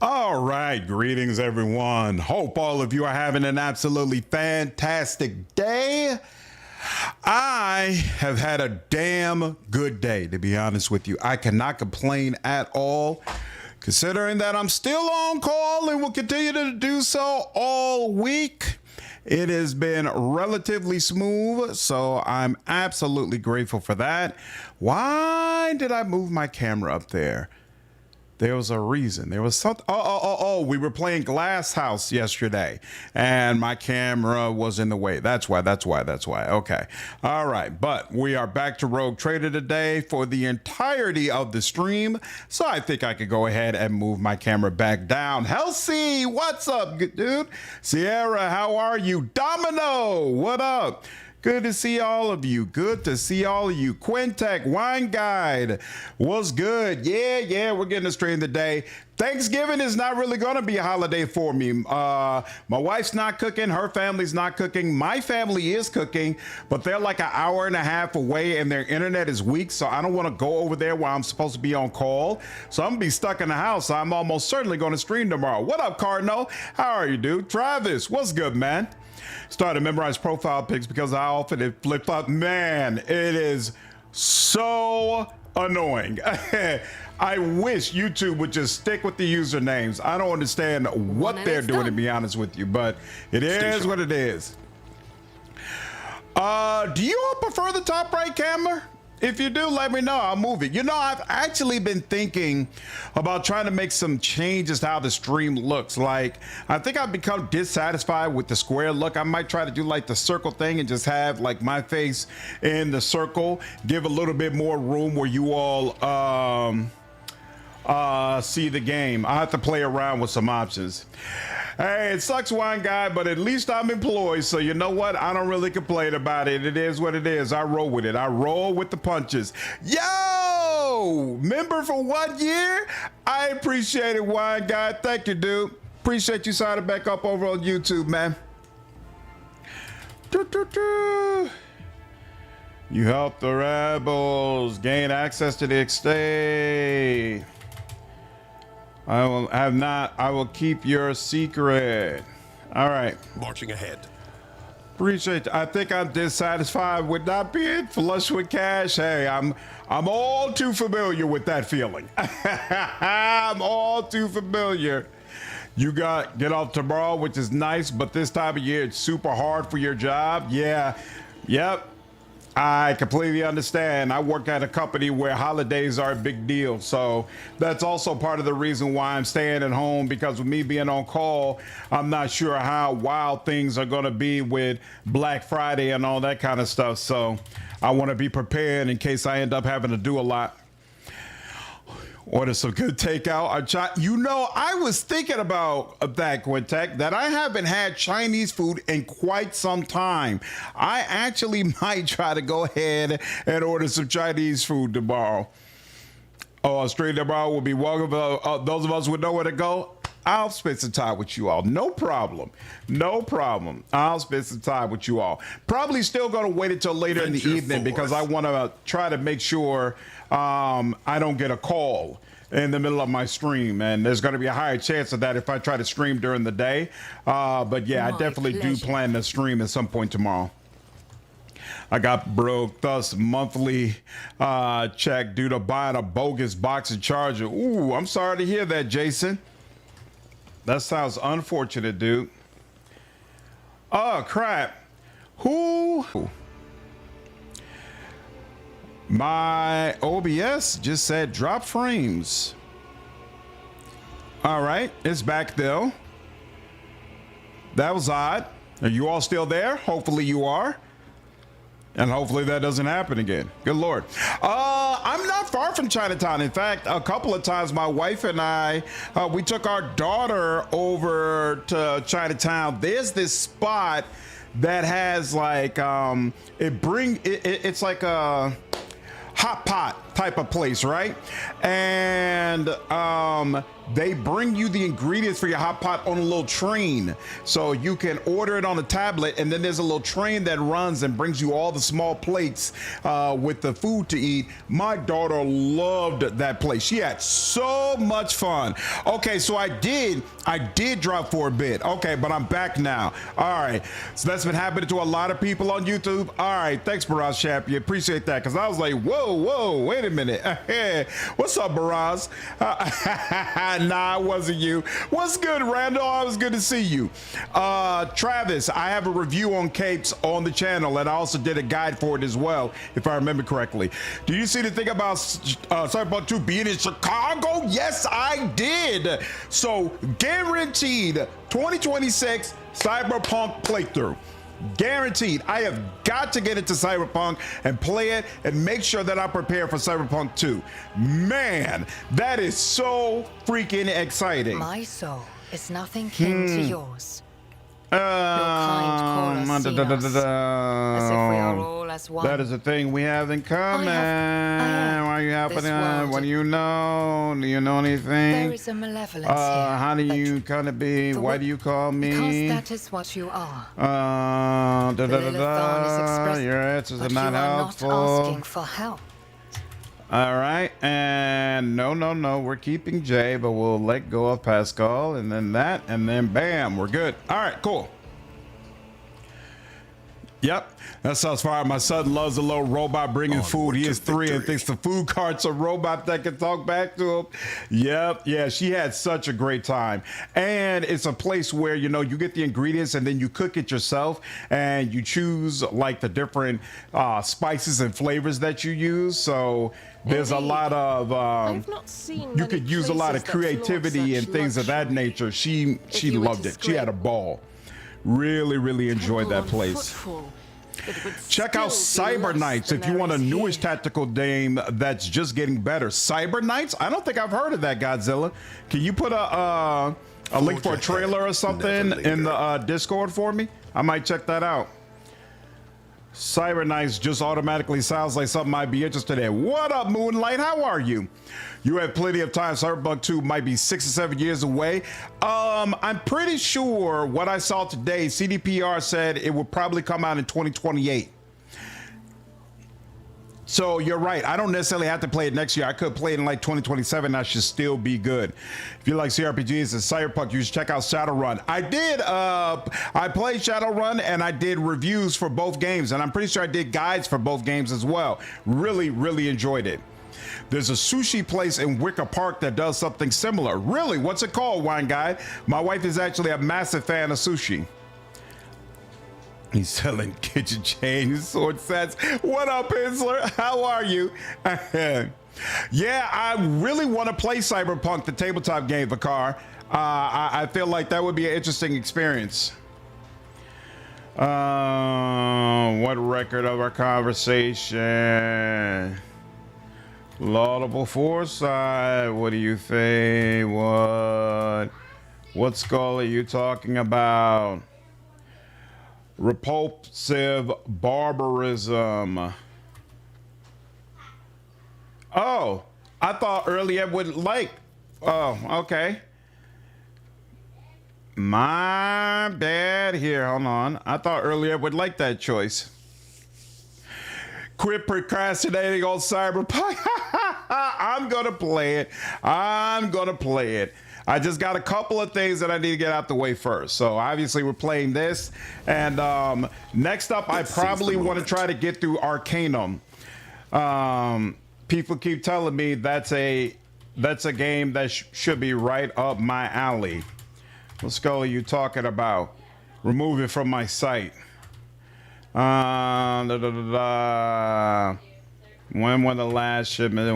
All right, greetings everyone. Hope all of you are having an absolutely fantastic day. I have had a damn good day, to be honest with you. I cannot complain at all, considering that I'm still on call and will continue to do so all week. It has been relatively smooth, so I'm absolutely grateful for that. Why did I move my camera up there? There was a reason. There was something. Oh, we were playing Glass House yesterday and my camera was in the way. That's why. Okay. All right. But we are back to Rogue Trader today for the entirety of the stream. So I think I could go ahead and move my camera back down. Halsey, what's up, dude? Sierra, how are you? Domino, what up? Good to see all of you. Good to see all of you. Quintech, Wine Guide, what's good? Yeah, we're getting a stream today. Thanksgiving is not really going to be a holiday for me. My wife's not cooking. Her family's not cooking. My family is cooking, but they're like an hour and a half away and their internet is weak, so I don't want to go over there while I'm supposed to be on call. So I'm going to be stuck in the house. I'm almost certainly going to stream tomorrow. What up, Cardinal? How are you, dude? Travis, what's good, man? Started to memorize profile pics because I often flip up. Man, it is so annoying. I wish YouTube would just stick with the usernames. I don't understand what they're doing, to be honest with you, but it is what it is. Do you all prefer the top right camera? If you do, let me know. I'll move it. You know, I've actually been thinking about trying to make some changes to how the stream looks. Like, I think I've become dissatisfied with the square look. I might try to do like the circle thing and just have like my face in the circle, give a little bit more room where you all see the game. I have to play around with some options. Hey, it sucks, Wine Guy, but at least I'm employed, so you know what? I don't really complain about it. It is what it is. I roll with it. I roll with the punches. Yo! Member for 1 year? I appreciate it, Wine Guy. Thank you, dude. Appreciate you signing back up over on YouTube, man. You help the rebels gain access to the estate. I will keep your secret. All right. Marching ahead. Appreciate it. I think I'm dissatisfied with not being flush with cash. Hey, I'm all too familiar with that feeling. I'm all too familiar. You get off tomorrow, which is nice, but this time of year, it's super hard for your job. Yeah. Yep. I completely understand. I work at a company where holidays are a big deal. So that's also part of the reason why I'm staying at home, because with me being on call, I'm not sure how wild things are going to be with Black Friday and all that kind of stuff. So I want to be prepared in case I end up having to do a lot. Order some good takeout. You know, I was thinking about that, Quintech, that I haven't had Chinese food in quite some time. I actually might try to go ahead and order some Chinese food tomorrow. Oh, straight tomorrow will be welcome. Those of us would know where to go. I'll spend some time with you all. No problem. No problem. I'll spend some time with you all. Probably still going to wait until later in the evening because I want to try to make sure I don't get a call in the middle of my stream. And there's going to be a higher chance of that if I try to stream during the day. But yeah, I definitely do plan to stream at some point tomorrow. I got broke thus monthly check due to buying a bogus boxing charger. Ooh, I'm sorry to hear that, Jason. That sounds unfortunate, dude. Oh, crap. Who? My OBS just said drop frames. All right, it's back though. That was odd. Are you all still there? Hopefully you are. And hopefully that doesn't happen again. Good Lord. I'm not far from Chinatown. In fact, a couple of times my wife and I, we took our daughter over to Chinatown. There's this spot that has like, it's like a hot pot type of place, right? And they bring you the ingredients for your hot pot on a little train. So you can order it on a tablet, and then there's a little train that runs and brings you all the small plates with the food to eat. My daughter loved that place. She had so much fun. Okay, so I did drop for a bit. Okay, but I'm back now. All right, so that's been happening to a lot of people on YouTube. All right, thanks, Baraz Champion. Appreciate that, because I was like, whoa, wait a minute. What's up, Baraz? Nah, it wasn't you. What's good, Randall? Always good to see you. Travis, I have a review on capes on the channel, and I also did a guide for it as well, if I remember correctly. Do you see the thing about Cyberpunk 2 being in Chicago? Yes, I did. So guaranteed 2026 Cyberpunk playthrough. Guaranteed. I have got to get into Cyberpunk and play it and make sure that I'm prepared for Cyberpunk 2. Man, that is so freaking exciting. My soul is nothing kin to yours. Your kind call us as if we are all as one. That is a thing we have in common. Why are you happening? What do you know? Do you know anything? There is a malevolence here. How do you kind of be? Why do you call me? Because that is what you are. Your answers are not helpful. Not asking for help. All right, and no, we're keeping Jay, but we'll let go of Pascal, and then that, and then bam, we're good. All right, cool. Yep, that sounds fire. My son loves a little robot bringing food. He is 3 and thinks the food cart's a robot that can talk back to him. Yep, yeah, she had such a great time. And it's a place where, you know, you get the ingredients and then you cook it yourself, and you choose like the different spices and flavors that you use. So there's a lot of you could use a lot of creativity and things of that nature. She loved it. She had a ball. Really enjoyed that place. Check out Cyber Knights if you want a newish tactical game that's just getting better. Cyber Knights? I don't think I've heard of that, Godzilla. Can you put a link for a trailer or something in the Discord for me? I might check that out. Cyber Knights just automatically sounds like something I'd be interested in. What up, Moonlight? How are you? You have plenty of time. Cyberpunk 2 might be 6 or 7 years away. I'm pretty sure what I saw today, CDPR said it would probably come out in 2028. So you're right. I don't necessarily have to play it next year. I could play it in like 2027. That should still be good. If you like CRPGs and Cyberpunk, you should check out Shadowrun. I did. I played Shadowrun and I did reviews for both games, and I'm pretty sure I did guides for both games as well. Really enjoyed it. There's a sushi place in Wicker Park that does something similar. Really? What's it called, Wine Guy? My wife is actually a massive fan of sushi. He's selling kitchen chains, sword sets. What up, Pinsler? How are you? Yeah, I really want to play Cyberpunk, the tabletop game, Vakar. I feel like that would be an interesting experience. What record of our conversation? Laudable foresight. What do you think? What skull are you talking about? Repulsive barbarism. Oh, I thought earlier would like. Oh, okay. My bad here. Hold on. I thought earlier would like that choice. Quit procrastinating on Cyberpunk. I'm gonna play it. I just got a couple of things that I need to get out the way first. So obviously we're playing this, and next up I probably want to try to get through Arcanum. People keep telling me that's a game that should be right up my alley. What skull are you talking about? Remove it from my sight. When were the last shipment?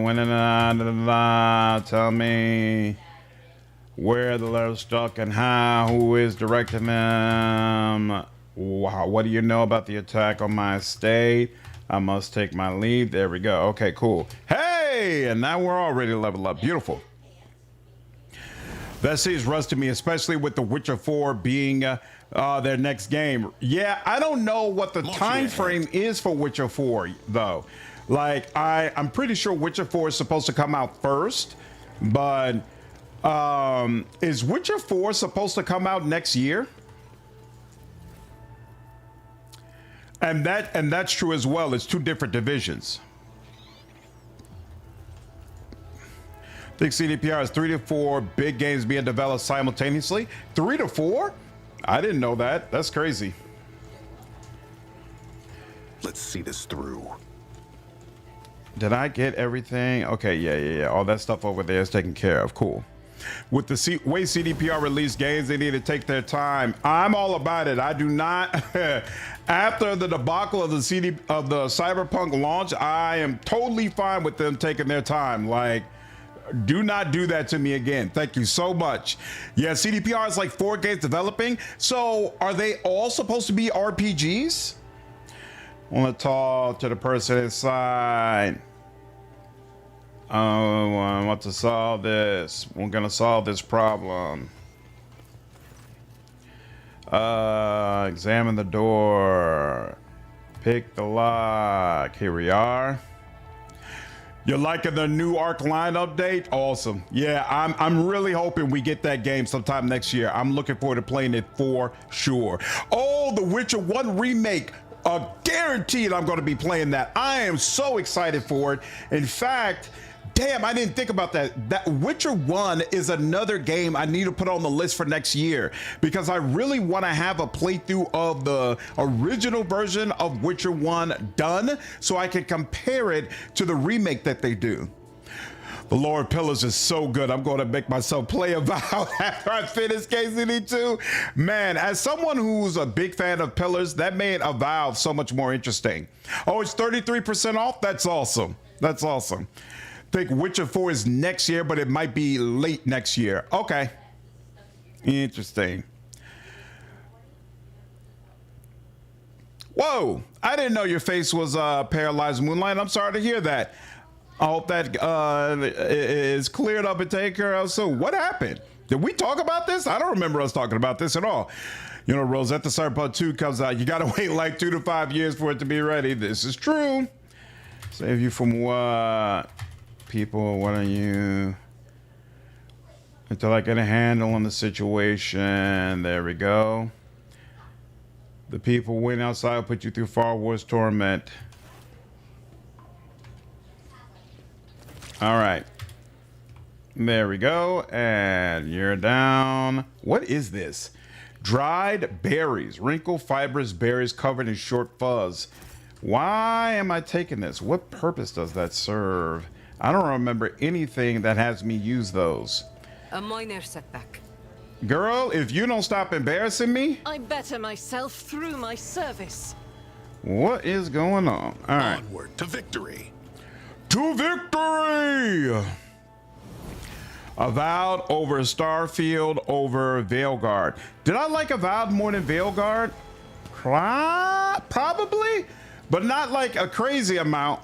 Tell me where the letter stuck and how. Who is directing them? Wow. What do you know about the attack on my estate? I must take my leave. There we go. Okay, cool. Hey, and now we're already leveled up. Beautiful. That seems rushed to me, especially with The Witcher 4 being their next game. Yeah, I don't know what the time frame is for Witcher 4, though. Like, I'm pretty sure Witcher 4 is supposed to come out first, but is Witcher 4 supposed to come out next year? And that's true as well. It's two different divisions. I think CDPR has 3 to 4 big games being developed simultaneously. 3 to 4? I didn't know that. That's crazy. Let's see this through. Did I get everything? Okay, yeah. All that stuff over there is taken care of. Cool. With the way CDPR release games, they need to take their time. I'm all about it. I do not. After the debacle of the Cyberpunk launch, I am totally fine with them taking their time. Like, do not do that to me again. Thank you so much. Yeah, CDPR is like 4 games developing. So are they all supposed to be RPGs? I want to talk to the person inside. Oh, I want to solve this. We're going to solve this problem. Examine the door. Pick the lock. Here we are. You're liking the new Arc Line update? Awesome. Yeah, I'm really hoping we get that game sometime next year. I'm looking forward to playing it for sure. Oh, the Witcher 1 remake. Guaranteed I'm going to be playing that. I am so excited for it. In fact, damn, I didn't think about that. That Witcher 1 is another game I need to put on the list for next year because I really want to have a playthrough of the original version of Witcher 1 done so I can compare it to the remake that they do. The Lord Pillars is so good. I'm going to make myself play Avowed after I finish KCD2. Man, as someone who's a big fan of Pillars, that made Avowed so much more interesting. Oh, it's 33% off? That's awesome. That's awesome. I think Witcher 4 is next year, but it might be late next year. Okay. Interesting. Whoa, I didn't know your face was paralyzed, Moonlight. I'm sorry to hear that. I hope that is cleared up and taken care of. So what happened? Did we talk about this? I don't remember us talking about this at all. You know, Rosetta Cyberpunk 2 comes out. You got to wait like 2 to 5 years for it to be ready. This is true. Save you from what? People, what are you? Until I get a handle on the situation. There we go. The people waiting outside will put you through far worse torment. All right. There we go. And you're down. What is this? Dried berries. Wrinkled fibrous berries covered in short fuzz. Why am I taking this? What purpose does that serve? I don't remember anything that has me use those. A minor setback. Girl, if you don't stop embarrassing me. I better myself through my service. What is going on? All right. Onward to victory. To victory! Avowed over Starfield over Veilguard. Did I like Avowed more than Veilguard? Probably, but not like a crazy amount.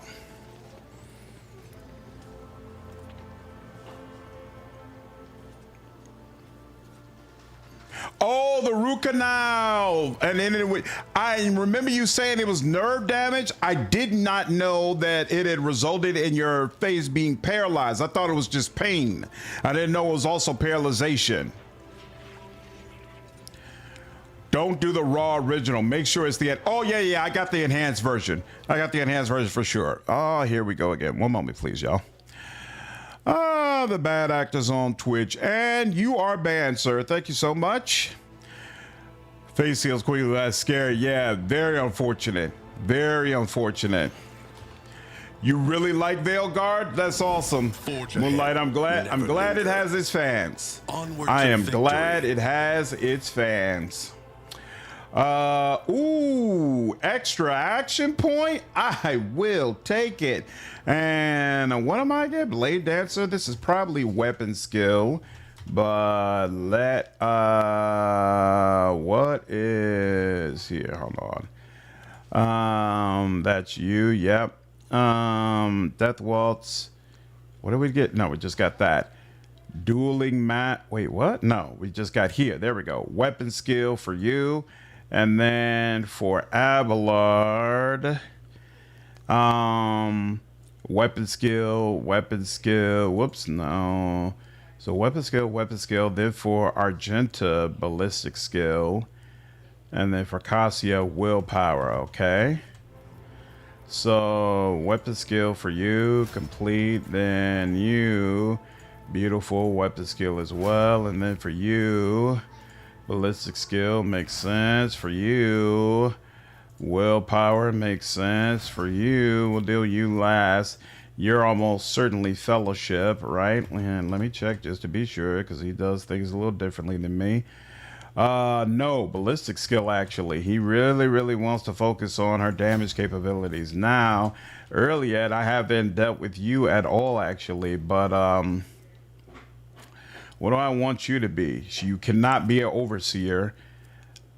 Oh, the root canal. And then I remember you saying it was nerve damage. I did not know that it had resulted in your face being paralyzed. I thought it was just pain. I didn't know it was also paralyzation. Don't do the raw original. Make sure it's the... Oh, yeah. I got the enhanced version. I got the enhanced version for sure. Oh, here we go again. One moment, please, y'all. The bad actors on Twitch. And you are banned, sir. Thank you so much. Face seals quickly. That's scary. Yeah, very unfortunate. Very unfortunate. You really like Veilguard? That's awesome. Moonlight, I'm glad it has its fans. I am glad it has its fans. Ooh, extra action point. I will take it. And what am I getting? Bladedancer. This is probably weapon skill, but what is here? Hold on. That's you. Yep. Death Waltz. What did we get? No, we just got that. Dueling mat. Wait, what? No, we just got here. There we go. Weapon skill for you. And then for Abelard, Weapon skill. Whoops, no. So weapon skill. Then for Argenta, ballistic skill. And then for Cassia, willpower, okay? So weapon skill for you, complete. Then you, beautiful, weapon skill as well. And then for you, ballistic skill, makes sense. For you, willpower, makes sense. For you, we'll do you last. You're almost certainly fellowship, right? And let me check just to be sure, because he does things a little differently than me. No, ballistic skill, actually. He really wants to focus on her damage capabilities. Now, earlier, I haven't dealt with you at all, actually, but, what do I want you to be? You cannot be an overseer.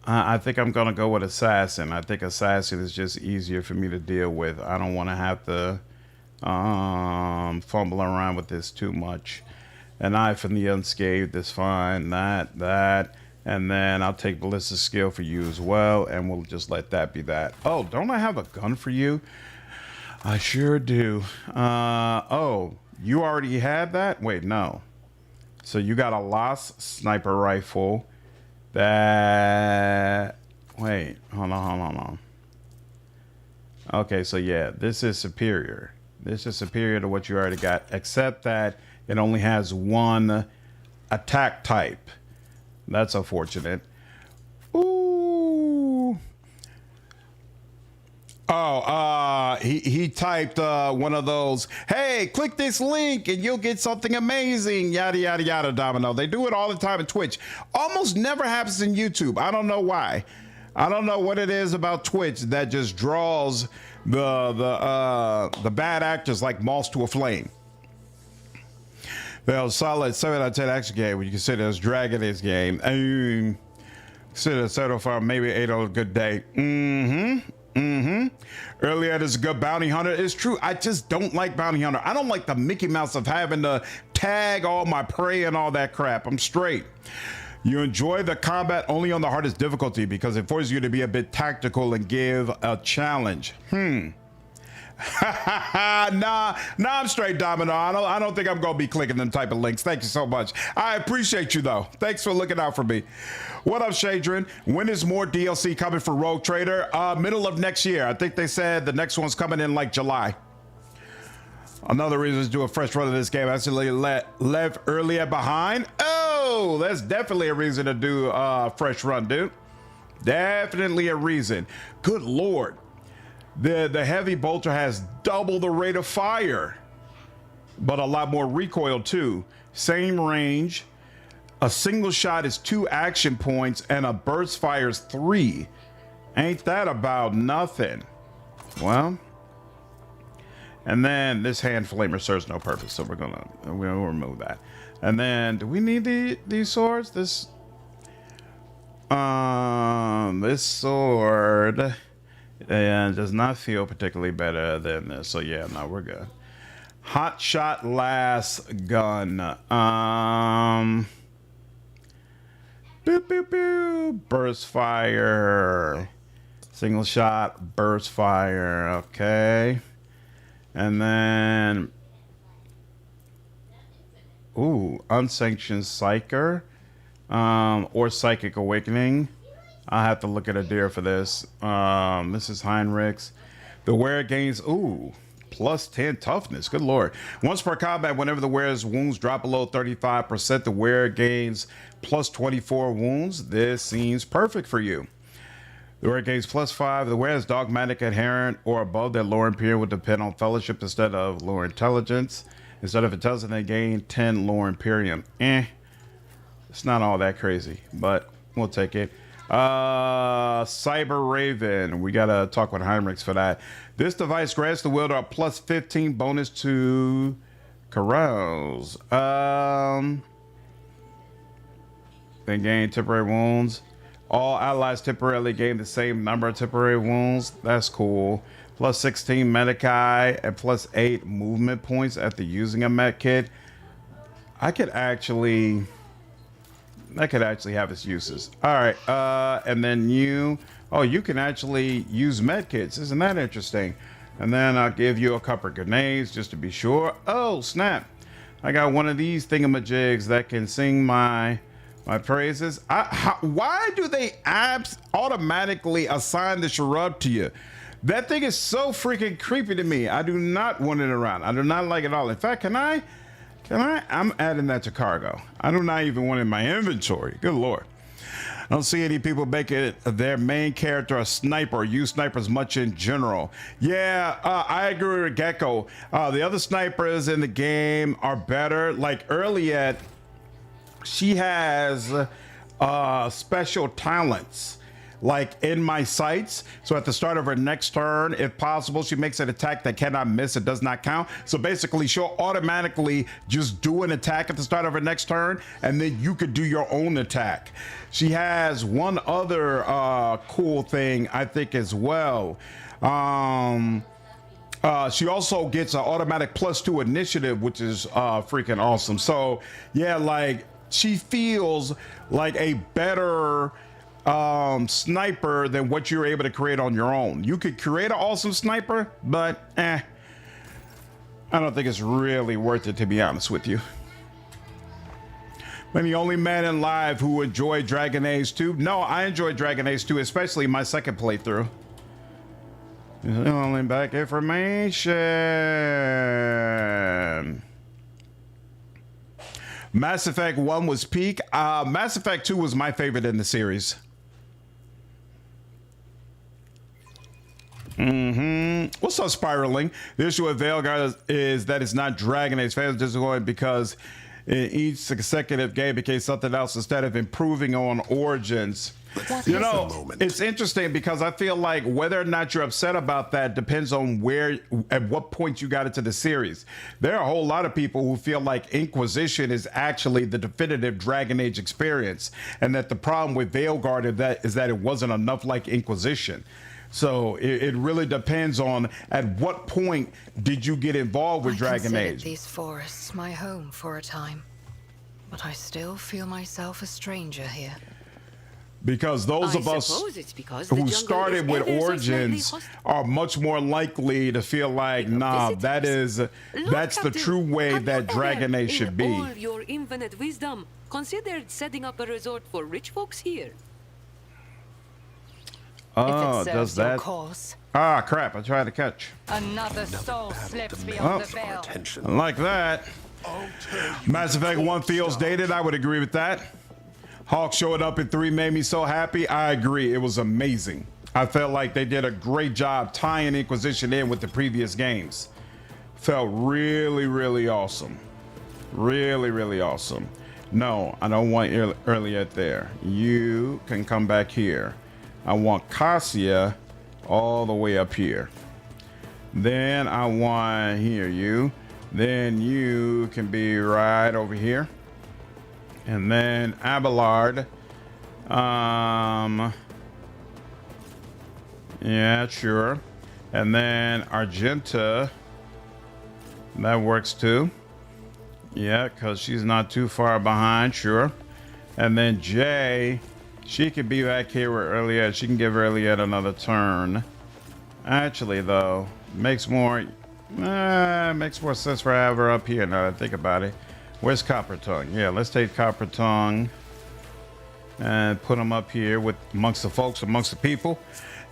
I think I'm going to go with assassin. I think assassin is just easier for me to deal with. I don't want to have to fumble around with this too much. An eye from the unscathed is fine. That. And then I'll take ballistic skill for you as well. And we'll just let that be that. Oh, don't I have a gun for you? I sure do. Oh, you already had that? Wait, no. So you got a Lost sniper rifle. That, wait, hold on. Okay, so yeah, this is superior. This is superior to what you already got, except that it only has one attack type. That's unfortunate. Ooh. Oh, he typed one of those, hey, click this link and you'll get something amazing, yada, yada, yada, Domino. They do it all the time in Twitch. Almost never happens in YouTube. I don't know why. I don't know what it is about Twitch that just draws the bad actors like moths to a flame. Well, solid 7 out of 10 action game when you consider it's dragging this game. Consider settle for maybe 8 on a good day. Earlier, there's a good bounty hunter. It's true. I just don't like bounty hunter. I don't like the Mickey Mouse of having to tag all my prey and all that crap. I'm straight. You enjoy the combat only on the hardest difficulty because it forces you to be a bit tactical and give a challenge. Nah, I'm straight, Domino. I don't think I'm gonna be clicking them type of links. Thank you so much. I appreciate you though. Thanks for looking out for me. What up, Shadrin? When is more DLC coming for Rogue Trader? Middle of next year. I think they said the next one's coming in like July. Another reason to do a fresh run of this game. I actually left earlier behind. Oh, that's definitely a reason to do a fresh run, dude. Definitely a reason. Good Lord. The heavy bolter has double the rate of fire, but a lot more recoil too. Same range. A single shot is 2 action points and a burst fire is 3. Ain't that about nothing? Well, and then this hand flamer serves no purpose, so we'll remove that. And then, do we need these swords? This sword and does not feel particularly better than this. So yeah, no, we're good. Hot shot last gun. Boop, boop, boop. Burst fire. Single shot, burst fire. Okay. And then, ooh, unsanctioned psyker, or psychic awakening. I have to look at a deer for this. This is Heinrich's. The wearer gains, ooh, plus 10 toughness. Good Lord. Once per combat, whenever the wearer's wounds drop below 35%, the wearer gains plus 24 wounds. This seems perfect for you. The wearer gains plus 5. The wearer's dogmatic adherent or above their lore imperium would depend on fellowship instead of lore intelligence. Instead of intelligence, they gain 10 lore imperium. It's not all that crazy, but we'll take it. Cyber Raven. We gotta talk with Heinrichs for that. This device grants the wielder a plus 15 bonus to carouse. They gain temporary wounds. All allies temporarily gain the same number of temporary wounds. That's cool. Plus 16 Medicae and plus 8 movement points after using a med kit. That could actually have its uses. All right, and then you can actually use med kits. Isn't that interesting? And then I'll give you a couple of grenades just to be sure. Oh, snap. I got one of these thingamajigs that can sing my praises. Why do they automatically assign the shrub to you? That thing is so freaking creepy to me. I do not want it around. I do not like it at all. In fact, can I? I'm adding that to cargo. I do not even want it in my inventory. Good Lord. I don't see any people make it their main character a sniper or use snipers much in general. Yeah, I agree with Gecko. The other snipers in the game are better. Like Earliet, she has special talents. Like in my sights, so at the start of her next turn, if possible, she makes an attack that cannot miss. It does not count. So basically, she'll automatically just do an attack at the start of her next turn, and then you could do your own attack. She has one other cool thing, I think, as well. She also gets an automatic +2 initiative, which is freaking awesome. So yeah, like she feels like a better sniper than what you're able to create on your own. You could create an awesome sniper, but I don't think it's really worth it, to be honest with you. I'm the only man in live who enjoyed Dragon Age 2. No, I enjoyed Dragon Age 2, especially my second playthrough. Only back information. Mass Effect 1 was peak. Mass Effect 2 was my favorite in the series. What's up, Spiraling? The issue with Veilguard is that it's not Dragon Age. Fans disappointed because in each consecutive game became something else instead of improving on Origins. You know, it's interesting because I feel like whether or not you're upset about that depends on at what point you got into the series. There are a whole lot of people who feel like Inquisition is actually the definitive Dragon Age experience, and that the problem with Veilguard is that it wasn't enough like Inquisition. So it really depends on at what point did you get involved with Dragon Age. I considered these forests my home for a time, but I still feel myself a stranger here. Because those of us who started with Origins are much more likely to feel like, nah, that's the true way that Dragon Age should be. All your infinite wisdom, considered setting up a resort for rich folks here. Oh, does that? Ah, crap! I tried to catch. Another soul slips beyond the veil. Like that. Mass Effect 1 feels dated. I would agree with that. Hawk showing up in 3 made me so happy. I agree. It was amazing. I felt like they did a great job tying Inquisition in with the previous games. Felt really, really awesome. Really, really awesome. No, I don't want Earliet there. You can come back here. I want Cassia all the way up here. Then I want you. Then you can be right over here. And then Abelard. Yeah, sure. And then Argenta. That works too. Yeah, because she's not too far behind, sure. And then Jay. She could be back here with Earliet. She can give Earliet another turn. Actually, though, makes more sense for have her up here now that I think about it. Where's Copper Tongue? Yeah, let's take Copper Tongue and put him up here with amongst the folks, amongst the people.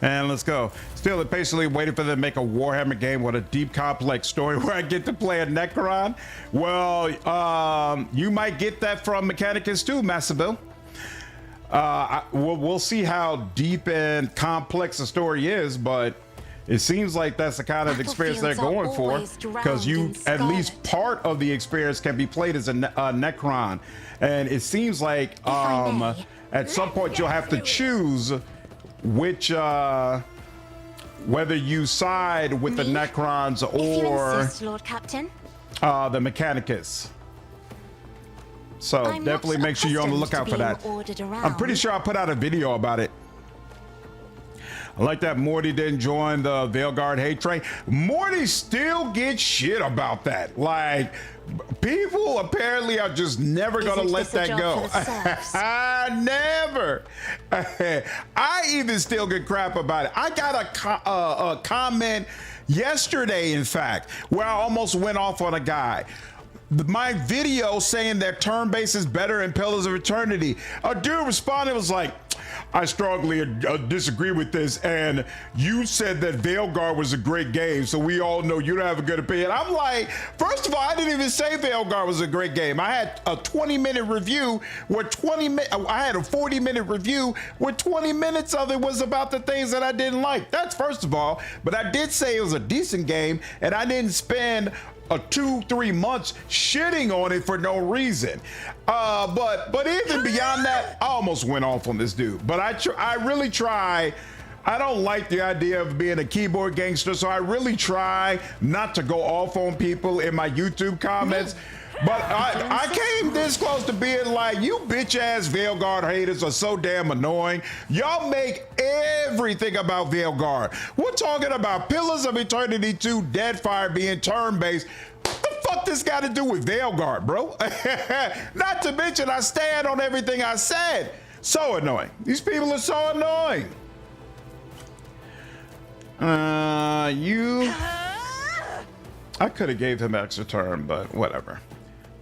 And let's go. Still patiently waiting for them to make a Warhammer game with a deep, complex story where I get to play a Necron. Well, you might get that from Mechanicus too, Massiville. We'll see how deep and complex the story is, but it seems like that's the kind of experience they're going for, because at least part of the experience can be played as a Necron, and it seems like at some point you'll have to choose which whether you side with the Necrons or Lord Captain. The Mechanicus. So definitely make sure you're on the lookout for that. I'm pretty sure I put out a video about it. I like that Morty didn't join the Veilguard hate train. Morty still gets shit about that. Like, people apparently are just never gonna let that go. Never. I even still get crap about it. I got a comment yesterday, in fact, where I almost went off on a guy. My video saying that turn-based is better in Pillars of Eternity. A dude responded, was like, I strongly disagree with this, and you said that Veilguard was a great game, so we all know you don't have a good opinion. I'm like, first of all, I didn't even say Veilguard was a great game. I had a 20-minute review where I had a 40-minute review where 20 minutes of it was about the things that I didn't like. That's first of all, but I did say it was a decent game, and I didn't spend 2-3 months shitting on it for no reason. But even beyond that, I almost went off on this dude. But I really try. I don't like the idea of being a keyboard gangster, so I really try not to go off on people in my YouTube comments. But I came this close to being like, you bitch ass Veilguard haters are so damn annoying. Y'all make everything about Veilguard. We're talking about Pillars of Eternity 2 Deadfire being turn-based. What the fuck this got to do with Veilguard, bro? Not to mention I stand on everything I said. So annoying. These people are so annoying. I could have gave him extra turn, but whatever.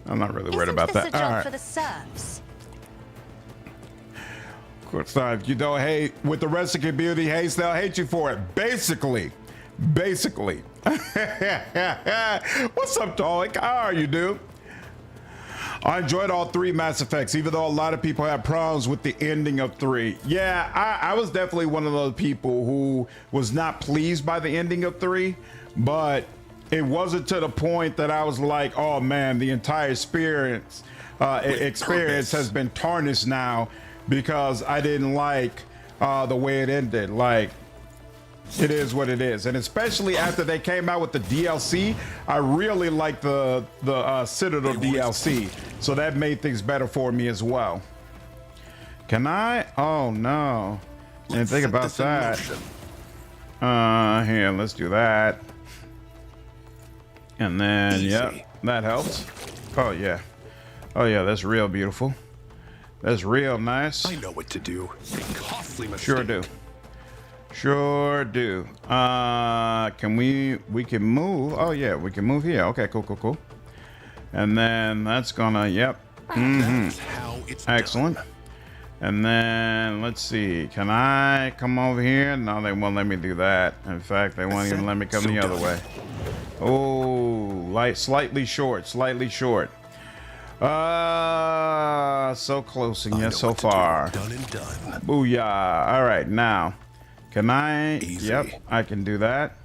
I'm not really worried about that. Isn't this a job for the serfs? Of course not. If you don't hate what the rest of the community hates, they'll hate you for it. Basically. What's up, Tolik? How are you, dude? I enjoyed all 3 Mass Effects, even though a lot of people had problems with the ending of 3. Yeah, I was definitely one of those people who was not pleased by the ending of 3, but it wasn't to the point that I was like, oh man, the entire experience has been tarnished now because I didn't like the way it ended. Like, it is what it is. And especially after they came out with the DLC, I really liked the Citadel DLC. So that made things better for me as well. Can I? Oh no. Didn't think about that. Here, let's do that. And then, yep, that helps. Oh yeah. Oh yeah, that's real beautiful. That's real nice. I know what to do. Costly mistake. Sure do. Sure do. We can move. Oh yeah, we can move here. Okay, cool. And then that's gonna, yep. That's how it's Excellent. done. And then let's see. Can I come over here? No, they won't let me do that. In fact, they won't even let me come the other way. Oh, slightly short. So close and yet so far. Done and done. Booyah. All right, now, can I? Easy. Yep, I can do that.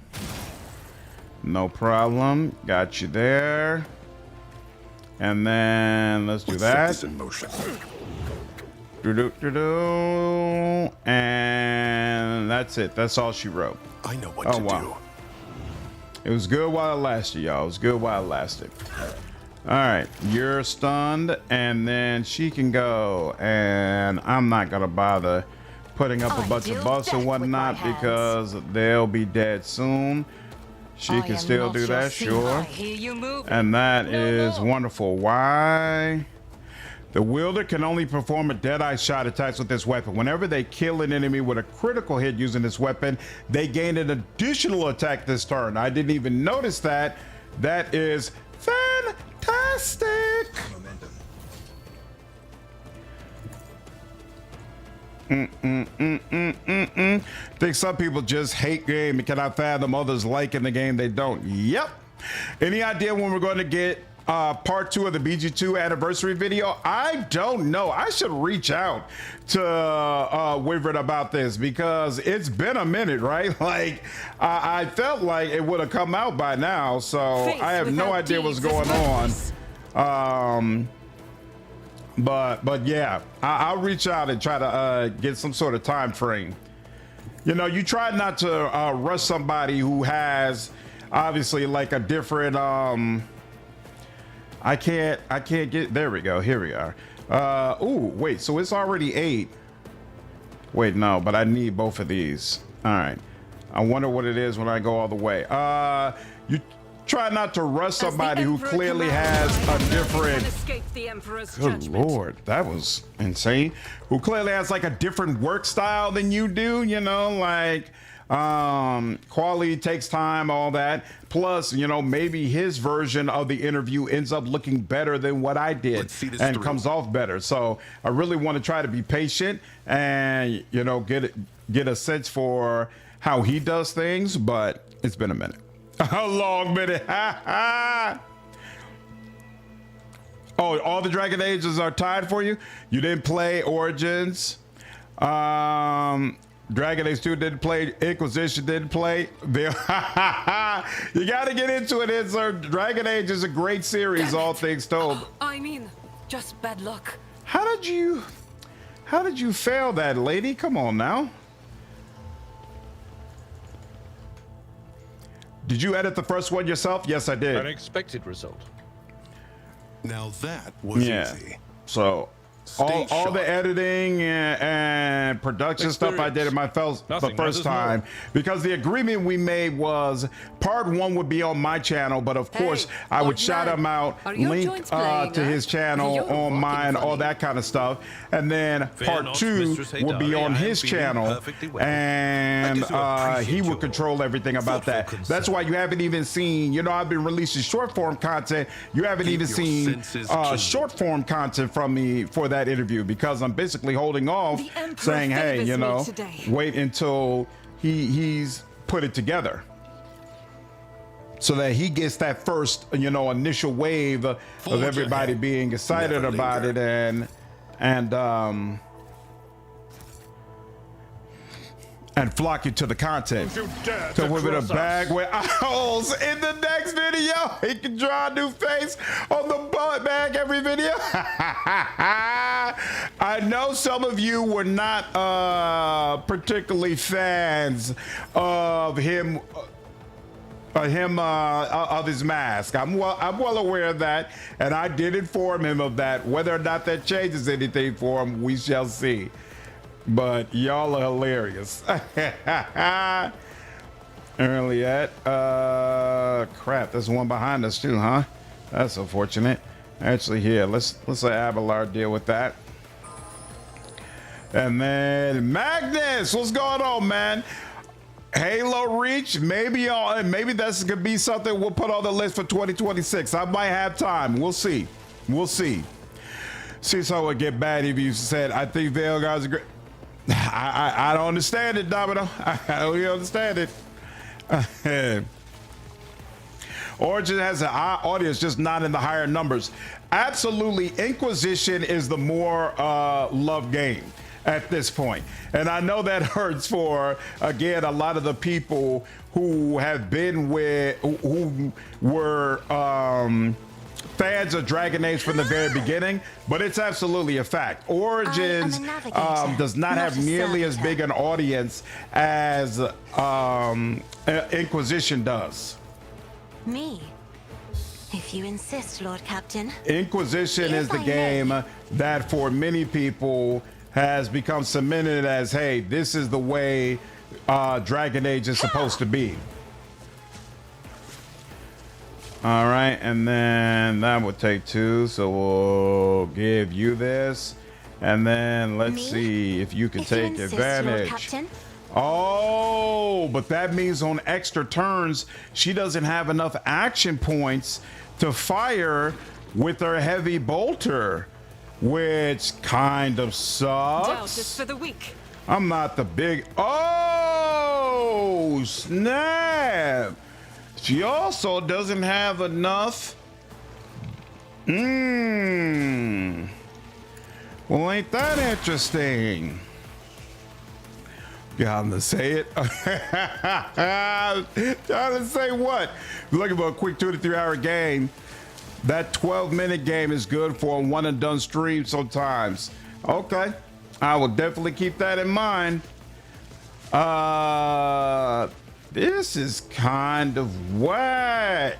No problem. Got you there. And then let's do Set that. this in motion. And that's it. That's all she wrote. I know what to do. It was good while it lasted, y'all. It was good while it lasted. All right, you're stunned, and then she can go. And I'm not gonna bother putting up a bunch of buffs and whatnot because they'll be dead soon. She can still do that, sure. And that is wonderful. Why? The wielder can only perform a Deadeye shot attacks with this weapon. Whenever they kill an enemy with a critical hit using this weapon, they gain an additional attack this turn. I didn't even notice that. That is fantastic. Think some people just hate game and cannot fathom others liking the game they don't. Yep. Any idea when we're going to get part 2 of the BG2 anniversary video? I don't know. I should reach out to Wyvern about this because it's been a minute, right? Like I felt like it would have come out by now, so I have no idea what's going on. But yeah, I'll reach out and try to get some sort of time frame. You know, you try not to rush somebody who has obviously like a different I can't get, there we go, here we are. Ooh, wait, so it's already 8. Wait, no, but I need both of these. All right, I wonder what it is when I go all the way. You try not to rush somebody who clearly has a different, good lord, that was insane, who clearly has like a different work style than you do, you know, like Quality takes time, all that. Plus, you know, maybe his version of the interview ends up looking better than what I did and through. comes off better. So I really want to try to be patient and, you know, get a sense for how he does things, but it's been a minute. A long minute. Oh, all the Dragon Ages are tied for you? You didn't play Origins. Dragon Age 2 didn't play. Inquisition didn't play. You got to get into it, sir. Dragon Age is a great series, all things told. I mean, just bad luck. How did you fail that, lady? Come on now. Did you edit the first one yourself? Yes, I did. Unexpected result. Now that was easy. So all the editing and production stuff I did in my the first time, because the agreement we made was part 1 would be on my channel, but of course I would shout him out, link to his channel on mine, all that kind of stuff, and then part 2 would be on his channel, and he would control everything about that. That's why you haven't even seen, you know, I've been releasing short form content. You haven't even seen short form content from me for that interview, because I'm basically holding off, saying, hey, you know, wait until he's put it together so that he gets that first, you know, initial wave of everybody being excited about it and flocking to the content. So with a bag with owls in the next video, he can draw a new face on the bullet bag every video. I know some of you were not particularly fans of him. Of his mask. I'm well aware of that, and I did inform him of that. Whether or not that changes anything for him, we shall see. But y'all are hilarious. Early at crap, there's one behind us too, huh? That's unfortunate. Actually, here, let's let Abelard deal with that. And then Magnus, what's going on, man? Halo Reach, maybe that's gonna be something we'll put on the list for 2026. I might have time. We'll see. See, so it would get bad if you said, I think Veilguard's a great. I don't understand it, Domino. I don't really understand it. Origin has an audience, just not in the higher numbers. Absolutely, Inquisition is the more loved game at this point. And I know that hurts for, again, a lot of the people who have been who were fans of Dragon Age from the very beginning, but it's absolutely a fact. Origins does not have nearly as big an audience as Inquisition does. Me? If you insist, Lord Captain. Inquisition is the game that for many people has become cemented as, hey, this is the way Dragon Age is supposed to be. All right, and then that would take 2, so we'll give you this, and then let's see if you can take advantage. Oh, but that means on extra turns, she doesn't have enough action points to fire with her heavy bolter, which kind of sucks. Doubt is for the weak. I'm not the big. Oh, snap. She also doesn't have enough. Well, ain't that interesting? Trying to say it. Trying to say what? Looking for a quick 2 to 3 hour game. That 12-minute game is good for a one and done stream sometimes. Okay, I will definitely keep that in mind. This is kind of whack.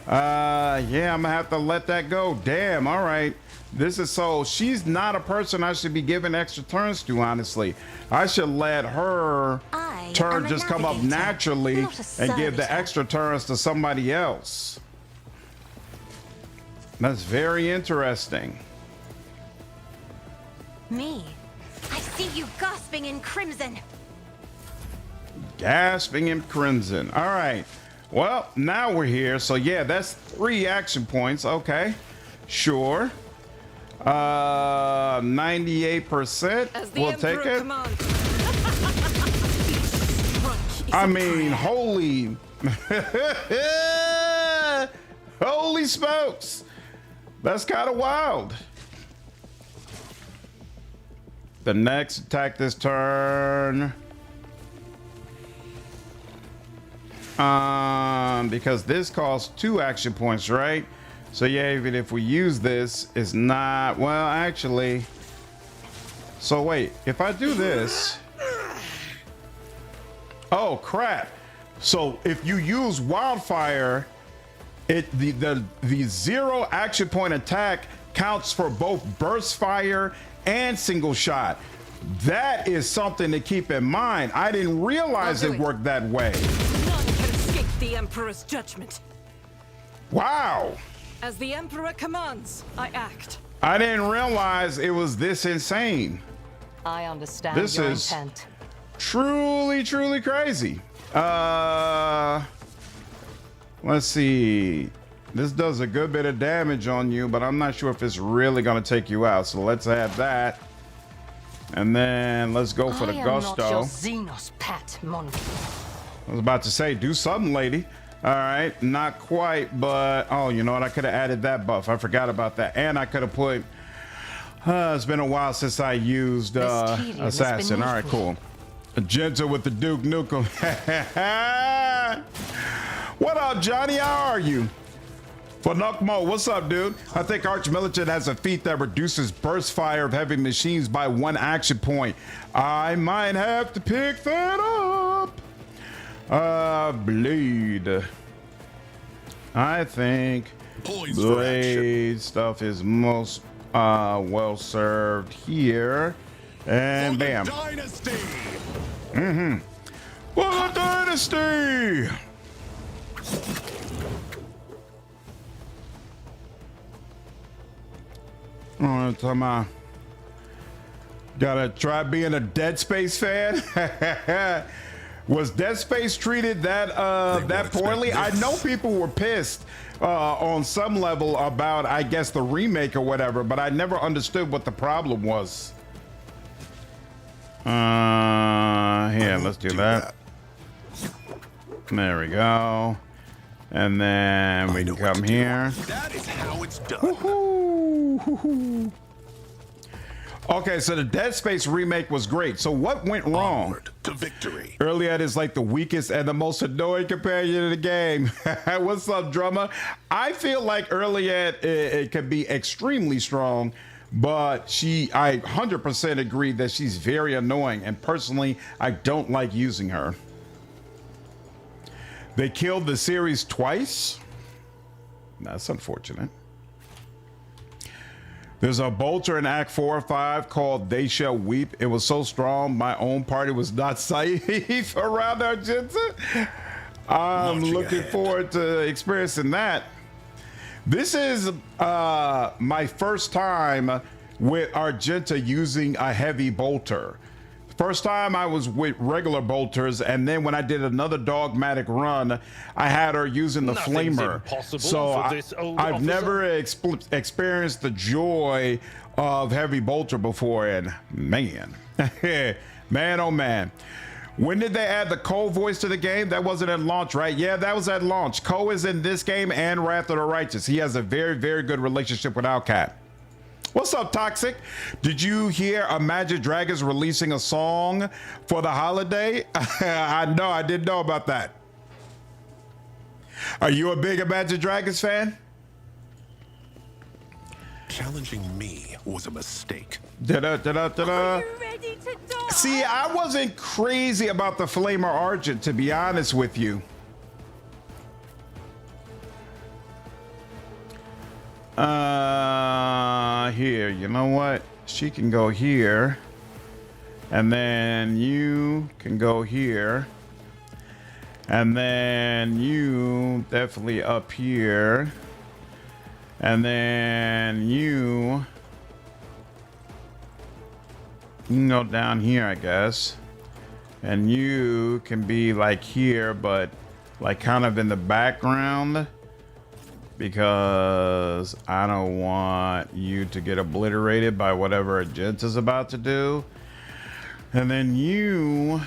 Yeah, I'm gonna have to let that go. Damn, all right. This is so, she's not a person I should be giving extra turns to, honestly. I should let her turn just come up naturally and give the extra turns to somebody else. That's very interesting. Me? I see you gasping in crimson. Gasping in crimson. All right. Well, now we're here. So yeah, that's 3 action points. Okay. Sure. 98%. We'll take it. I mean, holy holy smokes. That's kind of wild. The next attack this turn. Because this costs 2 action points, right? So yeah, even if we use this, it's not, well, actually. So wait, if I do this, oh crap. So if you use wildfire, the 0 action point attack counts for both burst fire and single shot. That is something to keep in mind. I didn't realize it worked that way. None can escape the Emperor's judgment. Wow. As the Emperor commands, I act. I didn't realize it was this insane. I understand This your is intent. truly, truly crazy. Let's see. This does a good bit of damage on you, but I'm not sure if it's really going to take you out. So let's add that. And then let's go for the gusto. I am not your Xenos pet, monkey. I was about to say, do something, lady. All right, not quite, but oh, you know what? I could have added that buff. I forgot about that. And I could have put, it's been a while since I used Assassin. All right, cool. Agenda with the Duke Nukem. What up, Johnny? How are you? Fanukmo, what's up, dude? I think Archmilitant has a feat that reduces burst fire of heavy machines by 1 action point. I might have to pick that up. Blade. I think Blade stuff is most well served here. And bam. Dynasty. For the Dynasty. Oh, talking about, gotta try being a Dead Space fan. Was Dead Space treated that poorly? I know people were pissed on some level about, I guess, the remake or whatever, but I never understood what the problem was. Here, let's do that. There we go. And then we can come here. That is how it's done. Woo-hoo. Okay, so the Dead Space remake was great. So what went wrong? Onward to victory. Iliad is like the weakest and the most annoying companion in the game. What's up, drummer? I feel like Iliad it can be extremely strong, but I 100% agree that she's very annoying, and personally, I don't like using her. They killed the series twice. That's unfortunate. There's a bolter in Act 4 or 5 called They Shall Weep. It was so strong, my own party was not safe around Argenta. I'm looking forward to experiencing that. This is my first time with Argenta using a heavy bolter. First time I was with regular bolters, and then when I did another dogmatic run, I had her using the flamer. So I've never experienced the joy of heavy bolter before, and man, man, oh man. When did they add the Ko voice to the game? That wasn't at launch, right? Yeah, that was at launch. Ko is in this game and Wrath of the Righteous. He has a very, very good relationship with Outcat. What's up, Toxic? Did you hear Imagine Dragons releasing a song for the holiday? I know, I didn't know about that. Are you a big Imagine Dragons fan? Challenging me was a mistake. Are you ready to die? See, I wasn't crazy about the Flamer Argent, to be honest with you. Here, you know what? She can go here. And then you can go here. And then you definitely up here. And then you can go down here, I guess. and you can be like here, but like kind of in the background, because I don't want you to get obliterated by whatever Agenta's about to do. And then you,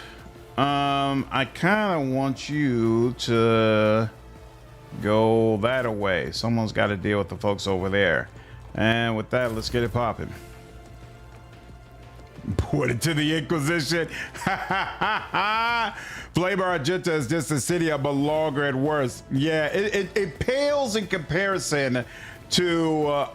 I kind of want you to go that away. Someone's got to deal with the folks over there. And with that, let's get it popping. Put it to the Inquisition. Flavor Argenta is just a city, but longer at worst. Yeah, it pales in comparison to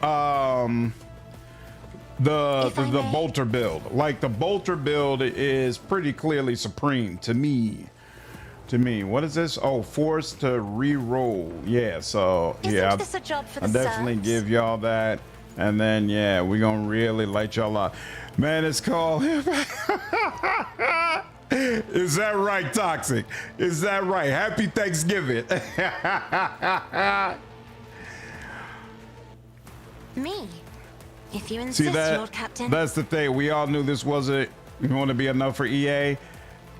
the bolter build. Like the bolter build is pretty clearly supreme to me. What is this? Oh, forced to re-roll. Yeah, so yeah, Isn't this a job for the I'll definitely Serfs? give y'all that. And then yeah, we're gonna really light y'all up. Man, it's called Is that right, Toxic? Is that right? Happy Thanksgiving. Me. If you See insist, that? Lord Captain. That's the thing. We all knew this wasn't going to be enough for EA.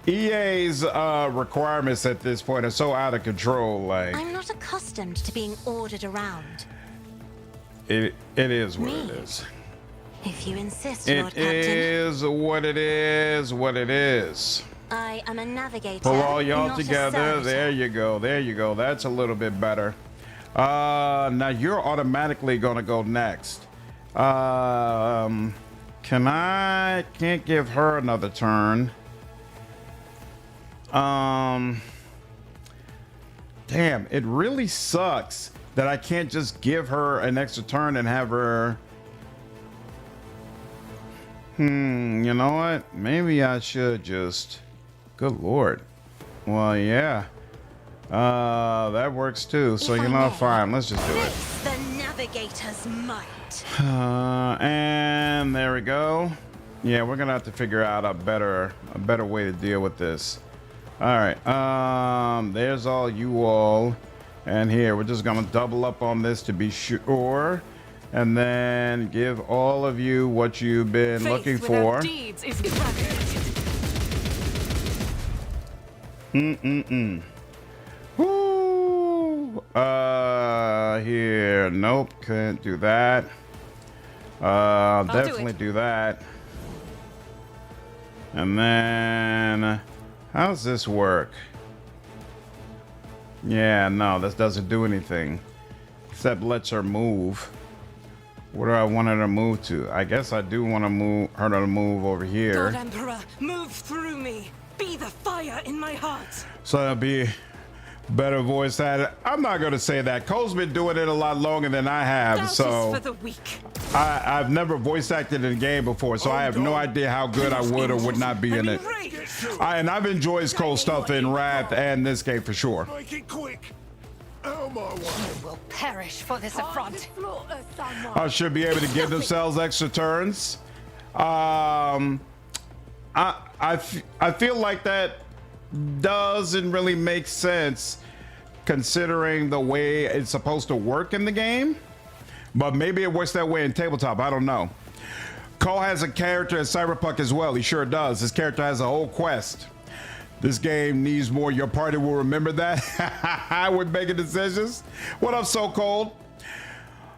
EA's requirements at this point are so out of control. Like I'm not accustomed to being ordered around. it is what it is. If you insist, It Lord Captain. is what it is. What it is. I am a navigator. Pull all y'all not a together. servitor. There you go. There you go. That's a little bit better. Now you're automatically gonna go next. Can't give her another turn. Damn, it really sucks that I can't just give her an extra turn and have her. You know what? Maybe I should just. Good Lord. Well, yeah. That works too. So If you I know, may, fine. Let's just do it. Face the navigator's might. And there we go. Yeah, we're gonna have to figure out a better way to deal with this. All right. There's all you all, and here we're just gonna double up on this to be sure, and then give all of you what you've been Faith looking without for. deeds is eradicated. Woo! Here. Nope. Couldn't do that. Definitely do that. And then, how's this work? Yeah, no, this doesn't do anything. Except lets her move. Where do I want her to move to? I guess I do want to move her to move over here. Lord Emperor, move through me. Be the fire in my heart. So that'll be better voice at. I'm not gonna say that. Cole's been doing it a lot longer than I have, Doubt so is for the weak. I've never voice acted in a game before, so I have no idea how good I would or would not be in it. And I've enjoyed Cole's stuff in Wrath and this game for sure. Make it quick. Out my way. Will perish for this affront. I should be able to give themselves extra turns. I feel like that doesn't really make sense considering the way it's supposed to work in the game, but maybe it works that way in tabletop. I don't know. Cole has a character in Cyberpunk as well. He sure does. His character has a whole quest. This game needs more. Your party will remember that. We're making decisions. What up, So Cold?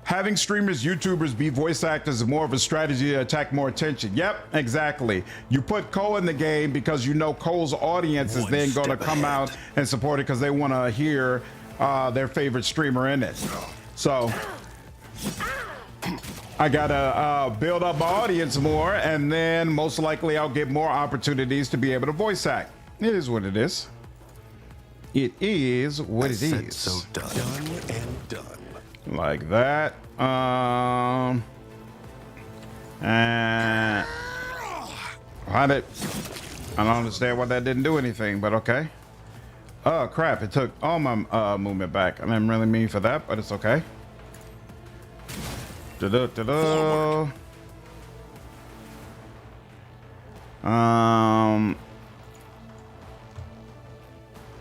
Having streamers, YouTubers be voice actors is more of a strategy to attract more attention. Yep, exactly. You put Cole in the game because you know Cole's audience is then going to come out and support it because they want to hear their favorite streamer in it. So I gotta build up my audience more, and then most likely I'll get more opportunities to be able to voice act. It is what it is. It is what it Said is. so done and done. Like that. And I don't understand why that didn't do anything, but okay. Oh crap! It took all my movement back. I didn't really mean for that, but it's okay. Da-da-da-da.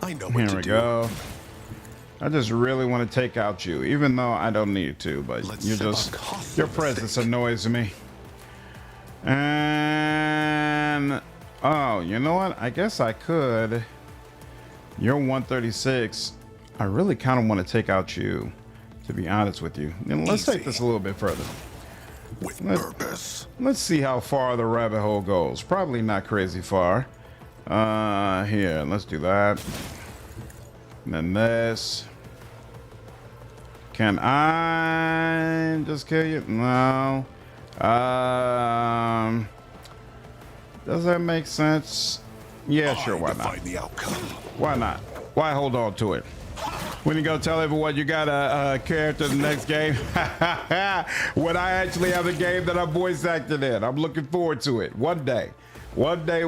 I know what Here to we do. go. I just really want to take out you, even though I don't need to, but Let's you're sip a just, coffee your with presence it. annoys me. And, oh Oh, you know what? I guess I could. You're 136. I really kind of want to take out you, to be honest with you. And let's take this a little bit further. With purpose. Let's see how far the rabbit hole goes. Probably not crazy far. Here, let's do that. And then this. Can I just kill you? No. Does that make sense? Yeah, sure, why not? Define the outcome. Why not? Why hold on to it? When you go tell everyone you got a character in the next game, when I actually have a game that I'm voice acting in, I'm looking forward to it. One day. One day.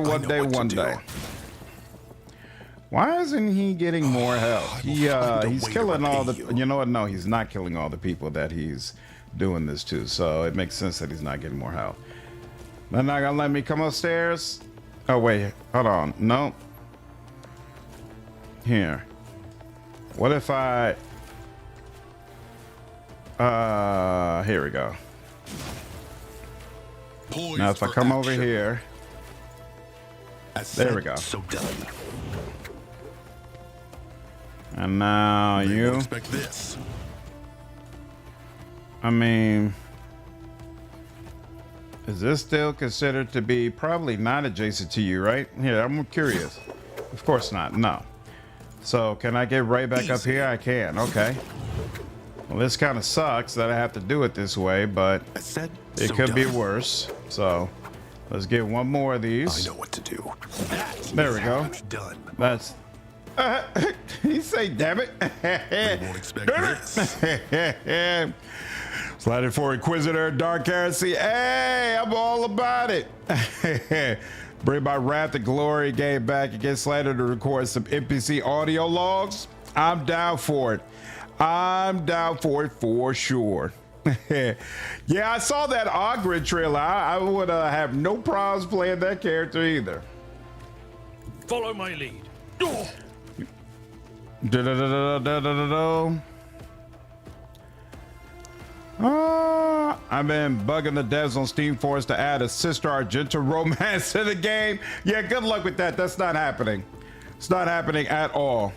Why isn't he getting more health? He's killing all the... You know what? No, he's not killing all the people that he's doing this to. So it makes sense that he's not getting more health. They're not gonna let me come upstairs? Oh, wait. Hold on. No. Here. What if I... here we go. Poised Now if I for come over action. here... As There said, we go. So done. And now They you... won't expect this. I mean... Is this still considered to be probably not adjacent to you, right? Here, I'm curious. Of course not. No. So can I get right back up here? I can. Okay. Well, this kind of sucks that I have to do it this way, but As said, it so could be done. worse. So let's get one more of I these. know what to do. That There we is go. how it's done. That's... he say, damn it. They won't expect this. Sliding for Inquisitor, Dark Heresy. Hey, I'm all about it. Bring my Wrath and Glory game back and get Slater to record some NPC audio logs. I'm down for it. I'm down for it for sure. Yeah, I saw that Ogre trailer. I would have no problems playing that character either. Follow my lead. I've been bugging the devs on Steam for us to add a Sister Argenta romance to the game. Yeah, good luck with that. That's not happening. It's not happening at all.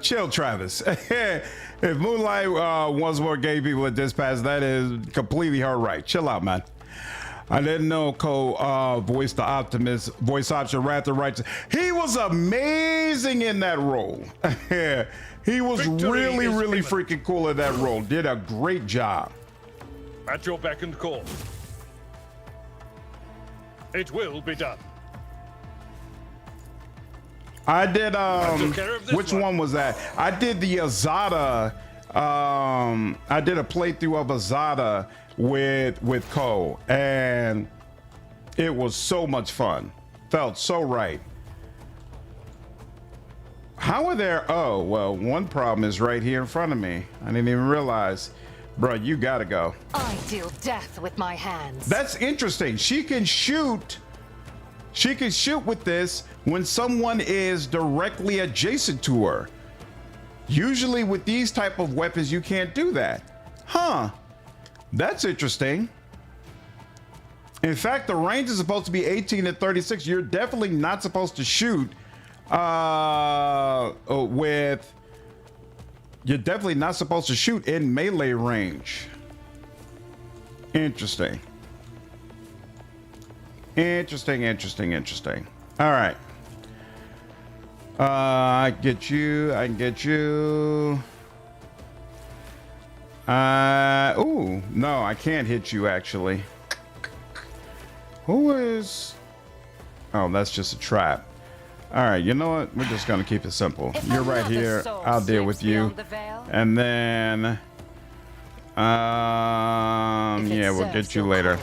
Chill, Travis. If Moonlight wants more gay people at Dispatch, that is completely her right. Chill out, man. I didn't know Cole voiced the Optimus, voice option Wrath and Righteous. He was amazing in that role. He was really freaking cool in that role. Did a great job. At your beck and call. It will be done. I did took care of this which one was that? I did the Azada. I did a playthrough of Azada with Cole, and it was so much fun. Felt so right. How are there? Oh, well, one problem is right here in front of me. I didn't even realize. Bro, you gotta go. I deal death with my hands. That's interesting. She can shoot with this when someone is directly adjacent to her. Usually with these type of weapons, you can't do that. Huh. That's interesting. In fact, the range is supposed to be 18 to 36. You're definitely not supposed to shoot with... You're definitely not supposed to shoot in melee range. Interesting. Interesting. All right. I get you. I can get you. Ooh, no, I can't hit you actually. Who is... Oh, that's just a trap. All right, you know what? We're just gonna keep it simple. You're right here. I'll deal with you. And then, yeah, we'll get you later.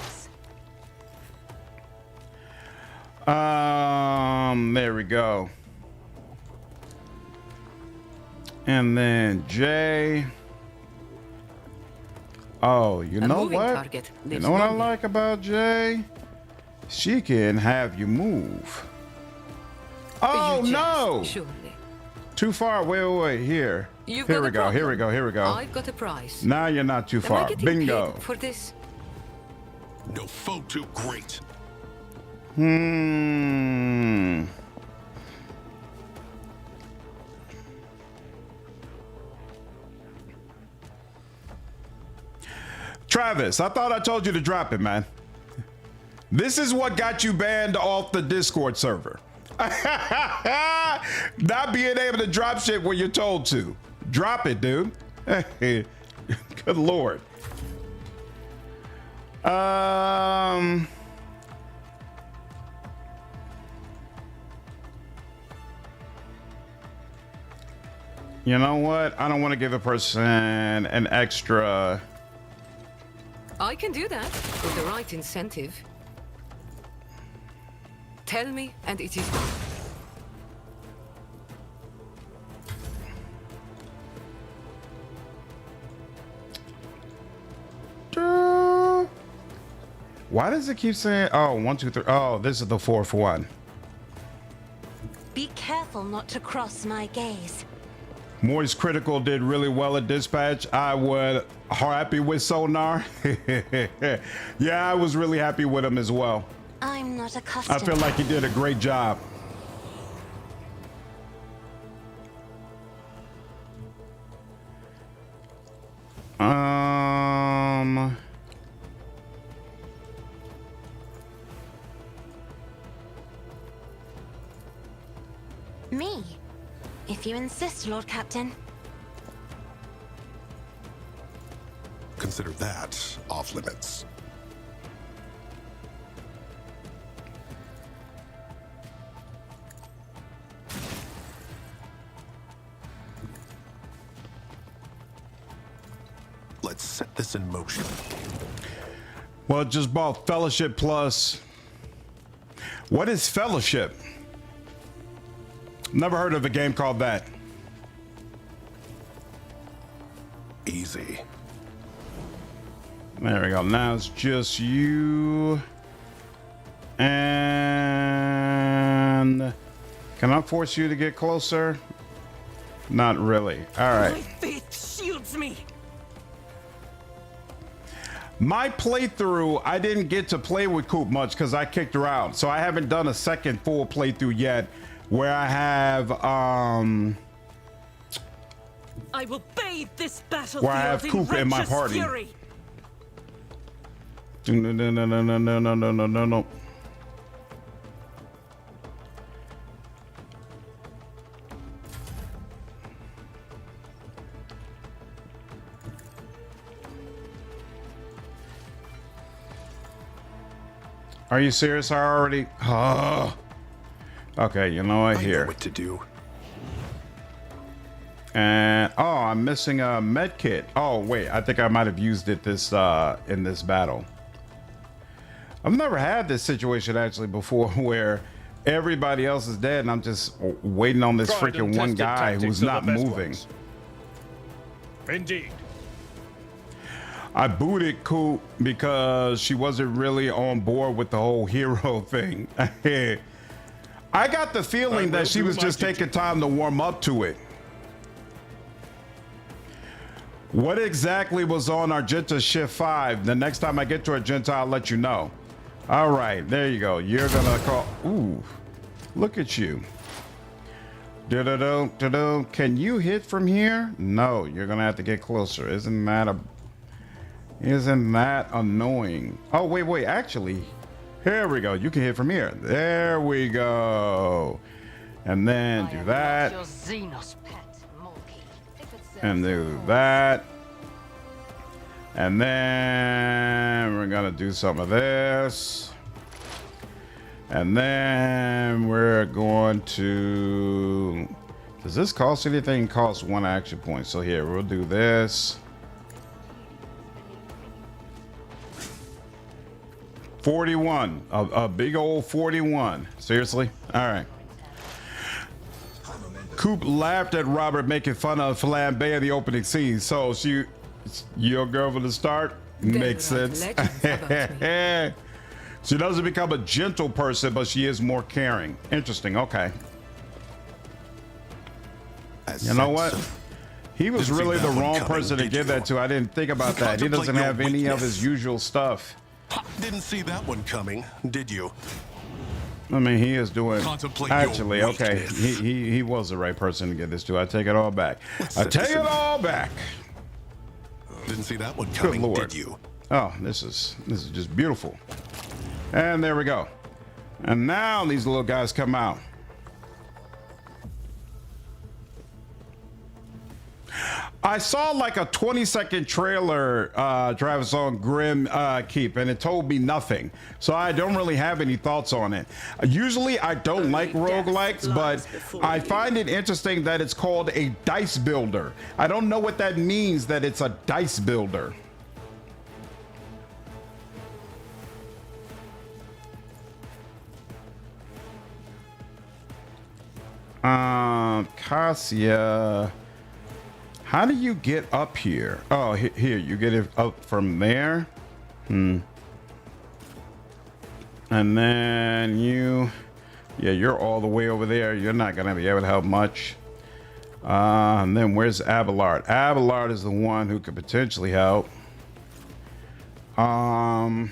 There we go. And then Jay. Oh, you A know moving what? target You lives know what I longer. like about Jay? She can have you move. Oh You jest, no! Surely. Too far. Wait. Here. You've Here got we a go. problem. Here we go. Here we go. I've got a prize. Now you're not too Am I far. getting Bingo. paid for this? No foe too great. Travis, I thought I told you to drop it, man. This is what got you banned off the Discord server. Not being able to drop shit when you're told to. Drop it, dude. Good Lord. You know what? I don't want to give a person an extra. I can do that with the right incentive. Tell me, and it is done. Why does it keep saying, oh, 1, 2, 3? Oh, this is the 4th one. Be careful not to cross my gaze. Moist Critical did really well at Dispatch. I was happy with Sonar. Yeah, I was really happy with him as well. I'm not accustomed. I feel like he did a great job. Me? If you insist, Lord Captain. Consider that off limits. Let's set this in motion. Well, just bought Fellowship Plus. What is Fellowship? Never heard of a game called that. Easy. There we go. Now it's just you. And can I force you to get closer? Not really. All My right. faith shields me. My playthrough, I didn't get to play with Coop much because I kicked her out. So I haven't done a second full playthrough yet where I have I will bathe this battlefield where I have Coop in my righteous party. fury. No. Are you serious? I already. Oh. Okay, you know what? I know Here. what to do. And oh, I'm missing a med kit. Oh wait, I think I might have used it this in this battle. I've never had this situation actually before where everybody else is dead and I'm just waiting on this Tried and freaking one tested guy tactics who's are the not best moving. ones. Indeed. I booted Coop because she wasn't really on board with the whole hero thing. I got the feeling that she was just taking time to warm up to it. What exactly was on Argenta Shift 5? The next time I get to Argenta, I'll let you know. All right, there you go. You're gonna call. Ooh, look at you. Do-do-do-do-do. Can you hit from here? No, you're gonna have to get closer. Isn't that annoying? Oh, wait. Actually, here we go. You can hit from here. There we go. And then do that. And do that. And then we're gonna do some of this. And then we're going to, does this cost anything? Costs 1 action point. So here, we'll do this. 41, a big old 41. Seriously? All right. Coop laughed at Robert making fun of Flambe in the opening scene. So your girl from the start? Makes sense. She doesn't become a gentle person, but she is more caring. Interesting. Okay. As You know said, what? so. He was Didn't see really the that one wrong coming, person to did give you? that to. I didn't think about that. He doesn't Contemplate have your any of weakness. his usual stuff. Didn't see that one coming, did you? I mean, he is doing. Contemplate your Actually, okay, weakness. he was the right person to get this to. I take it all back. Let's I set take this it in- all back. Didn't see that one Good coming, Lord. did you? Oh, this is just beautiful. And there we go. And now these little guys come out. I saw like a 20-second trailer, Travis, on Grim Keep, and it told me nothing. So I don't really have any thoughts on it. Usually I don't like roguelikes, but I find it interesting that it's called a dice builder. I don't know what that means, that it's a dice builder. Cassia, how do you get up here? Oh, here, you get it up from there. And then you're all the way over there. You're not gonna be able to help much. And then where's Abelard? Abelard is the one who could potentially help. Elliot,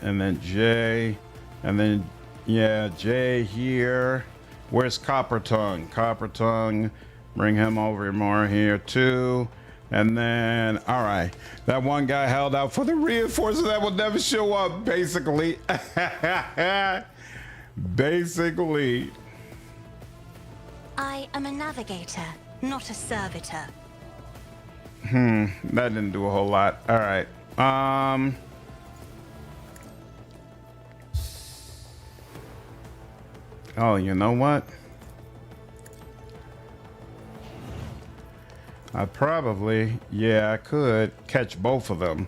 and then Jay, and then Jay here. Where's Copper Tongue? Copper Tongue, bring him over more here too. And then, all right, that one guy held out for the reinforcement that will never show up, basically. Basically. I am a navigator, not a servitor. That didn't do a whole lot. All right. Oh, you know what? I could catch both of them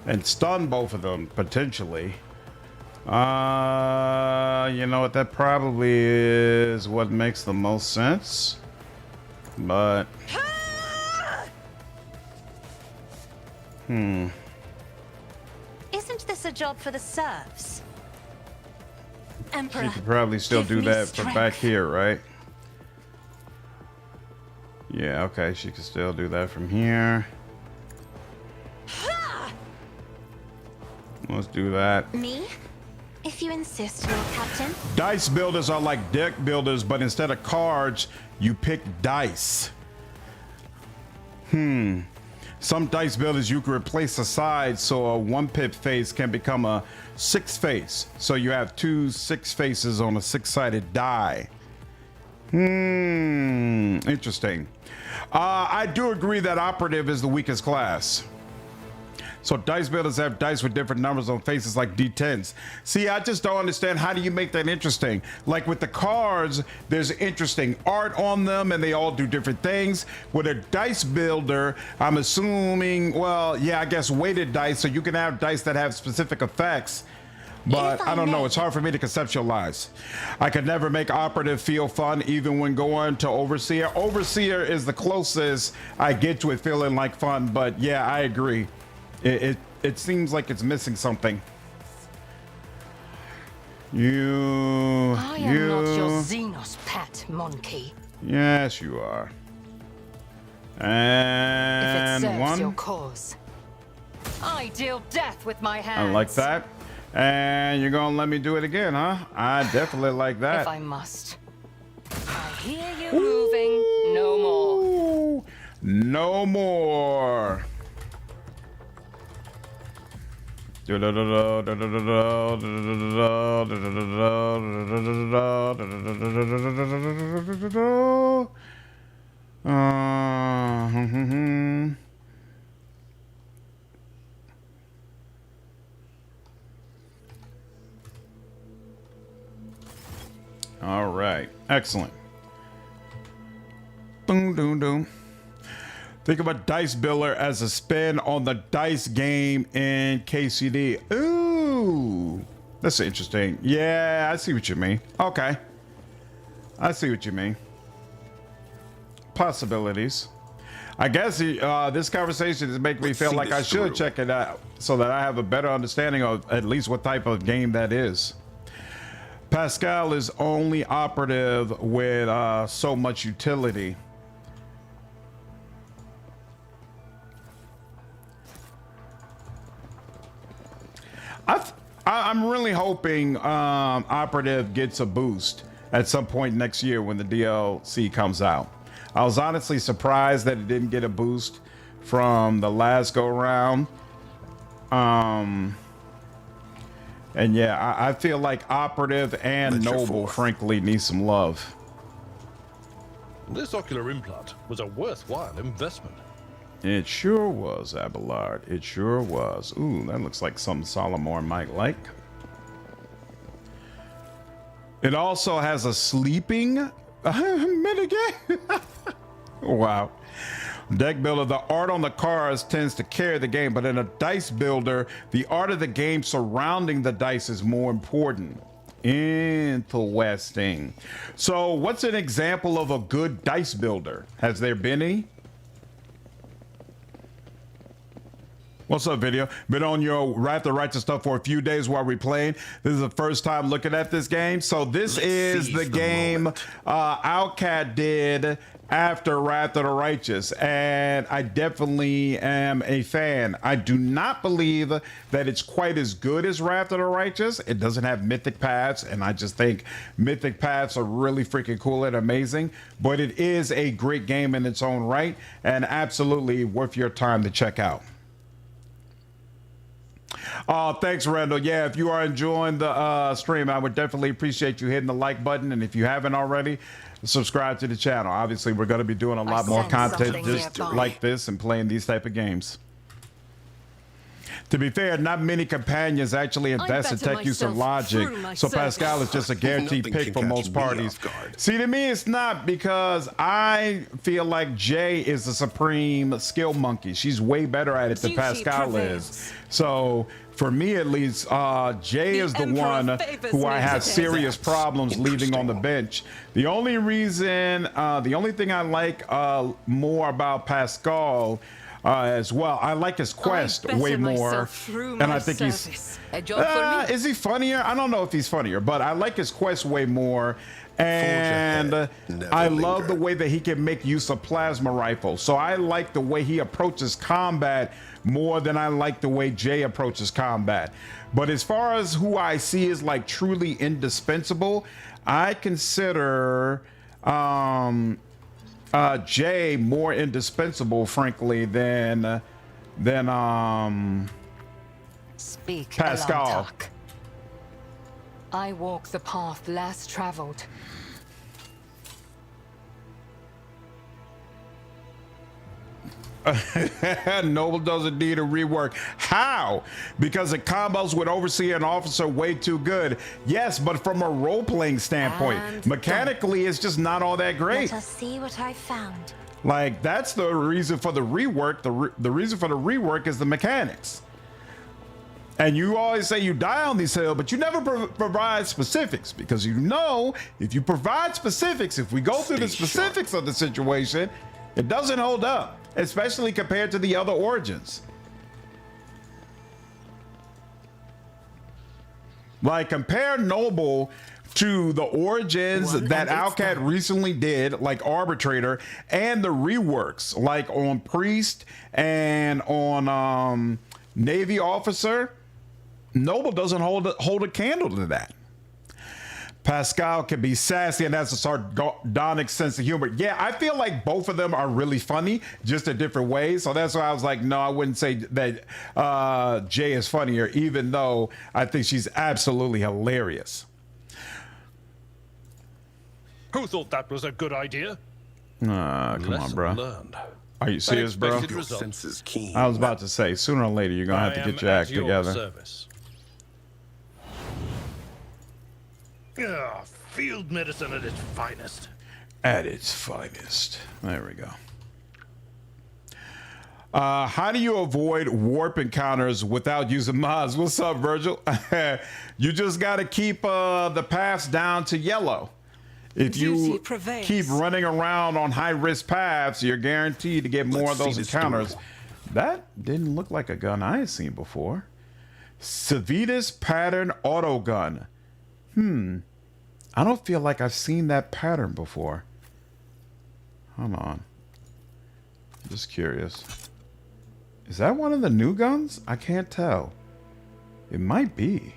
and stun both of them potentially. You know what? That probably is what makes the most sense. But Isn't this a job for the serfs? Emperor, you could probably still give do me that from back strength. here, right? Yeah, okay, she can still do that from here. Let's do that. Me? If you insist, Lord Captain. Dice builders are like deck builders, but instead of cards, you pick dice. Some dice builders you can replace a side, so a 1-pip face can become a 6-face. So you have 2 6 faces on a 6-sided die. Interesting. I do agree that operative is the weakest class. So dice builders have dice with different numbers on faces like D10s. See, I just don't understand, how do you make that interesting? Like with the cards, there's interesting art on them and they all do different things. With a dice builder, I'm assuming, well, yeah, I guess weighted dice, so you can have dice that have specific effects. But If I I don't know, may. it's hard for me to conceptualize. I could never make operative feel fun even when going to overseer. Overseer is the closest I get to it feeling like fun, but yeah, I agree. It seems like it's missing something. I am not your Xenos pet, monkey. Yes, you are. If it And serves your one. cause. I deal death with my hands. I like that. And you're gonna let me do it again, huh? I definitely like that. If I must. I hear you moving. No more. Ooh, no more. All right, excellent. Boom, boom, boom. Think about Dice Builder as a spin on the dice game in KCD. Ooh, that's interesting. Yeah, I see what you mean. Okay, I see what you mean. Possibilities. I guess this conversation is making me Let's feel see like I this should through. check it out so that I have a better understanding of at least what type of game that is. Pascal is only operative with so much utility. I'm really hoping operative gets a boost at some point next year when the DLC comes out. I was honestly surprised that it didn't get a boost from the last go round. And yeah, I feel like operative and noble frankly need some love. This ocular implant was a worthwhile investment. It sure was, Abelard. It sure was. Ooh, that looks like something Solomon might like. It also has a sleeping minigame. Wow. Deck builder, the art on the cards tends to carry the game, but in a dice builder, the art of the game surrounding the dice is more important. Interesting. So what's an example of a good dice builder? Has there been any? What's up, video? Been on your Wrath of Righteous stuff for a few days while we're playing. This is the first time looking at this game. So this is the game Outcat did after Wrath of the Righteous, and I definitely am a fan. I do not believe that it's quite as good as Wrath of the Righteous. It doesn't have mythic paths, and I just think mythic paths are really freaking cool and amazing, but it is a great game in its own right and absolutely worth your time to check out. Thanks, Randall. Yeah, if you are enjoying the stream, I would definitely appreciate you hitting the like button, and if you haven't already, subscribe to the channel. Obviously, we're going to be doing a lot more content just like this and playing these type of games. To be fair, not many companions actually invest in tech use and logic, so Pascal is just a guaranteed pick for most parties. See, to me, it's not, because I feel like Jay is the supreme skill monkey. She's way better at it than Pascal is. So, for me at least, Jay is the one who I have serious problems leaving on the bench. The only reason, the only thing I like more about Pascal as well, I like his quest way more, and I think he's is he funnier? I don't know if he's funnier, but I like his quest way more, and I love the way that he can make use of plasma rifles. So I like the way he approaches combat more than I like the way Jay approaches combat. But as far as who I see is like truly indispensable, I consider Jay more indispensable, frankly, than Speak, Pascal. I walk the path less traveled. Noble doesn't need a rework. How? Because it combos with Overseer and Officer way too good. Yes, but from a role-playing standpoint, And mechanically, it's just not all that great. Let us see what I found. Like, that's the reason for the rework. The reason for the rework is the mechanics. And you always say you die on these hills, but you never provide specifics, because you know if you provide specifics, if we go through the specifics of the situation, it doesn't hold up, especially compared to the other origins. Like, compare Noble to the origins that Outcat recently did, like Arbitrator, and the reworks, like on Priest and on Navy Officer. Noble doesn't hold a candle to that. Pascal can be sassy and has a sardonic sense of humor. Yeah, I feel like both of them are really funny, just in different ways. So that's why I was like, no, I wouldn't say that Jay is funnier, even though I think she's absolutely hilarious. Who thought that was a good idea? Come on, bro. Learned. Are you serious, bro? Your sense is keen. I was about to say, sooner or later, you're going to have to get your act together. Service. Field medicine at its finest. At its finest. There we go. How do you avoid warp encounters without using mods? What's up, Virgil? You just got to keep the paths down to yellow. If you keep running around on high-risk paths, you're guaranteed to get more of those encounters. That didn't look like a gun I had seen before. Civitas pattern auto gun. I don't feel like I've seen that pattern before. Hold on. Just curious. Is that one of the new guns? I can't tell. It might be.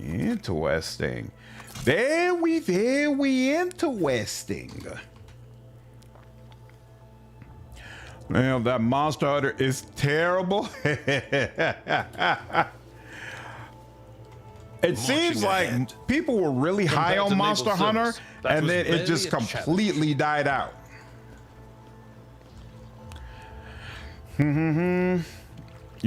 Interesting. Very, very interesting. Man, that Monster Hunter is terrible. It seems like people were really high on Monster Hunter, and then it just completely died out. You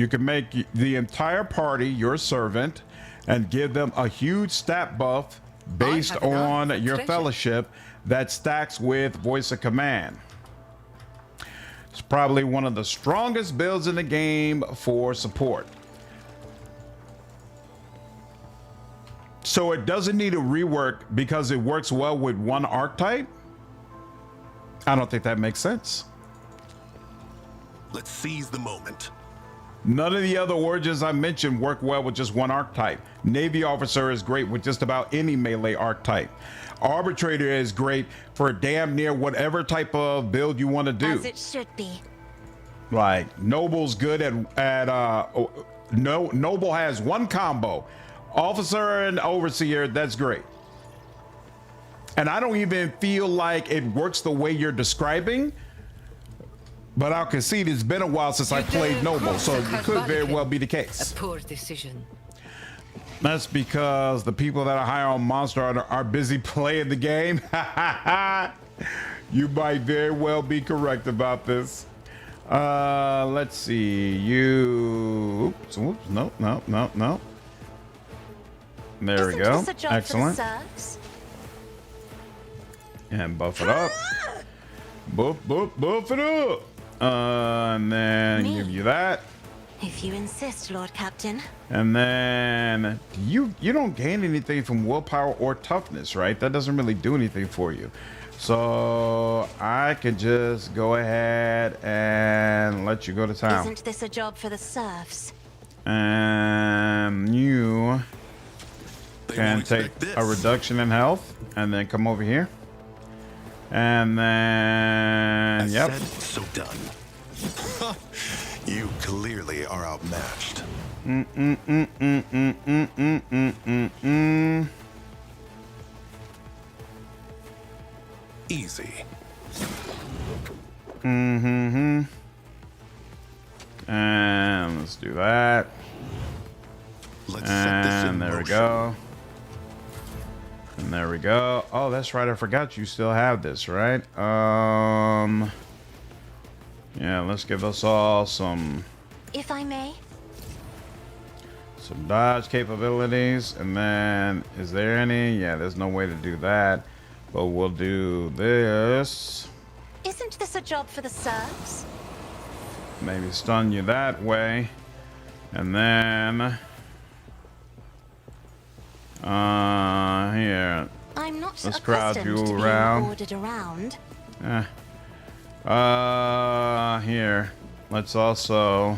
can make the entire party your servant and give them a huge stat buff based on your fellowship that stacks with voice of command. It's probably one of the strongest builds in the game for support. So it doesn't need a rework because it works well with one archetype? I don't think that makes sense. Let's seize the moment. None of the other origins I mentioned work well with just one archetype. Navy Officer is great with just about any melee archetype. Arbitrator is great for damn near whatever type of build you want to do. As it should be. Like Noble's good Noble has one combo. Officer and Overseer, that's great. And I don't even feel like it works the way you're describing. But I'll concede it's been a while since I played Noble, so it could very well be the case. A poor decision. That's because the people that are high on Monster Hunter are busy playing the game. You might very well be correct about this. Let's see. Oops, no. There we go. Excellent. And buff it up. Buff it up. And then give you that. If you insist, Lord Captain. And then you don't gain anything from willpower or toughness, right? That doesn't really do anything for you. So I could just go ahead and let you go to town. Isn't this a job for the serfs? And you can take a reduction in health and then come over here. And then, yep. Said, so done. You clearly are outmatched. Easy. And let's do that. Let's set this in there we motion. go. And there we go. Oh, that's right. I forgot you still have this, right? Yeah, let's give us all some If I may. dodge capabilities. And then, is there any? Yeah, there's no way to do that. But we'll do this. Isn't this a job for the serfs? Maybe stun you that way. And then here. I'm not Let's crowd accustomed you to being around. ordered around. Here. Let's also,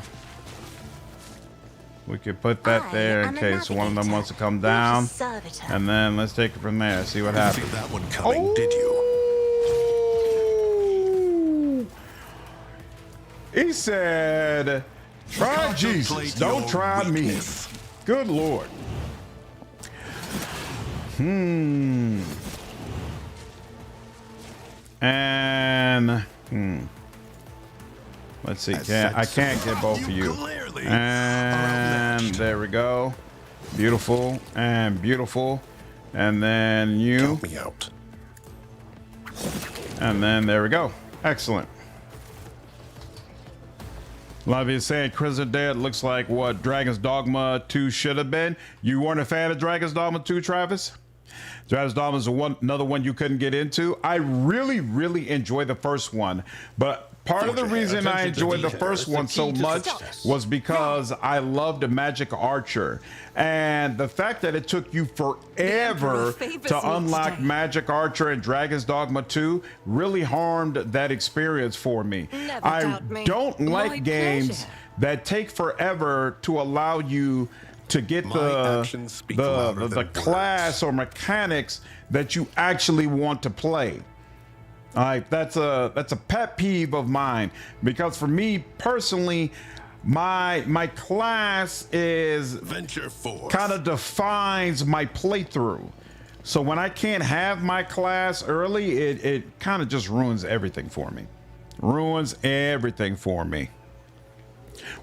we could put that there in case one of them wants to come down. And then let's take it from there. See what Didn't see happens. that one coming, did you? He said, try Jesus, Contemplate don't your try weakness. me. Good Lord. And let's see. I can't get both of you. Clearly And there we go. Beautiful and beautiful. And then you. Count me out. And then there we go. Excellent. A lot of you saying Crimson Dead looks like what Dragon's Dogma 2 should have been. You weren't a fan of Dragon's Dogma 2, Travis? Dragon's Dogma is another one you couldn't get into. I really enjoyed the first one, but part of the reason I enjoyed the first one so much was because I loved Magic Archer. And the fact that it took you forever to unlock Magic Archer and Dragon's Dogma 2 really harmed that experience for me. I don't like games that take forever to allow you to get My actions speak louder the than class or mechanics that you actually want to play. All right, that's a pet peeve of mine, because for me personally, my class is venture forth. kind of defines my playthrough. So when I can't have my class early, it kind of just ruins everything for me. Ruins everything for me.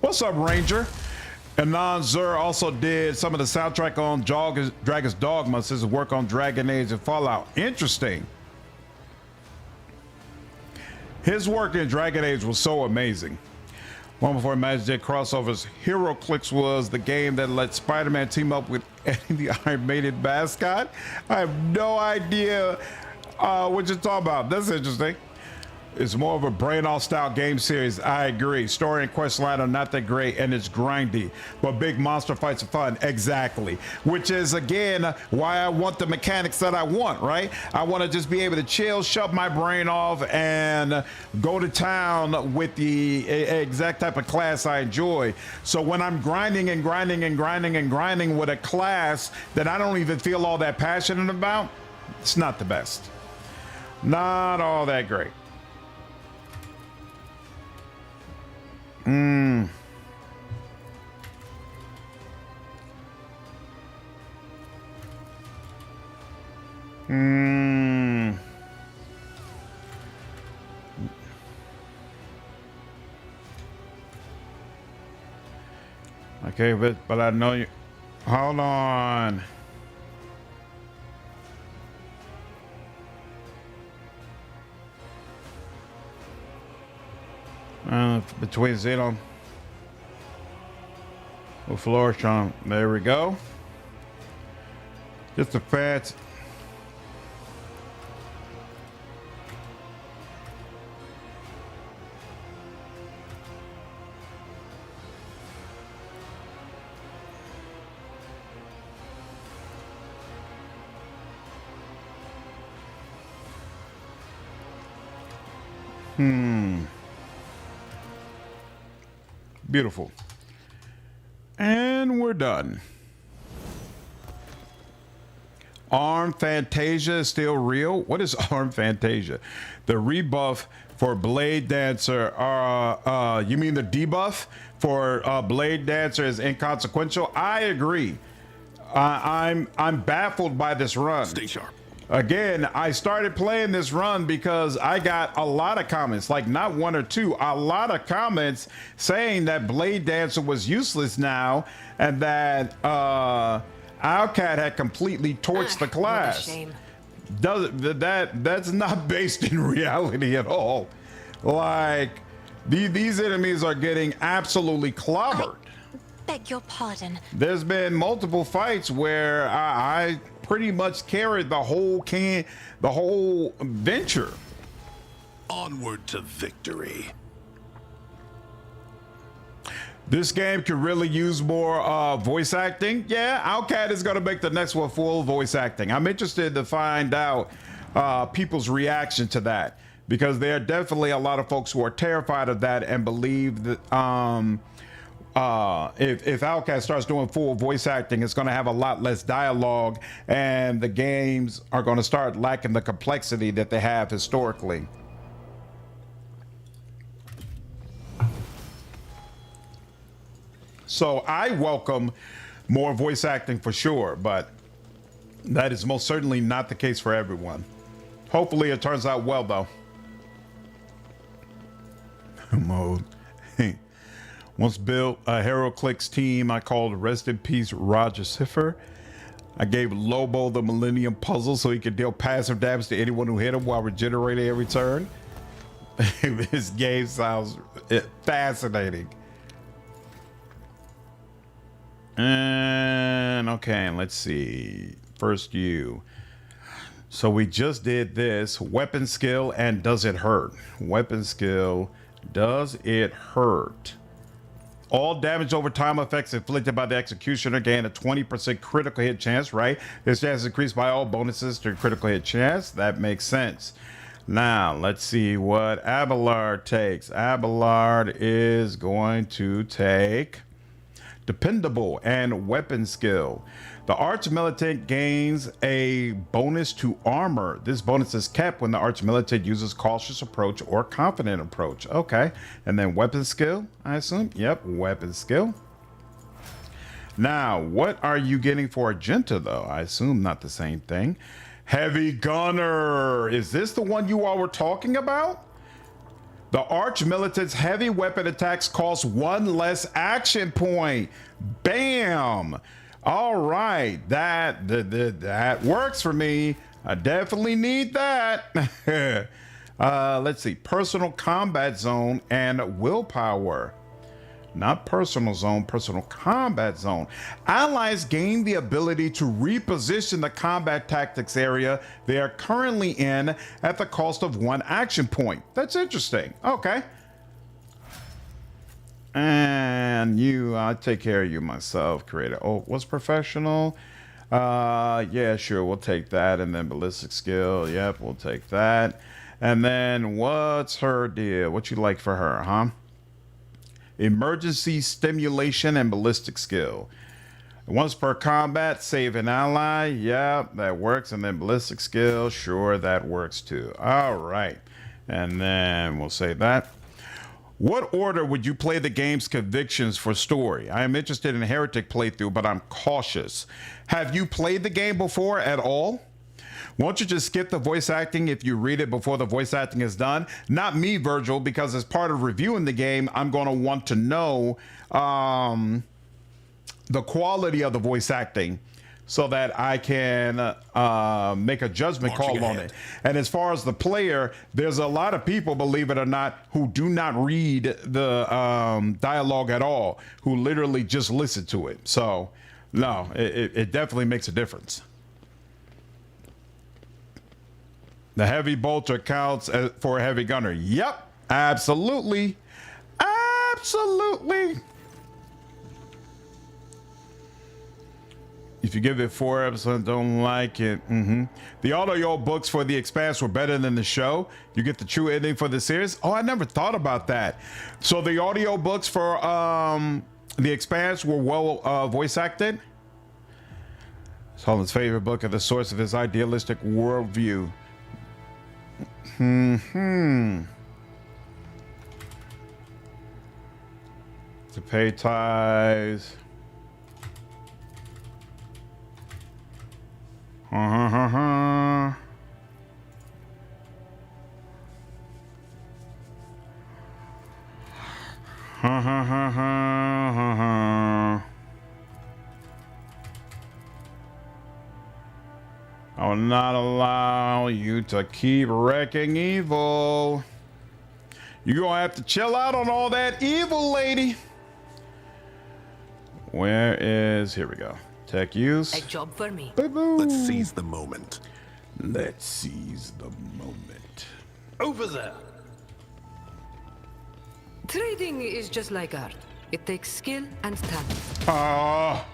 What's up, Ranger? Anon Zur also did some of the soundtrack on Dragon's Dogma, since his work on Dragon Age and Fallout. Interesting. His work in Dragon Age was so amazing. Long before Magic did crossovers, HeroClix was the game that let Spider-Man team up with Eddie the Iron Maiden mascot. I have no idea what you're talking about. That's interesting. It's more of a brain-off style game series. I agree. Story and quest line are not that great, and it's grindy, but big monster fights are fun. Exactly. Which is, again, why I want the mechanics that I want, right? I want to just be able to chill, shut my brain off, and go to town with the exact type of class I enjoy. So when I'm grinding and grinding and grinding and grinding with a class that I don't even feel all that passionate about, it's not the best. Not all that great. Okay, but I know you. Hold on. Between Xenon with Florishon. There we go. Just a fat. Beautiful. And we're done. Arm Fantasia is still real. What is Arm Fantasia? The rebuff for Bladedancer. You mean the debuff for Bladedancer is inconsequential? I agree. I'm baffled by this run. Stay sharp. Again, I started playing this run because I got a lot of comments, like not one or two, a lot of comments saying that Bladedancer was useless now, and that Owlcat had completely torched the class. What a shame. That's not based in reality at all. Like, these enemies are getting absolutely clobbered. Beg your pardon. There's been multiple fights where I pretty much carried the whole venture. Onward to victory. This game could really use more voice acting. Yeah, Owlcat is going to make the next one full voice acting. I'm interested to find out people's reaction to that, because there are definitely a lot of folks who are terrified of that and believe that if Owlcat starts doing full voice acting, it's going to have a lot less dialogue, and the games are going to start lacking the complexity that they have historically. So I welcome more voice acting for sure, but that is most certainly not the case for everyone. Hopefully it turns out well, though. Mode. Once built a HeroClix team I called Rest in Peace Roger Cipher. I gave Lobo the Millennium Puzzle so he could deal passive damage to anyone who hit him while regenerating every turn. This game sounds fascinating. And okay, let's see. First you. So we just did this. Weapon skill and does it hurt? Weapon skill, does it hurt? All damage over time effects inflicted by the executioner gain a 20% critical hit chance, right? This chance is increased by all bonuses to critical hit chance. That makes sense. Now, let's see what Abelard takes. Abelard is going to take dependable, and weapon skill. The Arch Militant gains a bonus to armor. This bonus is kept when the Arch Militant uses cautious approach or confident approach. Okay. And then weapon skill, I assume. Yep, weapon skill. Now, what are you getting for Argenta, though? I assume not the same thing. Heavy Gunner. Is this the one you all were talking about? The Arch Militant's heavy weapon attacks cost 1 less action point. Bam. All right. That works for me. I definitely need that. Let's see. Personal combat zone and willpower. Not personal zone, personal combat zone. Allies gain the ability to reposition the combat tactics area they are currently in at the cost of 1 action point. That's interesting. Okay. And you, I'll take care of you myself, creator. Oh, what's professional? Yeah, sure, we'll take that. And then ballistic skill. Yep, we'll take that. And then what's her deal? What you like for her, huh? Emergency stimulation and ballistic skill. Once per combat, save an ally. Yeah, that works. And then ballistic skill. Sure, that works too. All right. And then we'll save that. What order would you play the game's convictions for story? I am interested in Heretic playthrough, but I'm cautious. Have you played the game before at all? Won't you just skip the voice acting if you read it before the voice acting is done? Not me, Virgil, because as part of reviewing the game, I'm going to want to know the quality of the voice acting so that I can make a judgment call on it. And as far as the player, there's a lot of people, believe it or not, who do not read the dialogue at all, who literally just listen to it. So, no, it definitely makes a difference. The heavy bolter counts for a heavy gunner. Yep, absolutely. Absolutely. If you give it 4 episodes, don't like it. The audio books for The Expanse were better than the show. You get the true ending for the series. Oh, I never thought about that. So the audio books for The Expanse were well voice acted. Holland's favorite book and the source of his idealistic worldview. To pay tithes. I will not allow you to keep wrecking evil. You're gonna have to chill out on all that evil, lady. Where is, here we go. Tech use. A job for me. Let's seize the moment. Let's seize the moment. Over there. Trading is just like art. It takes skill and talent. Ah.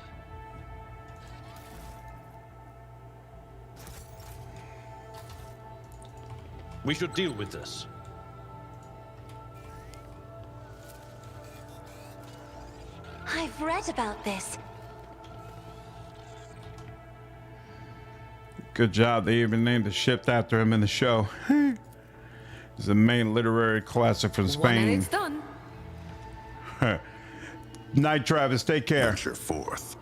We should deal with this. I've read about this. Good job. They even named the ship after him in the show. It's a main literary classic from One and Spain. it's done. Night Travis, take care. Venture forth.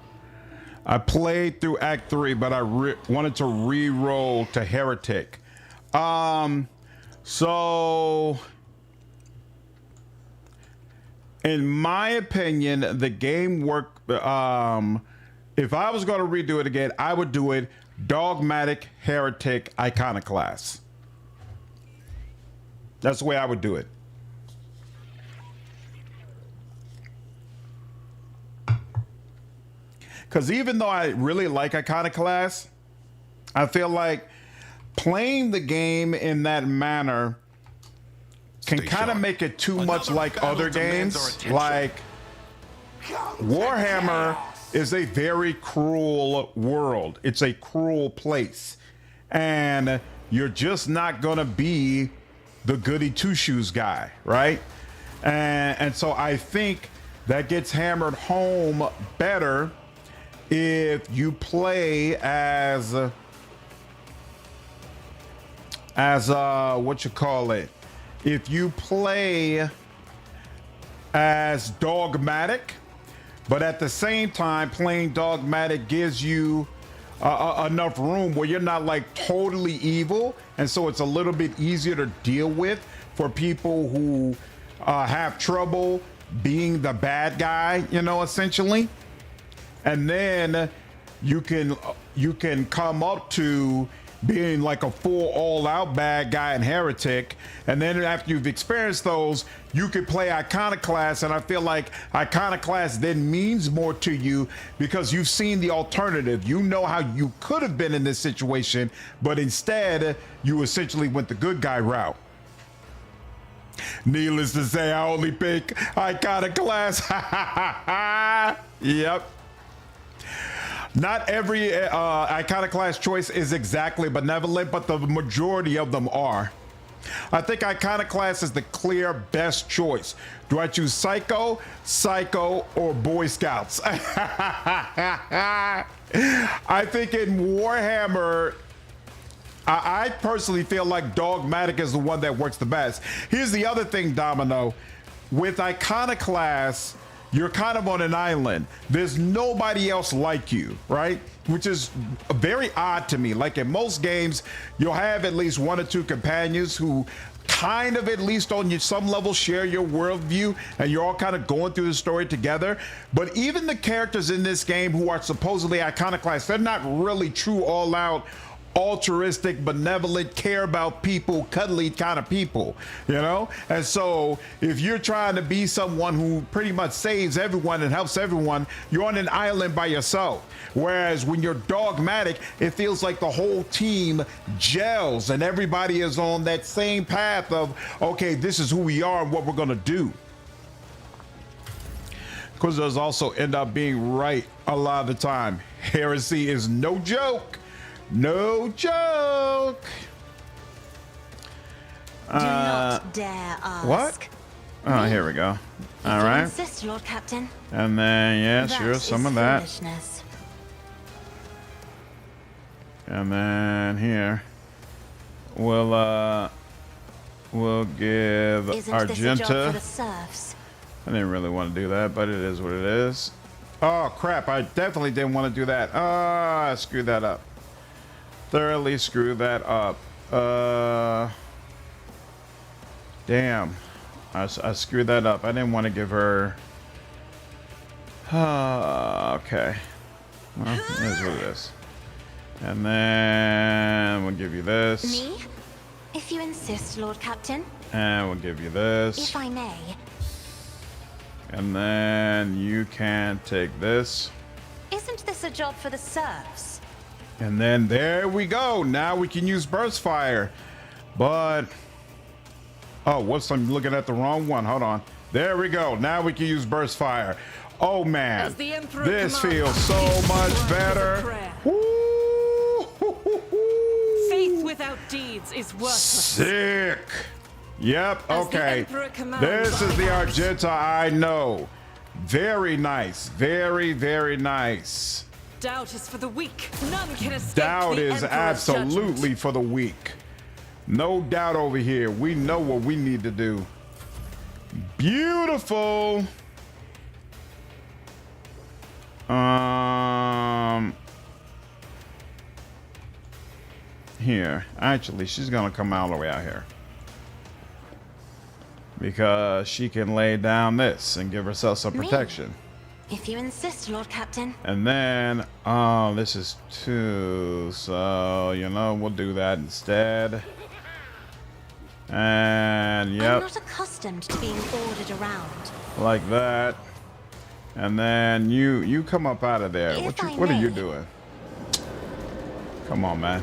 I played through Act 3, but I wanted to re-roll to Heretic. So in my opinion, the game worked. If I was going to redo it again, I would do it Dogmatic, Heretic, Iconoclast. That's the way I would do it. Because even though I really like Iconoclast, I feel like playing the game in that manner can kind of make it too much like other games. Like Warhammer is a very cruel world. It's a cruel place. And you're just not going to be the goody two shoes guy, right? And so I think that gets hammered home better if you play as what you call it, if you play as dogmatic, but at the same time playing dogmatic gives you enough room where you're not like totally evil, and so it's a little bit easier to deal with for people who have trouble being the bad guy, you know, essentially. And then you can come up to being like a full all-out bad guy and heretic, and then after you've experienced those, you could play Iconoclast, and I feel like Iconoclast then means more to you because you've seen the alternative. You know how you could have been in this situation, but instead you essentially went the good guy route. Needless to say, I only pick Iconoclast. Yep. Not every Iconoclast choice is exactly benevolent, but the majority of them are. I think Iconoclast is the clear best choice. Do I choose Psycho, or Boy Scouts? I think in Warhammer, I personally feel like dogmatic is the one that works the best. Here's the other thing, Domino. With Iconoclast, you're kind of on an island. There's nobody else like you, right? Which is very odd to me. Like in most games, you'll have at least one or two companions who kind of, at least on some level, share your worldview, and you're all kind of going through the story together. But even the characters in this game who are supposedly Iconoclast, they're not really true all-out altruistic, benevolent, care about people, cuddly kind of people, you know? And so if you're trying to be someone who pretty much saves everyone and helps everyone, you're on an island by yourself. Whereas when you're dogmatic, it feels like the whole team gels and everybody is on that same path of, okay, this is who we are and what we're gonna do. Because those also end up being right a lot of the time. Heresy is no joke. No joke. Do not dare ask. What? Oh, here we go. All right. Insist, Lord Captain. And then, yeah, sure, some of that. Foolishness. And then here, we'll give Isn't this a job for Argenta. the serfs? I didn't really want to do that, but it is what it is. Oh crap! I definitely didn't want to do that. Oh, I screwed that up. Thoroughly screwed that up. Damn, I screwed that up. I didn't want to give her. Okay. Well, it is what it is. And then we'll give you this. Me? If you insist, Lord Captain. And we'll give you this. If I may. And then you can take this. Isn't this a job for the serfs? And then there we go. Now we can use burst fire. But oh, whoops, I'm looking at the wrong one. Hold on. There we go. Now we can use burst fire. Oh man, this feels so much better. Woo! Faith without deeds is worthless. Sick. Yep. As the Okay. Emperor commands, This is the I act. Argenta I know. Very nice. Very, very nice. Doubt is for the weak. None can escape Doubt the is Emperor's absolutely judgment. for the weak. No doubt over here. We know what we need to do. Beautiful. Here. Actually, she's gonna come all the way out here. Because she can lay down this and give herself some Me? protection. If you insist, Lord Captain. And then, oh, this is 2, so, you know, we'll do that instead. And, I'm yep, not accustomed to being ordered around. like that. And then you come up out of there. If I What are you may. doing? Come on, man.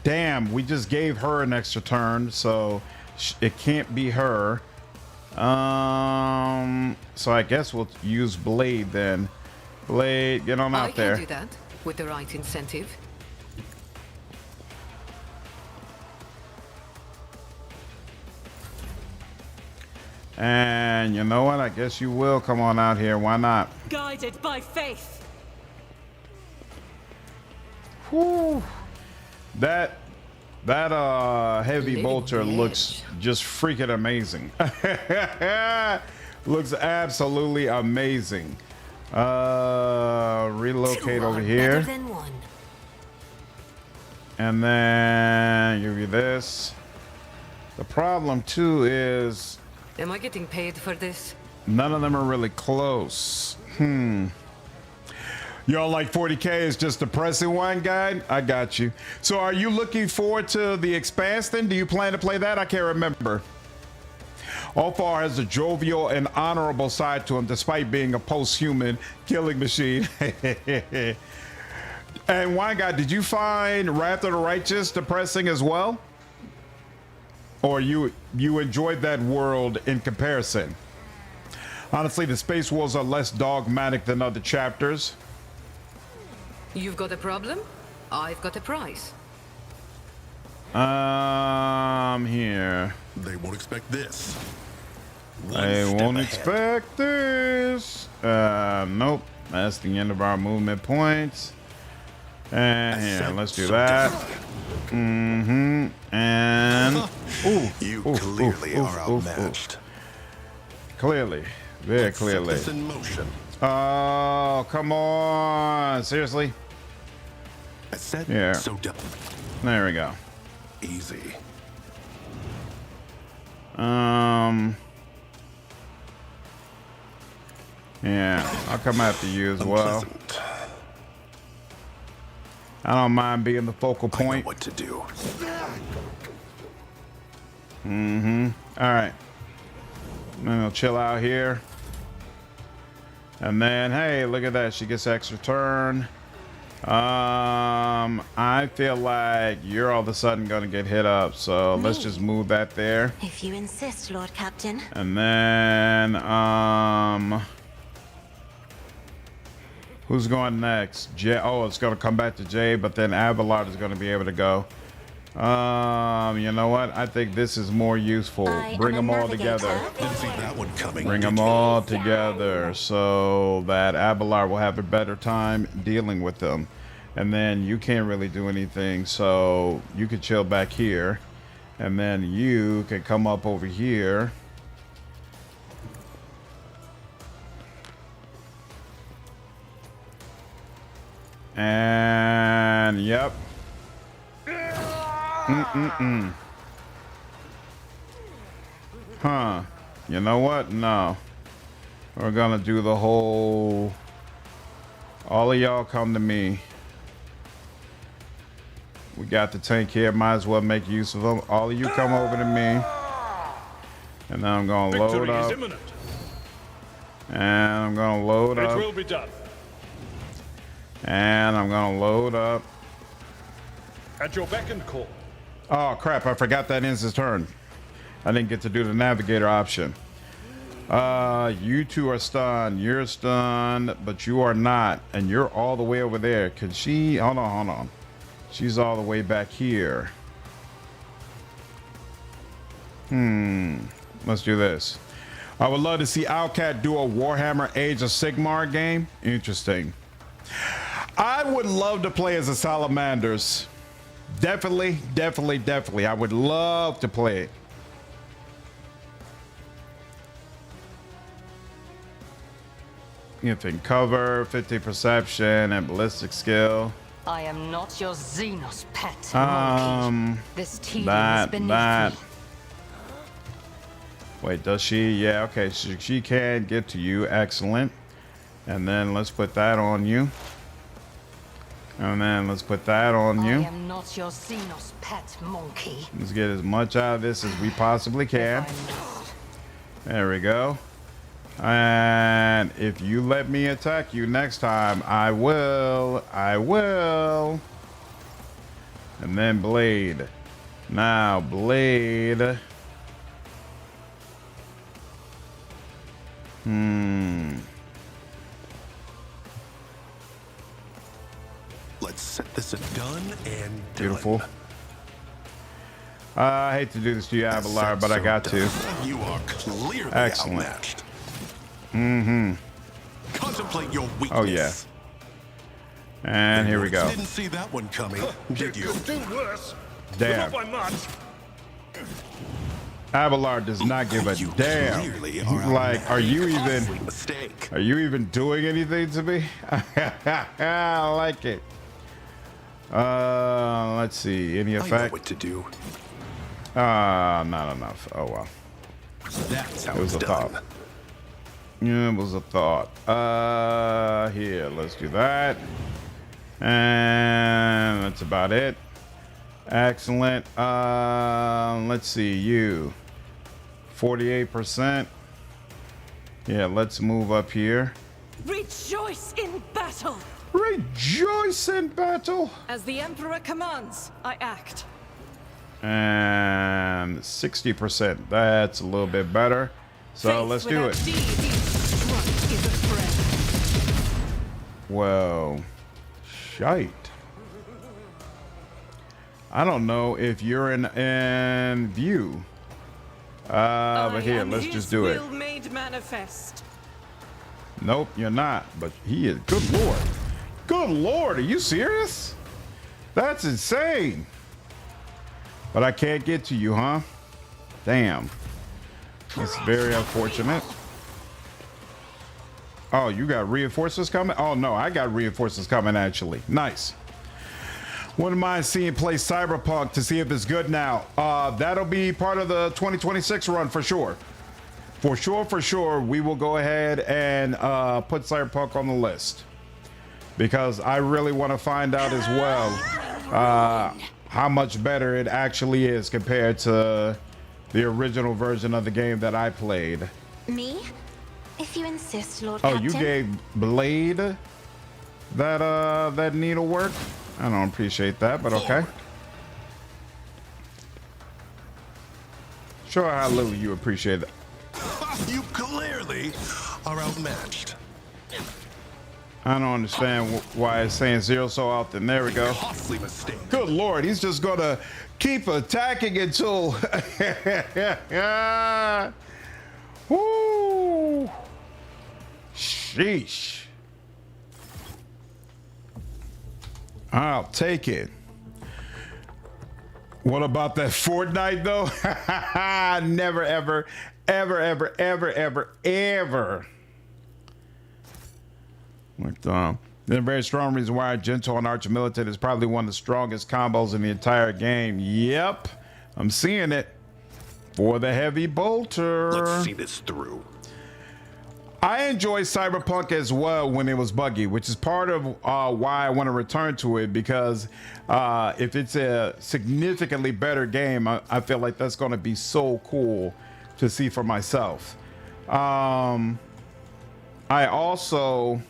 Damn, we just gave her an extra turn, so it can't be her. So I guess we'll use Blade then. Blade, get on out I there. can do that with the right incentive. And you know what? I guess you will come on out here. Why not? Guided by faith. Whew. That heavy Living bolter on the looks just freaking amazing. Looks absolutely amazing. Relocate Two over are here. better than one. And then give you this. The problem too is Am I getting paid for this? none of them are really close. Y'all like 40K is just the pressing one guide? I got you. So are you looking forward to the Expanse then? Do you plan to play that? I can't remember. Alfar has a jovial and honorable side to him despite being a post-human killing machine. And one guy, did you find Wrath of the Righteous depressing as well? Or you enjoyed that world in comparison? Honestly, the Space Wolves are less dogmatic than other chapters. You've got a problem? I've got a prize. Here. They won't expect this. I One won't step ahead. expect this. Nope. That's the end of our movement points. And here, Accept let's do so that. different. And You ooh, clearly ooh, are ooh, ooh. outmatched. Clearly, very Let's set clearly. this in motion. Oh, come on! Seriously? I said Yeah. so There we go. easy. Yeah, I'll come after you as well. Unpleasant. I don't mind being the focal I know point. what to do. All right. Then we'll chill out here. And then, hey, look at that. She gets extra turn. I feel like you're all of a sudden going to get hit up. So let's just move that there. If you insist, Lord Captain. And then, who's going next? Jay. Oh, it's going to come back to Jay, but then Abelard is going to be able to go. You know what? I think this is more useful. I Bring am them a all navigator. together. Didn't see that one coming. Bring did them you? all together so that Abelard will have a better time dealing with them. And then you can't really do anything, so you can chill back here. And then you can come up over here. And yep. Huh. You know what? No. We're gonna do the whole... All of y'all come to me. We got the tank here. Might as well make use of them. All of you come over to me. And then I'm gonna load Victory is up. imminent. And I'm gonna load It up. will be done. And I'm gonna load up. At your beck and call. Oh crap, I forgot that ends his turn. I didn't get to do the navigator option. You two are stunned. You're stunned, but you are not. And you're all the way over there. Could she... Hold on. She's all the way back here. Let's do this. I would love to see Owlcat do a Warhammer Age of Sigmar game. Interesting. I would love to play as a Salamanders. Definitely. I would love to play it. You think cover, 50 perception, and ballistic skill. I am not your Xenos pet, monkey. This tedium is beneath me. Wait, does she? Yeah, okay. She can get to you. Excellent. And then let's put that on you. And then let's put that on I you. am not your Xenos pet, monkey. Let's get as much out of this as we possibly can. I'm not. There we go. And if you let me attack you next time, I will. And then Blade. Now, Blade. Let's set this a done and done. Beautiful. I hate to do this to you, Avalar, but I got to. You are clearly Excellent. outmatched. Mm-hmm. Contemplate your weakness. Oh, yeah. And here we go. Didn't see that one coming, did you? Do worse. Damn. Not by much. Avalar does not give a You damn. clearly are Like, are you even... Costly mistake. Are you even doing anything to me? I like it. Let's see. Any I know effect? what to do. Not enough. Oh well. That's how It was it's a done. thought. Yeah, it was a thought. Here, let's do that. And that's about it. Excellent. Let's see. You. 48%. Yeah, let's move up here. Rejoice in battle! Rejoice in battle. As the Emperor commands, I act. And 60%. That's a little bit better. So Faith let's do without it. deed is a friend. Well, shite. I don't know if you're in view. But here, I am let's his just do it. will made manifest. Nope, you're not. But he is. Good lord. Good lord. Are you serious? That's insane. But I can't get to you, huh? Damn. That's very unfortunate. Oh, you got reinforcements coming? Oh, no, I got reinforcements coming, actually. Nice. Wouldn't mind seeing play Cyberpunk to see if it's good now. That'll be part of the 2026 run for sure. For sure, we will go ahead and put Cyberpunk on the list. Because I really want to find out as well how much better it actually is compared to the original version of the game that I played. Me? If you insist, Lord Oh, Captain. you gave Blade that needlework? I don't appreciate that, but okay. Show how little you appreciate it. You clearly are outmatched. I don't understand why it's saying zero so often. There we go. Costly mistake. Good lord, he's just gonna keep attacking until. Woo! Sheesh. I'll take it. What about that Fortnite though? Never, ever, ever, ever, ever, ever, ever. There's a very strong reason why Gentle and Archmilitant is probably one of the strongest combos in the entire game. Yep, I'm seeing it. For the heavy bolter. Let's see this through. I enjoy Cyberpunk as well when it was buggy, which is part of why I want to return to it, because if it's a significantly better game, I feel like that's going to be so cool to see for myself. I also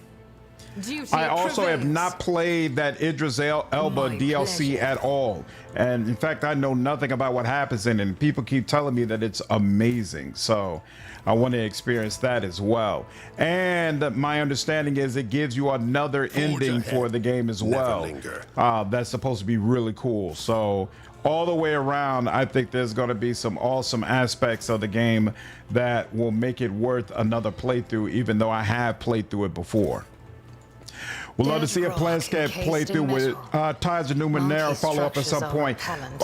have not played that Idris Elba My DLC pleasure. at all. And in fact, I know nothing about what happens in it. And people keep telling me that it's amazing. So I want to experience that as well. And my understanding is it gives you another ending ahead. for the game as Never well. linger. That's supposed to be really cool. So all the way around, I think there's going to be some awesome aspects of the game that will make it worth another playthrough, even though I have played through it before. We'd love to see a Dead rock Planscape encased playthrough in with metal. Tides of Numenera Monkey follow up at some structures are point. repellent.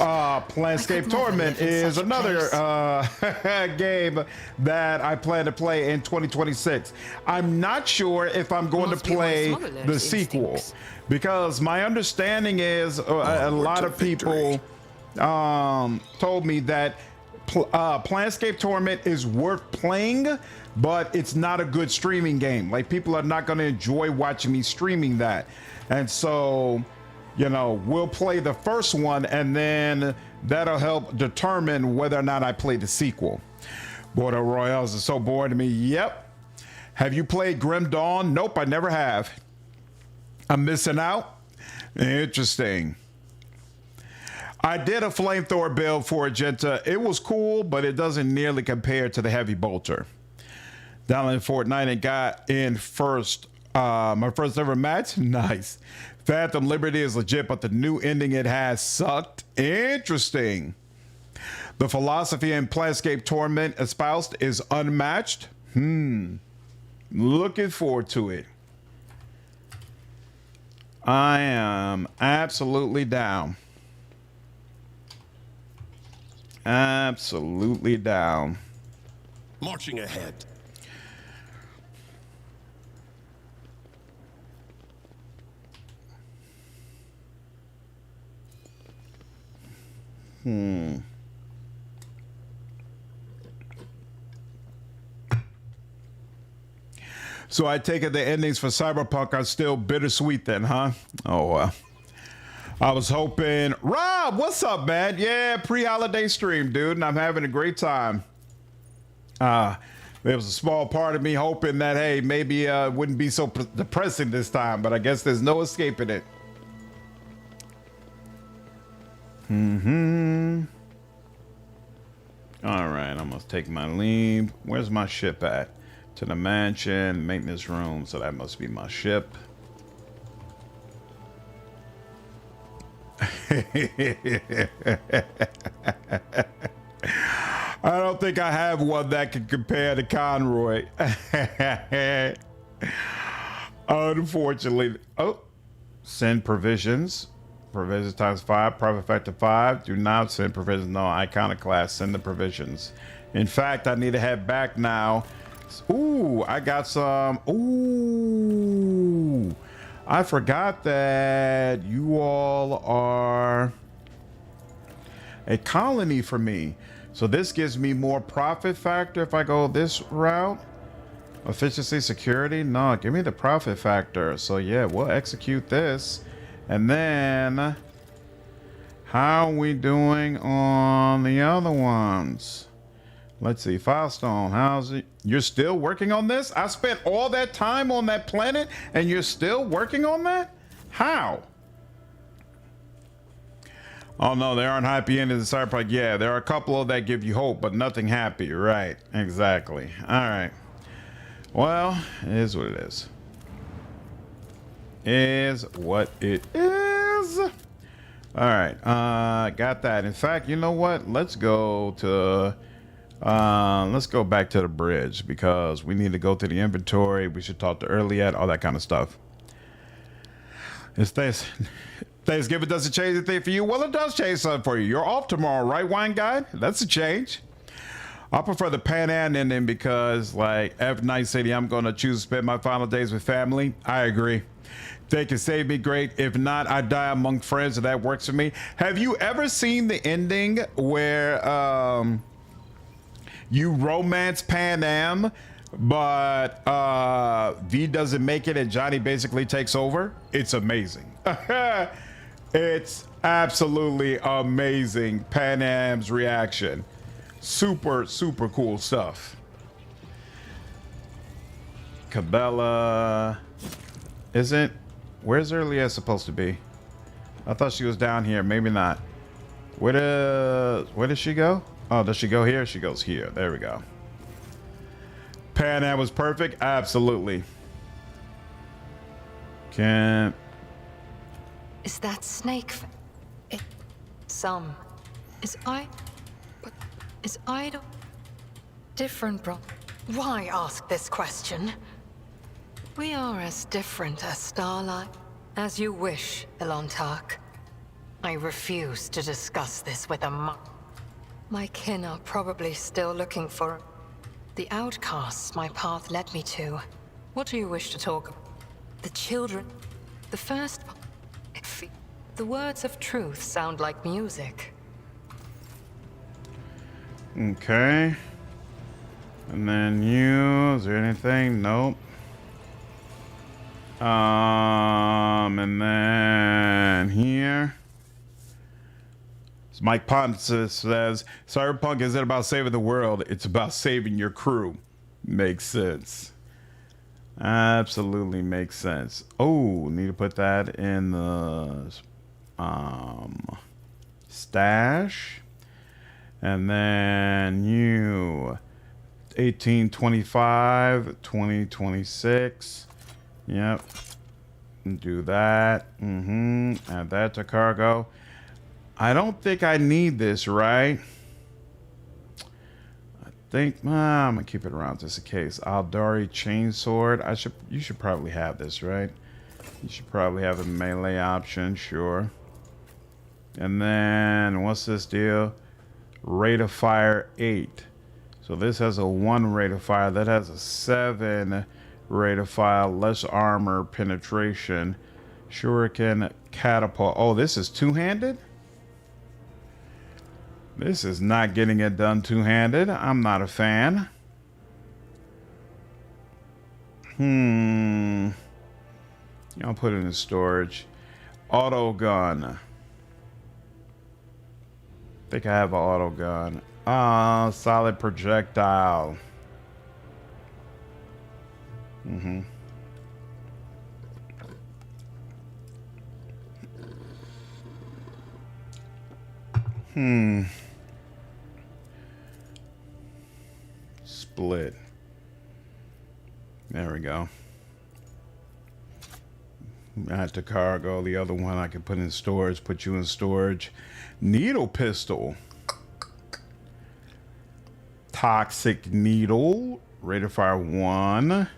Planscape I could never Torment live in is such a another game that I plan to play in 2026. I'm not sure if I'm going Must to be my play smuggler's the sequel, instincts. because my understanding is a Onward lot to of people told me that Planscape Torment is worth playing, but it's not a good streaming game. Like, people are not going to enjoy watching me streaming that. And so, you know, we'll play the first one, and then that'll help determine whether or not I play the sequel. Border Royales is so boring to me. Yep. Have you played Grim Dawn? Nope, I never have. I'm missing out. Interesting. I did a flamethrower build for Agenta. It was cool, but it doesn't nearly compare to the heavy bolter. Down in Fortnite and got in first. My first ever match. Nice. Phantom Liberty is legit, but the new ending it has sucked. Interesting. The philosophy in Planescape Torment espoused is unmatched. Looking forward to it. I am absolutely down. Absolutely down. Marching ahead. So I take it the endings for Cyberpunk are still bittersweet then, huh? Oh, well. I was hoping... Rob, what's up, man? Yeah, pre-holiday stream, dude, and I'm having a great time. There was a small part of me hoping that, hey, maybe it wouldn't be so depressing this time, but I guess there's no escaping it. All right, I'm gonna take my leave. Where's my ship at? To the mansion, maintenance room, so that must be my ship. I don't think I have one that can compare to Conroy. Unfortunately. Oh, send provisions. Provisions times 5, profit factor 5. Do not send provisions. No, Iconoclast, send the provisions. In fact, I need to head back now. Ooh, I got some. Ooh, I forgot that you all are a colony for me. So this gives me more profit factor if I go this route. Efficiency, security. No, give me the profit factor. So yeah, we'll execute this. And then how are we doing on the other ones? Let's see, Filestone, how's it? You're still working on this? I spent all that time on that planet and you're still working on that? How? Oh no, there aren't happy endings in Cyberpunk. Yeah, there are a couple of that give you hope, but nothing happy. Right, exactly. All right. Well, it is what it is. Is what it is. All right, got that. In fact, you know what? Let's go back to the bridge because we need to go to the inventory. We should talk to Earliet, all that kind of stuff. It's Thanksgiving doesn't change anything for you. Well, it does change something for you. You're off tomorrow, right, Wine Guy? That's a change. I prefer the Pan Am ending because, like, F Night City, I'm going to choose to spend my final days with family. I agree. If they can save me, great. If not, I die among friends, and that works for me. Have you ever seen the ending where you romance Pan Am, but V doesn't make it and Johnny basically takes over? It's amazing. It's absolutely amazing. Pan Am's reaction. Super, super cool stuff. Cabela isn't. Where's Earliet supposed to be? I thought she was down here. Maybe not. Where does she go? Oh, does she go here? She goes here. There we go. Pan Am was perfect. Absolutely. Can't. Is that snake? Is idol different, bro? Why ask this question? We are as different as starlight. As you wish, Elontark. I refuse to discuss this with a monk. My kin are probably still looking for the outcasts my path led me to. What do you wish to talk about? The children. The first. The words of truth sound like music. Okay. And then you. Is there anything? Nope. And then here. Mike Ponce says, Cyberpunk isn't about saving the world, it's about saving your crew. Makes sense. Absolutely makes sense. Oh, need to put that in the stash. And then you 1825, 2026. Yep. Do that. Add that to cargo. I don't think I need this, right? think I'm gonna keep it around just in case. Aldari Chainsword. You should probably have this, right? You should probably have a melee option, sure. And then what's this deal? Rate of fire 8. So this has a 1 rate of fire. That has a 7 rate of fire. Less armor penetration. Shuriken catapult. Oh, this is two-handed? This is not getting it done two-handed. I'm not a fan. I'll put it in storage. Auto gun. I think I have an auto gun. Solid projectile. Split. There we go. Add to cargo. The other one I can put in storage. Put you in storage. Needle pistol. Toxic needle. Rate of fire 1.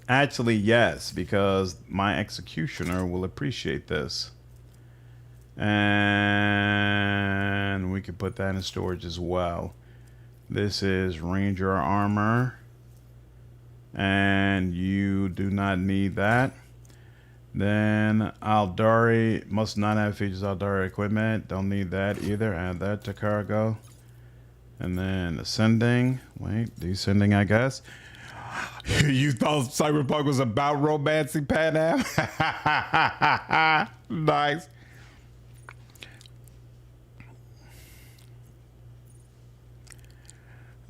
Actually, yes, because my executioner will appreciate this. And we can put that in storage as well. This is Ranger armor. And you do not need that. Then Aldari must not have features Aldari equipment. Don't need that either. Add that to cargo. And then ascending. Wait, descending, I guess. You thought Cyberpunk was about romancing Panam? Nice.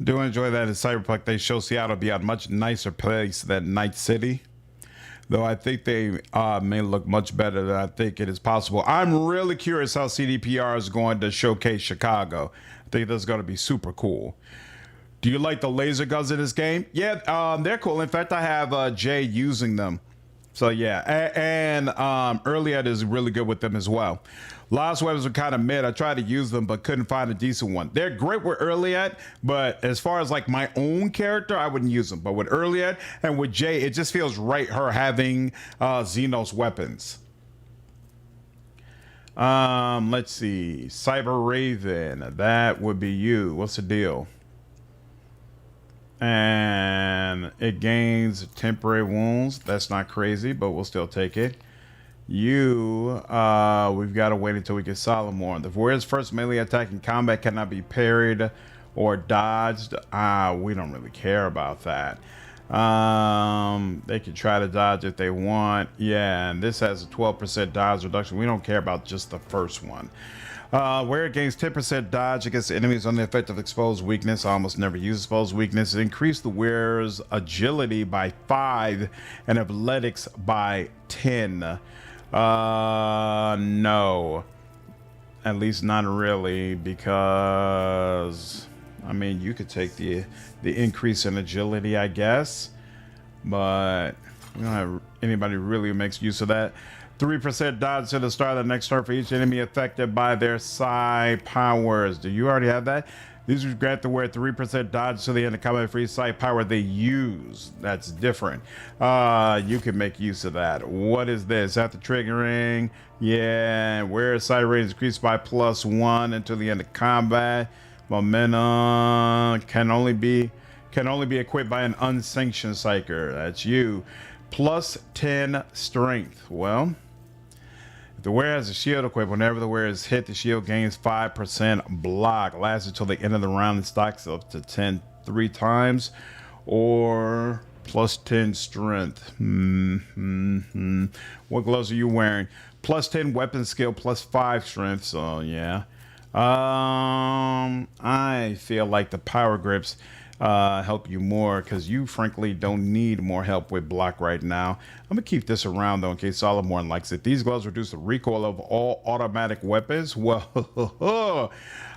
Do enjoy that in Cyberpunk. They show Seattle be a much nicer place than Night City. Though I think they may look much better than I think it is possible. I'm really curious how CDPR is going to showcase Chicago. I think that's going to be super cool. Do you like the laser guns in this game? Yeah, they're cool. In fact, I have Jay using them. So yeah, and Earliad is really good with them as well. Lost weapons are kind of mid. I tried to use them, but couldn't find a decent one. They're great with Earliad, but as far as like my own character, I wouldn't use them. But with Earliad and with Jay, it just feels right her having Xenos weapons. Let's see. Cyber Raven, that would be you. What's the deal? And it gains temporary wounds. That's not crazy, but we'll still take it. You, we've got to wait until we get Solomon. The warrior's first melee attack in combat cannot be parried or dodged. We don't really care about that. They can try to dodge if they want. Yeah, and this has a 12% dodge reduction. We don't care about just the first one. Where it gains 10% dodge against enemies on the effect of exposed weakness. I almost never use exposed weakness. Increase the wearer's agility by 5 and athletics by 10. No. At least not really, because I mean you could take the increase in agility, I guess. But we don't have anybody really who makes use of that. 3% dodge to the start of the next turn for each enemy affected by their psi powers. Do you already have that? These are grant the wearer 3% dodge to the end of combat for each psi power they use. That's different. You can make use of that. What is this? After triggering, yeah, wearer psi rate is increased by +1 until the end of combat. Momentum can only be equipped by an unsanctioned psyker. That's you. +10 strength. Well, the wearer has a shield equipped. Whenever the wearer is hit, the shield gains 5% block. Lasts until the end of the round and stocks up to 10 3 times, or +10 strength. What gloves are you wearing? +10 weapon skill, +5 strength. So yeah, I feel like the power grips help you more, because you frankly don't need more help with block right now. I'm gonna keep this around though in case Solomon likes it. These gloves reduce the recoil of all automatic weapons. Well,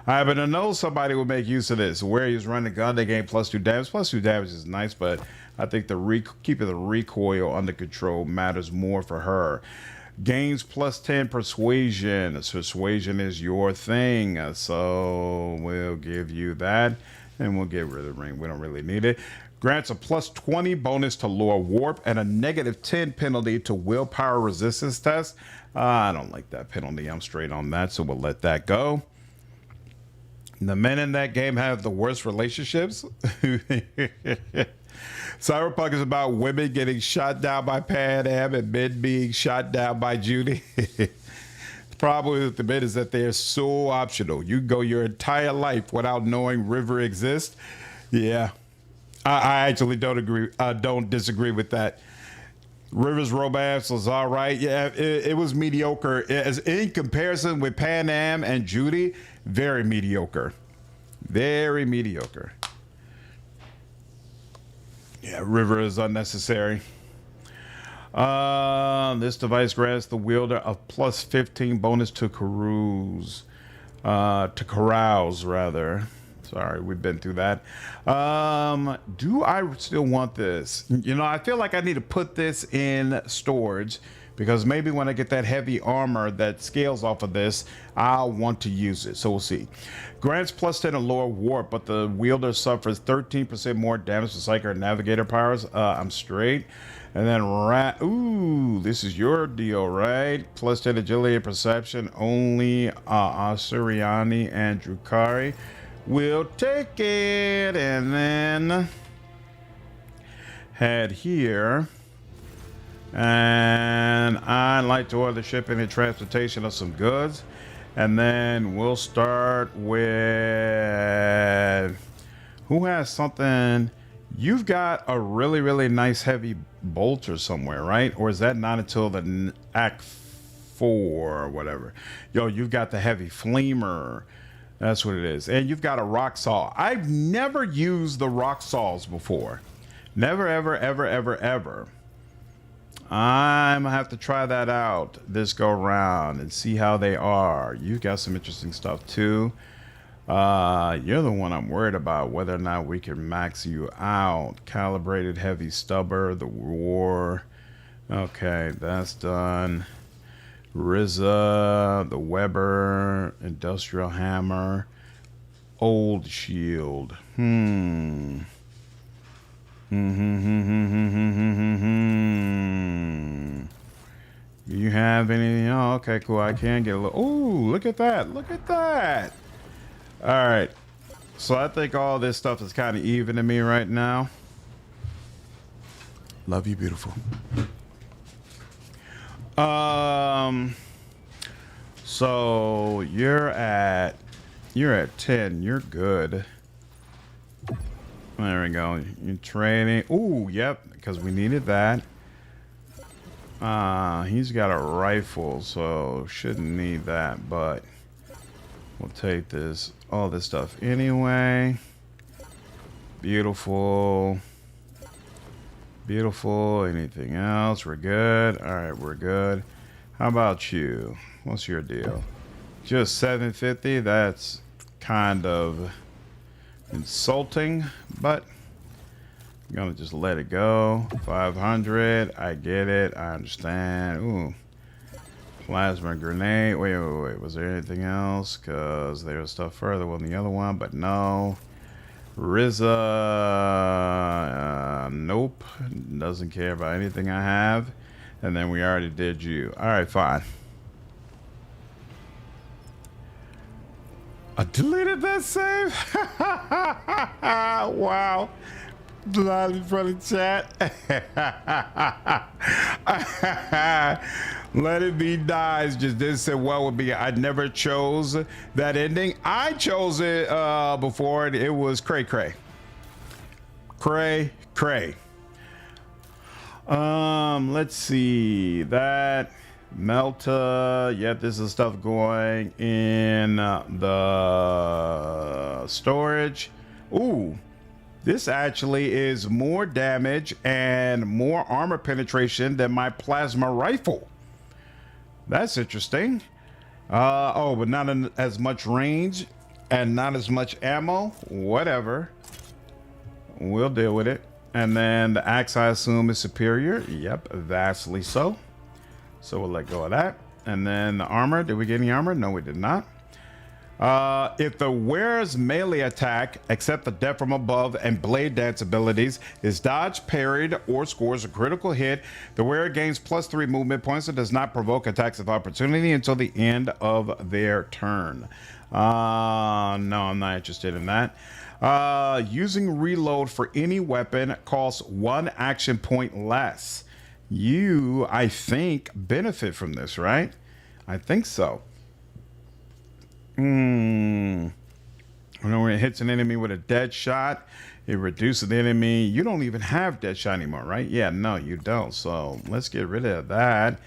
I happen to know somebody will make use of this. Where he's running a gun, they gain +2 damage. +2 damage is nice, but I think keeping the recoil under control matters more for her. Gains plus 10 persuasion. Persuasion is your thing. So we'll give you that. And we'll get rid of the ring. We don't really need it. Grants a plus 20 bonus to lore warp and a negative 10 penalty to willpower resistance test. I don't like that penalty. I'm straight on that. So we'll let that go. The men in that game have the worst relationships. Cyberpunk is about women getting shot down by Pan Am and men being shot down by Judy. The problem with the men is that they're so optional. You go your entire life without knowing River exists. Yeah, I actually don't agree. Don't disagree with that. River's romance was all right. Yeah, it was mediocre. As in comparison with Pan Am and Judy, very mediocre. Very mediocre. Yeah, River is unnecessary. This device grants the wielder a plus 15 bonus to carouse. To carouse, rather. Sorry, we've been through that. Do I still want this? You know, I feel like I need to put this in storage because maybe when I get that heavy armor that scales off of this, I'll want to use it. So we'll see. Grants plus 10 to lower warp, but the wielder suffers 13% more damage to Psyker and Navigator powers. I'm straight. And then ooh, this is your deal, right? Plus 10 agility and perception. Only Asuriani and Drukari will take it. And then head here. And I'd like to order shipping and transportation of some goods. And then we'll start with who has something. You've got a really, really nice heavy bolter somewhere, right? Or is that not until the Act 4 or whatever? Yo, you've got the heavy flamer. That's what it is. And you've got a rock saw. I've never used the rock saws before. Never, ever, ever, ever, ever. I'm gonna have to try that out this go round and see how they are. You've got some interesting stuff too. You're the one I'm worried about, whether or not we can max you out. Calibrated heavy stubber, the war. Okay, that's done. Rizza, the Weber, industrial hammer, old shield. Do you have anything? Oh, okay, cool. I can get a little. Oh, look at that. Look at that. All right. So I think all this stuff is kind of even to me right now. Love you, beautiful. So you're at 10. You're good. There we go. You're trading. Ooh, yep, because we needed that. He's got a rifle, so shouldn't need that, but we'll take this, all this stuff anyway. Beautiful. Beautiful. Anything else? We're good. All right, we're good. How about you? What's your deal? Just 750. That's kind of insulting, but I'm gonna just let it go. 500. I get it. I understand. Ooh. Plasma grenade. Wait. Was there anything else? Because there was stuff further on the other one, but no. Rizza. Nope. Doesn't care about anything I have. And then we already did you. All right, fine. I deleted that save. Wow. Not in front of chat. Let it be dies. Just didn't say what would be. I never chose that ending. I chose it before, and it was cray cray. Cray cray. Let's see that. Melta, yep, this is stuff going in the storage. Ooh, this actually is more damage and more armor penetration than my plasma rifle. That's interesting. Oh, but not as much range and not as much ammo. Whatever. We'll deal with it. And then the axe, I assume, is superior. Yep, vastly so. So we'll let go of that. And then the armor. Did we get any armor? No, we did not. If the wearer's melee attack, except the death from above and blade dance abilities, is dodged, parried, or scores a critical hit, the wearer gains +3 movement points and does not provoke attacks of opportunity until the end of their turn. No, I'm not interested in that. Using reload for any weapon costs 1 action point less. You, I think, benefit from this, right? I think so. Whenever it hits an enemy with a dead shot, it reduces the enemy. You don't even have dead shot anymore, right? Yeah, no, you don't. So let's get rid of that.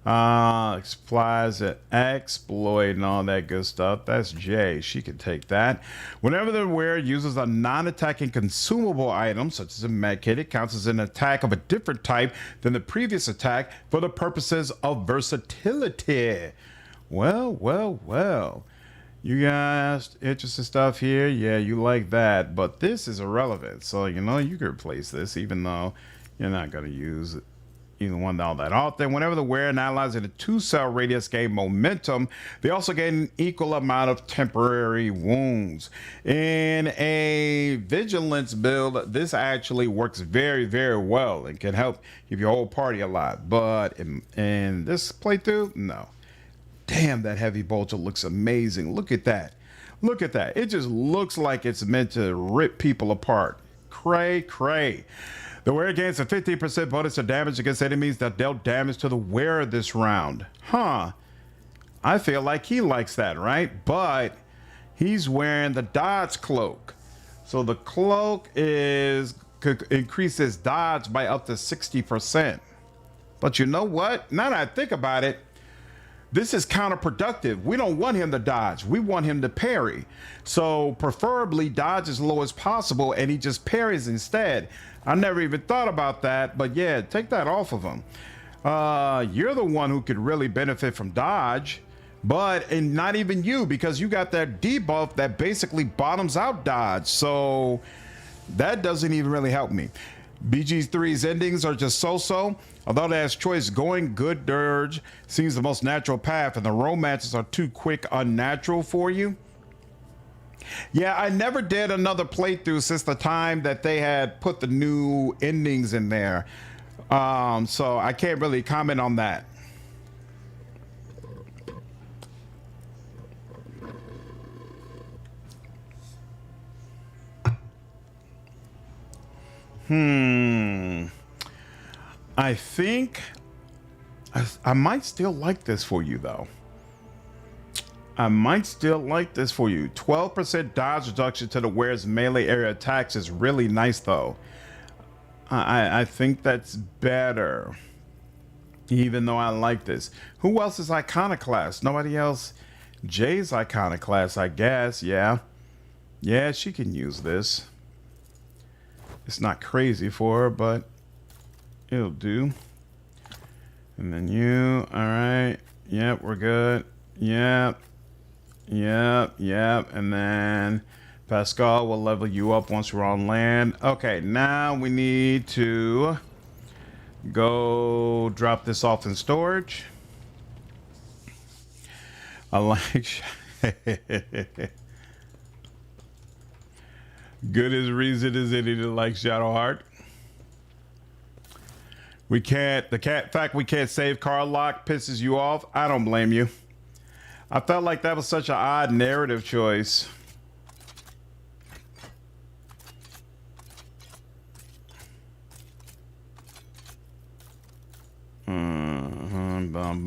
Applies an exploit and all that good stuff. That's J. She can take that. Whenever the wearer uses a non-attacking consumable item, such as a medkit, it counts as an attack of a different type than the previous attack for the purposes of versatility. Well. You guys interesting stuff here? Yeah, you like that, but this is irrelevant. So, you know, you can replace this even though you're not going to use either one all that often. Whenever the wearer and allies in a 2-cell radius gain momentum, they also gain an equal amount of temporary wounds. In a vigilance build, this actually works very, very well and can help keep your whole party alive. But in this playthrough, no. Damn, that heavy bolter looks amazing. Look at that. Look at that. It just looks like it's meant to rip people apart. Cray. The wearer gains a 15% bonus to damage against enemies that dealt damage to the wearer this round. Huh. I feel like he likes that, right? But he's wearing the dodge cloak. So the cloak could increase his dodge by up to 60%. But you know what? Now that I think about it, this is counterproductive. We don't want him to dodge. We want him to parry. So preferably dodge as low as possible and he just parries instead. I never even thought about that, but yeah, take that off of him. You're the one who could really benefit from dodge, and not even you, because you got that debuff that basically bottoms out dodge. So that doesn't even really help me. BG3's endings are just so-so. Although it has choice, going good dirge seems the most natural path, and the romances are too quick unnatural for you. Yeah, I never did another playthrough since the time that they had put the new endings in there. So I can't really comment on that. I think I might still like this for you, though. I might still like this for you. 12% dodge reduction to the wearer's melee area attacks is really nice, though. I think that's better, even though I like this. Who else is Iconoclast? Nobody else. Jay's Iconoclast, I guess. Yeah, she can use this. It's not crazy for her, but it'll do. And then you, all right. Yep, we're good. Yep. And then Pascal will level you up once we're on land. Okay, now we need to go drop this off in storage. I like good as reason as any to like Shadowheart. We can't, fact we can't save Carlock pisses you off. I don't blame you. I felt like that was such an odd narrative choice. Boom, boom,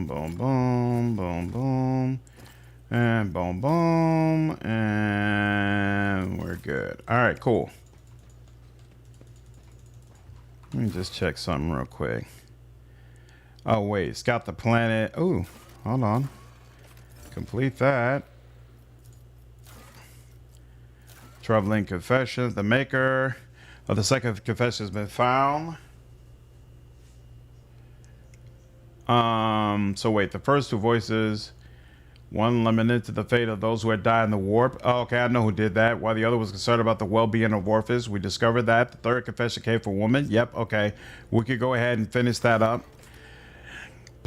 boom, boom, boom, boom. And boom, boom. And we're good. All right, cool. Let me just check something real quick. Oh, wait. Scout the planet. Oh, hold on. Complete that. Troubling confessions. The maker of the second confession has been found. So wait, the first two voices, one limited to the fate of those who had died in the warp. Oh, okay, I know who did that. While the other was concerned about the well-being of Orphis, we discovered that. The third confession came for woman. Yep, okay. We could go ahead and finish that up.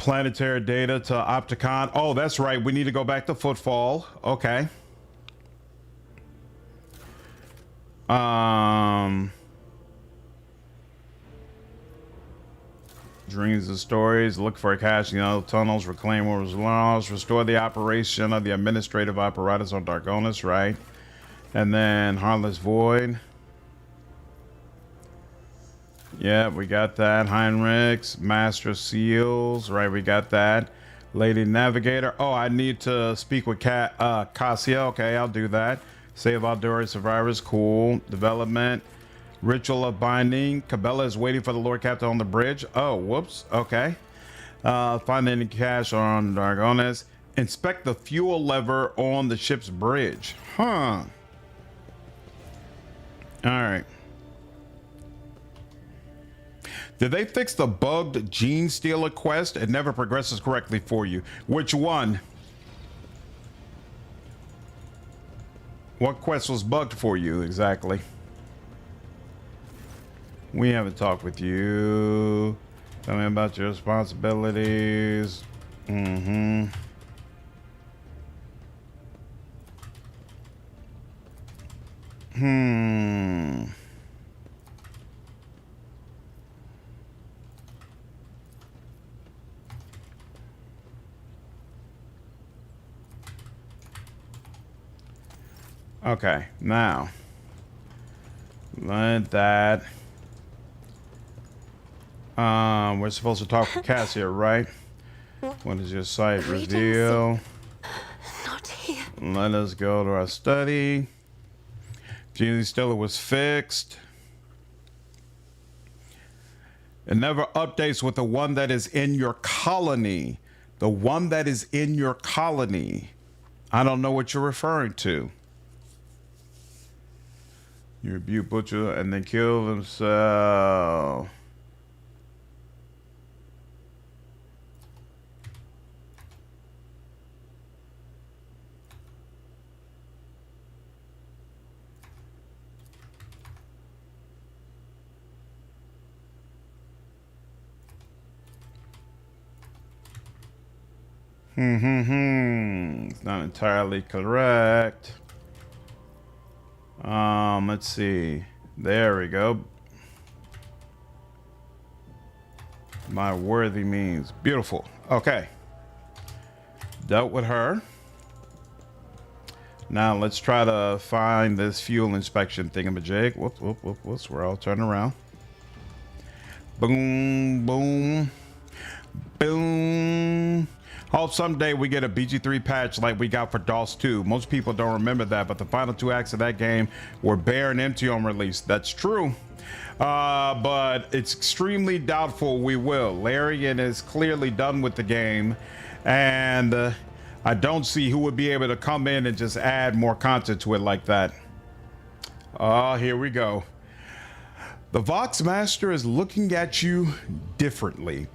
Planetary data to Opticon. Oh, that's right. We need to go back to Footfall. Okay. Dreams and stories. Look for a cache in the tunnels. Reclaim what was lost. Restore the operation of the administrative apparatus on Dargonus. Right. And then Heartless Void. Yeah, we got that. Heinrichs, Master Seals, right? We got that. Lady Navigator. Oh, I need to speak with Cassia. Okay, I'll do that. Save Aldori survivors. Cool. Development. Ritual of Binding. Cabela is waiting for the Lord Captain on the bridge. Oh, whoops. Okay. Find any cache on Dargonis. Inspect the fuel lever on the ship's bridge. Huh. All right. Did they fix the bugged Gene Stealer quest? It never progresses correctly for you. Which one? What quest was bugged for you exactly? We haven't talked with you. Tell me about your responsibilities. Okay, now let that. We're supposed to talk to Cassia, right? What is your site reveal? Not here. Let us go to our study. Gene Stealer was fixed. It never updates with the one that is in your colony. The one that is in your colony. I don't know what you're referring to. You rebuke Butcher and then kill himself. It's not entirely correct. Let's see. There we go. My worthy means beautiful. Okay. Dealt with her. Now let's try to find this fuel inspection thingamajig. Whoops. We're all turning around. Boom, boom, boom. Hope someday we get a BG3 patch like we got for DOS 2. Most people don't remember that, but the final 2 acts of that game were bare and empty on release. That's true. But it's extremely doubtful we will. Larian is clearly done with the game, and I don't see who would be able to come in and just add more content to it like that. Here we go. The Vox Master is looking at you differently.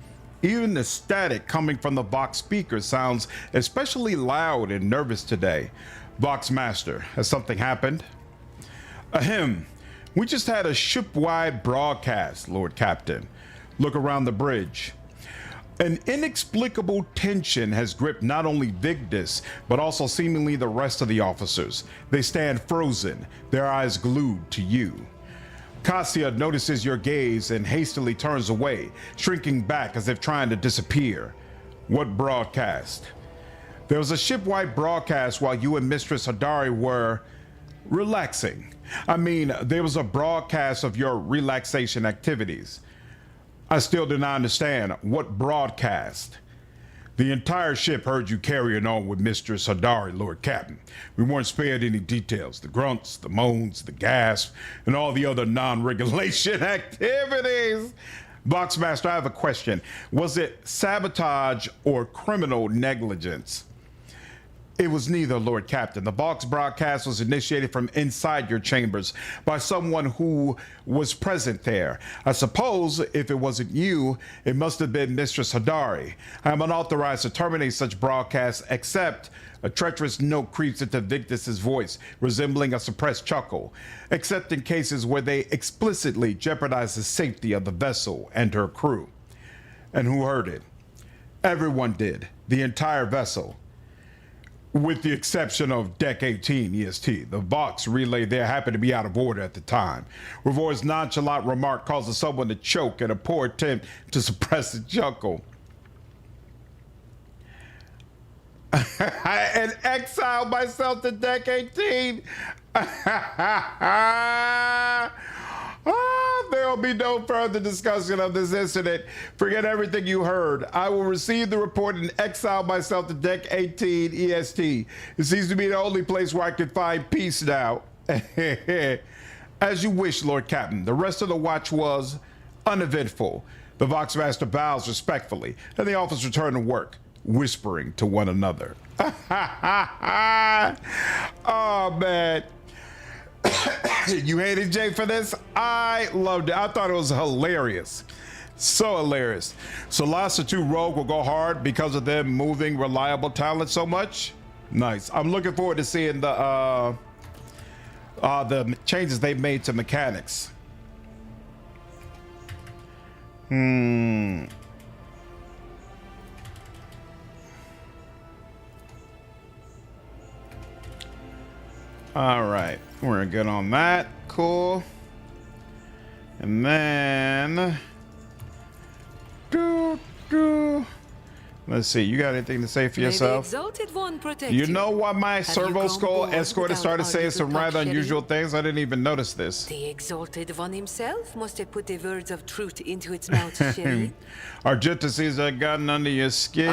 Even the static coming from the Vox speaker sounds especially loud and nervous today. Vox Master, has something happened? Ahem. We just had a ship-wide broadcast, Lord Captain. Look around the bridge. An inexplicable tension has gripped not only Vigdis, but also seemingly the rest of the officers. They stand frozen, their eyes glued to you. Cassia notices your gaze and hastily turns away, shrinking back as if trying to disappear. What broadcast? There was a shipwide broadcast while you and Mistress Hadari were relaxing. I mean, there was a broadcast of your relaxation activities. I still do not understand. What broadcast? The entire ship heard you carrying on with Mistress Hadari, Lord Captain. We weren't spared any details. The grunts, the moans, the gasps, and all the other non-regulation activities. Boxmaster, I have a question. Was it sabotage or criminal negligence? It was neither, Lord Captain. The Vox broadcast was initiated from inside your chambers by someone who was present there. I suppose if it wasn't you, it must have been Mistress Hadari. I am unauthorized to terminate such broadcasts, except a treacherous note creeps into Vigdis's voice, resembling a suppressed chuckle, except in cases where they explicitly jeopardize the safety of the vessel and her crew. And who heard it? Everyone did. The entire vessel. With the exception of Deck 18 EST. The Vox relay there happened to be out of order at the time. Revore's nonchalant remark causes someone to choke in a poor attempt to suppress a chuckle. And exiled myself to Deck 18. There will be no further discussion of this incident. Forget everything you heard. I will receive the report and exile myself to Deck 18 EST. It seems to be the only place where I can find peace now. As you wish, Lord Captain. The rest of the watch was uneventful. The Voxmaster bows respectfully, and the officers return to work, whispering to one another. Oh, man. You hated Jay for this? I loved it. I thought it was hilarious. So hilarious. So Lassa 2 Rogue will go hard because of them moving reliable talent so much. Nice. I'm looking forward to seeing the changes they've made to mechanics. All right, we're good on that. Cool. And then, let's see. You got anything to say for yourself? May the exalted one protect You know what my Have servo you skull come escort has without started our saying little some rather touch, unusual things? I didn't even notice this. The exalted one himself must have put the words of truth into its mouth, Sherry. Argenta sees a gun under your skin.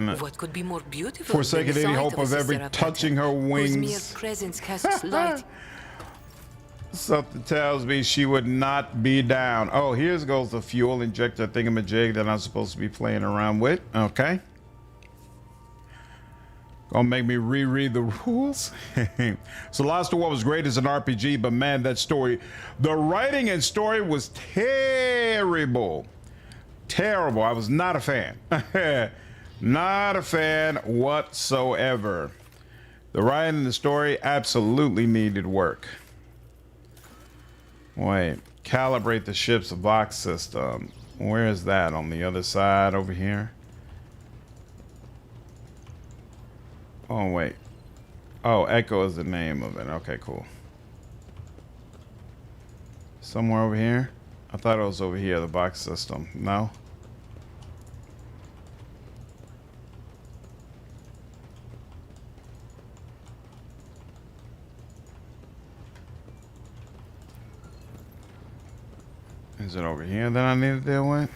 Argenta? What could be more beautiful Forsaking than the any sight hope a of ever sister touching her whose mere wings. presence casts light. Something tells me she would not be down. Oh, here goes the fuel injector thingamajig that I'm supposed to be playing around with. Okay. Gonna make me reread the rules. So Lost to War was great as an RPG, but man, that story, the writing and story was terrible. Terrible. I was not a fan. Not a fan whatsoever. The writing and the story absolutely needed work. Wait, calibrate the ship's box system. Where is that? On the other side over here? Oh, wait. Oh, Echo is the name of it. Okay, cool. Somewhere over here? I thought it was over here, the box system. No? Is it over here that I need to deal with?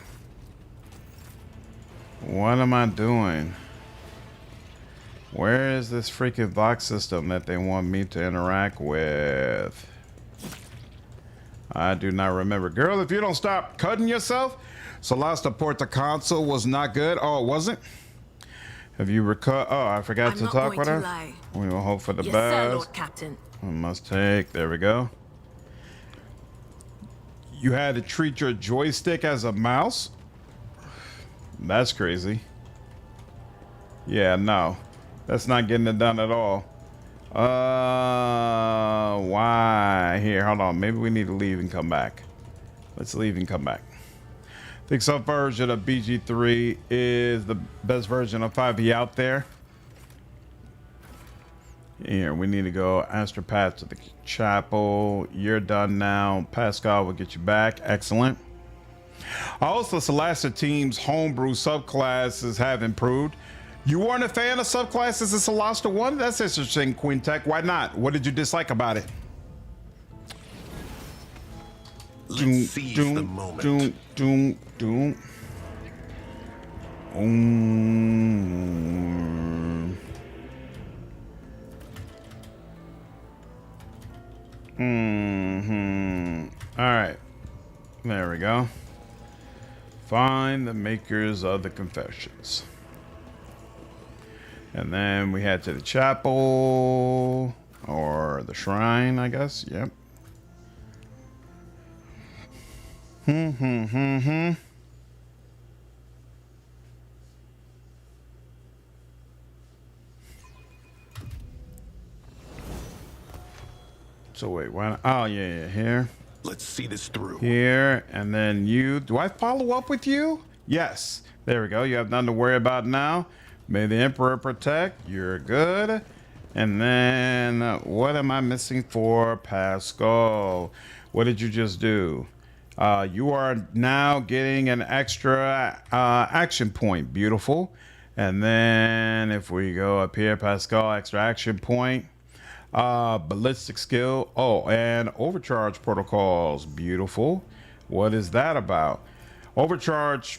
What am I doing? Where is this freaking box system that they want me to interact with? I do not remember. Girl, if you don't stop cutting yourself. So last report the console was not good. Oh, it wasn't? Have you recalled? Oh, I forgot to talk with her. We will hope for the Yes, best. sir, Lord Captain. We must take. There we go. You had to treat your joystick as a mouse? That's crazy. Yeah, no. That's not getting it done at all. Why? Here, hold on. Maybe we need to leave and come back. Let's leave and come back. I think some version of BG3 is the best version of 5e out there. Here, we need to go astropath to the chapel. You're done now. Pascal will get you back. Excellent. Also, Celeste team's homebrew subclasses have improved. You weren't a fan of subclasses in Celeste 1? That's interesting, Quintech. Why not? What did you dislike about it? Let's seize the moment. All right. There we go. Find the makers of the confessions. And then we head to the chapel or the shrine, I guess. Yep. So wait, why? Oh yeah, here. Let's see this through. Here, and then you. Do I follow up with you? Yes. There we go. You have nothing to worry about now. May the Emperor protect. You're good. And then what am I missing for Pascal? What did you just do? You are now getting an extra action point. Beautiful. And then if we go up here, Pascal, extra action point. Ballistic skill. Oh, and overcharge protocols. Beautiful. What is that about? Overcharge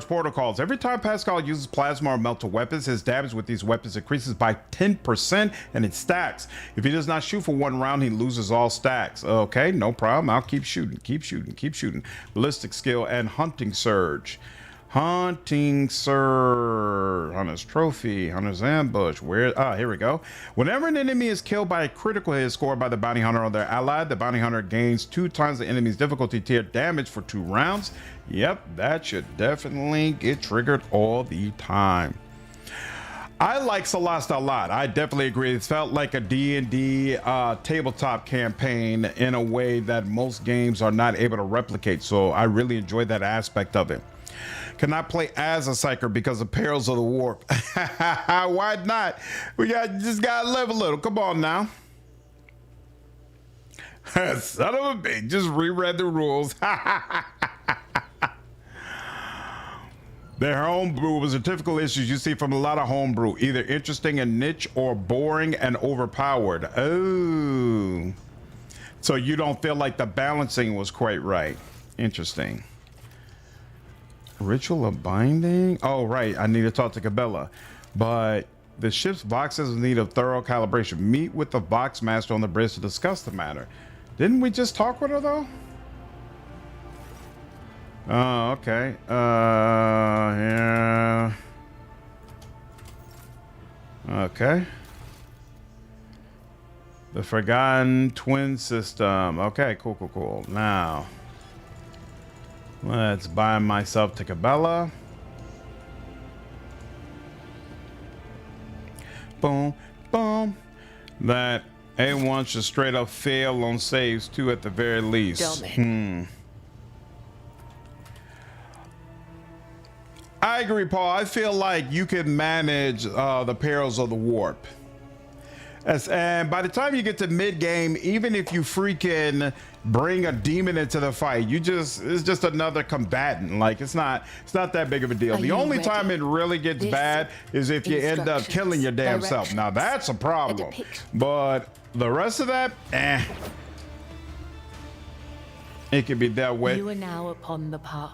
protocols. Every time Pascal uses plasma or melta weapons, his damage with these weapons increases by 10% and it stacks. If he does not shoot for 1 round, he loses all stacks. Okay, no problem. I'll keep shooting. Ballistic skill and hunting surge. Hunter's trophy, Hunter's ambush. Here we go. Whenever an enemy is killed by a critical hit scored by the bounty hunter or their ally, the bounty hunter gains 2 times the enemy's difficulty tier damage for 2 rounds. Yep, that should definitely get triggered all the time. I like Celeste a lot. I definitely agree. It felt like a D&D tabletop campaign in a way that most games are not able to replicate. So I really enjoyed that aspect of it. Cannot play as a psyker because of perils of the warp. Why not? Just gotta live a little. Come on now. Son of a bitch, just reread the rules. Their homebrew was a typical issue you see from a lot of homebrew, either interesting and niche or boring and overpowered. Oh, so you don't feel like the balancing was quite right. Interesting. Ritual of binding. Oh, right. I need to talk to Cabela, but the ship's boxes need of thorough calibration. Meet with the box master on the bridge to discuss the matter. Didn't we just talk with her though? Oh, okay. Yeah. Okay. The Forgotten Twin System. Okay, cool. Now, let's bind myself to Cabela. Boom, boom. That A1 should straight up fail on saves too, at the very least. I agree, Paul. I feel like you can manage the perils of the warp. And by the time you get to mid game, even if you freaking bring a demon into the fight, it's just another combatant. Like it's not that big of a deal. The only time it really gets bad is if you end up killing your damn self. Now that's a problem. But the rest of that, it can be dealt with. You are now upon the path.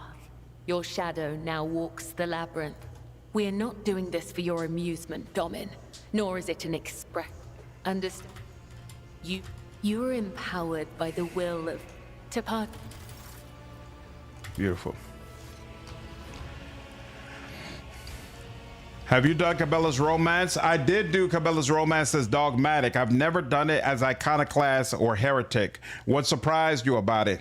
Your shadow now walks the labyrinth. We are not doing this for your amusement, Domin, nor is it an express. Understand? You are empowered by the will of Tepat. Beautiful. Have you done Cabela's Romance? I did do Cabela's Romance as Dogmatic. I've never done it as Iconoclast or Heretic. What surprised you about it?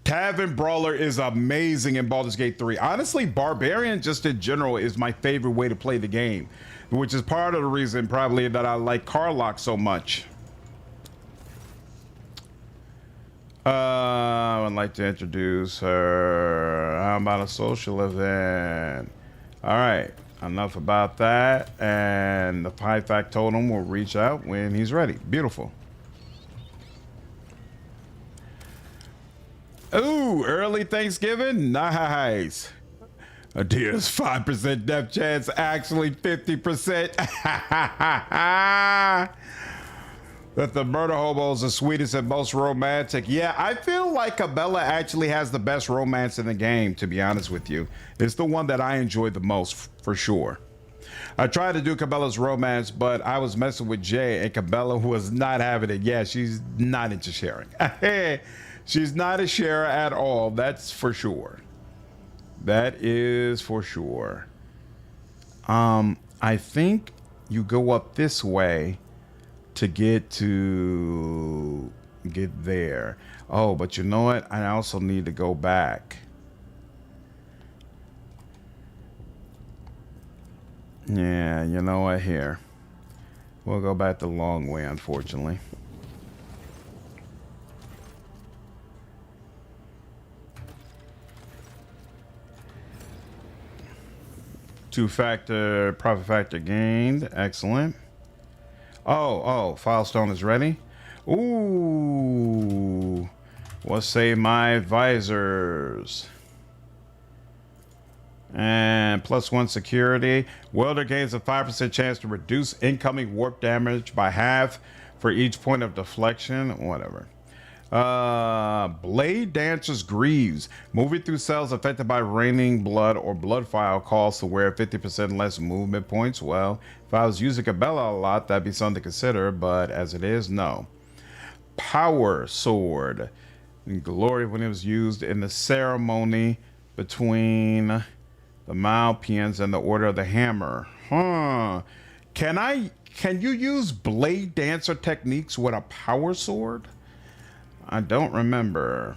Tavern Brawler is amazing in Baldur's Gate 3. Honestly, Barbarian just in general is my favorite way to play the game, which is part of the reason probably that I like Carlock so much. I would like to introduce her. How about a social event? All right, enough about that. And the Pi Factotum will reach out when he's ready. Beautiful. Ooh, early Thanksgiving? Nice. Adia's 5% death chance, actually 50%. That the murder hobo is the sweetest and most romantic. Yeah, I feel like Cabela actually has the best romance in the game, to be honest with you. It's the one that I enjoy the most, for sure. I tried to do Cabela's Romance, but I was messing with Jay, and Cabela was not having it. Yeah, she's not into sharing. She's not a sharer at all, that's for sure. That is for sure. I think you go up this way to get there. Oh, but you know what? I also need to go back. Yeah, you know what? Here. We'll go back the long way, unfortunately. 2-factor profit factor gained. Excellent. Oh, Filestone is ready. Ooh. What say my advisors? And +1 security. Welder gains a 5% chance to reduce incoming warp damage by half for each point of deflection. Whatever. Bladedancer's Greaves. Moving through cells affected by raining blood or blood file calls to wear 50% less movement points. Well, if I was using Cabela a lot, that'd be something to consider, but as it is, no. Power Sword. In glory when it was used in the ceremony between the Malpians and the Order of the Hammer. Huh. Can you use Bladedancer techniques with a power sword? I don't remember.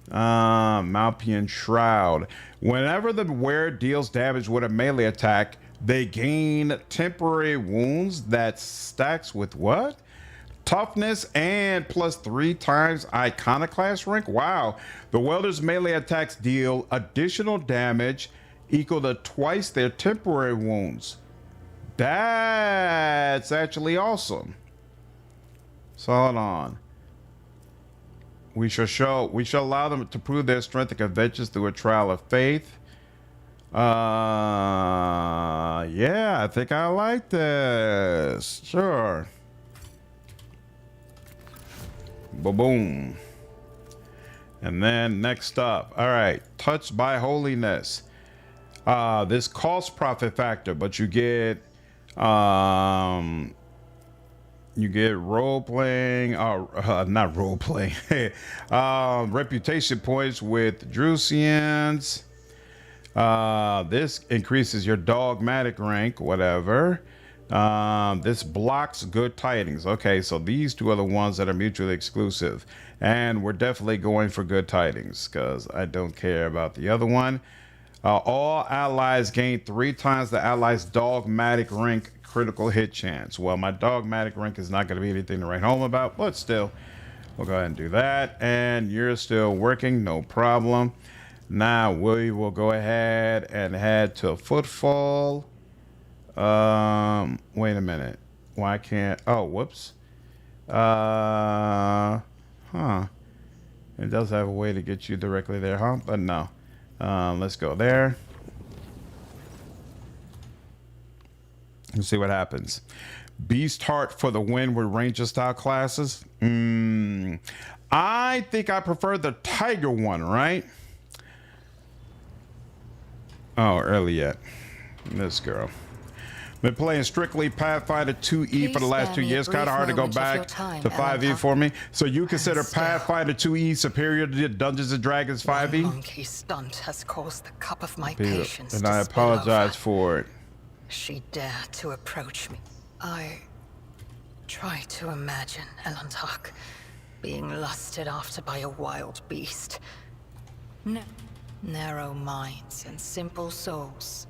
Malpian Shroud. Whenever the wearer deals damage with a melee attack, they gain temporary wounds that stacks with what? Toughness and +3 times Iconoclast rank. Wow. The welder's melee attacks deal additional damage equal to twice their temporary wounds. That's actually awesome. So hold on. We shall allow them to prove their strength and conventions through a trial of faith. Yeah, I think I like this. Sure. Boom. And then next up, all right, touched by holiness. This costs profit factor, but you get role playing, not role playing, reputation points with Drusians. This increases your dogmatic rank, whatever. This blocks good tidings. Okay, so these two are the ones that are mutually exclusive, and we're definitely going for good tidings because I don't care about the other one. All allies gain 3 times the allies' dogmatic rank critical hit chance. Well, my dogmatic rank is not going to be anything to write home about, but still, we'll go ahead and do that. And you're still working, no problem. Now we will go ahead and head to Footfall. Wait a minute. Why can't? Oh, whoops. It does have a way to get you directly there, huh? But no. Let's go there. Let's see what happens. Beast Heart for the win with Ranger style classes. I think I prefer the Tiger one, right? Oh, early yet. This girl. Been playing strictly Pathfinder 2E for the last 2 years. Kind of hard to go back to 5E for me. So you consider Pathfinder 2E superior to Dungeons and Dragons 5E? Monkey stunt has caused the cup of my patience and to I spill apologize over. for it. She dared to approach me. I try to imagine Elantok being lusted after by a wild beast. Narrow minds and simple souls.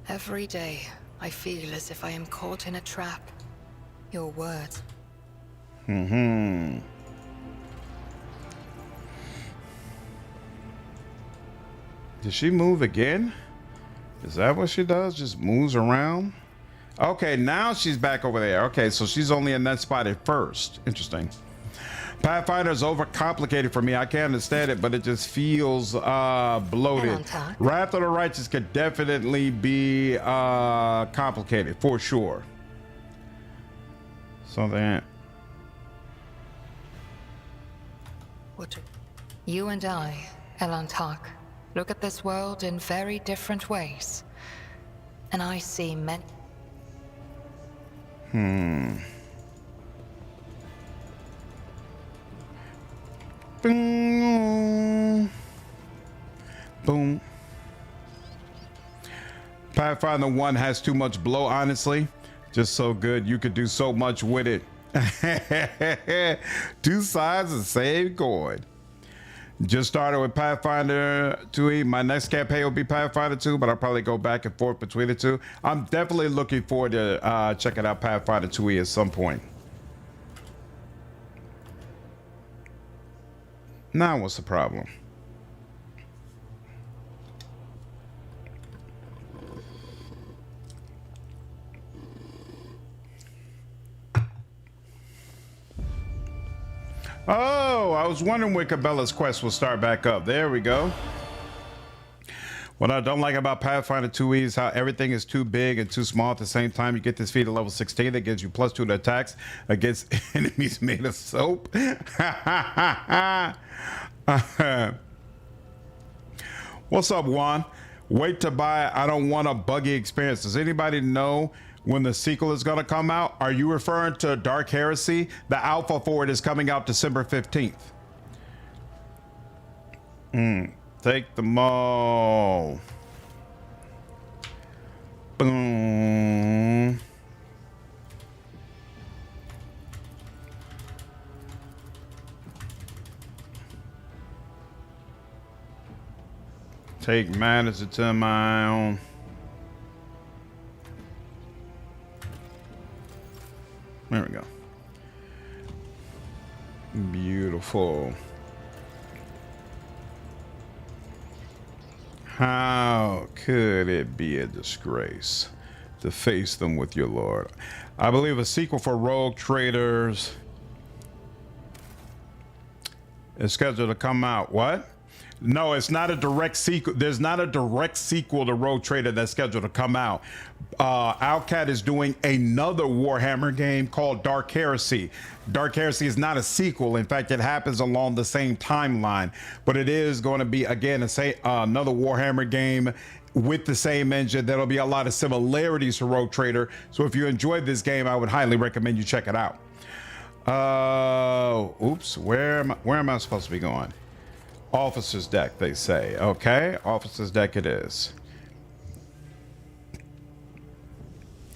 Every day, I feel as if I am caught in a trap. Your words. Does she move again? Is that what she does? Just moves around? Okay, now she's back over there. Okay, so she's only in that spot at first. Interesting. Pathfinder is overcomplicated for me. I can't understand it, but it just feels bloated. Wrath of the Righteous could definitely be complicated, for sure. So that... What? You and I, Elantok, look at this world in very different ways. And I see many... Boom. Boom. Pathfinder 1 has too much blow, honestly. Just so good. You could do so much with it. Two sides of the same coin. Just started with Pathfinder 2E. My next campaign will be Pathfinder 2, but I'll probably go back and forth between the two. I'm definitely looking forward to checking out Pathfinder 2E at some point. Now what's the problem? Oh, I was wondering when Cabela's quest will start back up. There we go. What I don't like about Pathfinder 2E is how everything is too big and too small at the same time. You get this feat at level 16 that gives you +2 to attacks against enemies made of soap. What's up, Juan? Wait to buy. I don't want a buggy experience. Does anybody know when the sequel is going to come out? Are you referring to Dark Heresy? The alpha for it is coming out December 15th. Take them all. Boom. Take matters into my own. There we go. Beautiful. How could it be a disgrace to face them with your lord? I believe a sequel for Rogue Traders is scheduled to come out. What? No, it's not a direct sequel. There's not a direct sequel to Rogue Trader that's scheduled to come out. Owlcat is doing another Warhammer game called Dark Heresy. Dark Heresy is not a sequel. In fact, it happens along the same timeline, but it is going to be, again, another Warhammer game with the same engine. There'll be a lot of similarities to Rogue Trader. So if you enjoyed this game, I would highly recommend you check it out. Oops, where am I supposed to be going? Officer's deck, they say. Okay, officer's deck it is.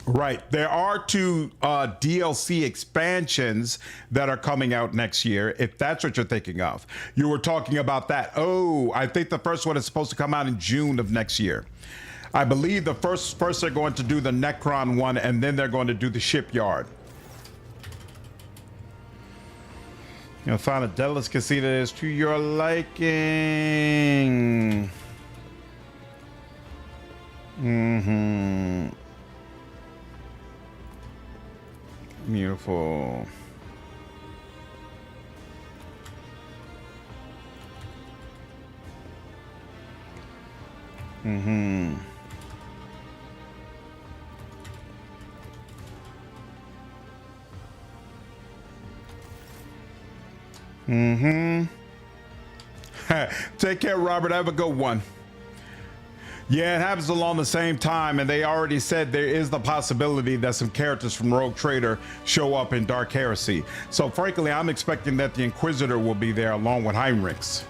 Right, there are 2 DLC expansions that are coming out next year, if that's what you're thinking of. You were talking about that. Oh, I think the first one is supposed to come out in June of next year. I believe the first they're going to do the Necron one, and then they're going to do the Shipyard. You'll find a delicacy that is to your liking. Beautiful. Take care, Robert. Have a good one. Yeah, it happens along the same time, and they already said there is the possibility that some characters from Rogue Trader show up in Dark Heresy. So frankly, I'm expecting that the Inquisitor will be there along with Heinrichs.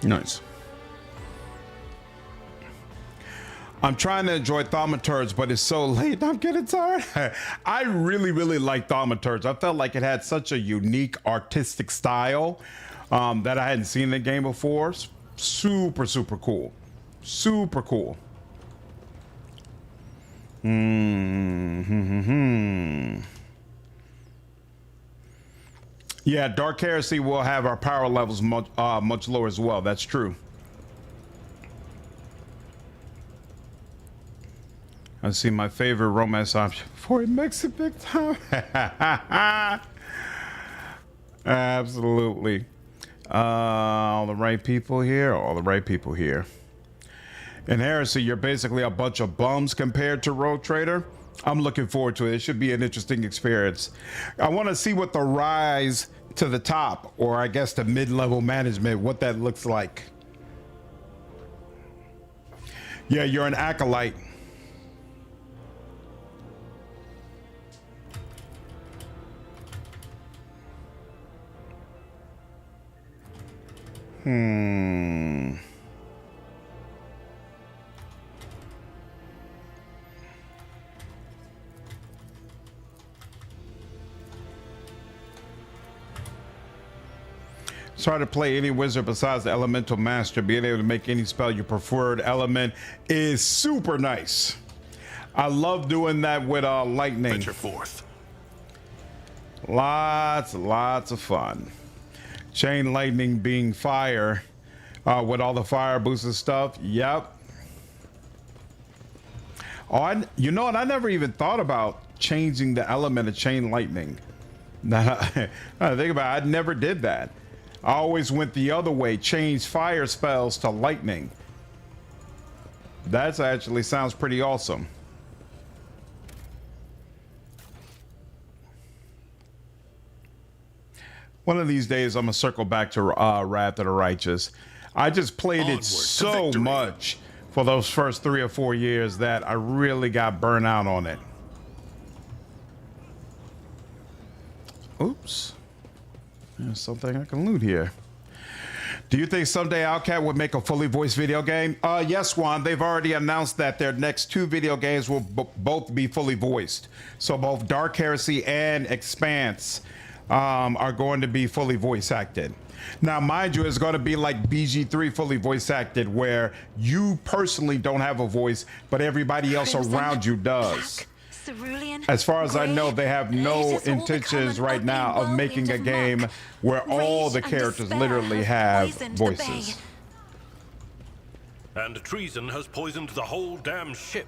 Nice. I'm trying to enjoy Thaumaturge, but it's so late. I'm getting tired. I really like Thaumaturge. I felt like it had such a unique artistic style that I hadn't seen in the game before. Super cool. Super cool. Yeah, Dark Heresy will have our power levels much lower as well. That's true. I see my favorite romance option for it makes it big time. Absolutely. All the right people here. All the right people here. In Heresy, you're basically a bunch of bums compared to Rogue Trader. I'm looking forward to it. It should be an interesting experience. I want to see what the rise to the top, or I guess the mid-level management, what that looks like. Yeah, you're an acolyte. It's hard to play any wizard besides the elemental master. Being able to make any spell your preferred element is super nice. I love doing that with lightning. Venture forth. Lots of fun. Chain lightning being fire with all the fire boosts and stuff. Yep. Oh, you know what? I never even thought about changing the element of chain lightning. Now I think about it, I never did that. I always went the other way, changed fire spells to lightning. That actually sounds pretty awesome. One of these days, I'm gonna circle back to Wrath of the Righteous. I just played it so much for those first 3 or 4 years that I really got burnt out on it. Oops. There's something I can loot here. Do you think someday Owlcat would make a fully voiced video game? Yes, Juan. They've already announced that their next 2 video games will both be fully voiced. So both Dark Heresy and Expanse are going to be fully voice acted. Now, mind you, it's going to be like BG3 fully voice acted, where you personally don't have a voice, but everybody else around you does. Cerulean, As far as I Grey, know, they have no let us all intentions become an right now ugly of making a whirlwind of game muck. where all Rage the and characters despair literally have poisoned the bay. voices. And treason has poisoned the whole damn ship.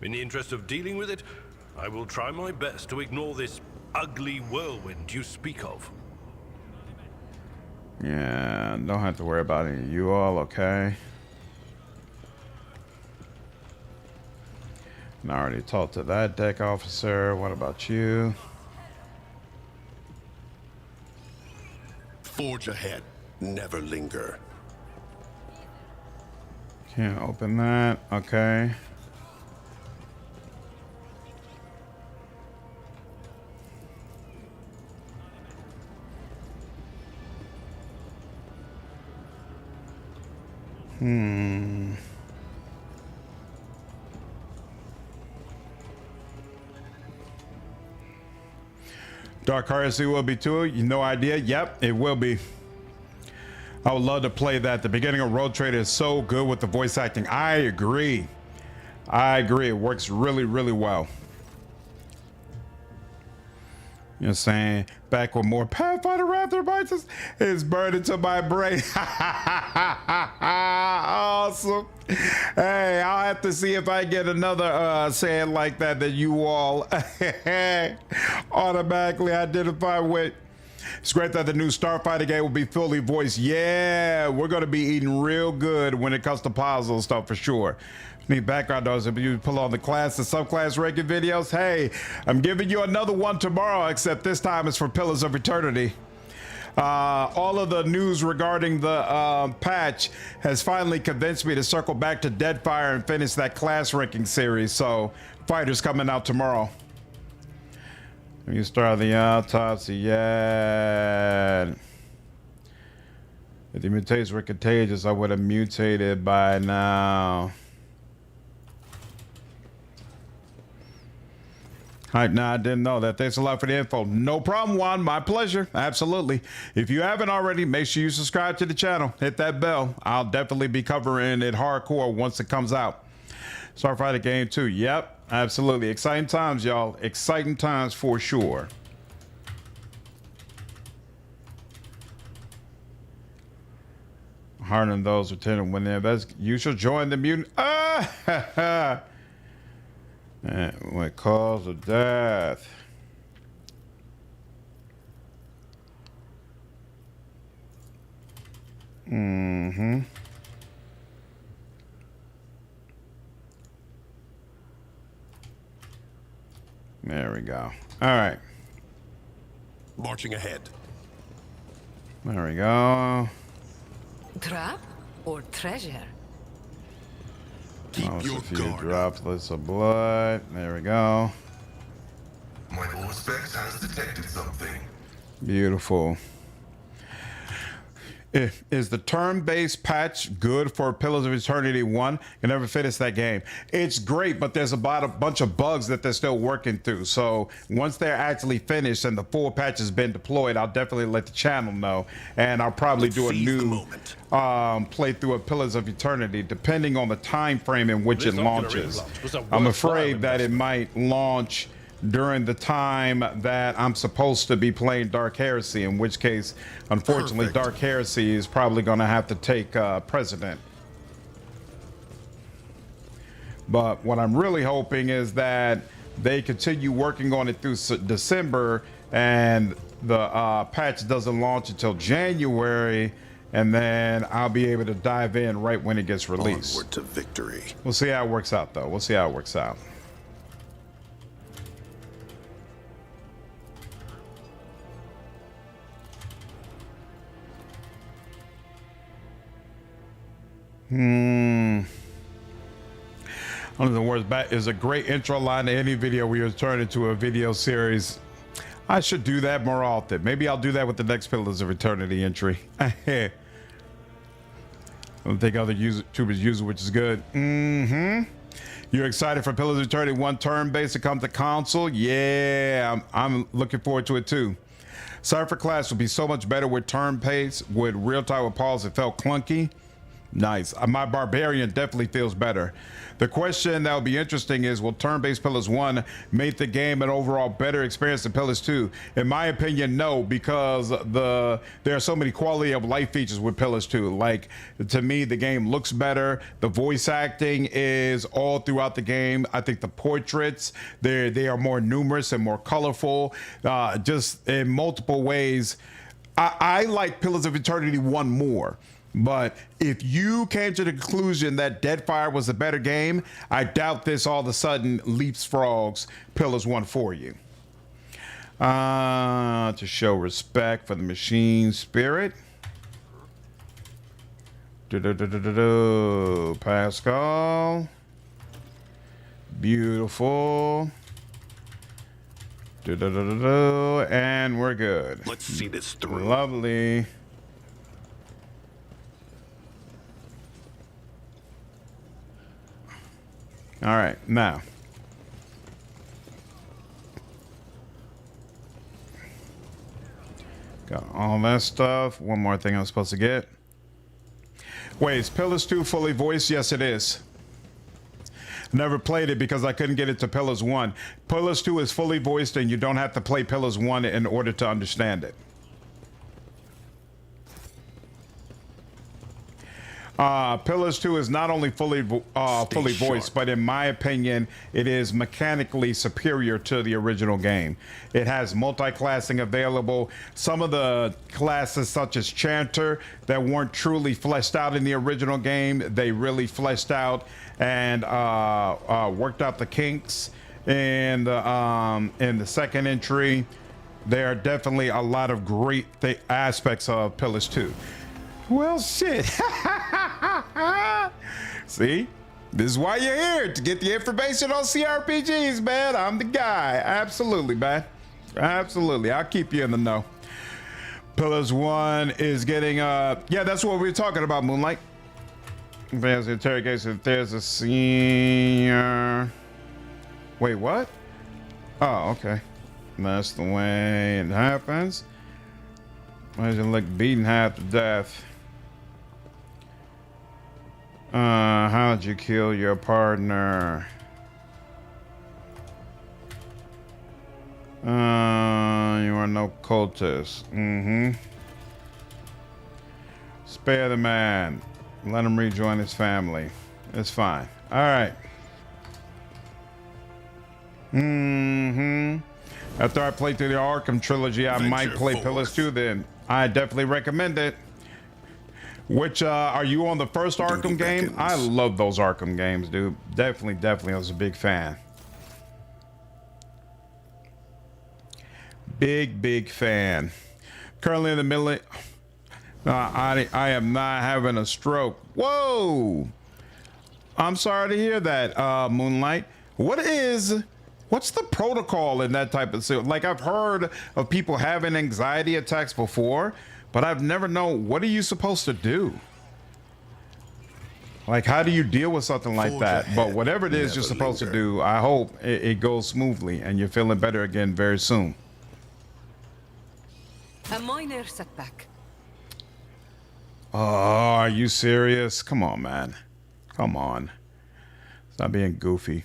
In the interest of dealing with it, I will try my best to ignore this ugly whirlwind you speak of. Yeah, don't have to worry about any of you all, okay? And I already talked to that deck officer. What about you? Forge ahead, never linger. Can't open that, okay. Dark Heresy will be too. You no idea? Yep, it will be. I would love to play that. The beginning of Road Trader is so good with the voice acting. I agree. It works really, really well. You know what I'm saying? Back with more Pathfinder Raptor Bites is burned into my brain. Awesome. Hey, I'll have to see if I get another saying like that you all automatically identify with. It's great that the new Starfighter game will be fully voiced. Yeah, we're going to be eating real good when it comes to puzzle stuff for sure. Need background noise if you pull on the class and subclass ranking videos. Hey, I'm giving you another one tomorrow, except this time it's for Pillars of Eternity. All of the news regarding the patch has finally convinced me to circle back to Deadfire and finish that class ranking series. So, Fighter's coming out tomorrow. You start the autopsy, yeah. If the mutations were contagious, I would have mutated by now. No, I didn't know that. Thanks a lot for the info. No problem, Juan. My pleasure. Absolutely. If you haven't already, make sure you subscribe to the channel. Hit that bell. I'll definitely be covering it hardcore once it comes out. Starfighter game 2. Yep, absolutely. Exciting times, y'all. Exciting times for sure. Harden those Lieutenant when they're best. You shall join the mutant. What cause of death? Mm-hmm. There we go. All right. Marching ahead. There we go. Trap or treasure? Keep your A few guard up. droplets of blood. There we go. My Auspex has detected something. Beautiful. Is the turn-based patch good for Pillars of Eternity 1? You never finished that game. It's great, but there's about a bunch of bugs that they're still working through. So once they're actually finished and the full patch has been deployed, I'll definitely let the channel know. And I'll probably do a new playthrough of Pillars of Eternity, depending on the time frame in which it launches. I'm afraid that it might launch during the time that I'm supposed to be playing Dark Heresy, in which case, unfortunately, Dark Heresy is probably going to have to take precedent. But what I'm really hoping is that they continue working on it through December, and the patch doesn't launch until January, and then I'll be able to dive in right when it gets released. Onward to victory. We'll see how it works out, though. We'll see how it works out. One of the words back is a great intro line to any video we return into a video series. I should do that more often. Maybe I'll do that with the next Pillars of Eternity entry. I don't think other YouTubers use it, which is good. You're excited for Pillars of Eternity 1 turn-based to come to console? Yeah, I'm looking forward to it too. Cypher class would be so much better with turn-based. With real-time with pause, it felt clunky. Nice. My barbarian definitely feels better. The question that will be interesting is, will turn-based Pillars 1 make the game an overall better experience than Pillars 2? In my opinion, no, because there are so many quality of life features with Pillars 2. Like, to me, the game looks better. The voice acting is all throughout the game. I think the portraits, they are more numerous and more colorful, just in multiple ways. I like Pillars of Eternity 1 more. But if you came to the conclusion that Deadfire was a better game, I doubt this all of a sudden leapfrogs Pillars 1 for you. To show respect for the machine spirit. Pascal. Beautiful. And we're good. Let's see this through. Lovely. All right, now. Got all that stuff. One more thing I'm supposed to get. Wait, is Pillars 2 fully voiced? Yes, it is. Never played it because I couldn't get it to Pillars 1. Pillars 2 is fully voiced, and you don't have to play Pillars 1 in order to understand it. Pillars 2 is not only fully voiced, but in my opinion, it is mechanically superior to the original game. It has multi-classing available. Some of the classes, such as Chanter, that weren't truly fleshed out in the original game, they really fleshed out and worked out the kinks in the second entry. There are definitely a lot of great aspects of Pillars 2. Well, shit. See, this is why you're here, to get the information on CRPGs, man. I'm the guy. Absolutely, man. Absolutely. I'll keep you in the know. Pillars 1 is getting yeah, that's what we were talking about, Moonlight. There's the interrogation. There's a senior. Wait, what? Oh, okay. That's the way it happens. Why does it look beaten half to death? How did you kill your partner? You are no cultist. Spare the man. Let him rejoin his family. It's fine. All right. After I play through the Arkham trilogy, I might play Pillars 2 then. I definitely recommend it. Which, are you on the first Arkham game? I love those Arkham games, dude. Definitely, I was a big fan. Big fan. Currently in the middle of, I am not having a stroke. Whoa! I'm sorry to hear that, Moonlight. What's the protocol in that type of situation? Like, I've heard of people having anxiety attacks before, but I've never known, what are you supposed to do? Like, how do you deal with something like that? But whatever it is you're supposed to do, I hope it goes smoothly and you're feeling better again very soon. A minor setback. Oh, are you serious? Come on, man. Come on. Stop being goofy.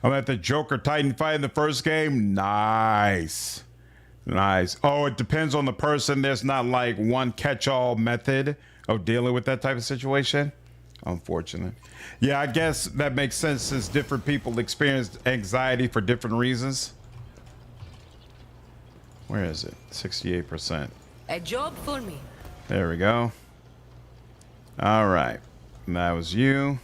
I'm at the Joker Titan fight in the first game. Nice. Nice. Oh, it depends on the person. There's not like one catch-all method of dealing with that type of situation. Unfortunate. Yeah, I guess that makes sense since different people experience anxiety for different reasons. Where is it? 68%. A job for me. There we go. All right. And that was you.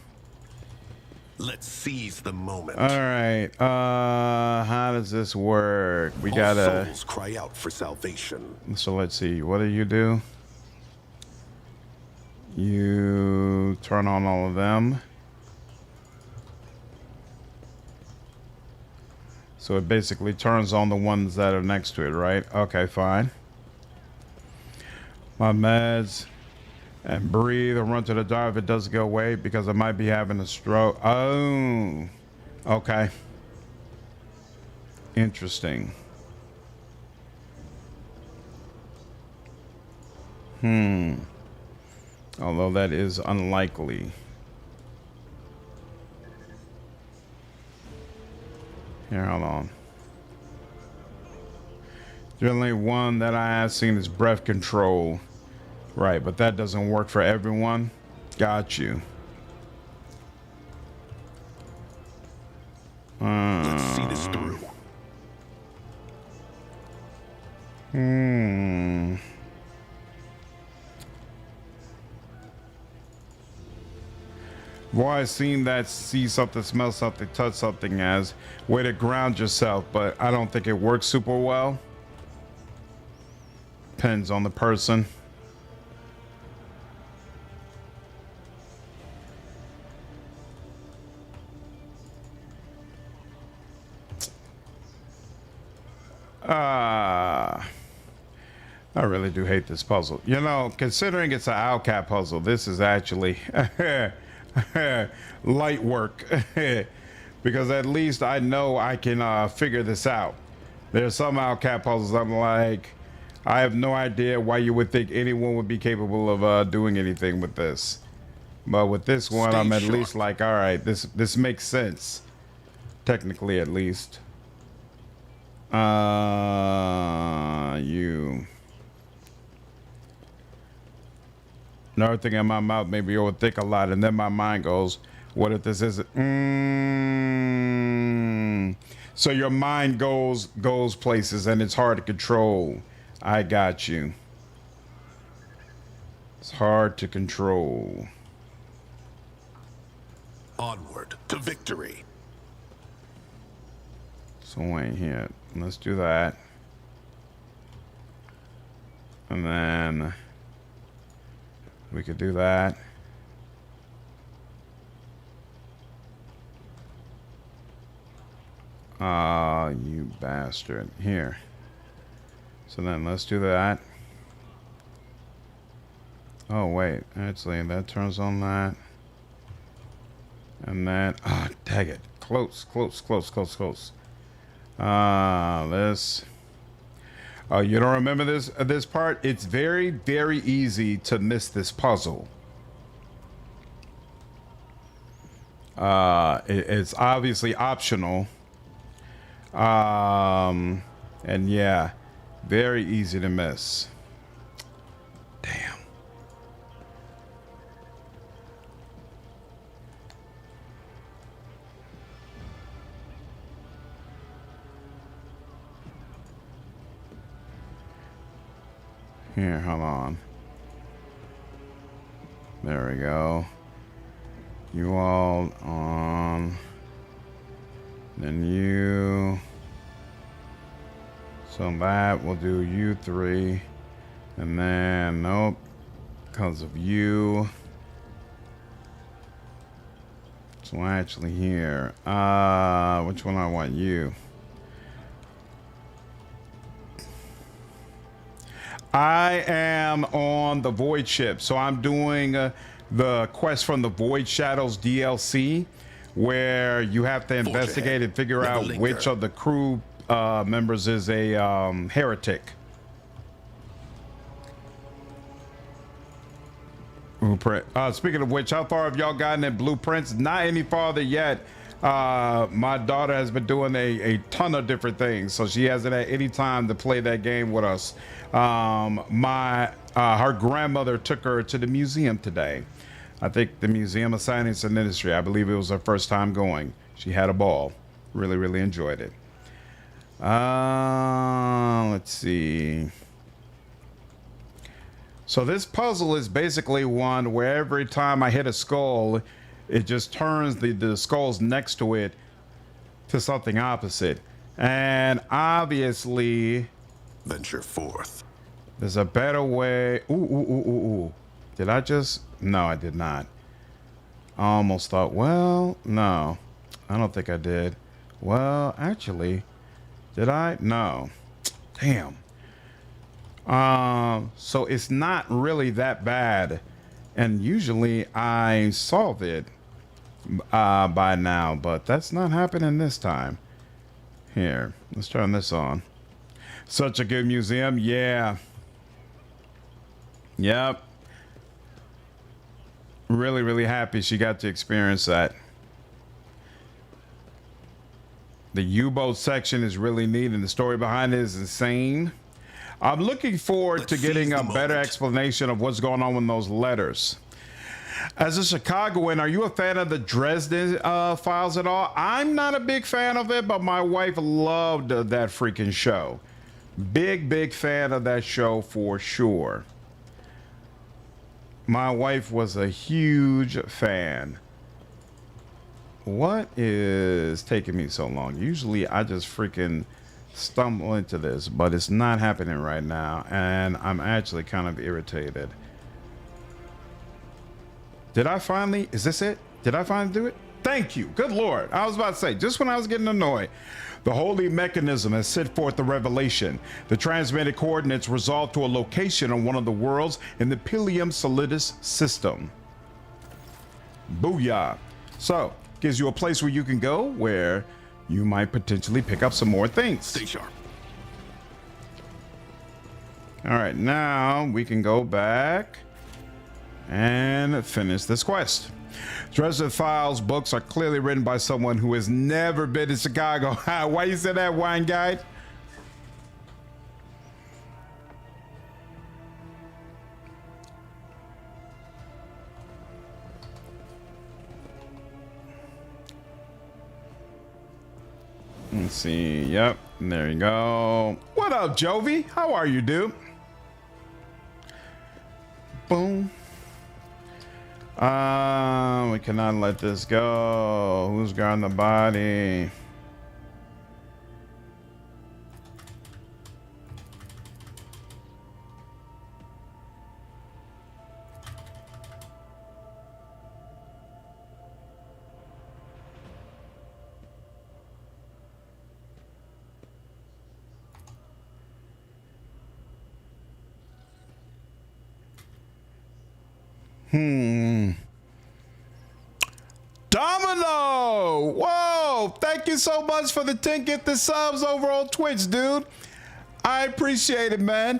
Let's seize the moment. All right. How does this work? We gotta. Souls cry out for salvation. So let's see. What do? You turn on all of them. So it basically turns on the ones that are next to it, right? Okay, fine. My meds. And breathe or run to the door if it doesn't go away because I might be having a stroke. Oh, okay. Interesting. Although that is unlikely. Here, hold on. The only one that I have seen is breath control. Right, but that doesn't work for everyone. Got you. Let's see this through. Well, I've seen that see something, smell something, touch something as way to ground yourself, but I don't think it works super well. Depends on the person. I really do hate this puzzle. You know, considering it's an OwlCat puzzle, this is actually light work. Because at least I know I can figure this out. There's some OwlCat puzzles I'm like, I have no idea why you would think anyone would be capable of doing anything with this. But with this one, I'm at least like, all right, this makes sense. Technically, at least. You. Another thing in my mouth maybe overthink a lot, and then my mind goes, what if this isn't? So your mind goes places and it's hard to control. I got you. It's hard to control. Onward to victory. So wait here. Let's do that. And then we could do that. You bastard. Here. So then let's do that. Oh, wait. Actually, that turns on that. And then, dang it. Close. This. Oh, you don't remember this part? It's very, very easy to miss this puzzle. It's obviously optional. And yeah, very easy to miss. Damn. Here, hold on. There we go. You all on. Then you. So that will do you three. And then, nope. Because of you. So actually here. Which one I want you? I am on the Void ship, so I'm doing the quest from the Void Shadows DLC, where you have to investigate and figure out which of the crew members is a heretic. Blueprint. Speaking of which, how far have y'all gotten in blueprints? Not any farther yet. My daughter has been doing a ton of different things, so she hasn't had any time to play that game with us. Her grandmother took her to the museum today. I think the Museum of Science and Industry. I believe it was her first time going. She had a ball. Really, really enjoyed it. Let's see. So this puzzle is basically one where every time I hit a skull, it just turns the skulls next to it to something opposite. And obviously, venture forth. There's a better way. Ooh. Did I just? No, I did not. I almost thought, well, no, I don't think I did. Well, actually, did I? No. Damn. So it's not really that bad. And usually I solve it by now, but that's not happening this time. Here, let's turn this on. Such a good museum. Yeah. Yep. Really, really happy she got to experience that. The U-boat section is really neat, and the story behind it is insane. I'm looking forward to getting a better explanation of what's going on with those letters. As a Chicagoan, are you a fan of the Dresden Files at all? I'm not a big fan of it, but my wife loved that freaking show. Big fan of that show for sure. My wife was a huge fan. What is taking me so long? Usually I just freaking stumble into this, but it's not happening right now, and I'm actually kind of irritated. Did I finally? Is this it? Did I finally do it? Thank you. Good Lord. I was about to say, just when I was getting annoyed. The holy mechanism has set forth the revelation. The transmitted coordinates resolve to a location on one of the worlds in the Pilium Solidus system. Booyah. So, gives you a place where you can go where you might potentially pick up some more things. Stay sharp. All right, now we can go back and finish this quest. Dresden Files books are clearly written by someone who has never been to Chicago. Why you said that, wine guy? Let's see. Yep. There you go. What up, Jovi? How are you, dude? Boom. We cannot let this go. Who's guarding the body? Domino! Whoa! Thank you so much for the 10 gifted subs over on Twitch, dude. I appreciate it, man.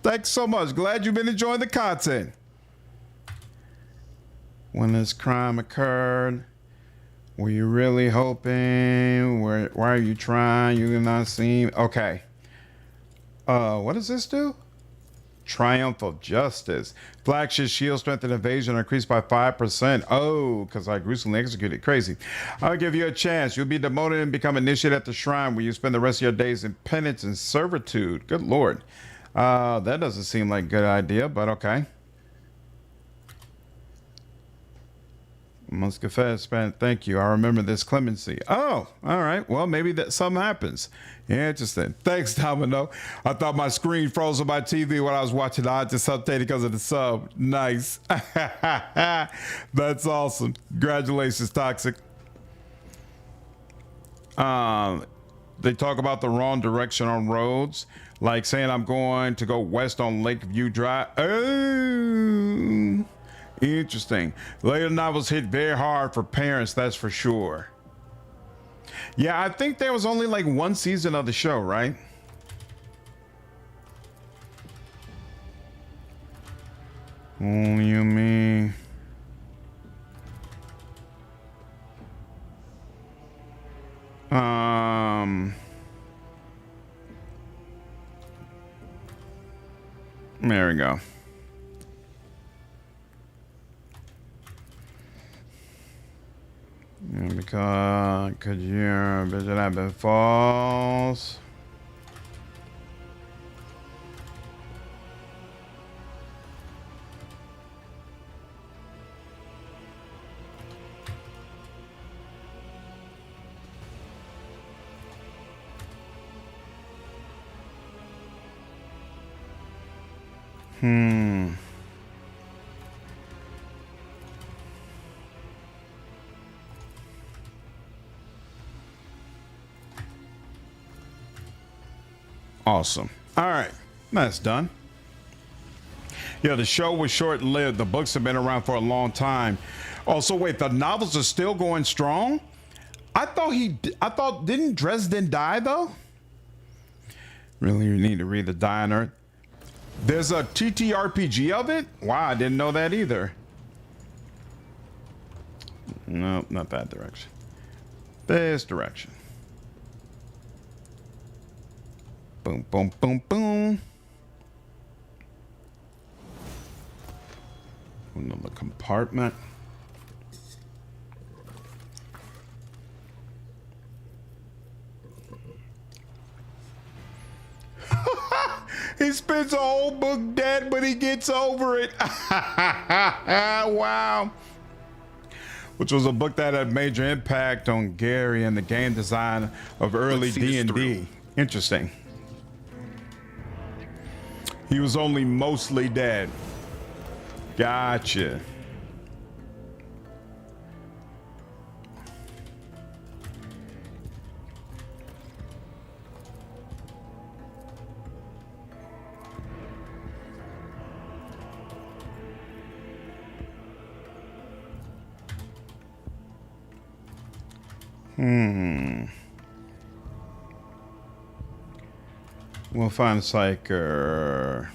Thanks so much. Glad you've been enjoying the content. When this crime occurred, were you really hoping? Why are you trying? You did not seem... Okay. What does this do? Triumph of Justice. Flagship shield strength and evasion are increased by 5%. Oh, because I gruesomely executed. Crazy. I'll give you a chance. You'll be demoted and become initiate at the shrine where you spend the rest of your days in penance and servitude. Good Lord. That doesn't seem like a good idea, but okay. Must confess, man. Thank you. I remember this clemency. Oh, all right. Well, maybe that something happens. Yeah, interesting. Thanks, Domino. I thought my screen froze on my TV when I was watching. I just updated because of the sub. Nice. That's awesome. Congratulations, Toxic. They talk about the wrong direction on roads, like saying I'm going to go west on Lakeview Drive. Oh, interesting. Later novels hit very hard for parents, that's for sure. Yeah, I think there was only like one season of the show, right? Oh, you mean? There we go. Because could you visit Abbott Falls? Awesome. All right, that's done. Yeah, the show was short-lived. The books have been around for a long time. Oh, so wait, the novels are still going strong? I thought didn't Dresden die though? Really, you need to read the Die on Earth. There's a TTRPG of it? Wow, I didn't know that either. No, not that direction. This direction. Boom, boom, boom, boom. Another compartment. He spends a whole book dead, but he gets over it. Wow. Which was a book that had major impact on Gary and the game design of early D&D. Interesting. He was only mostly dead. Gotcha. We'll find Psyker.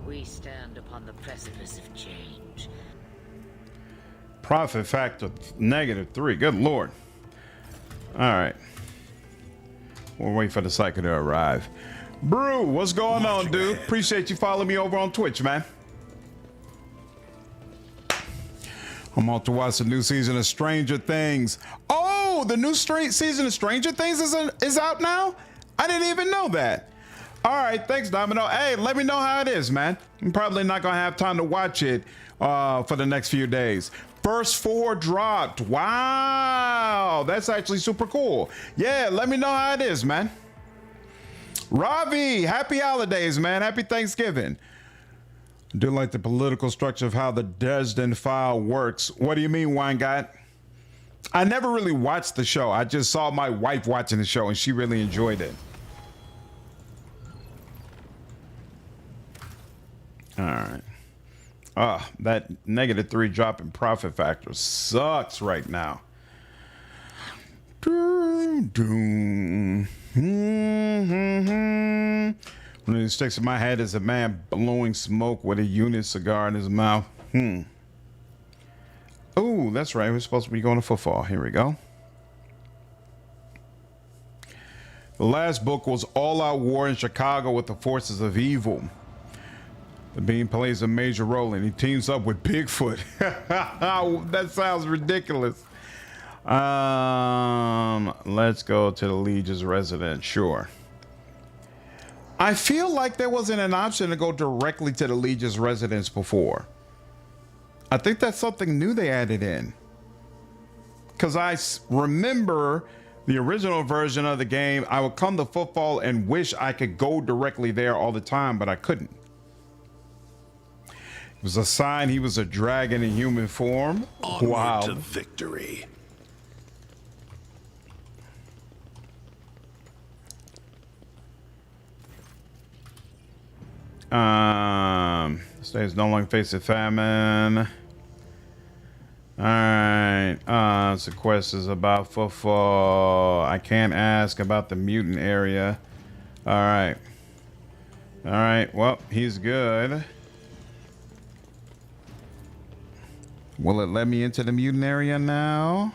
We stand upon the precipice of change. Profit factor -3. Good lord. All right. We'll wait for the Psyker to arrive. Brew, what's going on, dude? Appreciate you following me over on Twitch, man. I'm off to watch the new season of Stranger Things. Oh, the new season of Stranger Things is out now? I didn't even know that. All right, thanks, Domino. Hey, let me know how it is, man. I'm probably not gonna have time to watch it for the next few days. First 4 dropped. Wow, that's actually super cool. Yeah, let me know how it is, man. Ravi, happy holidays, man. Happy Thanksgiving. I do like the political structure of how the Dresden File works. What do you mean, Wine God? I never really watched the show. I just saw my wife watching the show and she really enjoyed it. All right. That -3 drop in profit factor sucks right now. One of the sticks in my head is a man blowing smoke with a unit cigar in his mouth. Oh, that's right. We're supposed to be going to football. Here we go. The last book was All Out War in Chicago with the Forces of Evil. The Bean plays a major role and he teams up with Bigfoot. That sounds ridiculous. Let's go to the Legion's residence. Sure. I feel like there wasn't an option to go directly to the Legion's residence before. I think that's something new they added in. Because I remember the original version of the game, I would come to football and wish I could go directly there all the time, but I couldn't. It was a sign he was a dragon in human form. Onward to victory. States no longer facing famine. All right. So quest is about football. I can't ask about the mutant area. All right. All right. Well, he's good. Will it let me into the mutant area now?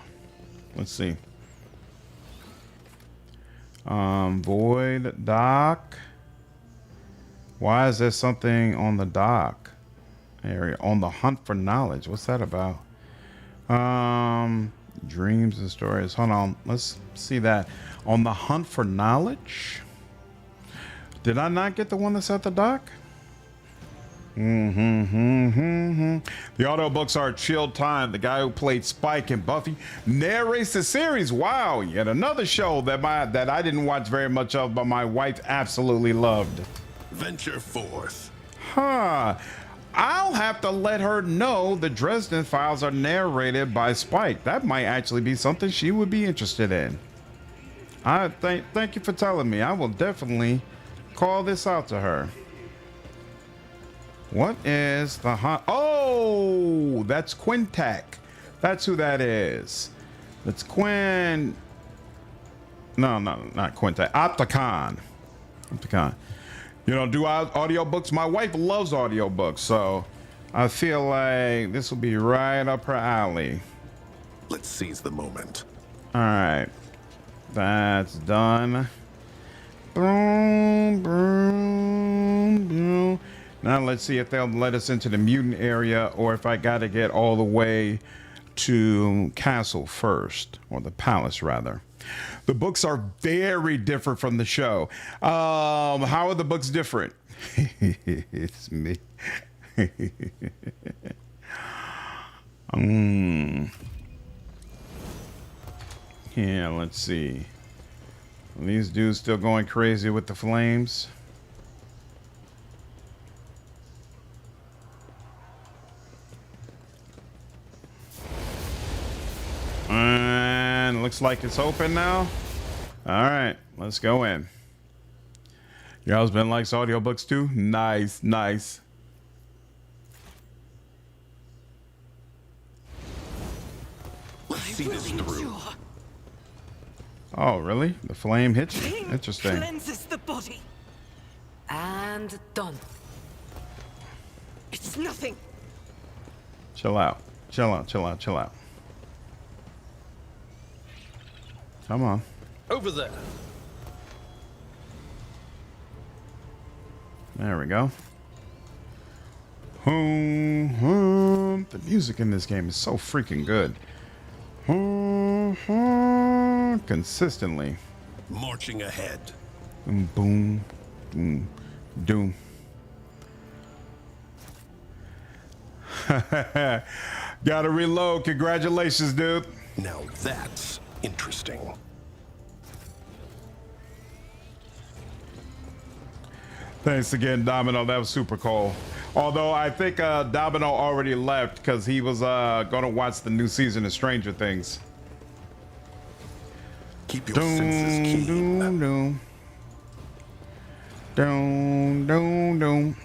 Let's see. Void dock. Why is there something on the dock area? On the hunt for knowledge. What's that about? Dreams and stories. Hold on. Let's see that. On the hunt for knowledge. Did I not get the one that's at the dock? The audiobooks are a chill time. The guy who played Spike and Buffy narrates the series. Wow, yet another show that I didn't watch very much of, but my wife absolutely loved. Venture forth. Huh. I'll have to let her know the Dresden Files are narrated by Spike. That might actually be something she would be interested in. I thank you for telling me. I will definitely call this out to her. What is the hunt? Oh, that's Quintac. That's who that is. That's Quinn. No, not Quintac. Opticon. You know, do audiobooks. My wife loves audiobooks, so I feel like this will be right up her alley. Let's seize the moment. All right. That's done. Boom, boom, boom. Now let's see if they'll let us into the mutant area or if I got to get all the way to Castle first, or the palace rather. The books are very different from the show. How are the books different? It's me. Yeah, let's see. Are these dudes still going crazy with the flames? And looks like it's open now. All right, let's go in. Your husband likes audiobooks too? Nice, nice. Let's see this through. Oh, really? The flame hits you? Interesting. Cleanses the body. And done. It's nothing. Chill out. Chill out, chill out, chill out. Come on. Over there. There we go. The music in this game is so freaking good. Consistently. Marching ahead. Boom, boom, boom, doom. Gotta reload. Congratulations, dude. Now that's interesting. Thanks again, Domino. That was super cool. Although I think Domino already left because he was going to watch the new season of Stranger Things. Keep your senses keen. Doom, doom, doom, doom.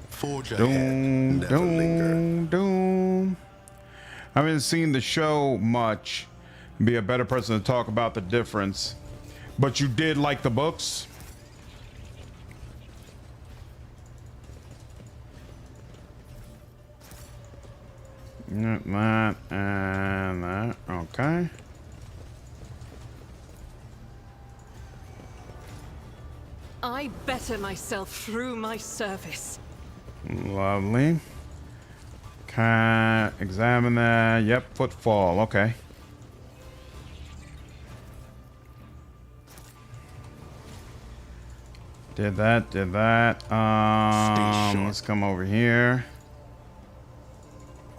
Forge ahead. Never linger. Doom. I haven't seen the show much. Be a better person to talk about the difference. But you did like the books? That and that. Okay. I better myself through my service. Lovely. Can examine that. Yep, footfall. Okay. Did that. Let's come over here.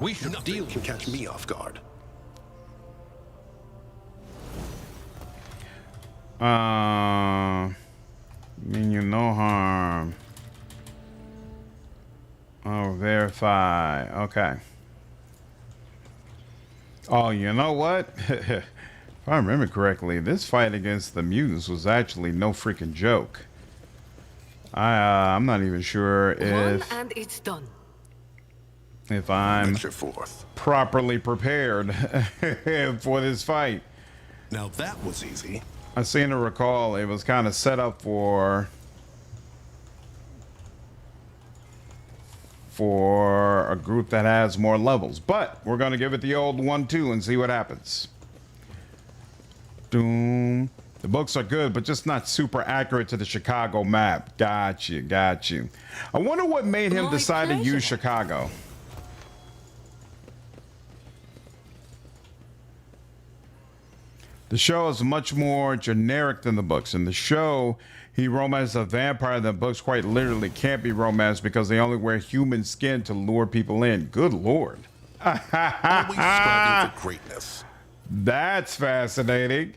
We should deal can catch me off guard. Mean you no harm. Oh, verify. Okay. Oh, you know what? If I remember correctly, this fight against the mutants was actually no freaking joke. I'm not even sure if One and it's done. if I'm Venture forth. properly prepared for this fight. Now that was easy. I seem to recall it was kind of set up for a group that has more levels, but we're going to give it the old 1-2 and see what happens. Doom. The books are good, but just not super accurate to the Chicago map. Got you. I wonder what made him decide to use Chicago. The show is much more generic than the books. In the show, he romances a vampire. The books quite literally can't be romanced because they only wear human skin to lure people in. Good Lord. Always striving for greatness. That's fascinating.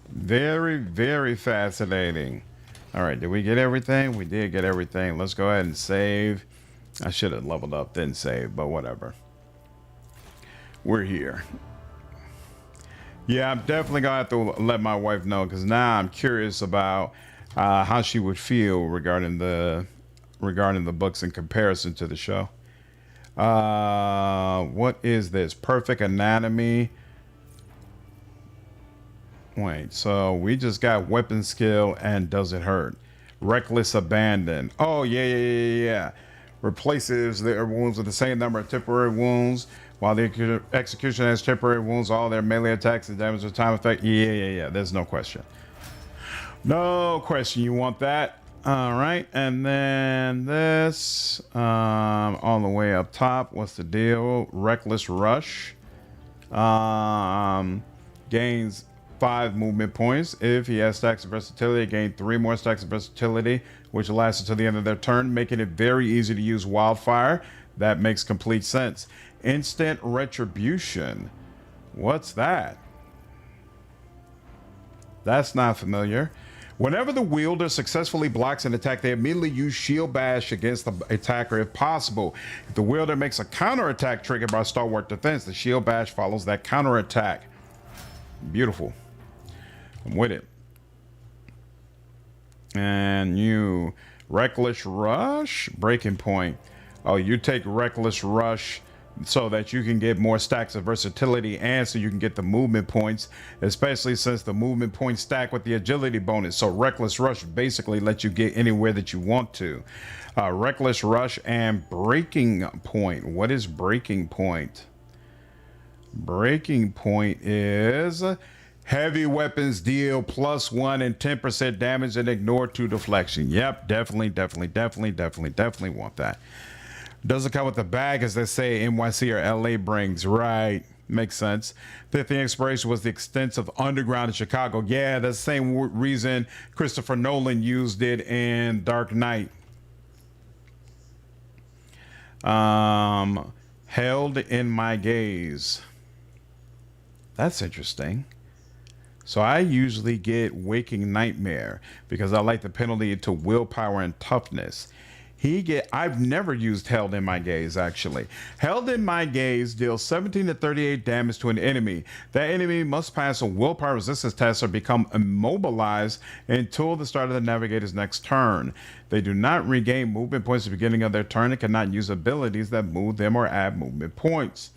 Very, very fascinating. All right, did we get everything? We did get everything. Let's go ahead and save. I should have leveled up, then save, but whatever. We're here. Yeah, I'm definitely gonna have to let my wife know because now I'm curious about how she would feel regarding the books in comparison to the show. What is this? Perfect Anatomy. Wait, so we just got weapon skill and does it hurt? Reckless Abandon. Oh yeah. Replaces their wounds with the same number of temporary wounds. While the execution has temporary wounds, all their melee attacks and damage with time effect. Yeah. There's no question. No question. You want that? All right. And then this, all the way up top. What's the deal? Reckless Rush. Gains 5 movement points. If he has stacks of versatility, gain 3 more stacks of versatility, which lasts until the end of their turn, making it very easy to use Wildfire. That makes complete sense. Instant Retribution. What's that? That's not familiar. Whenever the wielder successfully blocks an attack, they immediately use Shield Bash against the attacker if possible. If the wielder makes a counterattack triggered by Stalwart Defense, the Shield Bash follows that counterattack. Beautiful. I'm with it. And you, Reckless Rush, Breaking Point. Oh, you take Reckless Rush so that you can get more stacks of versatility and so you can get the movement points, especially since the movement points stack with the agility bonus. So Reckless Rush basically lets you get anywhere that you want to. Reckless Rush and Breaking Point. What is Breaking Point? Breaking Point is heavy weapons deal +1 and 10% damage and ignore 2 deflection. Yep, definitely want that. Doesn't come with the bag, as they say NYC or LA brings. Right. Makes sense. 15th inspiration was the extensive underground in Chicago. Yeah, that's the same reason Christopher Nolan used it in Dark Knight. Held in my gaze. That's interesting. So I usually get Waking Nightmare because I like the penalty to willpower and toughness. I've never used Held in my gaze, actually. Held in my gaze deals 17 to 38 damage to an enemy. That enemy must pass a willpower resistance test or become immobilized until the start of the navigator's next turn. They do not regain movement points at the beginning of their turn and cannot use abilities that move them or add movement points.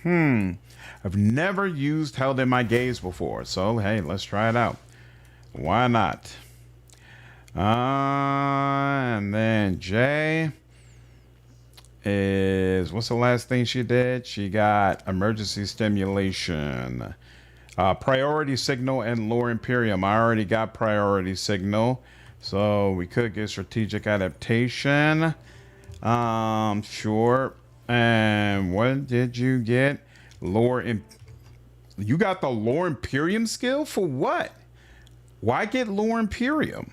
I've never used Held in my gaze before, so hey, let's try it out. Why not? And then Jay is, what's the last thing she did? She got emergency stimulation, priority signal, and lore Imperium. I already got priority signal, so we could get strategic adaptation. Sure. And what did you get? You got the lore Imperium skill for what? Why get lore Imperium?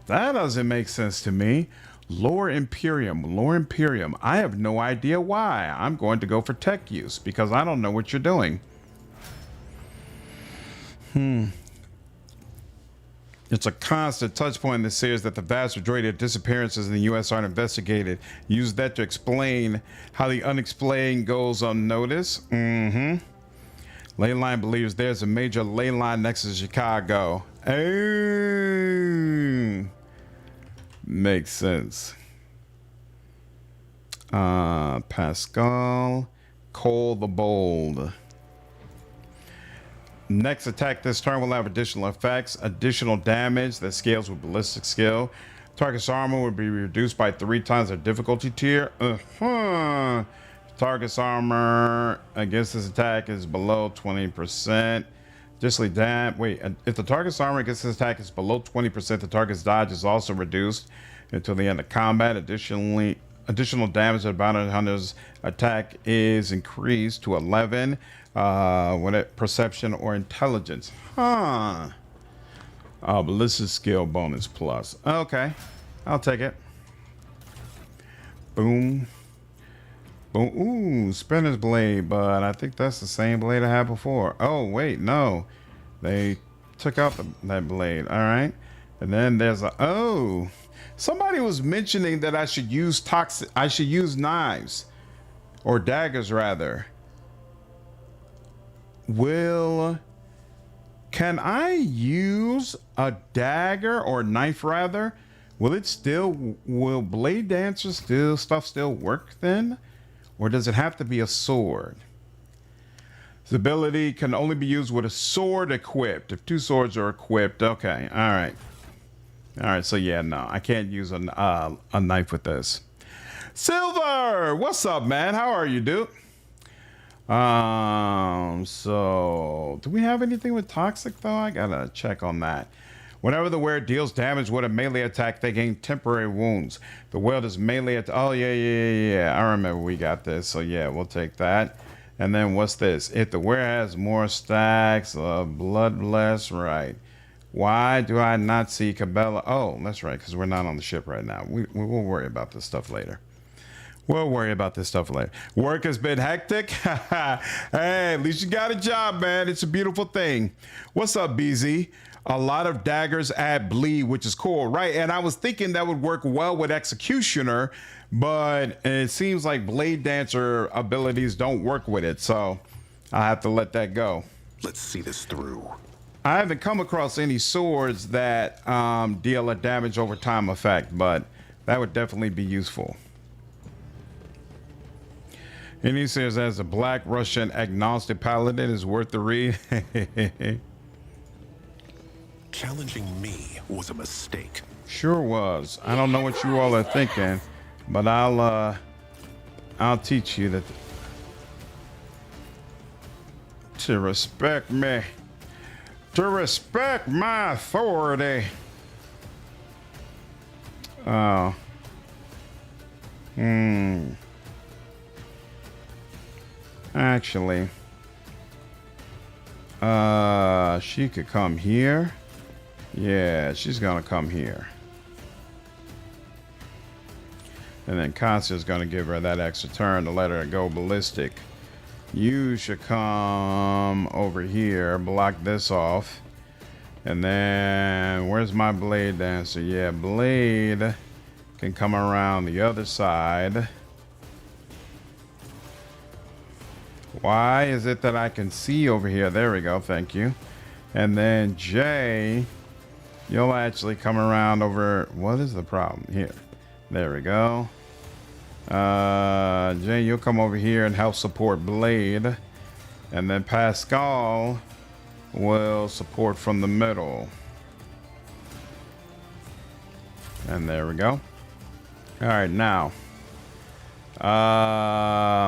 That doesn't make sense to me. Lore Imperium. I have no idea why. I'm going to go for tech use because I don't know what you're doing. It's a constant touch point in the series that the vast majority of disappearances in the U.S. aren't investigated. Use that to explain how the unexplained goes unnoticed. Leyline believes there's a major ley line next to Chicago. Oh, makes sense. Pascal, Cole the Bold. Next attack this turn will have additional effects, additional damage that scales with ballistic skill. Target's armor will be reduced by 3 times their difficulty tier. Target's armor against this attack is below 20%. Additionally, if the target's armor against this attack is below 20%, the target's dodge is also reduced until the end of combat. Additionally, additional damage of bounty hunter's attack is increased to 11 with it perception or intelligence. Ballistic skill bonus plus. Okay, I'll take it. Boom. Boom. Ooh, spinner's blade, but I think that's the same blade I had before. Oh wait, no, they took out that blade. All right, and then there's somebody was mentioning that I should use knives or daggers rather. Can I use a dagger or knife rather? Will Bladedancer still work then? Or does it have to be a sword? This ability can only be used with a sword equipped. If 2 swords are equipped, okay, all right. All right, so yeah, no, I can't use a knife with this. Silver, what's up, man? How are you, dude? So do we have anything with toxic though? I gotta check on that. Whenever the wearer deals damage with a melee attack, they gain temporary wounds. The wield is melee attack. Oh yeah. I remember we got this. So yeah, we'll take that. And then what's this? If the wearer has more stacks of bloodless, right? Why do I not see Cabela? Oh, that's right, because we're not on the ship right now. We will worry about this stuff later. We'll worry about this stuff later. Work has been hectic. Hey, at least you got a job, man. It's a beautiful thing. What's up, BZ? A lot of daggers add bleed, which is cool, right? And I was thinking that would work well with Executioner, but it seems like Bladedancer abilities don't work with it, so I have to let that go. Let's see this through. I haven't come across any swords that deal a damage over time effect, but that would definitely be useful. And he says, as a Black Russian agnostic paladin is worth the read. Challenging me was a mistake. Sure was. I don't know what you all are thinking, but I'll teach you that to respect me, to respect my authority. Oh. Actually, she could come here. Yeah, she's gonna come here. And then Constance's gonna give her that extra turn to let her go ballistic. You should come over here, block this off. And then, where's my Bladedancer? Yeah, Blade can come around the other side. Why is it that I can see over here? There we go, thank you. And then Jay, you'll actually come around over. What is the problem here? There we go. Jay, you'll come over here and help support Blade. And then Pascal will support from the middle. And there we go. All right, now.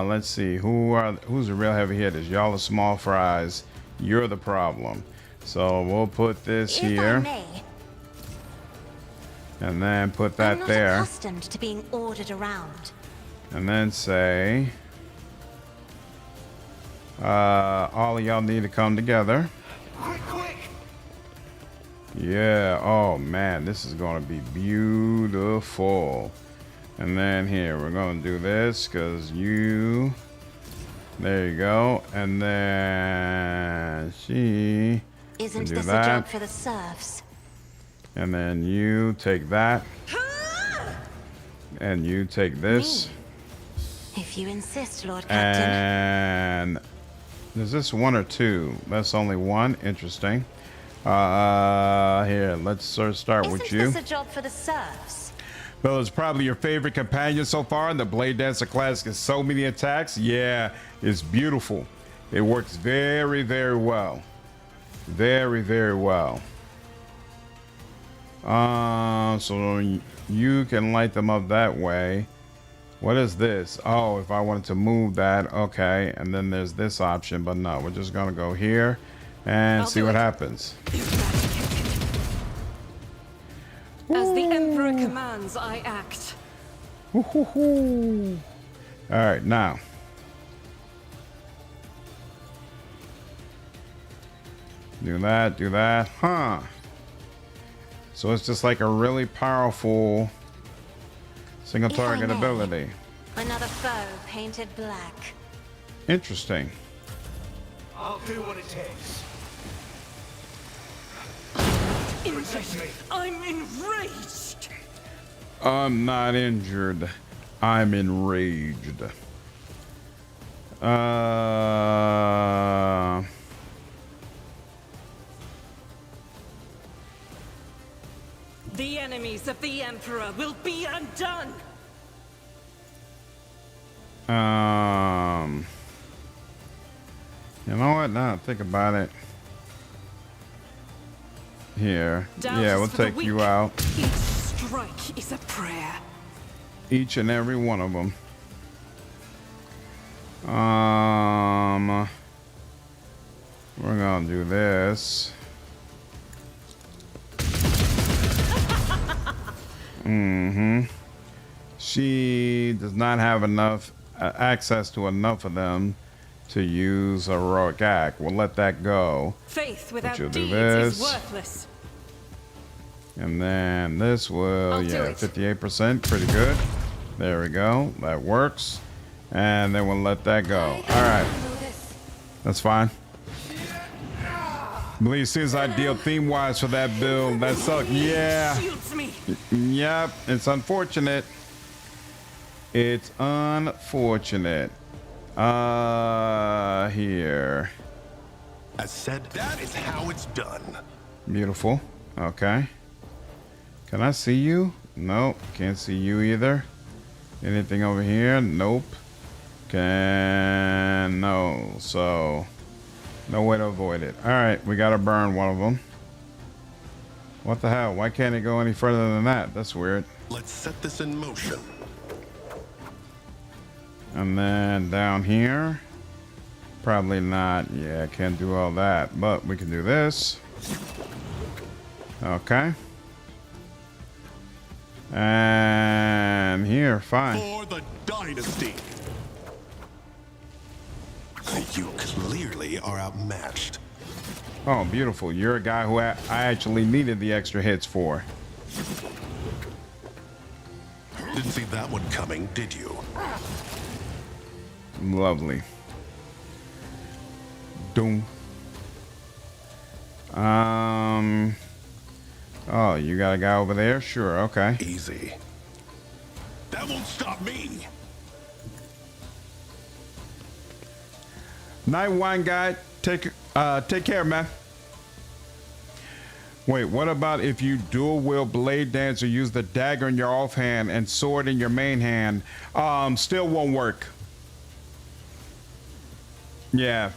Let's see. Who's the real heavy hitters? Y'all are small fries. You're the problem. So we'll put this here. And then put that there. I'm not accustomed to being ordered around. And then say, all of y'all need to come together. Quick! Yeah. Oh man, this is gonna be beautiful. And then here we're gonna do this because you. There you go. And then she. Isn't this a job for the serfs? And then you take that. And you take this. Me. If you insist, Lord Captain. And is this 1 or 2? That's only 1. Interesting. Here, let's start with you. Isn't this a job for the serfs? Well, it's probably your favorite companion so far. The Bladedancer class gets so many attacks. Yeah, it's beautiful. It works very, very well. Very, very well. So you can light them up that way. What is this? Oh, if I wanted to move that, okay. And then there's this option, but no, we're just gonna go here and see what happens. As the Emperor commands, I act. All right, now. Do that, huh? So it's just like a really powerful single target ability. Another foe painted black. Interesting. I'll do what it takes. I'm enraged. I'm not injured. I'm enraged. The enemies of the Emperor will be undone. You know what? Now think about it. Here. Yeah, we'll take you out. Each strike is a prayer. Each and every one of them. We're gonna do this. She does not have enough access to enough of them to use a heroic act. We'll let that go. Faith without you'll do deeds this. is worthless. And then this will, yeah, 58%, pretty good. There we go, that works. And then we'll let that go. All right, that's fine. I believe as soon as I deal theme-wise for that build, that sucked. Yeah. Yep, it's unfortunate. It's unfortunate. Here. As said, that is how it's done. Beautiful. Okay. Can I see you? Nope. Can't see you either. Anything over here? Nope. No. So, no way to avoid it. All right, we gotta burn one of them. What the hell? Why can't it go any further than that? That's weird. Let's set this in motion. And then down here, probably not. Yeah, can't do all that, but we can do this. Okay. And here, fine. For the dynasty. You clearly are outmatched. Oh, beautiful. You're a guy who I actually needed the extra hits for. Didn't see that one coming, did you? Lovely. Doom. Oh, you got a guy over there? Sure, okay. Easy. That won't stop me. Night wine guy, take care, man. Wait, what about if you dual wield Bladedancer, use the dagger in your offhand and sword in your main hand? Still won't work. Yeah.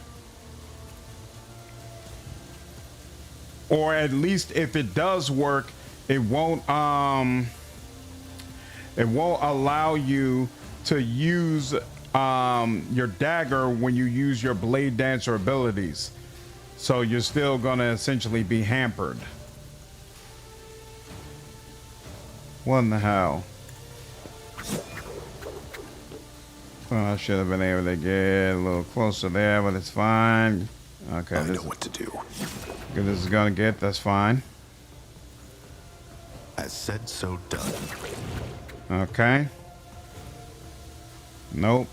Or at least if it does work, it won't allow you to use your dagger when you use your Bladedancer abilities. So you're still gonna essentially be hampered. What in the hell? Well, I should have been able to get a little closer there, but it's fine. Okay, I know what to do. Good, this is gonna get, that's fine. As said, so done. Okay. Nope.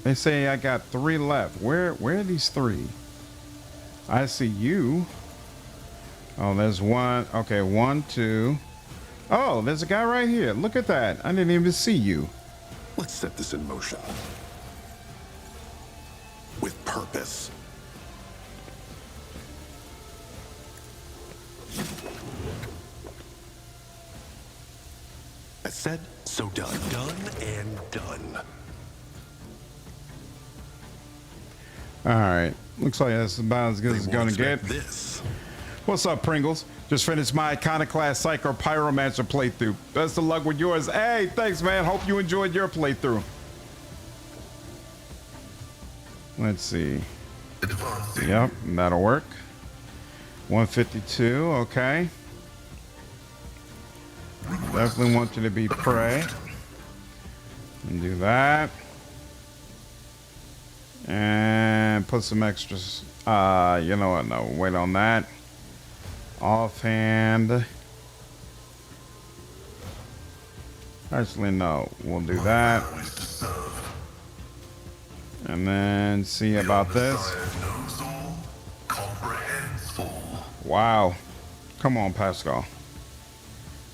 They say I got 3 left. Where are these 3? I see you. Oh, there's one. Okay, 1, 2. Oh, there's a guy right here. Look at that. I didn't even see you. Let's set this in motion. With purpose. Said, so done. Done and done. All right. Looks like that's about as good as it's gonna get. This. What's up, Pringles? Just finished my Iconoclast Psycho Pyromancer playthrough. Best of luck with yours. Hey, thanks, man. Hope you enjoyed your playthrough. Let's see. Yep, that'll work. 152, okay. Definitely want you to be prey. And do that. And put some extras. You know what? No, wait on that. Offhand. Actually, no. We'll do that. And then see about this. Wow. Come on, Pascal.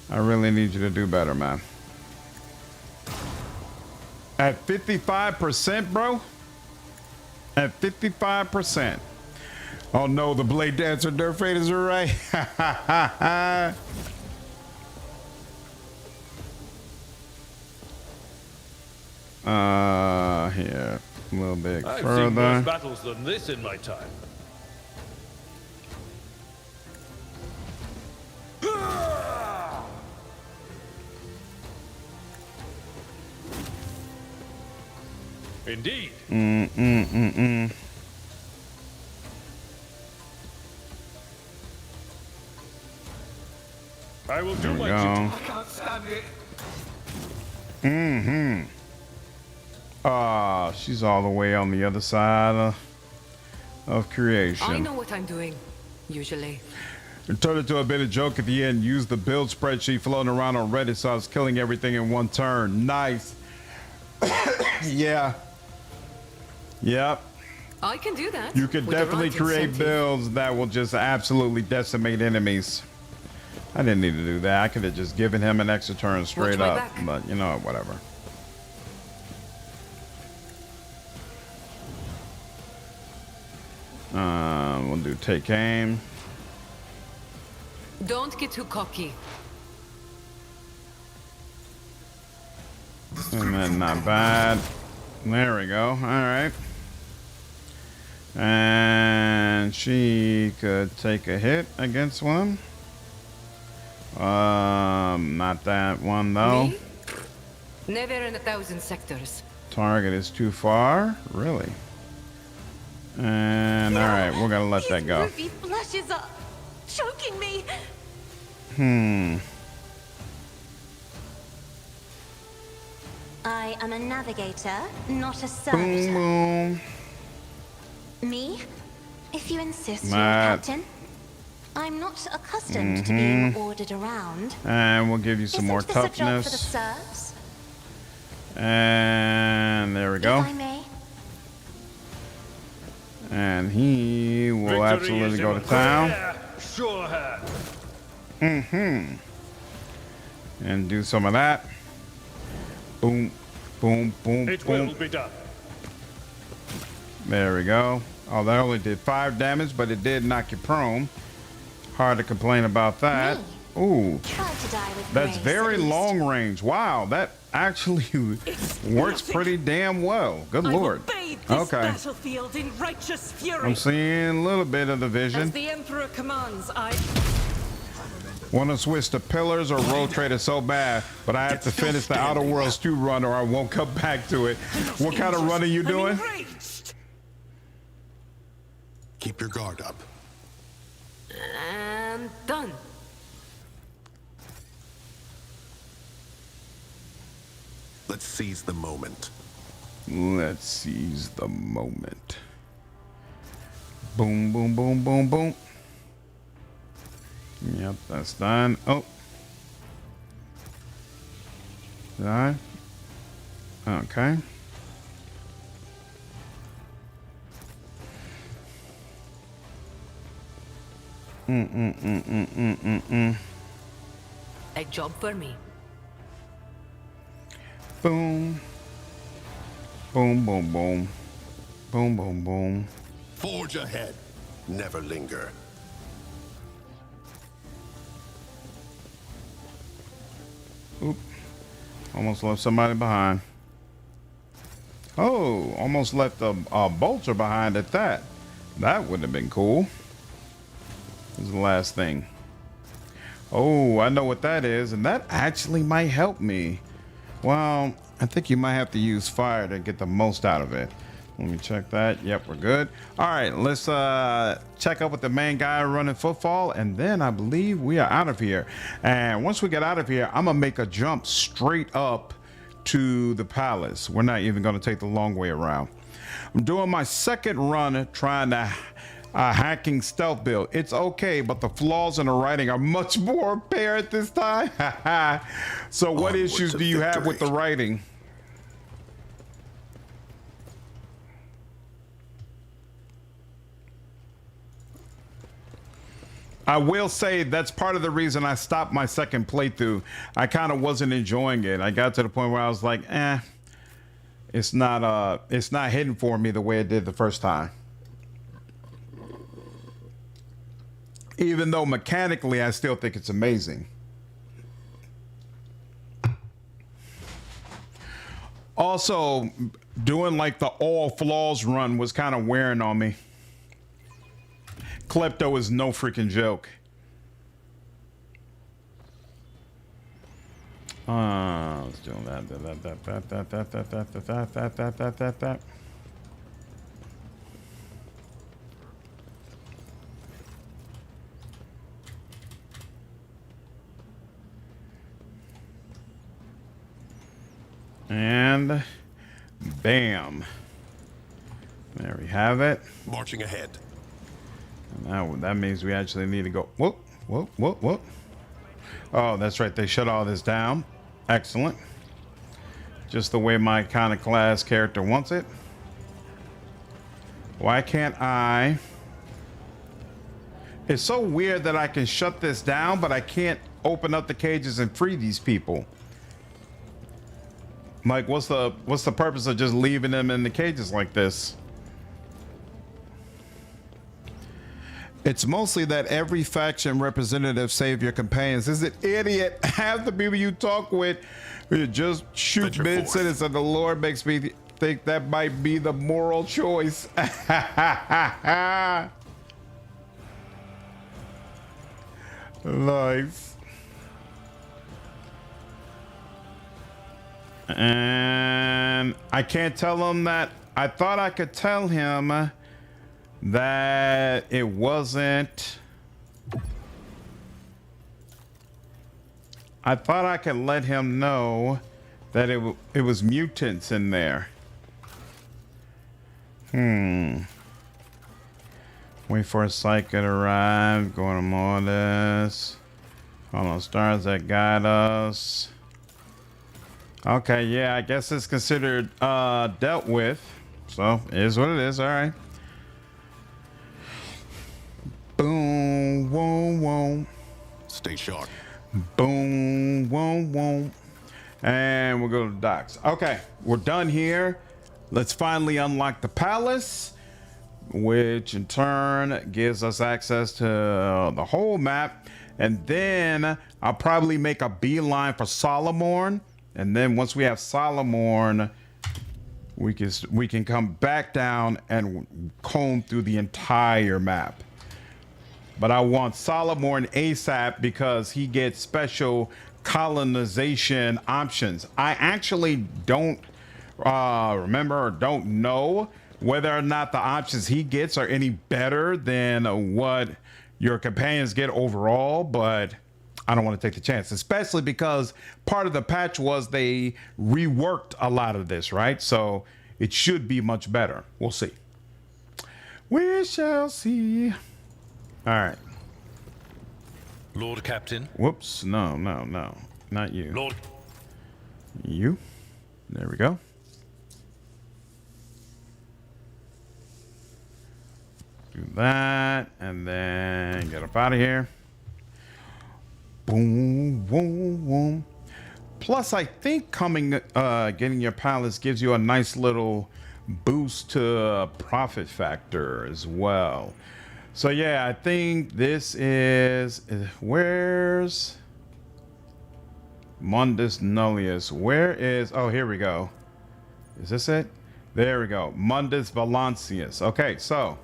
I really need you to do better, man. At 55%, bro? At 55%. Oh no, the Bladedancer nerf faders are right. Here. A little bit I've further. seen worse battles than this in my time. Indeed. I will do my duty. I can't stand it. She's all the way on the other side of creation. I know what I'm doing, usually. It turned into a bit of joke at the end. Used the build spreadsheet floating around on Reddit, so I was killing everything in one turn. Nice. Yeah. Yep. I can do that. You can with the definitely right create incentive. builds that will just absolutely decimate enemies. I didn't need to do that. I could have just given him an extra turn straight my up. back. But you know what, whatever. We'll do take aim. Don't get too cocky. And then not bad. There we go. All right. And she could take a hit against one. Not that one though. Me? Never in 1,000 sectors. Target is too far. Really? And all right, we're gonna let that go. Ruby blushes are choking me. I am a navigator, not a servitor. Boom, boom. Me? If you insist, Lord Matt. Captain. I'm not accustomed to being ordered around. And we'll give you some more Isn't this a job for the toughness. serfs? And there we go. If I may. And he will absolutely go to town. Sure hand. And do some of that. Boom, boom, boom, It boom. will be done. There we go. Oh, that only did 5 damage, but it did knock you prone. Hard to complain about that. Ooh, Try to die with that's grace, very at least. long range. Wow, that actually works pretty damn well. Good I lord. will bathe this Okay, battlefield in righteous fury. I'm seeing a little bit of the As vision. the Emperor commands, I... Want to switch to pillars or road trader so bad, but I have to finish the Outer Worlds 2 run or I won't come back to it. What kind of run are you doing? Enraged. Keep your guard up. And done. Let's seize the moment. Let's seize the moment. Boom, boom, boom, boom, boom. Yep, that's done. Oh. Did I? Okay. A job for me. Boom. Boom, boom, boom. Boom, boom, boom. Forge ahead. Never linger. Oop. Almost left somebody behind. Oh, almost left a bolter behind at that. That would have been cool. This is the last thing. Oh, I know what that is, and that actually might help me. Well, I think you might have to use fire to get the most out of it. Let me check that. Yep, we're good. All right, let's check up with the main guy running footfall, and then I believe we are out of here. And once we get out of here, I'm gonna make a jump straight up to the palace. We're not even gonna take the long way around. I'm doing my second run trying to hacking stealth build. It's okay, but the flaws in the writing are much more apparent this time. So what issues do you have with the writing? I will say that's part of the reason I stopped my second playthrough. I kind of wasn't enjoying it. I got to the point where I was like, it's not hitting for me the way it did the first time. Even though mechanically I still think it's amazing. Also, doing like the all flaws run was kind of wearing on me. Klepto is no freaking joke. Let's do that. And bam. There we have it. Marching ahead. Now that means we actually need to go. Whoop, whoop, whoop, whoop. Oh, that's right. They shut all this down. Excellent. Just the way my Iconoclast character wants it. Why can't I? It's so weird that I can shut this down, but I can't open up the cages and free these people. Like, what's the purpose of just leaving them in the cages like this? It's mostly that every faction representative save your companions. Is it idiot? Half the people you talk with just shoot mid-sentence, and the Lord makes me think that might be the moral choice. Nice. And I can't tell him that. I thought I could tell him that it wasn't. I thought I could let him know that it was mutants in there. Wait for a psychic to arrive. Going to more this. Follow stars that guide us. Okay, yeah, I guess it's considered dealt with. So it is what it is. All right. Boom, whoa, whoa. Stay sharp. Boom, whoa, whoa. And we'll go to the docks. Okay, we're done here. Let's finally unlock the palace, which in turn gives us access to the whole map. And then I'll probably make a beeline for Solomorn. And then once we have Solomorn, we can come back down and comb through the entire map. But I want Solomorn ASAP because he gets special colonization options. I actually don't remember or don't know whether or not the options he gets are any better than what your companions get overall, but I don't want to take the chance, especially because part of the patch was they reworked a lot of this, right? So it should be much better. We'll see. We shall see. All right. Lord Captain. Whoops. No. Not you. Lord. You. There we go. Do that and then get up out of here. Boom, boom, boom. Plus, I think getting your palace gives you a nice little boost to profit factor as well. So yeah, I think this is where's Mundus Nullius. Where is... Oh, here we go. Is this it? There we go. Mundus Valancius. Okay, so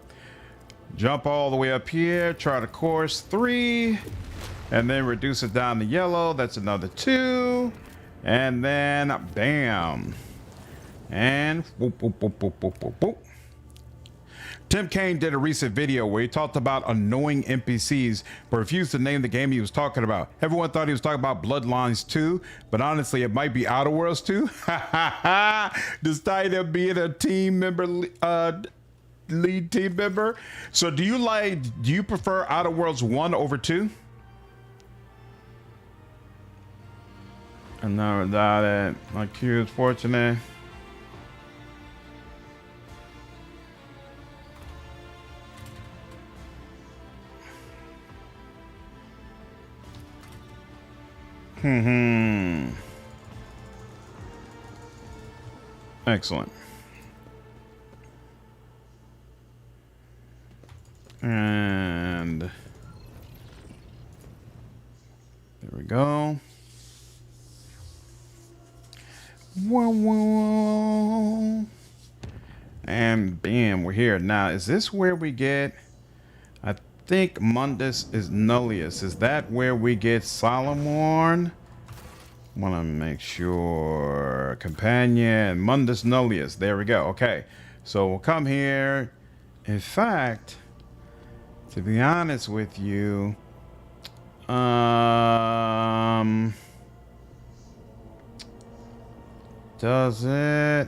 jump all the way up here. Chart a course 3. And then reduce it down to yellow. That's another 2. And then bam. And whoop, whoop, whoop, whoop, whoop, whoop, whoop. Tim Kaine did a recent video where he talked about annoying NPCs, but refused to name the game he was talking about. Everyone thought he was talking about Bloodlines 2, but honestly, it might be Outer Worlds 2. Despite him being a team member, lead team member. So do you prefer Outer Worlds 1 over 2? And now without it, my Q is fortunate. Excellent. And there we go. Whoa, whoa. And bam, we're here. Now, is this where we get... I think Mundus is Nullius. Is that where we get Solomorn? Want to make sure. Companion, Mundus Nullius. There we go. Okay, so we'll come here. In fact, to be honest with you, does it?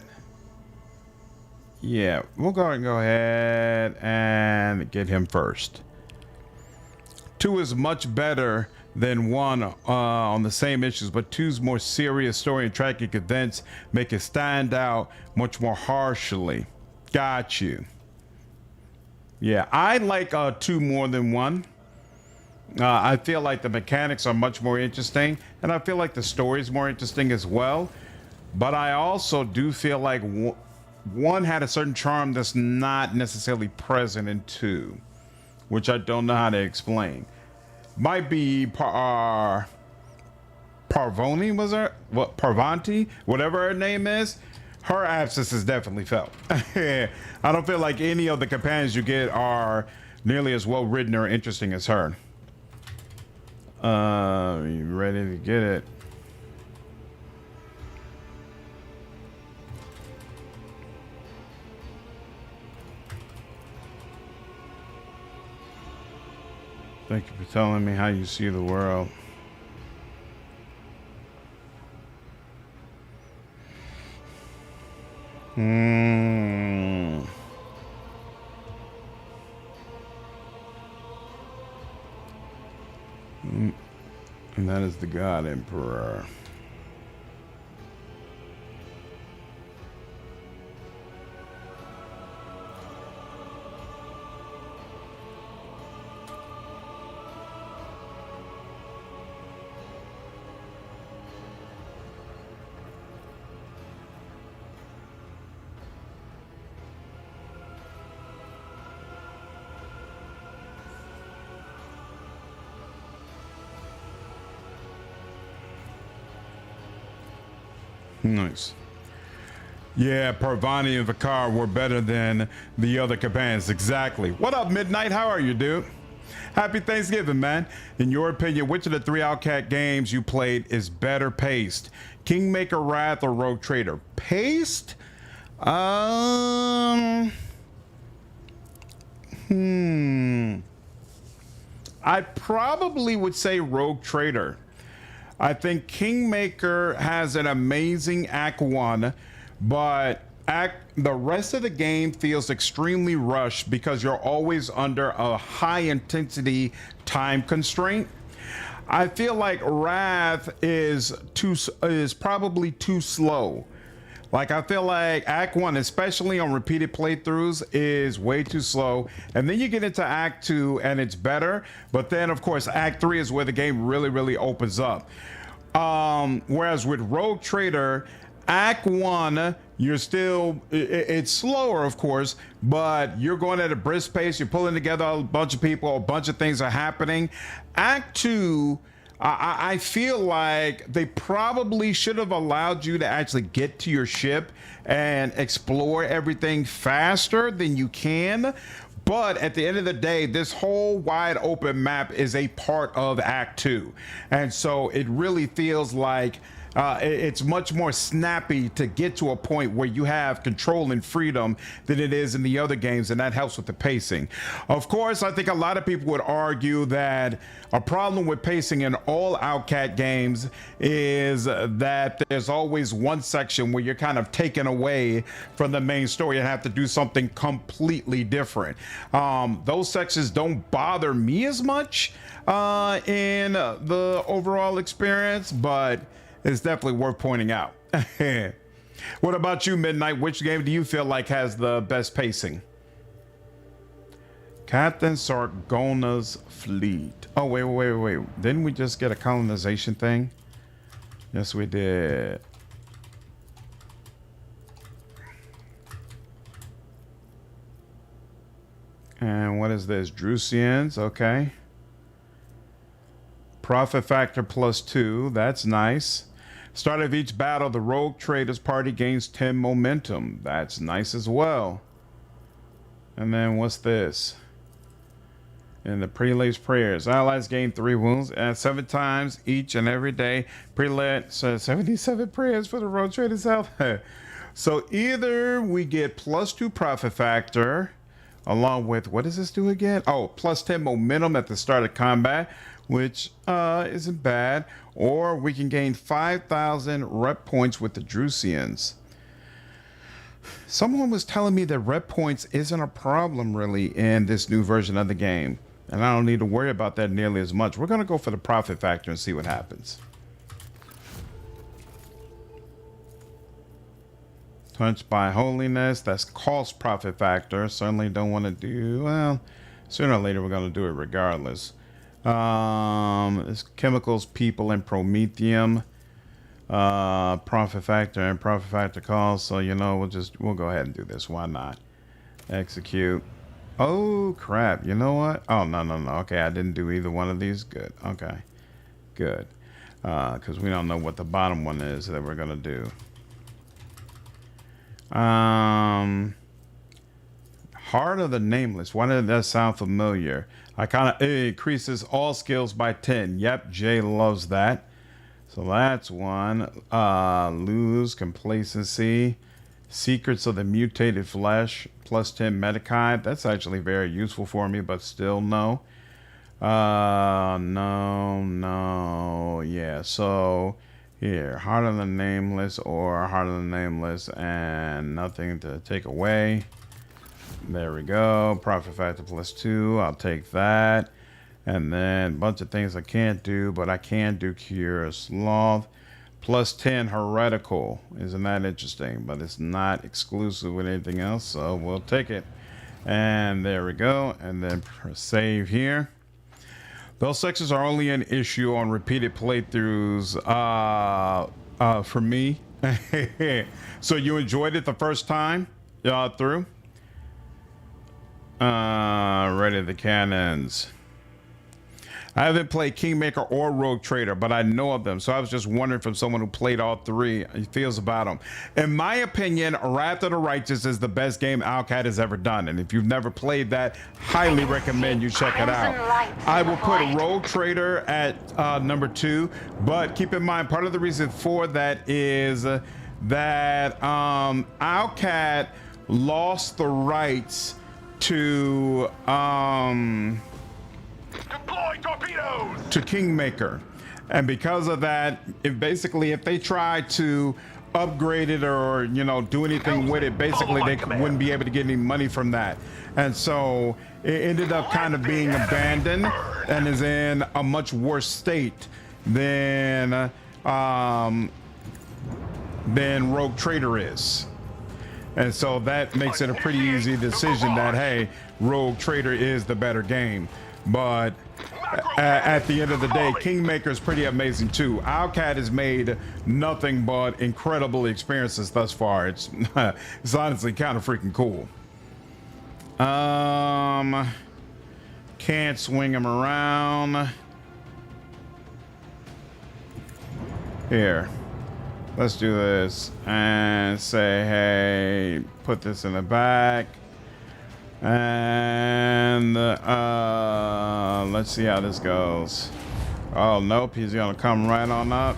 Yeah, we'll go ahead and get him first. 2 is much better than 1 on the same issues, but 2's more serious story and tragic events make it stand out much more harshly. Got you. Yeah, I like 2 more than 1. I feel like the mechanics are much more interesting, and I feel like the story is more interesting as well. But I also do feel like 1 had a certain charm that's not necessarily present in 2, which I don't know how to explain. Might be Parvoni, was her? What, Parvanti? Whatever her name is. Her absence is definitely felt. I don't feel like any of the companions you get are nearly as well written or interesting as her. You ready to get it? Thank you for telling me how you see the world. And that is the God Emperor. Nice. Yeah, Parvani and Vakar were better than the other companions. Exactly. What up, Midnight? How are you, dude? Happy Thanksgiving, man. In your opinion, which of the 3 Outcat games you played is better paced? Kingmaker, Wrath, or Rogue Trader? Paced? I probably would say Rogue Trader. I think Kingmaker has an amazing Act 1, but the rest of the game feels extremely rushed because you're always under a high intensity time constraint. I feel like Wrath is probably too slow. Like, I feel like Act 1, especially on repeated playthroughs, is way too slow. And then you get into Act 2 and it's better. But then, of course, Act 3 is where the game really, really opens up. Whereas with Rogue Trader, Act 1, you're still, it's slower, of course, but you're going at a brisk pace. You're pulling together a bunch of people, a bunch of things are happening. Act 2, I feel like they probably should have allowed you to actually get to your ship and explore everything faster than you can. But at the end of the day, this whole wide open map is a part of Act 2. And so it really feels like it's much more snappy to get to a point where you have control and freedom than it is in the other games, and that helps with the pacing. Of course, I think a lot of people would argue that a problem with pacing in all Outcat games is that there's always one section where you're kind of taken away from the main story and have to do something completely different. Those sections don't bother me as much in the overall experience, but it's definitely worth pointing out. What about you, Midnight? Which game do you feel like has the best pacing? Captain Sargona's fleet. Oh, wait. Didn't we just get a colonization thing? Yes, we did. And what is this? Drusians, okay. Profit factor +2, that's nice. Start of each battle, the Rogue Traders party gains 10 momentum. That's nice as well. And then what's this? In the Prelate's prayers, allies gain 3 wounds and 7 times each and every day. Prelate says 77 prayers for the Rogue Traders health. So either we get +2 profit factor, along with, what does this do again? Oh, +10 momentum at the start of combat, which isn't bad, or we can gain 5,000 rep points with the Drusians. Someone was telling me that rep points isn't a problem really in this new version of the game, and I don't need to worry about that nearly as much. We're gonna go for the profit factor and see what happens. Touched by holiness, that's cost profit factor. Certainly don't want to do, well, sooner or later we're gonna do it regardless. It's chemicals, people, and promethium. Profit factor and profit factor cost. So you know, we'll go ahead and do this. Why not? Execute. Oh crap! You know what? Oh no. Okay, I didn't do either one of these. Good. Okay, good. Because we don't know what the bottom one is that we're gonna do. Heart of the Nameless. Why did that sound familiar? It increases all skills by 10. Yep, Jay loves that. So that's one. Lose complacency. Secrets of the Mutated Flesh. +10 Medikite. That's actually very useful for me, but still no. No. Yeah, so here. Heart of the Nameless or Heart of the Nameless and nothing to take away. There we go. Profit factor +2. I'll take that. And then a bunch of things I can't do, but I can do Cure Sloth. +10 Heretical. Isn't that interesting? But it's not exclusive with anything else, so we'll take it. And there we go. And then save here. Those sections are only an issue on repeated playthroughs for me. So you enjoyed it the first time through? Ready the cannons. I haven't played Kingmaker or Rogue Trader, but I know of them. So I was just wondering from someone who played all 3, he feels about them. In my opinion, Wrath of the Righteous is the best game Outcat has ever done. And if you've never played that, highly recommend you check it out. I will put Rogue Trader at number 2, but keep in mind, part of the reason for that is that Outcat lost the rights to deploy torpedoes to Kingmaker, and because of that, if they try to upgrade it or do anything with it, basically they wouldn't be able to get any money from that, and so it ended up kind of being abandoned and is in a much worse state than Rogue Trader is. And so that makes it a pretty easy decision that, hey, Rogue Trader is the better game. But at the end of the day, Kingmaker is pretty amazing too. Outcat has made nothing but incredible experiences thus far. It's honestly kind of freaking cool. Can't swing him around. Here. Let's do this and say, hey, put this in the back. And let's see how this goes. Oh, nope, he's gonna come right on up.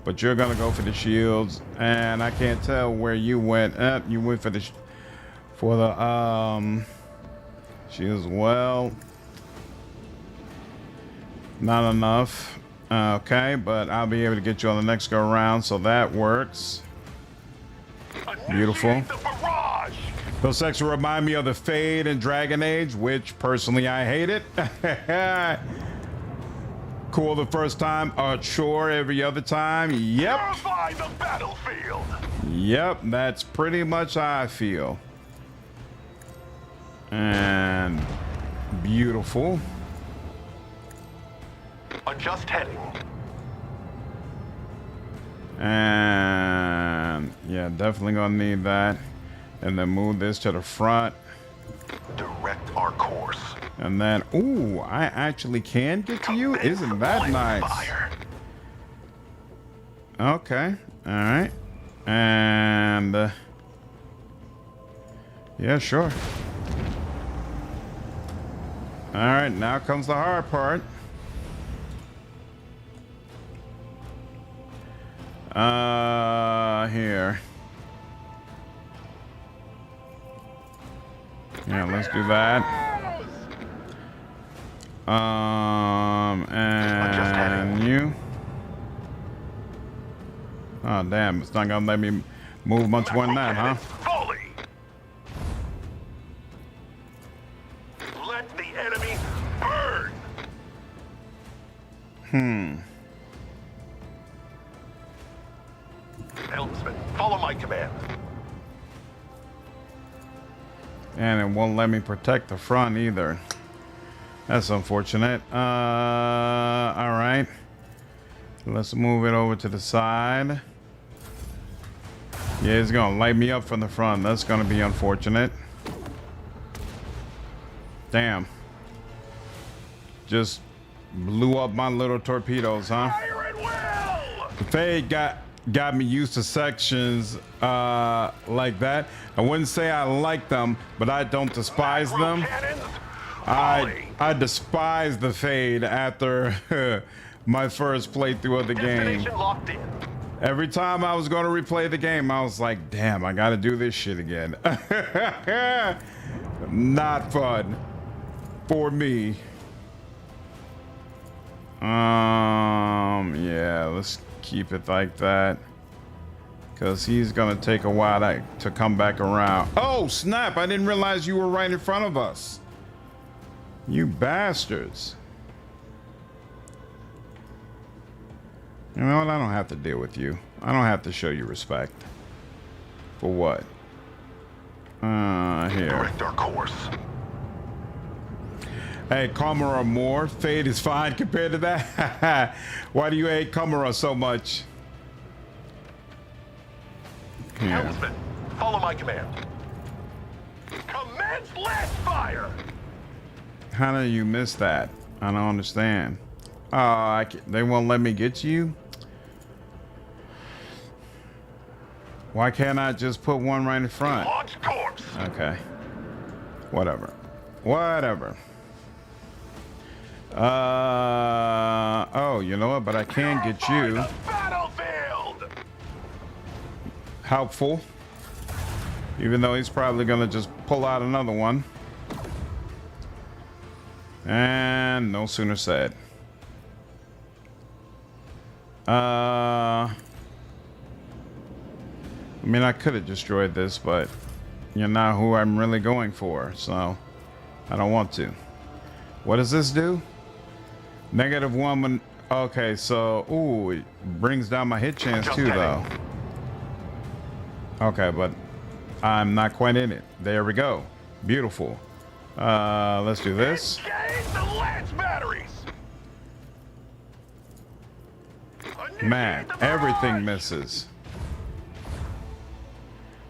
But you're gonna go for the shields. And I can't tell where you went. You went for the shields. Well, not enough. Okay, but I'll be able to get you on the next go around, so that works. Beautiful. Those sections remind me of the Fade and Dragon Age, which personally I hate it. Cool the first time, chore every other time. Yep. Purify the battlefield. Yep, that's pretty much how I feel. And beautiful. Adjust heading. And yeah, definitely gonna need that. And then move this to the front. Direct our course. And then, ooh, I actually can get to you? Isn't that nice? Okay, all right. And yeah, sure. All right, now comes the hard part. Here. Yeah, let's do that. And you. Oh, damn, it's not gonna let me move much more than that, huh? Fully. Let the enemy burn. Helmsman, follow my command. And it won't let me protect the front either. That's unfortunate. All right. Let's move it over to the side. Yeah, it's gonna light me up from the front. That's gonna be unfortunate. Damn. Just blew up my little torpedoes, huh? Fire at will. The Fade got me used to sections like that. I wouldn't say I like them, but I don't despise them. I despise the Fade after my first playthrough of the game. Locked in. Every time I was going to replay the game, I was like, damn, I got to do this shit again. Not fun for me. Yeah, let's keep it like that. Because he's going to take a while to come back around. Oh, snap. I didn't realize you were right in front of us. You bastards. You know what? I don't have to deal with you. I don't have to show you respect. For what? Here. Direct our course. Hey, Kamara more. Fade is fine compared to that. Why do you hate Kamara so much? Yeah. Helmsman, follow my command. Commence blast fire. How do you miss that? I don't understand. They won't let me get you? Why can't I just put one right in front? Launch course. Okay. Whatever. Whatever. Oh, you know what? But I can get you. Battlefield. Helpful. Even though he's probably gonna just pull out another one. And no sooner said. I mean, I could have destroyed this, but you're not who I'm really going for, so I don't want to. What does this do? -1 when... Okay, so... Ooh, it brings down my hit chance too, though. Okay, but I'm not quite in it. There we go. Beautiful. Let's do this. Engage the lance batteries. Man, everything misses.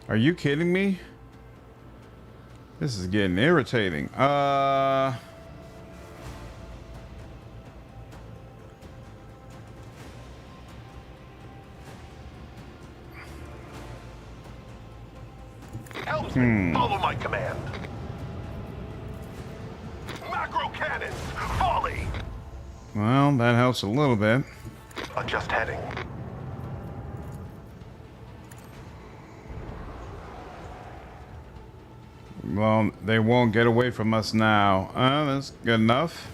Are you kidding me? This is getting irritating. me. Follow my command. Macro cannons, volley. Well, that helps a little bit. Adjust heading. Well, they won't get away from us now. That's good enough.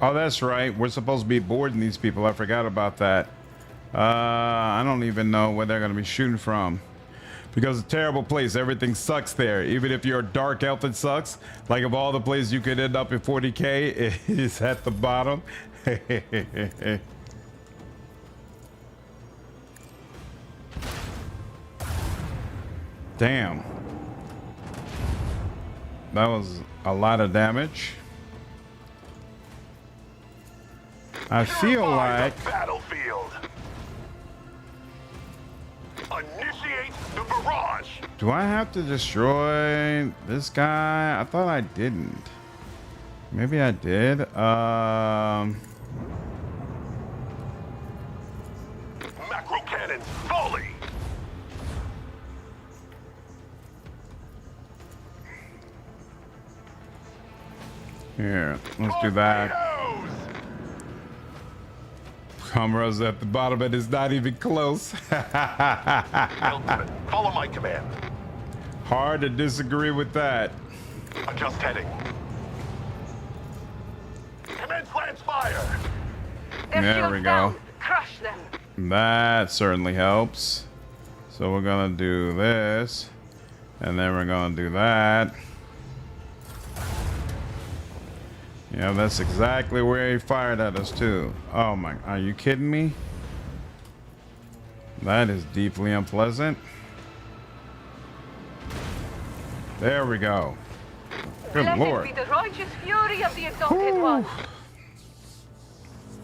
Oh, that's right. We're supposed to be boarding these people. I forgot about that. I don't even know where they're going to be shooting from. Because it's a terrible place. Everything sucks there. Even if you're a dark elf, it sucks. Like of all the places you could end up in 40K, it is at the bottom. Damn. That was a lot of damage. I feel like battlefield. Initiate the barrage. do I have to destroy this guy? I thought I didn't. Maybe I did. Macro cannons, volley. Here, let's do that. Camera's at the bottom and it's not even close. Ultimate, follow my command. Hard to disagree with that. Adjust heading. Commence lance fire. There we go. Crush them. That certainly helps. So we're gonna do this, and then we're gonna do that. Yeah, that's exactly where he fired at us too. Oh my, are you kidding me? That is deeply unpleasant. There we go. Good Lord. Be the righteous fury of the exalted one.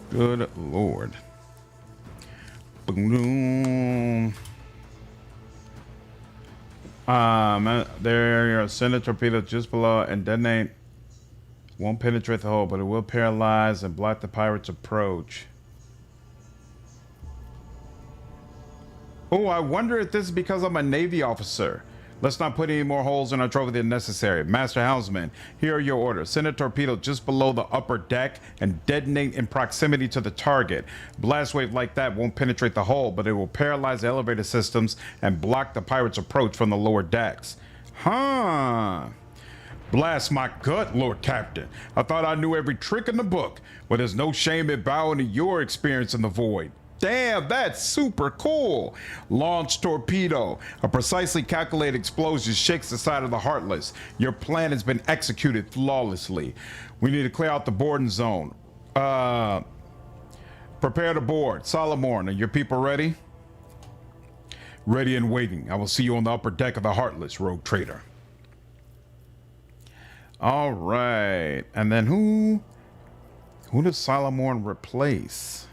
Good Lord. Boom. There, send a torpedo just below and detonate. Won't penetrate the hull, but it will paralyze and block the pirates' approach. Oh, I wonder if this is because I'm a Navy officer. Let's not put any more holes in our trophy than necessary. Master Helmsman, here are your orders. Send a torpedo just below the upper deck and detonate in proximity to the target. Blast wave like that won't penetrate the hull, but it will paralyze the elevator systems and block the pirates' approach from the lower decks. Huh. Blast my gut, Lord Captain. I thought I knew every trick in the book. Well, there's no shame in bowing to your experience in the void. Damn, that's super cool. Launch torpedo. A precisely calculated explosion shakes the side of the Heartless. Your plan has been executed flawlessly. We need to clear out the boarding zone. Prepare to board. Solomon, are your people ready? Ready and waiting. I will see you on the upper deck of the Heartless, rogue trader. All right, and then who does Solomon replace?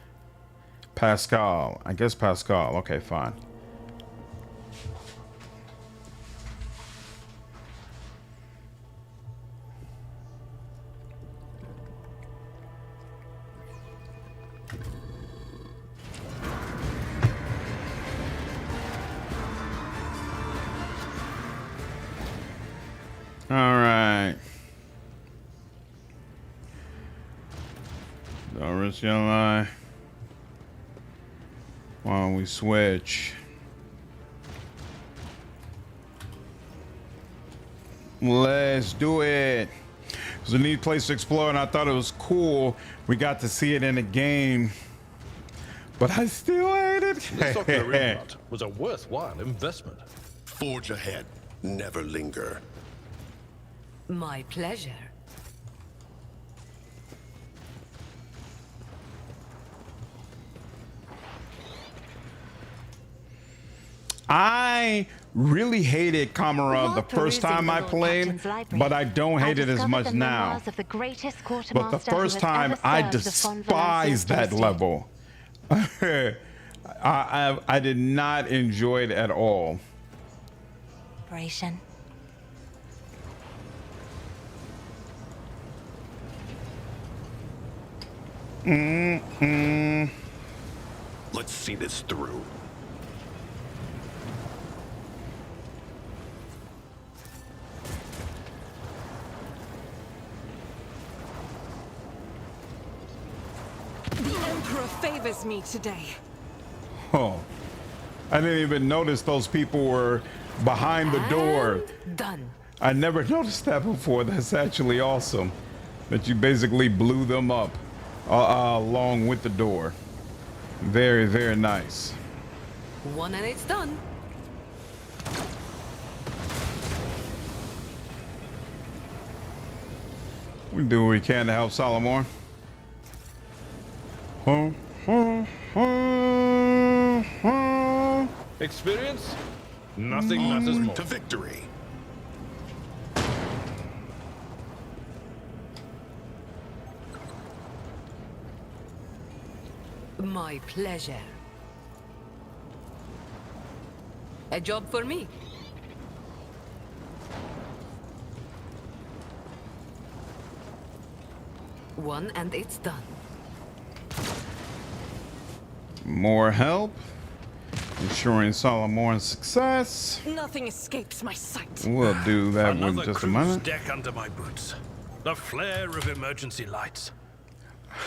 Pascal. I guess Pascal. Okay, fine. All right. Doris Yellow. Why don't we switch? Let's do it. It was a neat place to explore, and I thought it was cool. We got to see it in a game, but I still hate it. This ocular implant was a worthwhile investment. Forge ahead. Never linger. My pleasure. I really hated Camera the first time I played, but I don't hate it as much now. But the first time, I despised that level. I did not enjoy it at all. Operation. Let's see this through. Emperor favors me today. Oh, I didn't even notice those people were behind the door. Done. I never noticed that before. That's actually awesome. That you basically blew them up along with the door. Very, very nice. One and it's done. We do what we can to help Solomon. Experience? Nothing matters more. To victory. My pleasure. A job for me. One and it's done. More help. Ensuring Solomon's success. Nothing escapes my sight. We'll do that in Another just a cruise moment. deck under my boots. The flare of emergency lights.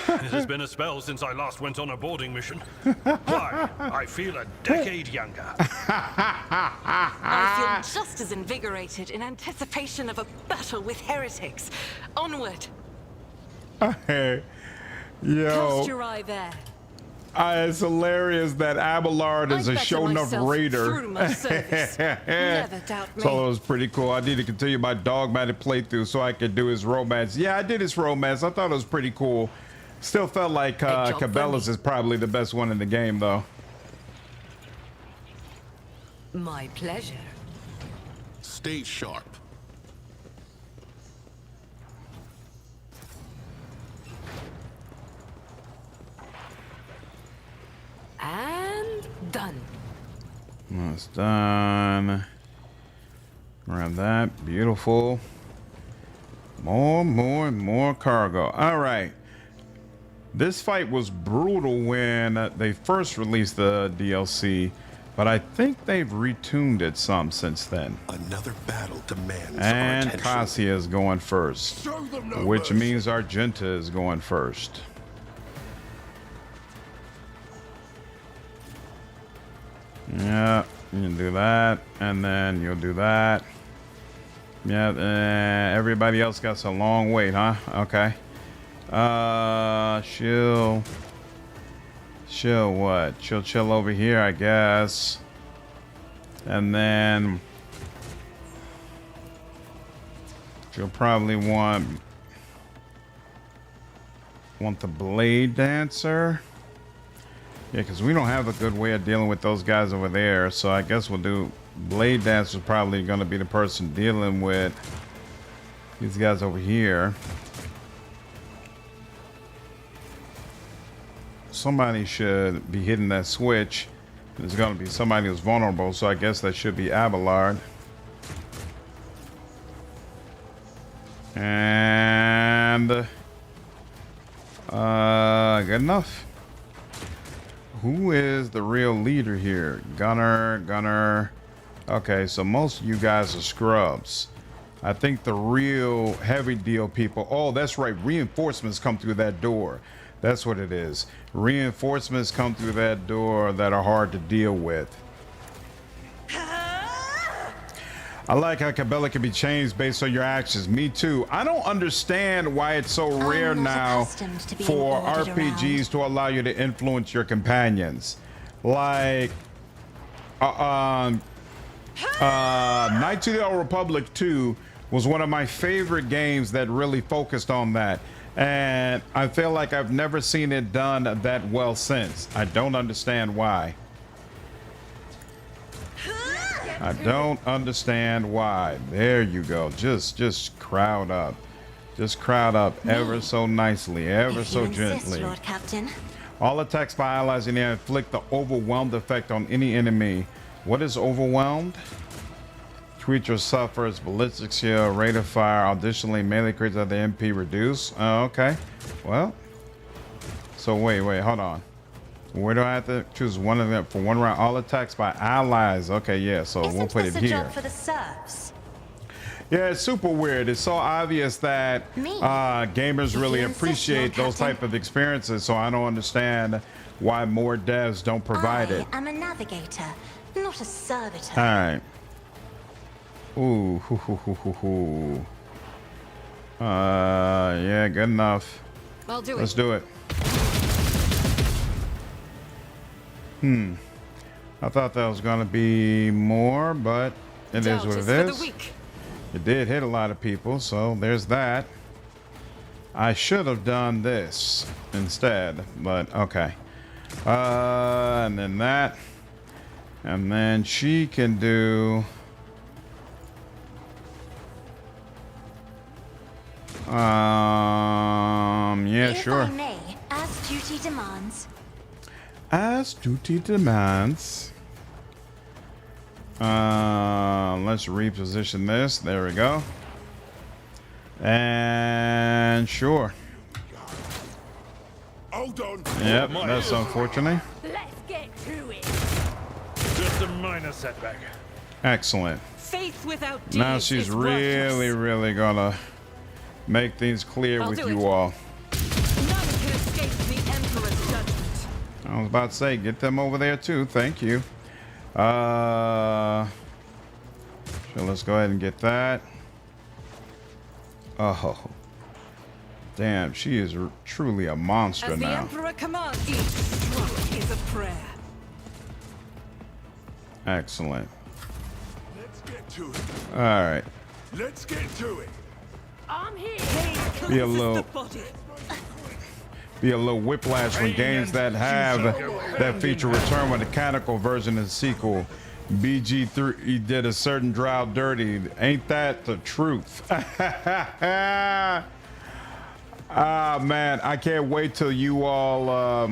It has been a spell since I last went on a boarding mission. Why? I feel a decade younger. I feel just as invigorated in anticipation of a battle with heretics. Onward. Hey, Cast yo, your eye there. it's hilarious that Abelard is I a better show enough myself raider. through my service. Never doubt me. So it was pretty cool. I need to continue my dogmatic playthrough so I could do his romance. Yeah, I did his romance. I thought it was pretty cool. Still felt like Cabela's is probably the best one in the game, though. My pleasure. Stay sharp. And done. That's done. Grab that. Beautiful. More cargo. All right. This fight was brutal when they first released the DLC, but I think they've retuned it some since then. Another battle demands And our attention. Cassia is going first, Show them no which mercy. means Argenta is going first. Yeah, you can do that, and then you'll do that. Yeah, everybody else got a long wait, huh? Okay. She'll what? She'll chill over here, I guess. And then she'll probably want the Bladedancer. Yeah, because we don't have a good way of dealing with those guys over there. So I guess we'll do Bladedancer is probably going to be the person dealing with these guys over here. Somebody should be hitting that switch. There's going to be somebody who's vulnerable, so I guess that should be Abelard. And good enough. Who is the real leader here? Gunner. Okay, so most of you guys are scrubs. I think the real heavy deal people. Oh, that's right. Reinforcements come through that door. That's what it is. Reinforcements come through that door that are hard to deal with. I like how Cabela can be changed based on your actions. Me too. I don't understand why it's so rare now for RPGs to allow you to influence your companions. Like, Knights of the Old Republic 2 was one of my favorite games that really focused on that. And I feel like I've never seen it done that well since. I don't understand why. I don't understand why. There you go. Just crowd up. Just crowd up ever so nicely, ever so gently. Lord Captain. All attacks by allies in the air inflict the overwhelmed effect on any enemy. What is overwhelmed? Creature suffers ballistic shield, rate of fire. Additionally, melee creatures have the MP reduced. Oh, okay. Well, so wait, hold on. Where do I have to choose one of them for one round? All attacks by allies. Okay, yeah. So we'll put it here. Isn't this a job for the serfs? Yeah, it's super weird. It's so obvious that gamers really appreciate those type of experiences, so I don't understand why more devs don't provide it. I'm a navigator, not a servitor. All right. Ooh, hoo, hoo, hoo, hoo, hoo. Yeah, good enough. I'll do it. Let's do it. I thought that was gonna be more, but it is what it is. It did hit a lot of people, so there's that. I should have done this instead, but okay. And then that. And then she can do... yeah, sure. If I may, as duty demands. As duty demands. Let's reposition this. There we go. And sure. Hold on. Yep, that's unfortunate. Let's get to it. Just a minor setback. Excellent. Faith without deeds Now she's is really, worthless. really gonna make things clear with you all. None can escape the Emperor's judgment. I was about to say, get them over there too. Thank you. So let's go ahead and get that. Oh, damn, she is truly a monster As the now. Emperor commands, each stroke is a prayer. Excellent. Let's get to it. All right. Let's get to it. I'm here. Be a little, The body. be a little whiplash when games that have that feature return with a canonical version of the sequel. BG3 did a certain drow dirty. Ain't that the truth? Ah, man, I can't wait till you all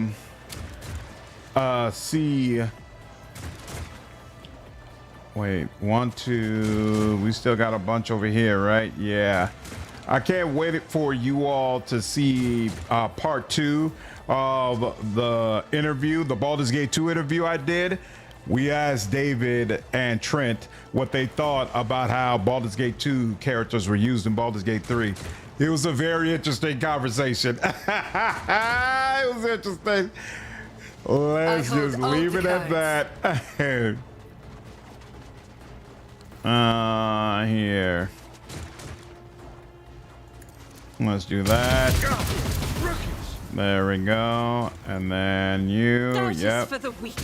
see. Wait, 1, 2. We still got a bunch over here, right? Yeah. I can't wait for you all to see part 2 of the interview, the Baldur's Gate 2 interview I did. We asked David and Trent what they thought about how Baldur's Gate 2 characters were used in Baldur's Gate 3. It was a very interesting conversation. It was interesting. Let's just leave it at that. Here. Let's do that. There we go. And then you. That Yep. is for the weak.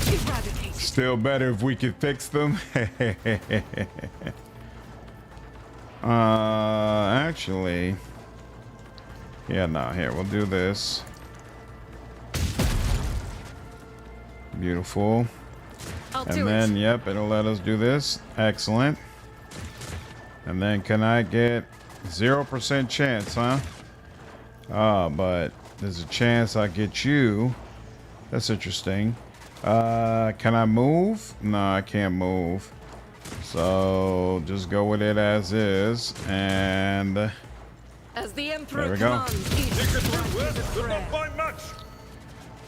Eradicated. Still better if we could fix them. Actually. Yeah, no, here, we'll do this. Beautiful. And then, yep, it'll let us do this. Excellent. And then can I get 0% chance, huh? But there's a chance I get you. That's interesting. Can I move? No, I can't move. So just go with it as is. And As the Emperor there we go.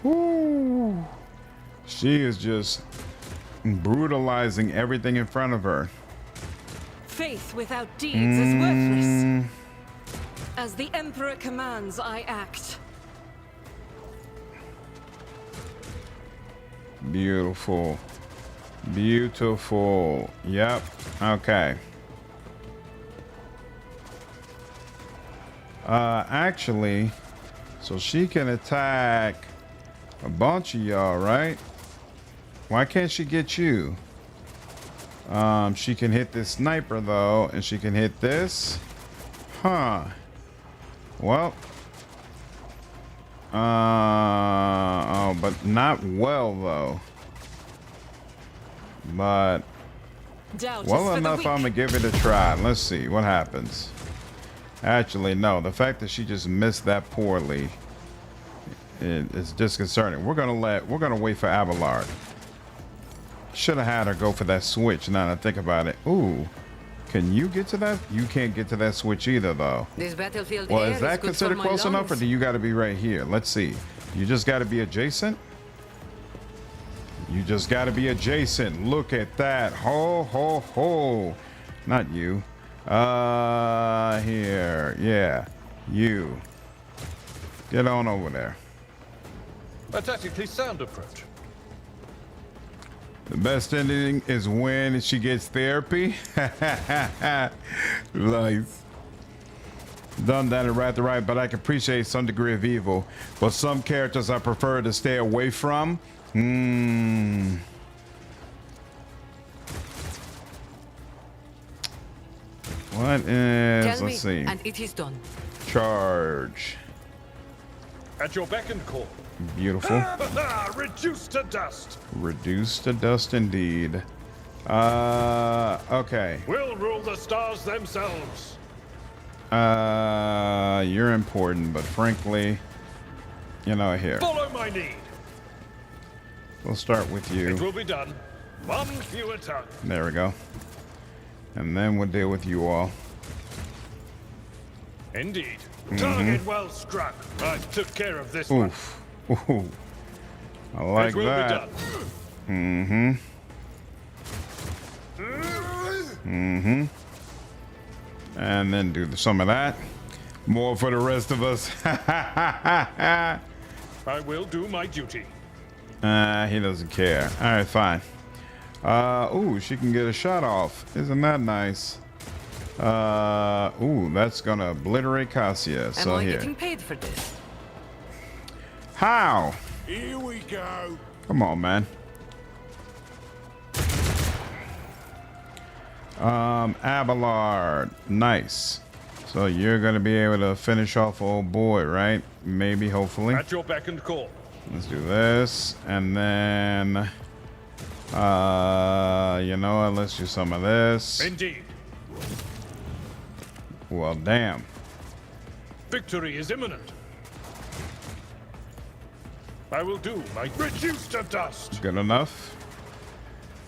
Woo. She is just brutalizing everything in front of her. Faith without deeds is worthless. As the Emperor commands, I act. Beautiful. Beautiful. Yep. Okay. Actually, so she can attack a bunch of y'all, right? Why can't she get you? She can hit this sniper though, and she can hit this. Huh. Well. Oh, but not well though. But well enough, I'm gonna give it a try. Let's see what happens. Actually, no. The fact that she just missed that poorly is disconcerting. We're gonna wait for Abelard. Should have had her go for that switch. Now that I think about it. Ooh, can you get to that? You can't get to that switch either, though. This battlefield Well, air is that good considered for my close enough, or lungs. do you got to be right here? Let's see. You just got to be adjacent. You just got to be adjacent. Look at that. Ho, ho, ho. Not you. Here. Yeah. You. Get on over there. A tactically sound approach. The best ending is when she gets therapy. Nice. Done that and right, but I can appreciate some degree of evil. But some characters I prefer to stay away from. What is, let's see. And it is done. Charge. At your beck and call. Beautiful. Reduced to dust. Reduced to dust indeed. Okay. We'll rule the stars themselves. You're important, but frankly, here. Follow my lead. We'll start with you. It will be done. One fewer tongue. There we go. And then we'll deal with you all. Indeed. Target well struck. I took care of this one. Ooh. I like that. And then do some of that. More for the rest of us. I will do my duty. He doesn't care. All right, fine. Ooh, she can get a shot off. Isn't that nice? Ooh, that's gonna obliterate Cassia. So Am I here. getting paid for this? How? Here we go. Come on, man. Abelard. Nice. So you're gonna be able to finish off old boy, right? Maybe, hopefully. At your beck and call. Let's do this, and then you know what, let's do some of this. Indeed. Well, damn. Victory is imminent. I will do my reduce to dust. Good enough.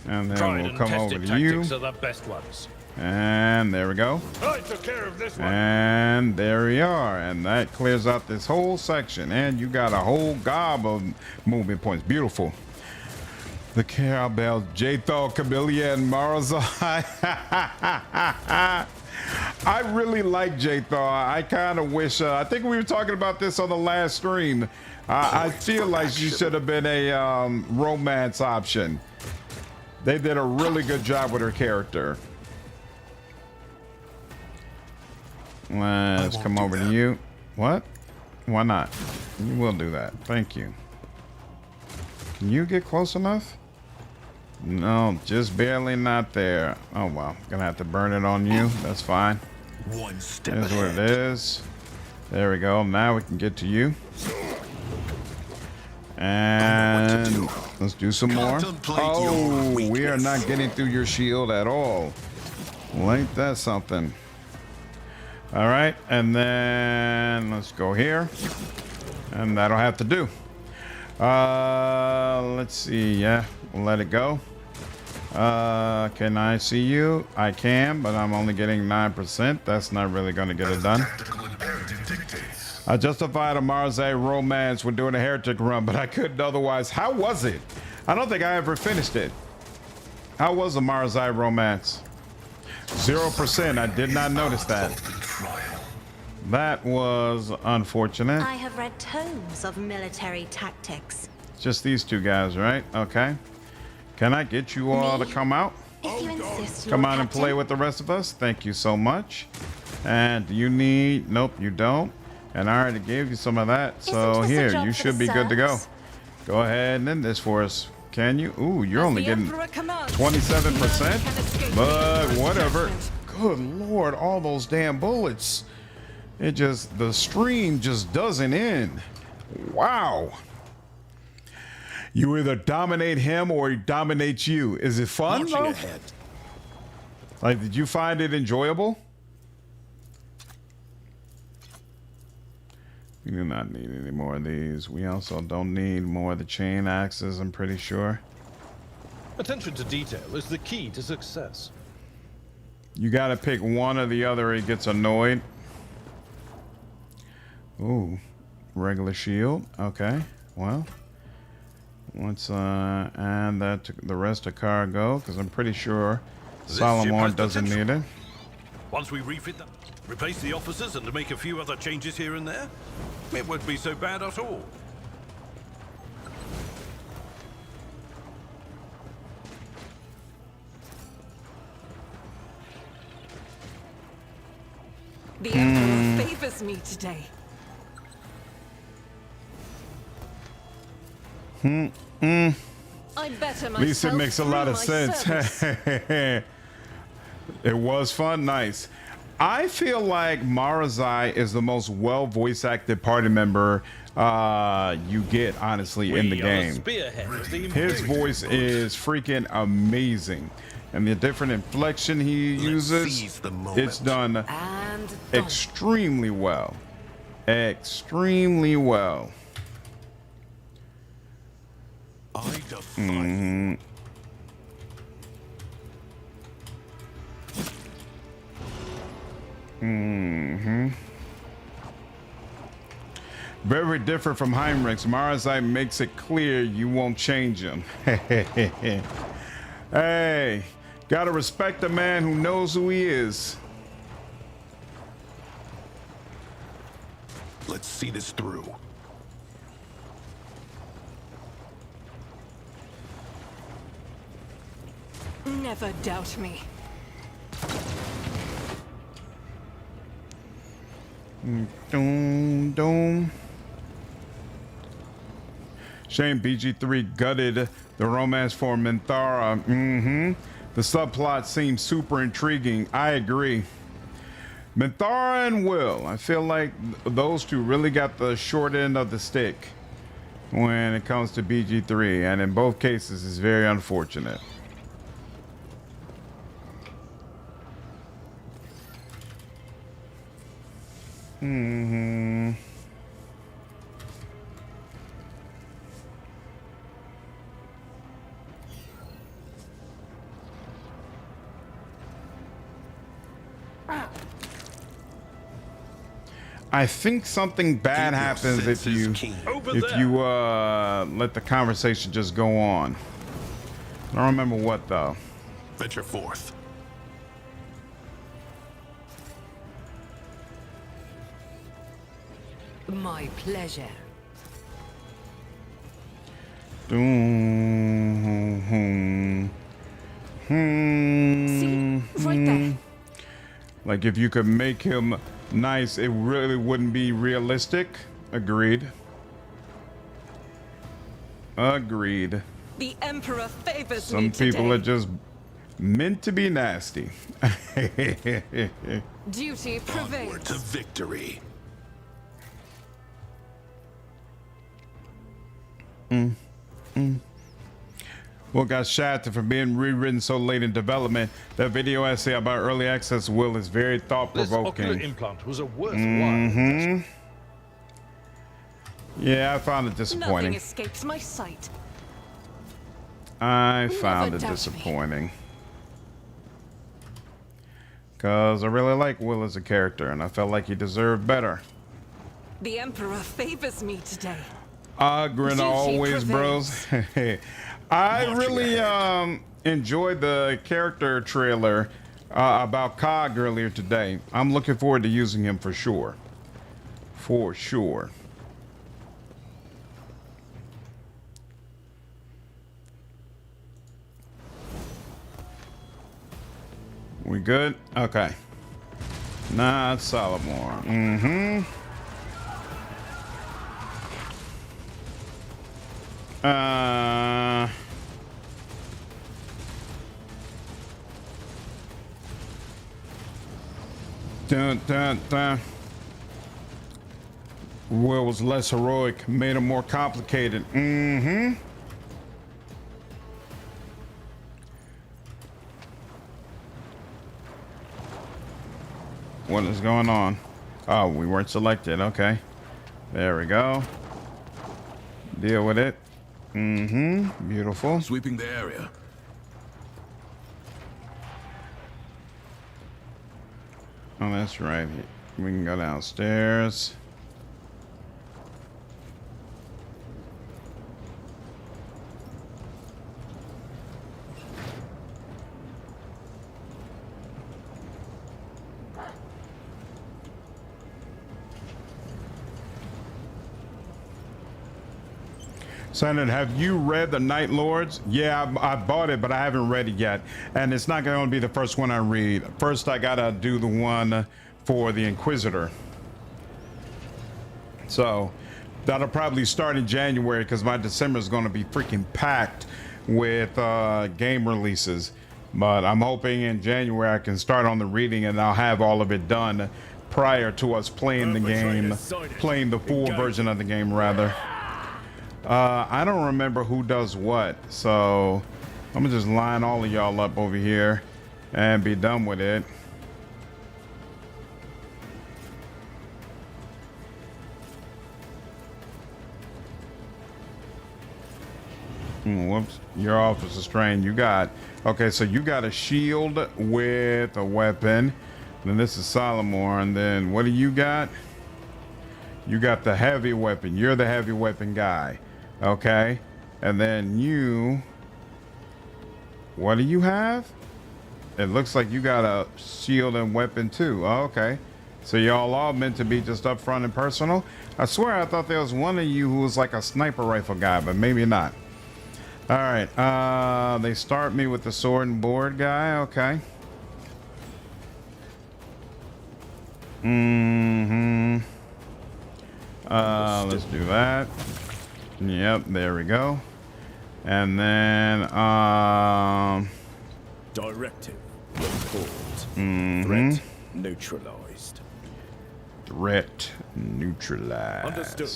And then Tried we'll and come tested over to you. tactics are the best ones. And there we go. I took care of this one. And there we are. And that clears out this whole section. And you got a whole gob of movement points. Beautiful. The cowbell, Jathal, Camellia, and Marazai. I really like Jathal. I kind of wish, I think we were talking about this on the last stream. I feel like she should have been a romance option. They did a really good job with her character. Let's come over to you. What? Why not? You will do that. Thank you. Can you get close enough? No, just barely not there. Oh, well. Gonna have to burn it on you. That's fine. One step Here's what ahead. it is. There we go. Now we can get to you. And let's do some more. Oh, we are not getting through your shield at all. Well, ain't that something? All right, and then let's go here. And that'll have to do. Let's see. Yeah, we'll let it go. Can I see you? I can, but I'm only getting 9%. That's not really going to get it done. I justified a Marzay romance when doing a heretic run, but I couldn't otherwise. How was it? I don't think I ever finished it. How was the Marzay romance? 0%. I did not notice that. That was unfortunate. I have read tomes of military tactics. Just these two guys, right? Okay. Can I get you all to come out? If you insist, Come Lord out and Captain. play with the rest of us. Thank you so much. And do you need... Nope, you don't. And I already gave you some of that. So Isn't this a here, job you for should the be good to go. serfs? Go ahead and end this for us. Can you? Ooh, you're As only the getting Emperor commands, 27%. none can escape But the whatever. judgment. Good Lord, all those damn bullets. It just, the stream just doesn't end. Wow. You either dominate him or he dominates you. Is it fun Marching though? ahead. Like, did you find it enjoyable? We do not need any more of these. We also don't need more of the chain axes, I'm pretty sure. Attention to detail is the key to success. You gotta pick one or the other, it gets annoyed. Ooh, regular shield. Okay, well. Let's and that the rest of cargo, because I'm pretty sure Solomon doesn't need it. Once we refit that, replace the officers and make a few other changes here and there, it won't be so bad at all. The Emperor favors me today. I better myself. At least it makes a lot of through my sense. service. It was fun, nice. I feel like Marazai is the most well voice acted party member you get, honestly, in the game. His voice is freaking amazing. And the different inflection he uses, it's done extremely well. Extremely well. Very different from Heinrichs. Marazai makes it clear you won't change him. Hey, gotta respect a man who knows who he is. Let's see this through. Never doubt me. Doom, doom. Shame BG3 gutted the romance for Minthara. The subplot seems super intriguing. I agree. Minthara and Will, I feel like those two really got the short end of the stick when it comes to BG3, and in both cases it's very unfortunate. I think something bad happens if you let the conversation just go on. I don't remember what though. Venture forth. My pleasure. See, right there. Like if you could make him nice, it really wouldn't be realistic. Agreed. Agreed. The Emperor favors Some me today. people are just meant to be nasty. Duty prevails. Onward to victory. Well, got shafted for being rewritten so late in development. That video essay about early access Will is very thought-provoking. This ocular implant was a worthwhile investment. Yeah, I found it disappointing. Nothing escapes my sight. I found it doubt me. disappointing. Because I really like Will as a character, and I felt like he deserved better. The Emperor favors me today. Grin always, bros. I really enjoyed the character trailer about Cog earlier today. I'm looking forward to using him for sure. For sure. We good? Okay. Not Solomon. Dun, dun, dun. Will was less heroic, made him more complicated. What is going on? Oh, we weren't selected. Okay. There we go. Deal with it. Beautiful. Sweeping the area. Oh, that's right. We can go downstairs. Senator, have you read The Night Lords? Yeah, I bought it, but I haven't read it yet. And it's not going to be the first one I read. First, I got to do the one for the Inquisitor. So that'll probably start in January because my December is going to be freaking packed with game releases. But I'm hoping in January I can start on the reading and I'll have all of it done prior to us playing the game, playing the full version of the game rather. I don't remember who does what, so I'm gonna just line all of y'all up over here and be done with it. Whoops, your officer strain. You got, okay, so you got a shield with a weapon. Then this is Solomon. And then what do you got? You got the heavy weapon. You're the heavy weapon guy. Okay. And then you, what do you have? It looks like you got a shield and weapon too. Oh, okay. So y'all all meant to be just up front and personal. I swear I thought there was one of you who was like a sniper rifle guy, but maybe not. All right, they start me with the sword and board guy. Okay. Let's do that. Yep, there we go. And then directive report. Threat neutralized. Threat neutralized. Understood.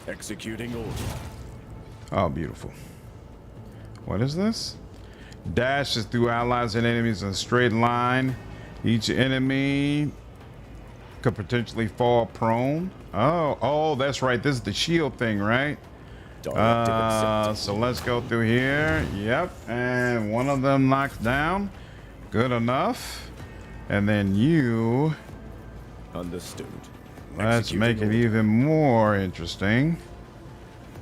Executing order. Oh, beautiful. What is this? Dashes through allies and enemies in a straight line. Each enemy could potentially fall prone. Oh, that's right. This is the shield thing, right? So let's go through here. Yep. And one of them knocks down. Good enough. And then you. Understood. Let's make it even more interesting.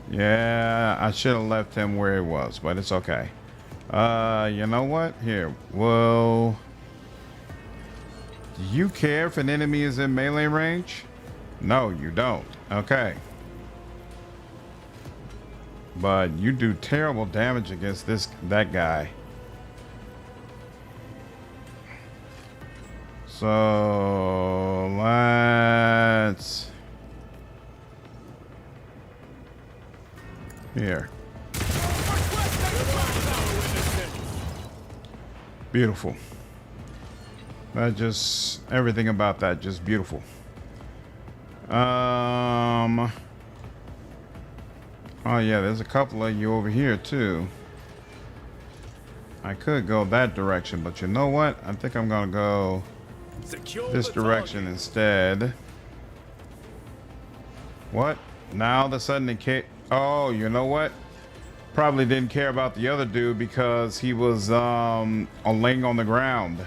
Yeah, I should have left him where he was, but it's okay. You know what? Here, well, do you care if an enemy is in melee range? No, you don't. Okay. But you do terrible damage against that guy. So let's. Here. Beautiful. That just, everything about that just beautiful. Oh yeah, there's a couple of you over here too. I could go that direction, but you know what? I think I'm gonna go this direction instead. What? Now all of a sudden it can't. Oh, you know what? Probably didn't care about the other dude because he was laying on the ground.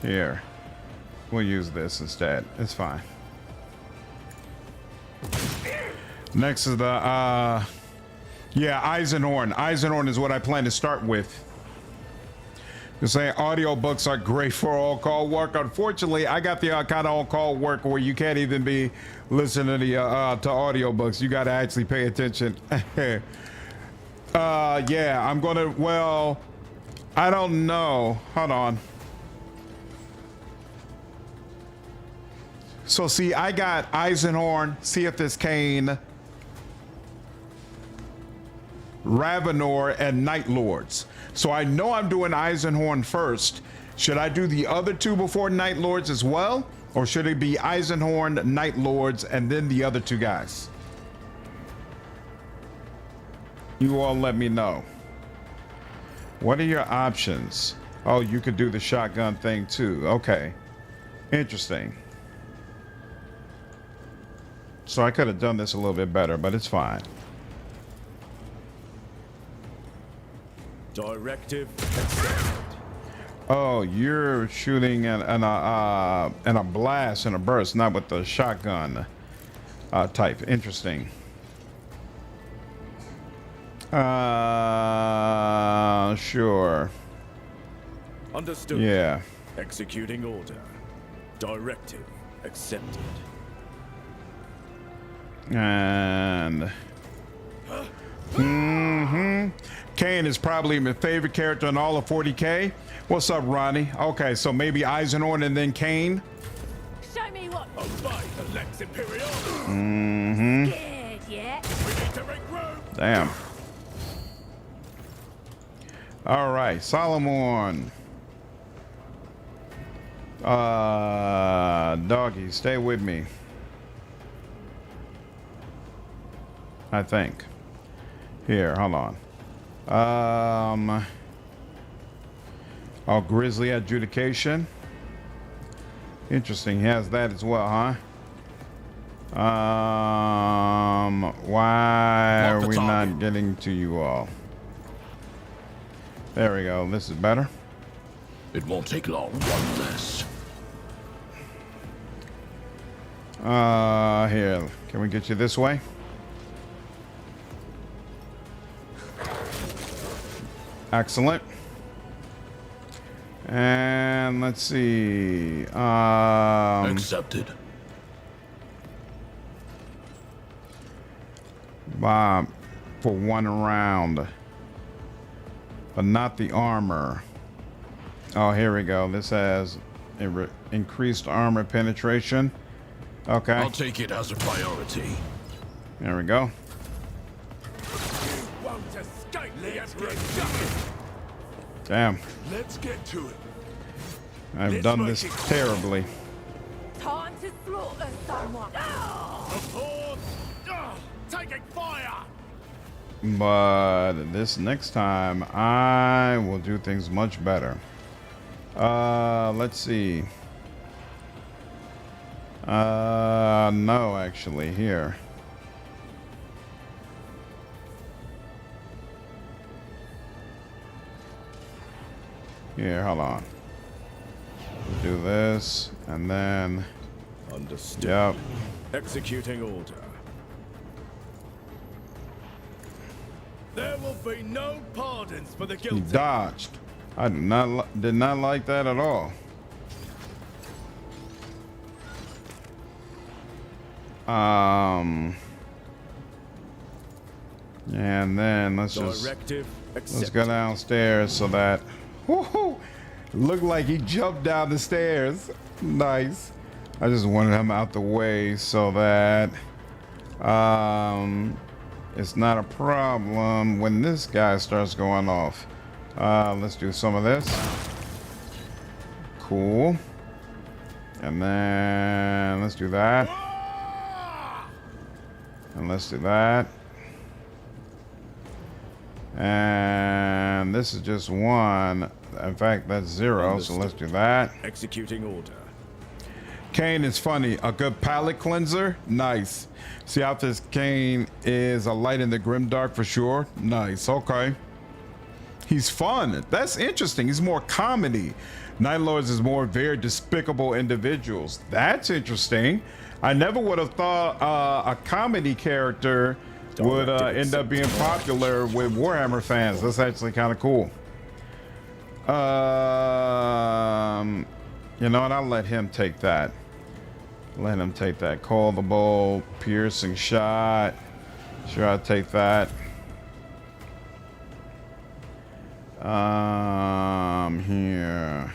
Here. We'll use this instead. It's fine. Next is the yeah, Eisenhorn. Eisenhorn is what I plan to start with. You're saying audiobooks are great for all-call work. Unfortunately, I got the kind of all-call work where you can't even be listening to audiobooks. You got to actually pay attention. Yeah, I'm gonna. Well, I don't know. Hold on. So see, I got Eisenhorn, Cephas Cain, Ravenor, and Night Lords. So I know I'm doing Eisenhorn first. Should I do the other two before Night Lords as well? Or should it be Eisenhorn, Night Lords, and then the other two guys? You all let me know. What are your options? Oh, you could do the shotgun thing too. Okay. Interesting. So I could have done this a little bit better, but it's fine. Directive accepted. Oh, you're shooting in a blast and a burst, not with the shotgun type. Interesting. Sure. Understood. Yeah. Executing order. Directive accepted. And Kane is probably my favorite character in all of 40K. What's up, Ronnie? Okay, so maybe Eisenhorn and then Kane. Show me what. The Lex Imperial. Scared yet? We need to regroup. Damn. All right, Solomon. Doggy, stay with me. I think. Here, hold on. Oh, Grizzly Adjudication. Interesting. He has that as well, huh? Why are we not getting to you all? There we go. This is better. It won't take long. One less. Here. Can we get you this way? Excellent. And let's see. Accepted. Bob, for 1 round, but not the armor. Oh, here we go. This has increased armor penetration. Okay. I'll take it as a priority. There we go. Damn. Let's get to it. I've done this terribly. Time to slaughter someone. Taking fire. But this next time, I will do things much better. Let's see. No, actually, here. Here, hold on. We'll do this, and then... Understood. Yep. Executing order. There will be no pardons for the He guilty. dodged. I did not like that at all. And then let's go downstairs so that looked like he jumped down the stairs. Nice. I just wanted him out the way so that it's not a problem when this guy starts going off. Let's do some of this. Cool. And then let's do that. And let's do that. And this is just 1. In fact, that's 0. So let's do that. Executing order. Kane is funny. A good palate cleanser. Nice. See how this Kane is a light in the grimdark for sure. Nice. Okay. He's fun. That's interesting. He's more comedy. Night Lords is more very despicable individuals. That's interesting. I never would have thought a comedy character would end up being popular with Warhammer fans. That's actually kind of cool. You know what? I'll let him take that. Let him take that. Call the bowl, piercing shot. Sure, I'll take that. Here.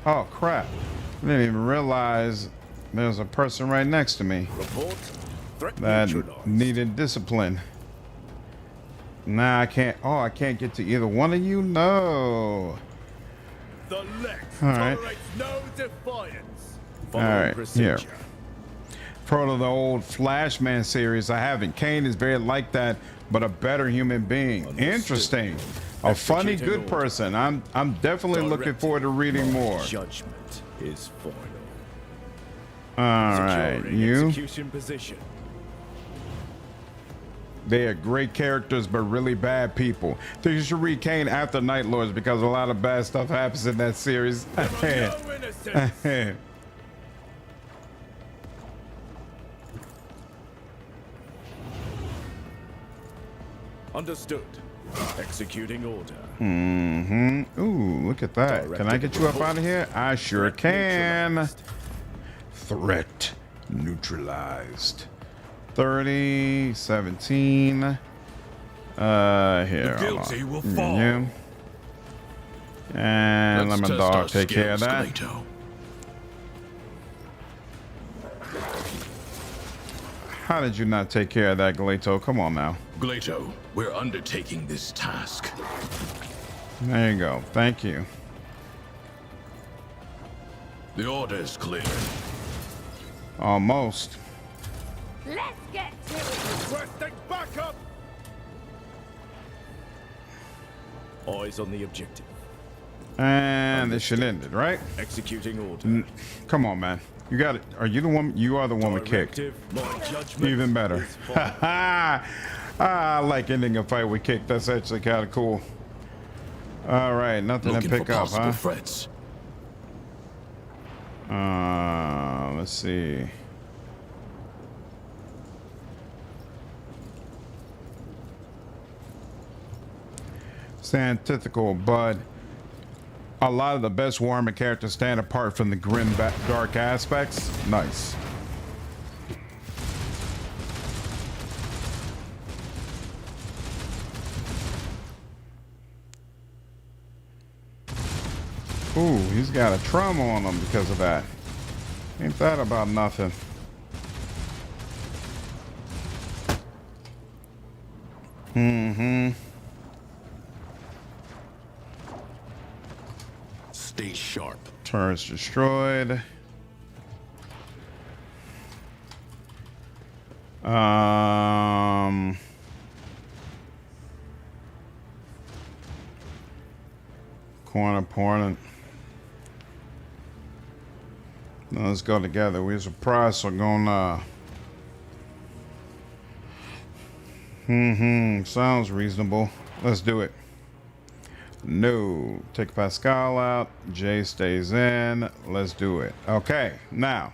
Oh crap! I didn't even realize there's a person right next to me that needed discipline. Nah, I can't. Oh, I can't get to either one of you. No. The Lex all right. tolerates no defiance. All right, here. Proto the old Flashman series. I haven't. Kane is very like that, but a better human being. Interesting. A funny, good person. I'm definitely looking forward to reading more. Judgment is final. All right, you. Execution position. They are great characters, but really bad people. I think you should read Kane after Night Lords because a lot of bad stuff happens in that series. Understood. Executing order. Ooh, look at that. Can I get you up out of here? I sure can. Threat neutralized. 30, 17. Here. The guilty will fall. Yeah. And let my dog take care of that. Gleito. How did you not take care of that, Gleito? Come on now. Gleito, we're undertaking this task. There you go. Thank you. The order's clear. Almost. Let's get to it. Requesting backup. Eyes on the objective. And this shit ended, right? Executing order. Come on, man. You got it. Are you the one? You are the one with kick. Even better. I like ending a fight with kick. That's actually kind of cool. All right, nothing to pick up, huh? Threats. Let's see. It's antithetical, but a lot of the best Warhammer characters stand apart from the grim, dark aspects. Nice. Ooh, he's got a trauma on him because of that. Ain't that about nothing? Mm-hmm. Stay sharp. Turret's destroyed. Corner point. Now let's go together. We're surprised, so gonna. Sounds reasonable. Let's do it. No. Take Pascal out. Jay stays in. Let's do it. Okay. Now.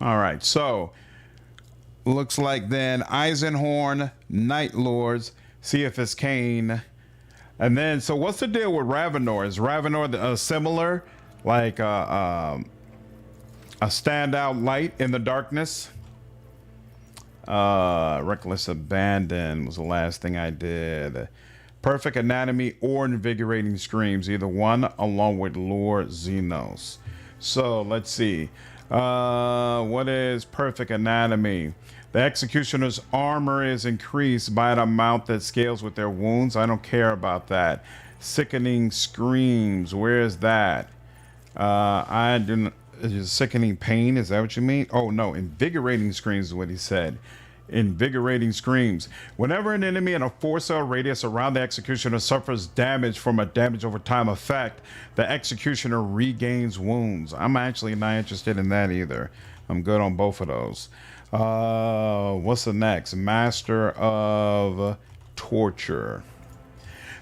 All right. So looks like then Eisenhorn, Night Lords, Cephas Kane. And then, so what's the deal with Ravenor? Is Ravenor similar, like a standout light in the darkness? Reckless Abandon was the last thing I did. Perfect Anatomy or Invigorating Screams, either one, along with Lord Xenos. So let's see. What is Perfect Anatomy? The executioner's armor is increased by an amount that scales with their wounds. I don't care about that. Sickening Screams. Where is that? I didn't. Sickening Pain. Is that what you mean? Oh no, Invigorating Screams is what he said. Invigorating Screams. Whenever an enemy in a 4-cell radius around the executioner suffers damage from a damage over time effect, the executioner regains wounds. I'm actually not interested in that either. I'm good on both of those. What's the next? Master of Torture.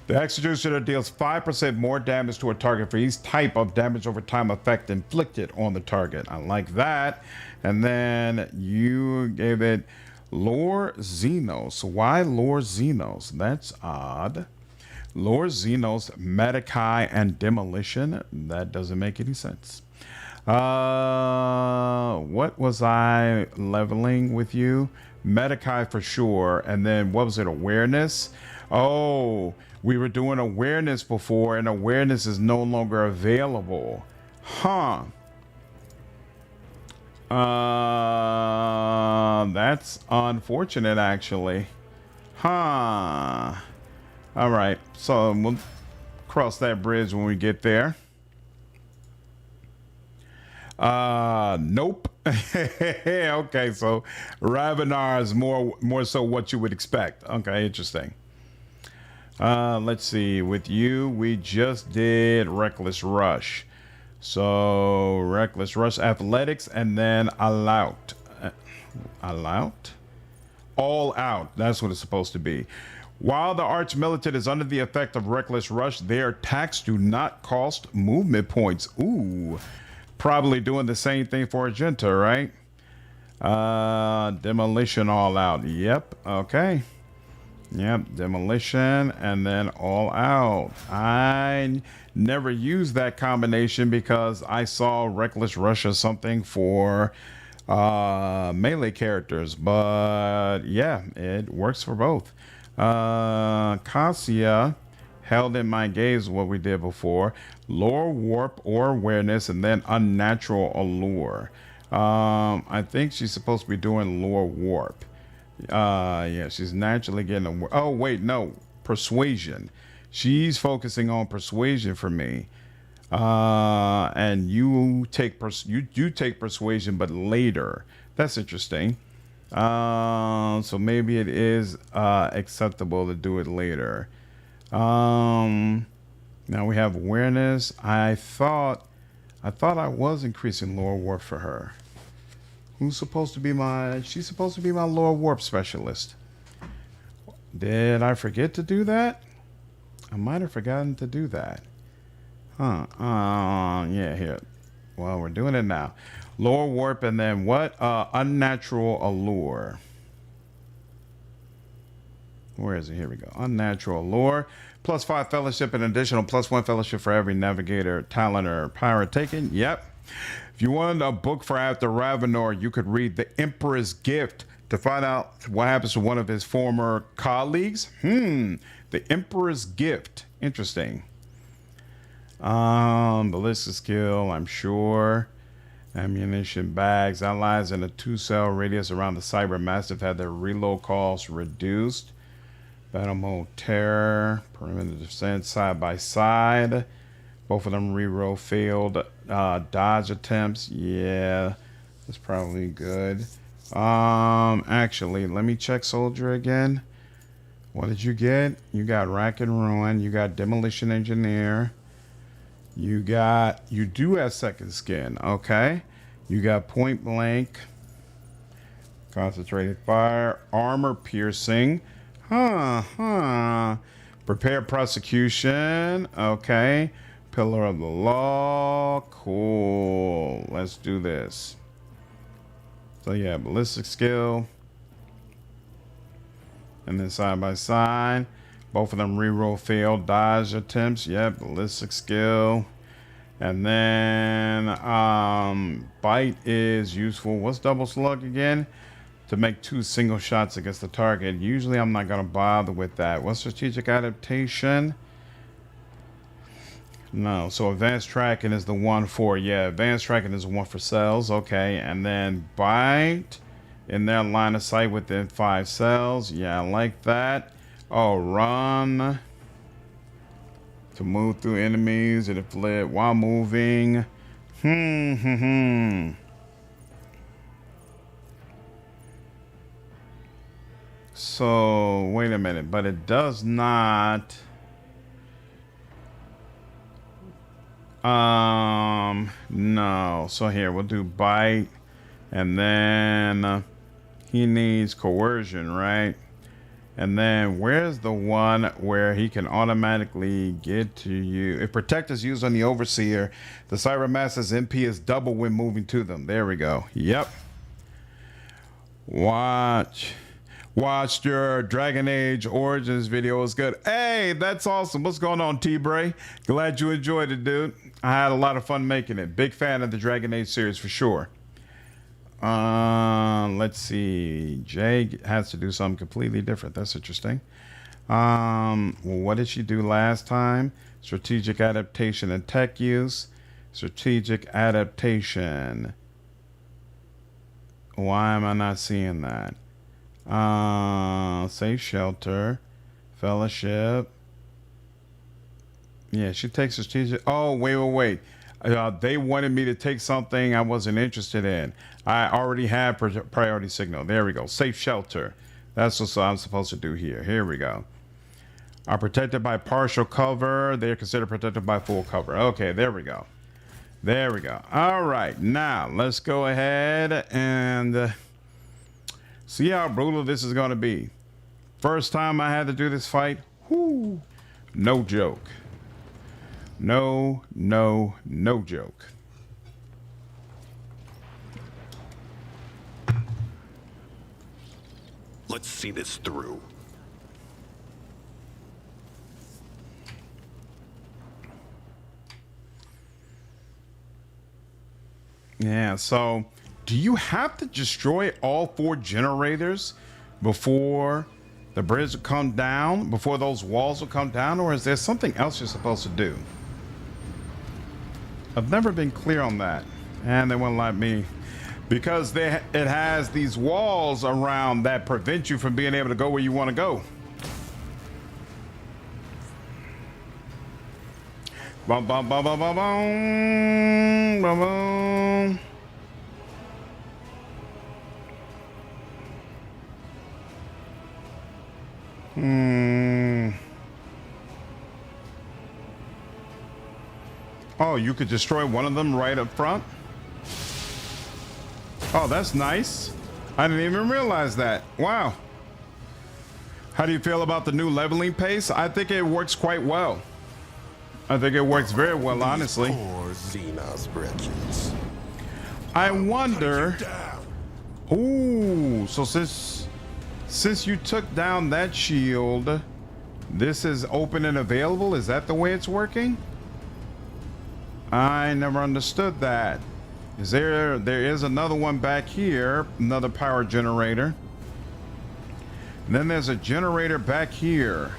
The executioner deals 5% more damage to a target for each type of damage over time effect inflicted on the target. I like that. And then you gave it Lord Xenos. Why Lord Xenos? That's odd. Lord Xenos, Medicae, and Demolition. That doesn't make any sense. What was I leveling with you? Medicae for sure. And then what was it? Awareness? Oh, we were doing awareness before, and awareness is no longer available. Huh. That's unfortunate, actually. Huh. All right. So we'll cross that bridge when we get there. Nope. Okay, so Ravenar is more so what you would expect. Okay, interesting. Let's see. With you, we just did Reckless Rush. So Reckless Rush, Athletics, and then All Out. All Out. That's what it's supposed to be. While the Arch-Militant is under the effect of Reckless Rush, their attacks do not cost movement points. Ooh. Probably doing the same thing for Argenta, right? Demolition All Out. Yep. Okay. Yep, demolition and then all out. I never used that combination because I saw Reckless Rush or something for melee characters, but yeah, it works for both. Cassia, held in my gaze, what we did before. Lore warp or awareness, and then unnatural allure. I think she's supposed to be doing lore warp. Yeah, she's naturally getting a. Oh wait, no, persuasion. She's focusing on persuasion for me. And you take you take persuasion, but later. That's interesting. So maybe it is acceptable to do it later. Now we have awareness. I thought I was increasing lore warp for her. Who's supposed to be my? She's supposed to be my lore warp specialist. Did I forget to do that? I might have forgotten to do that. Huh. Yeah, here. Well, we're doing it now. Lore warp and then what? Unnatural allure. Where is it? Here we go. Unnatural allure. +5 fellowship and additional +1 fellowship for every navigator, talent, or pirate taken. Yep. If you wanted a book for after Ravenor, you could read The Emperor's Gift to find out what happens to one of his former colleagues. The Emperor's Gift. Interesting. Ballistic skill, I'm sure. Ammunition bags. Allies in a 2-cell radius around the Cyber Massive had their reload costs reduced. Battle mode terror. Perimeter defense side by side. Both of them reroll failed dodge attempts. Yeah, that's probably good. Actually, let me check soldier again. What did you get? You got rack and ruin. You got demolition engineer. You do have second skin. Okay. You got point blank. Concentrated fire. Armor piercing. Prepare prosecution. Okay. Pillar of the law. Cool. Let's do this. So yeah, ballistic skill. And then side by side. Both of them reroll failed dodge attempts. Yep, ballistic skill. And then bite is useful. What's double slug again? To make 2 single shots against the target. Usually I'm not gonna bother with that. What's strategic adaptation? No, so advanced tracking is the one for, yeah, advanced tracking is the one for cells, okay, and then bite in their line of sight within 5 cells, yeah, I like that. Oh, run to move through enemies and flip while moving. So, wait a minute, but it does not. No. So here we'll do bite, and then he needs coercion, right? And then where's the one where he can automatically get to you? If protect is used on the overseer, the Cyber Master's MP is double when moving to them. There we go. Yep. Watched your Dragon Age Origins video. It was good. Hey, that's awesome. What's going on, T-Bray? Glad you enjoyed it, dude. I had a lot of fun making it. Big fan of the Dragon Age series for sure. Let's see. Jay has to do something completely different. That's interesting. What did she do last time? Strategic adaptation and tech use. Strategic adaptation. Why am I not seeing that? Safe shelter, fellowship. Yeah, she takes strategic. Oh, wait. They wanted me to take something I wasn't interested in. I already have priority signal. There we go. Safe shelter. That's what I'm supposed to do here. Here we go. Are protected by partial cover. They are considered protected by full cover. Okay, there we go. There we go. All right, now let's go ahead and see how brutal this is going to be. First time I had to do this fight. Whoo, no joke. No joke. Let's see this through. Yeah, so do you have to destroy all 4 generators before the bridge will come down, before those walls will come down, or is there something else you're supposed to do? I've never been clear on that, and they won't let me, because it has these walls around that prevent you from being able to go where you want to go. Bum, bum, bum, bum, bum, bum, bum, bum. Oh, you could destroy one of them right up front? Oh, that's nice. I didn't even realize that. Wow. How do you feel about the new leveling pace? I think it works quite well. I think it works very well, honestly. I wonder. Ooh, so since you took down that shield, this is open and available. Is that the way it's working? I never understood that. There is another one back here, another power generator. And then there's a generator back here.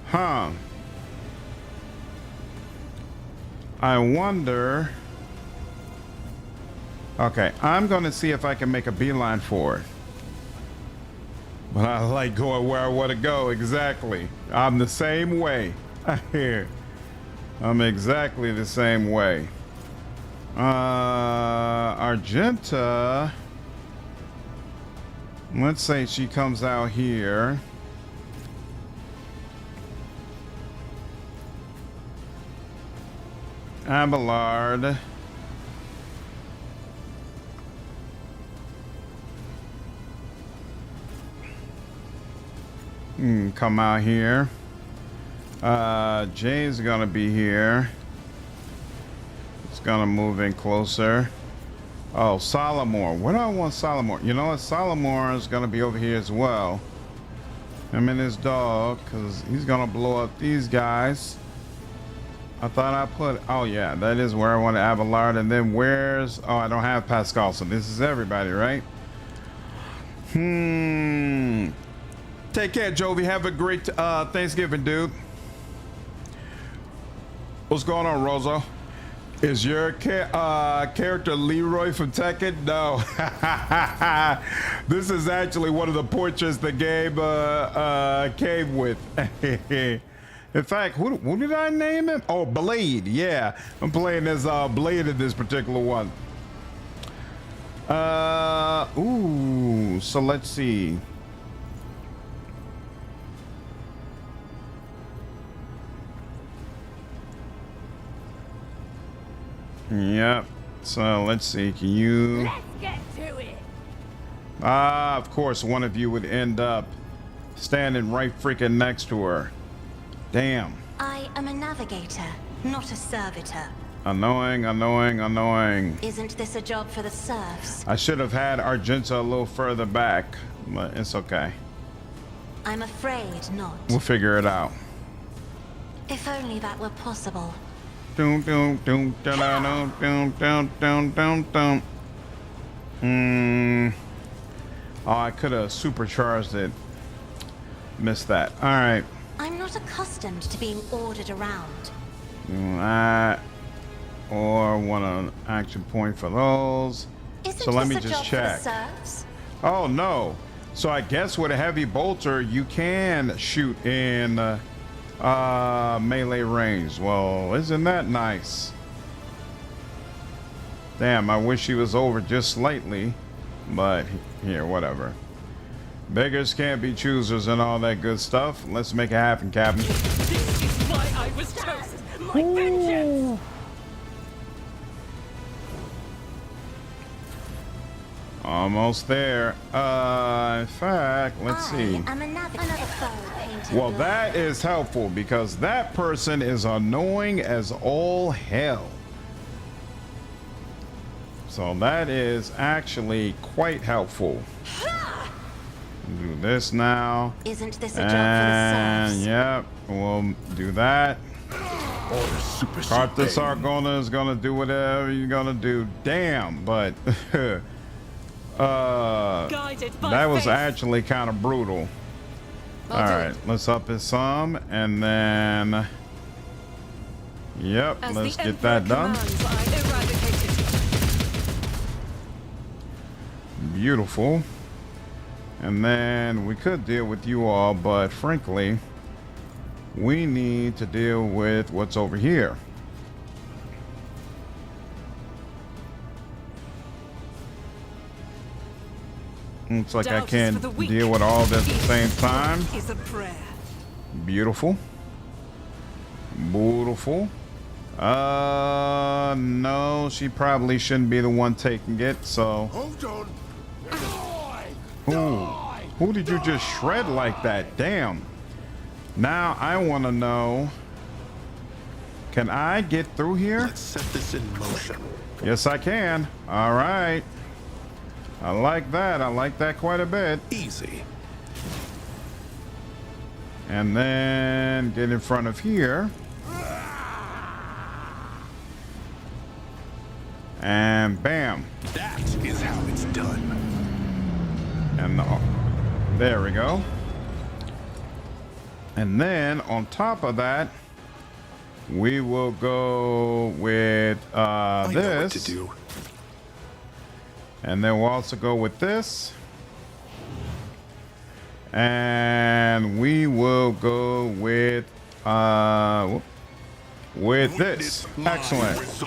Huh. I wonder. Okay, I'm going to see if I can make a beeline for it. But I like going where I want to go, exactly. I'm the same way. I'm exactly the same way. Argenta. Let's say she comes out here. Abelard. Come out here. Jay's gonna be here. It's gonna move in closer. Oh, Solomor. What do I want Solomor? You know what? Solomor is gonna be over here as well. Him and his dog, because he's gonna blow up these guys. I thought I put, oh yeah, that is where I want Abelard. And then where's, oh, I don't have Pascal, so this is everybody, right? Take care, Jovi. Have a great Thanksgiving, dude. What's going on, Rosa? Is your character Leroy from Tekken? No. This is actually one of the portraits the game came with. In fact, who did I name him? Oh, Blade. Yeah, I'm playing as Blade in this particular one. Ooh, so let's see. Yep. So let's see. Can you? Let's get to it. Of course, one of you would end up standing right freaking next to her. Damn. I am a navigator, not a servitor. Annoying, annoying, annoying. Isn't this a job for the serfs? I should have had Argenta a little further back, but it's okay. I'm afraid not. We'll figure it out. If only that were possible. Doom, doom, doom, da, da, doom, doom, doom, doom, doom, doom. Oh, I could have supercharged it. Missed that. All right. I'm not accustomed to being ordered around. That, or want an action point for those. Isn't so let me this a just job check. for the serfs? Oh no. So I guess with a heavy bolter you can shoot in melee range. Well, isn't that nice? Damn, I wish he was over just slightly, but here, whatever. Beggars can't be choosers and all that good stuff. Let's make it happen, Captain. This is why I was chosen. My vengeance. Almost there. In fact, let's see. I'm another foe painted Well, black. that is helpful because that person is annoying as all hell. So that is actually quite helpful. Do this now. Isn't this a job for the serfs? Yep, we'll do that. Carthus Argona is gonna do whatever you're gonna do. Damn, but that was actually kind of brutal. All right, let's up it some, and then yep, let's get that done. Beautiful. And then we could deal with you all, but frankly, we need to deal with what's over here. Looks like I can't deal with all this at the same time. Beautiful. Beautiful. No, she probably shouldn't be the one taking it, so. Hold on. Who did you just shred like that? Damn. Now I want to know, can I get through here? Let's set this in motion. Yes, I can. All right. I like that. I like that quite a bit. Easy. And then get in front of here. And bam. That is how it's done. And there we go. And then on top of that, we will go with this. I know what to do. And then we'll also go with this. And we will go with this. Excellent.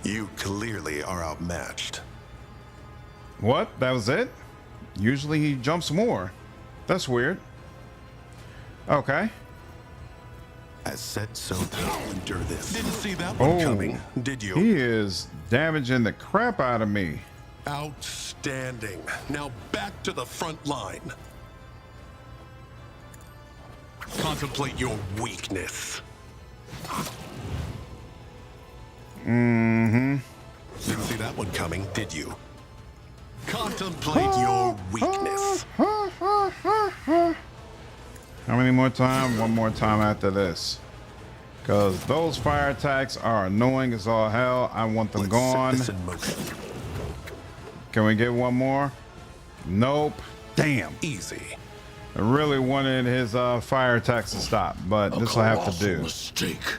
You clearly are outmatched. What? That was it? Usually he jumps more. That's weird. Okay. As said, so I'll endure this. Didn't see that one coming, did you? He is damaging the crap out of me. Outstanding. Now back to the front line. Contemplate your weakness. Mm-hmm. Didn't see that one coming, did you? Contemplate your weakness. How many more times? One more time after this. Because those fire attacks are annoying as all hell. I want them gone. Set this in motion. Can we get one more? Nope. Damn. Easy. I really wanted his fire attacks to stop, but this will have to do. Mistake.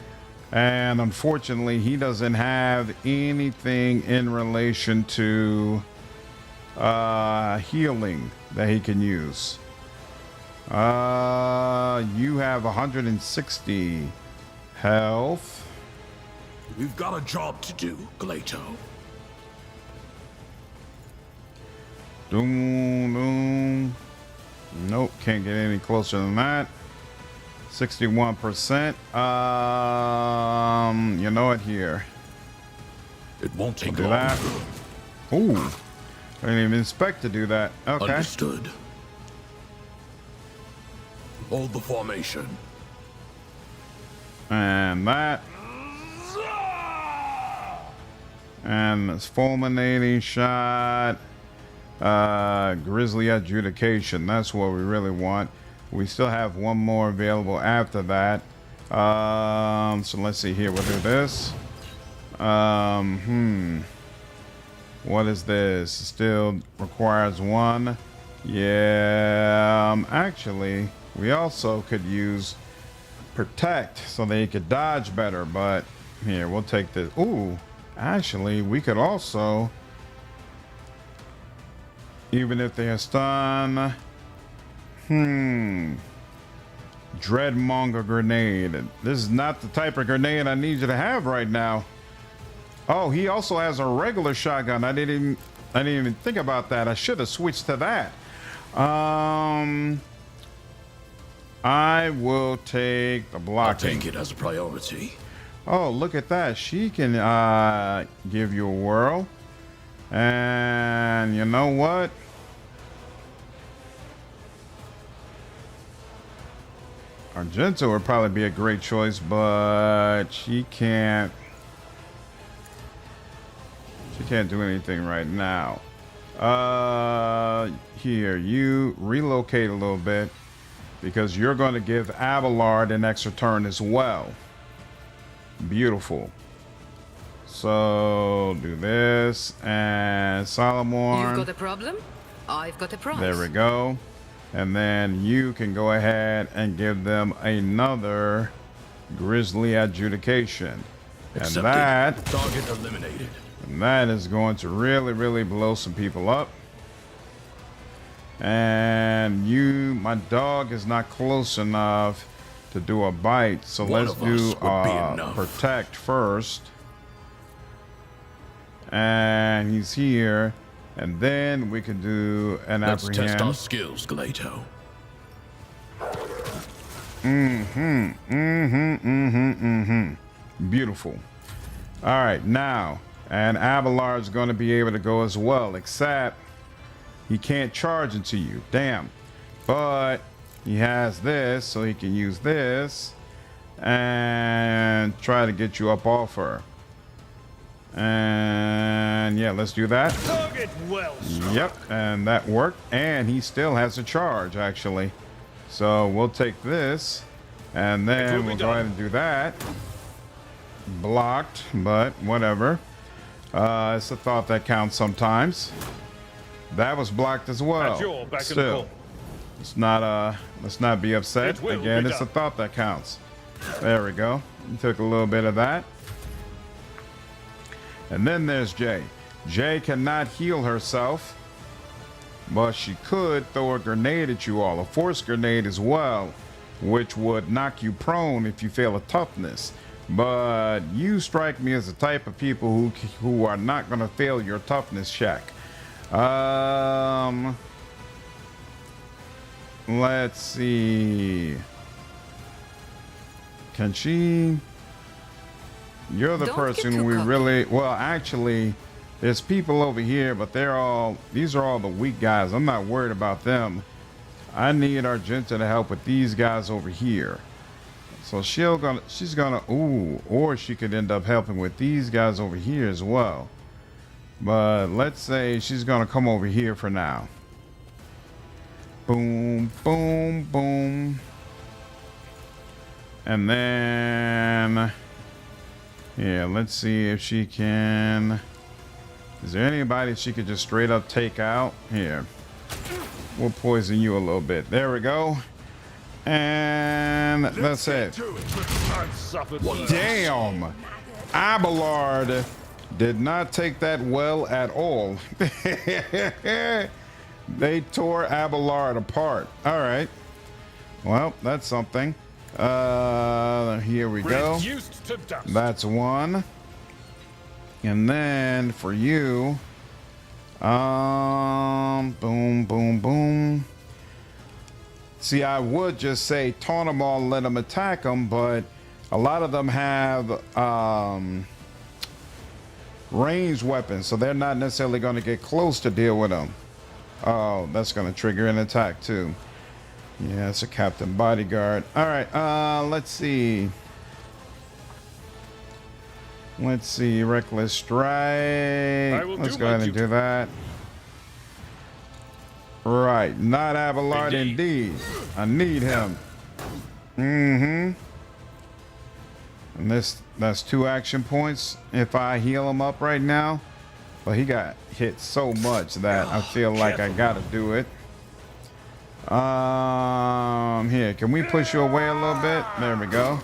And unfortunately, he doesn't have anything in relation to healing that he can use. You have 160 health. We've got a job to do, Glato. Doom, doom. Nope, can't get any closer than that. 61%. You know it here. It won't take do long. That. Ooh, I didn't even expect to do that. Okay. Understood. Hold the formation. And that. And this fulminating shot. Grizzly adjudication. That's what we really want. We still have one more available after that. So let's see here. We'll do this. What is this? Still requires one. Yeah. Actually, we also could use protect so that he could dodge better. But here, we'll take this. Ooh. Actually, we could also, even if they are stunned. Dreadmonger grenade. This is not the type of grenade I need you to have right now. Oh, he also has a regular shotgun. I didn't even think about that. I should have switched to that. I will take the blocking. I'll take it as a priority. Oh, look at that. She can give you a whirl. And you know what? Argento would probably be a great choice, but she can't do anything right now. Here, you relocate a little bit. because you're going to give Abelard an extra turn as well. Beautiful. So do this and Solomon. You've got a problem? I've got a prize. There we go. And then you can go ahead and give them another Grizzly Adjudication. Accepted. And Target eliminated. that is going to really, really blow some people up. And you, my dog is not close enough to do a bite. So One let's of us do would be enough. protect first. And he's here. And then we can do an Let's apprehend. test our skills, Galato. Beautiful. All right, now, and Abelard's going to be able to go as well, except he can't charge into you. Damn. But he has this, so he can use this and try to get you up off her. And yeah, let's do that. Target well struck. Yep, and that worked. And he still has a charge, actually. So we'll take this, and then we'll go ahead and do that. Blocked, but whatever. It's a thought that counts sometimes. That was blocked as well. Still, let's not be upset. Again, it's a thought that counts. There we go. Took a little bit of that. And then there's Jay. Jay cannot heal herself, but she could throw a grenade at you all, a force grenade as well, which would knock you prone if you fail a toughness. But you strike me as the type of people who are not going to fail your toughness check. Let's see. Can she? You're the person we really, well, actually, there's people over here, but these are all the weak guys. I'm not worried about them. I need Argenta to help with these guys over here. So she's gonna, or she could end up helping with these guys over here as well. But let's say she's gonna come over here for now. Boom, boom, boom. And then, yeah, let's see if she can. Is there anybody she could just straight up take out? Here, we'll poison you a little bit. There we go. And that's it. Damn. Abelard did not take that well at all. They tore Abelard apart. All right. Well, that's something. Here we go. That's one. And then for you, boom, boom, boom. See, I would just say taunt them all and let them attack them, but a lot of them have ranged weapons, so they're not necessarily going to get close to deal with them. Oh, that's going to trigger an attack too. Yeah, it's a Captain Bodyguard. All right, let's see. Let's see, Reckless Strike. Let's go ahead and do that. Right, not Abelard indeed. I need him. And that's 2 action points if I heal him up right now. But he got hit so much that I feel like I gotta do it. Here, can we push you away a little bit? There we go.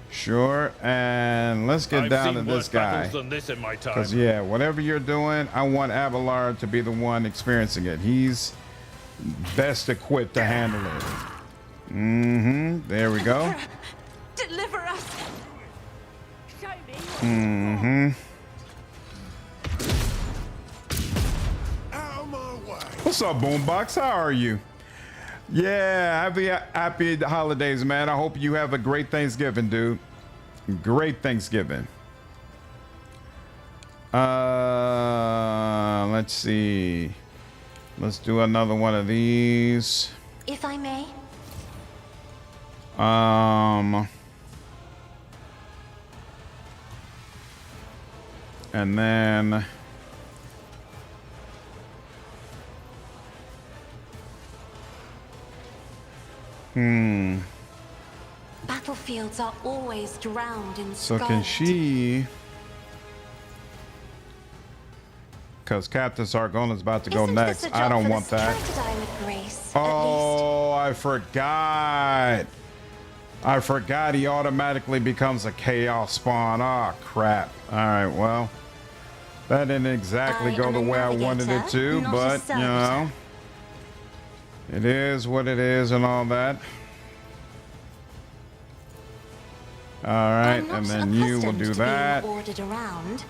Sure, and let's get down to this guy. Because yeah, whatever you're doing, I want Abelard to be the one experiencing it. He's best equipped to handle it. There we go. Deliver us. Show me. What's up, Boombox? How are you? Yeah, happy holidays, man. I hope you have a great Thanksgiving, dude. Great Thanksgiving. Let's see. Let's do another one of these. If I may. And then Battlefields are always drowned in So skulls. can she? Because Captain Sargona's about to go Isn't next. this a I job don't for want the that. Try to die with grace, Oh, I forgot. I forgot he automatically becomes a chaos spawn. Oh, crap. All right, well, that didn't exactly go the way I wanted it to, but, you know, it is what it is and all that. All right, and then you will do that. Ordered around.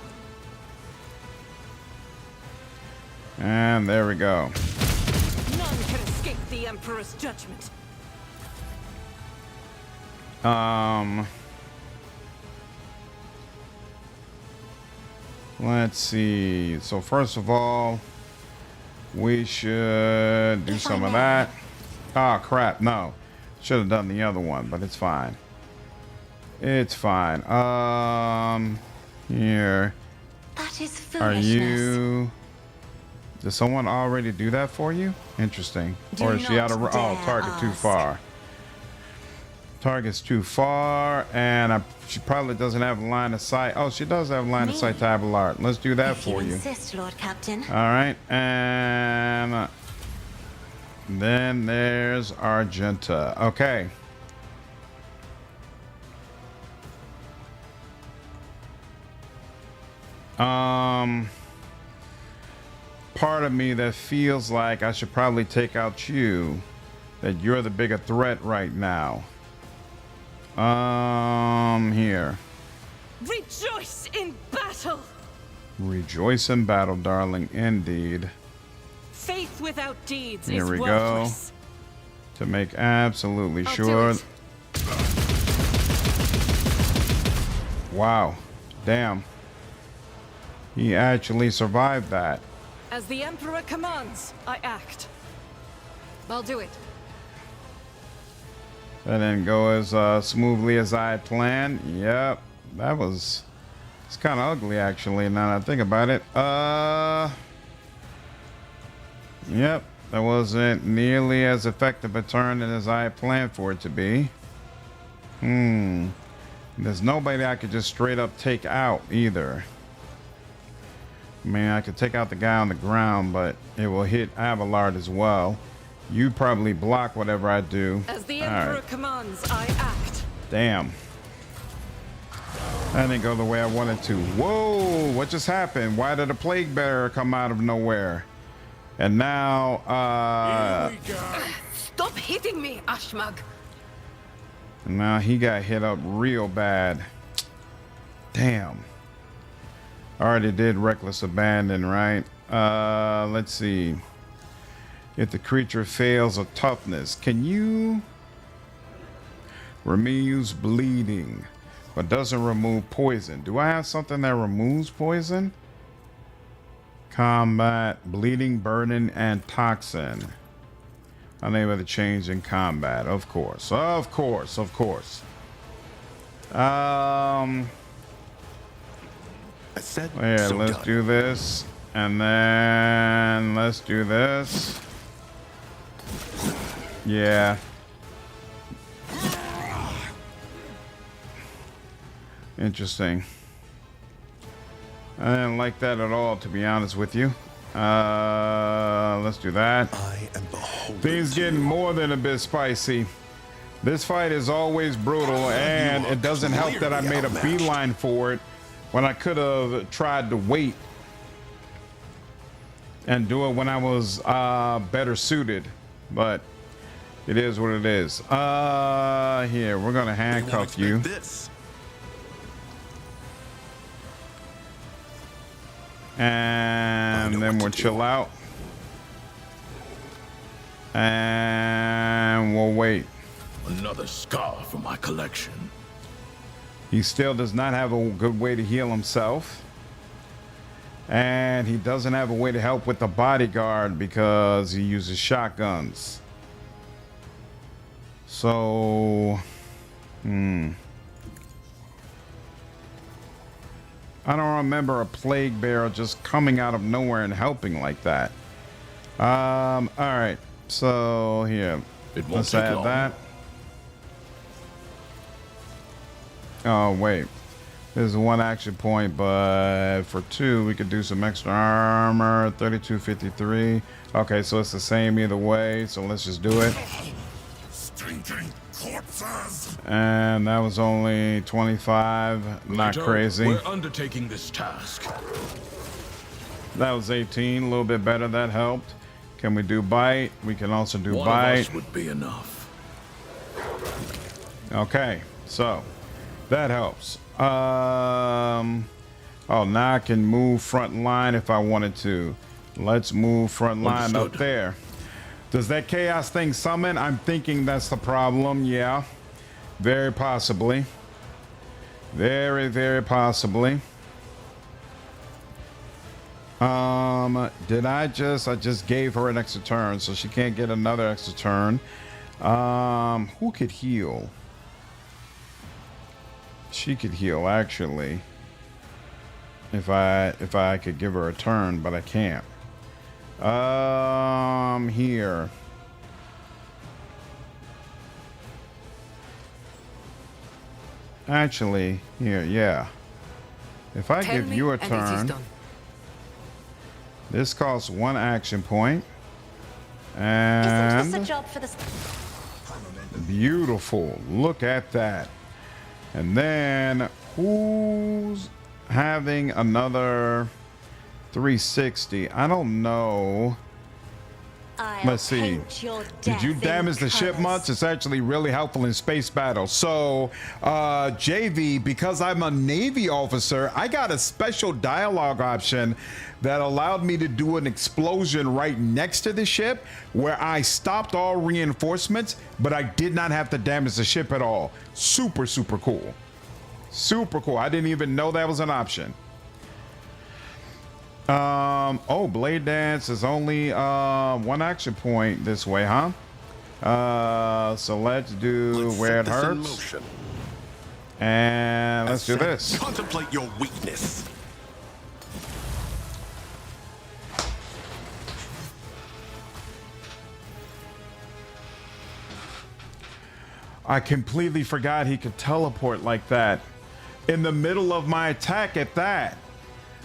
And there we go. None can escape the Emperor's judgment. Let's see. So first of all, we should do some of that. Oh, crap. No. Should have done the other one, but it's fine. It's fine. Here. That is Are foolishness. you... Did someone already do that for you? Interesting. Or is she out of... Oh, target too far. Target's too far, and she probably doesn't have line of sight. Oh, she does have line of sight to Abelard. Let's do that for you. Insist, Lord Captain. All right, and then there's Argenta. Okay. Part of me that feels like I should probably take out you, that you're the bigger threat right now. Here. Rejoice in battle. Rejoice in battle, darling. Indeed. Faith without deeds Here is we worthless. go. To make absolutely I'll sure. do it. Wow. Damn. He actually survived that. As the Emperor commands, I act. I'll do it. That didn't go as smoothly as I had planned. Yep. That was... It's kind of ugly, actually, now that I think about it. Yep. That wasn't nearly as effective a turn as I had planned for it to be. There's nobody I could just straight up take out, either. I mean, I could take out the guy on the ground, but it will hit Abelard as well. You probably block whatever I do. As the All Emperor right. commands, I act. Damn. That didn't go the way I wanted to. Whoa, what just happened? Why did a plague bearer come out of nowhere? And now, Stop hitting me, Ashmag. now he got hit up real bad. Damn. Already did reckless abandon, right? Let's see. If the creature fails a toughness, can you removes bleeding, but doesn't remove poison? Do I have something that removes poison? Combat, bleeding, burden, and toxin. Unable to change in combat, of course. Of course, of course. I said, yeah, so let's done. do this. And then let's do this. Yeah. Interesting. I didn't like that at all, to be honest with you. Let's do that. I am beholden. Things getting more than a bit spicy. This fight is always brutal, and it doesn't help that I made a beeline for it when I could have tried to wait and do it when I was better suited. But it is what it is. Here, we're gonna handcuff you. This. And then we'll chill out. And we'll wait. Another scar for my collection. He still does not have a good way to heal himself. And he doesn't have a way to help with the bodyguard because he uses shotguns. So, I don't remember a plague bearer just coming out of nowhere and helping like that. All right. So here, It won't let's take add long. that. Oh, wait. There's one action point, but for 2, we could do some extra armor. 3253. Okay, so it's the same either way. So let's just do it. And that was only 25. Not Leto, crazy. We're undertaking this task. That was 18. A little bit better. That helped. Can we do bite? We can also do One bite. of us would be enough. Okay, so that helps. Oh, now I can move front line if I wanted to. Let's move front line up there. Does that chaos thing summon? I'm thinking that's the problem. Yeah, very possibly. Very, very possibly. Did I just gave her an extra turn, so she can't get another extra turn. Who could heal? She could heal actually. If I could give her a turn, but I can't. Here. Actually, here, yeah. If I give you a turn, this costs 1 action point. And isn't this a job for the... Beautiful. Look at that. And then who's having another 360? I don't know. Let's see. Did you damage the ship much? It's actually really helpful in space battles. So, JV, because I'm a Navy officer, I got a special dialogue option that allowed me to do an explosion right next to the ship where I stopped all reinforcements, but I did not have to damage the ship at all. Super, super cool. Super cool. I didn't even know that was an option. Oh, Blade Dance is only 1 action point this way, huh? So let's do where it hurts. And let's do this. Contemplate your weakness. I completely forgot he could teleport like that. In the middle of my attack at that.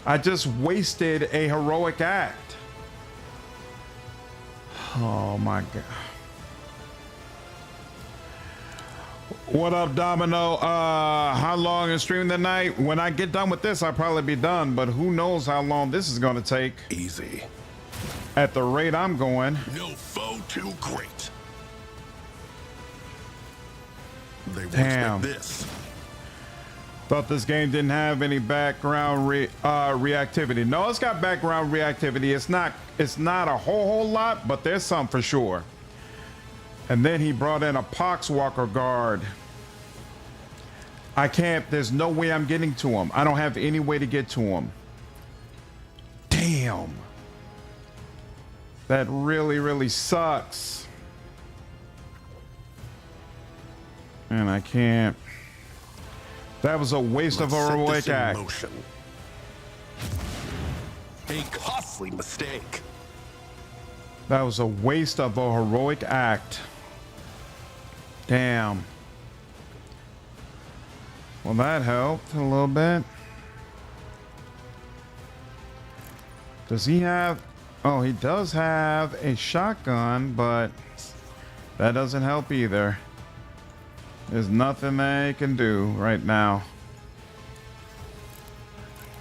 I just wasted a heroic act. Oh my God. What up, Domino? How long is streaming tonight? When I get done with this, I'll probably be done, but who knows how long this is going to take. Easy. At the rate I'm going. No foe too great. They won't Damn. expect this. Thought this game didn't have any background reactivity. No, it's got background reactivity. It's not a whole lot, but there's some for sure. And then he brought in a Poxwalker guard. I can't, there's no way I'm getting to him. I don't have any way to get to him. Damn. That really, really sucks. And I can't. That was a waste of a heroic act. A costly mistake. That was a waste of a heroic act. Damn. Well, that helped a little bit. Does he have... Oh, he does have a shotgun, but that doesn't help either. There's nothing they can do right now.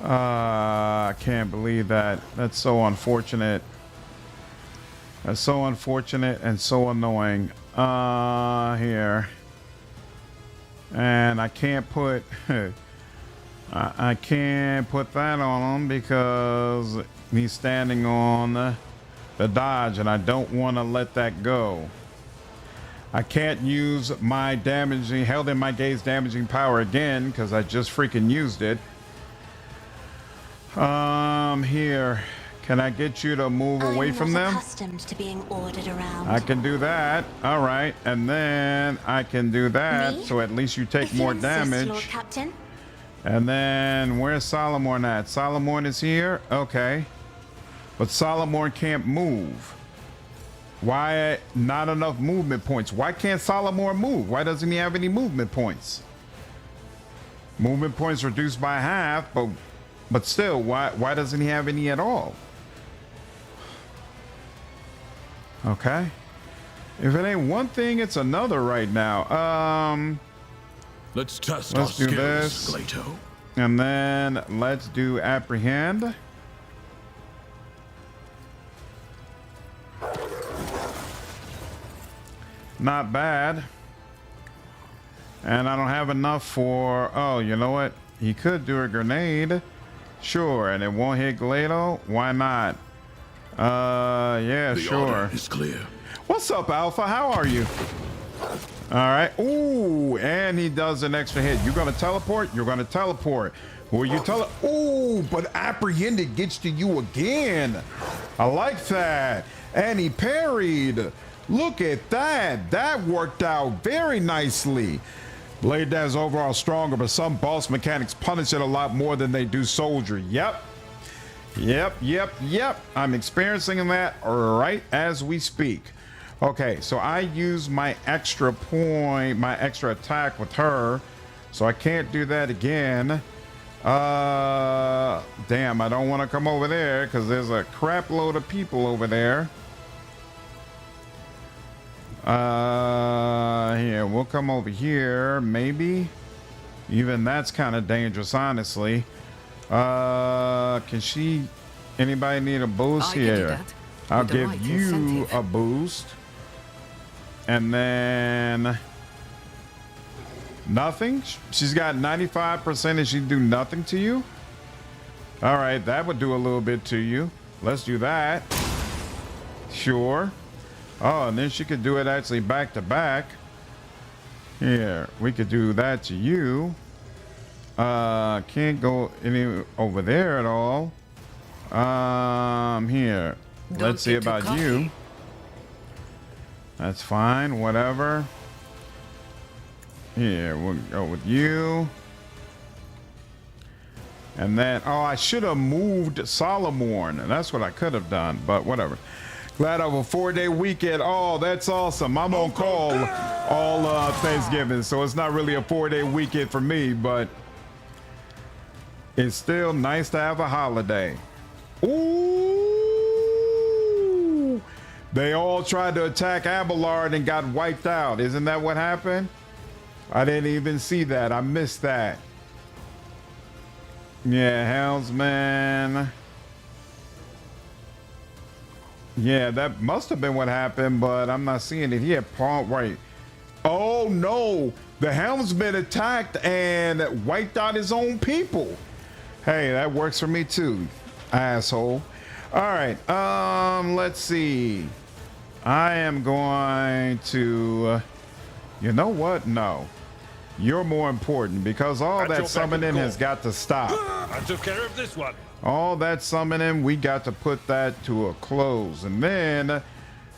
I can't believe that. That's so unfortunate. That's so unfortunate and so annoying. Here. And I can't put... I can't put that on him because he's standing on the dodge, and I don't want to let that go. I can't use my damaging, held in my gaze damaging power again because I just freaking used it. Here, can I get you to move away from them? I'm not accustomed to being ordered around. I can do that. All right, and then I can do that. Me? So at least you take If more you insist, damage. Lord Captain. And then where's Solomon at? Solomon is here. Okay, but Solomon can't move. Why not enough movement points? Why can't Solomon move? Why doesn't he have any movement points? Movement points reduced by half, but still, why doesn't he have any at all? Okay. If it ain't one thing, it's another right now. Let's test let's our do skills, this. Glato. And then let's do apprehend. Not bad. And I don't have enough for, oh, you know what? He could do a grenade. Sure, and it won't hit Glato. Why not? Yeah, the sure. order is clear. What's up, Alpha? How are you? All right. Ooh, and he does an extra hit. You're gonna teleport? You're gonna teleport. Who are you Ooh, but apprehended gets to you again. I like that. And he parried. Look at that. That worked out very nicely. Bladedancer overall stronger, but some boss mechanics punish it a lot more than they do soldier. Yep. I'm experiencing that right as we speak. Okay, so I use my extra point, my extra attack with her, so I can't do that again. Damn, I don't want to come over there because there's a crap load of people over there. Here, we'll come over here, maybe. Even that's kind of dangerous, honestly. Anybody need a boost here? I'll give you a boost. And then nothing. She's got 95% and she do nothing to you. All right, that would do a little bit to you. Let's do that. Sure. Oh, and then she could do it actually back to back. Here, we could do that to you. Can't go any over there at all. Here, let's see about you. That's fine, whatever. Here, we'll go with you. And then, oh, I should have moved Solomorn. That's what I could have done, but whatever. Glad of a 4-day weekend. Oh, that's awesome. I'm on call all Thanksgiving, so it's not really a 4-day weekend for me, but it's still nice to have a holiday. Ooh! They all tried to attack Abelard and got wiped out. Isn't that what happened? I didn't even see that. I missed that. Yeah, Helmsman. Yeah, that must have been what happened, but I'm not seeing it here. Right. Oh no, the helmsman attacked and wiped out his own people. Hey, that works for me too, asshole. All right, let's see. I am going to, you know what? No, you're more important because all that summoning has got to stop. I took care of this one. All that summoning, we got to put that to a close. And then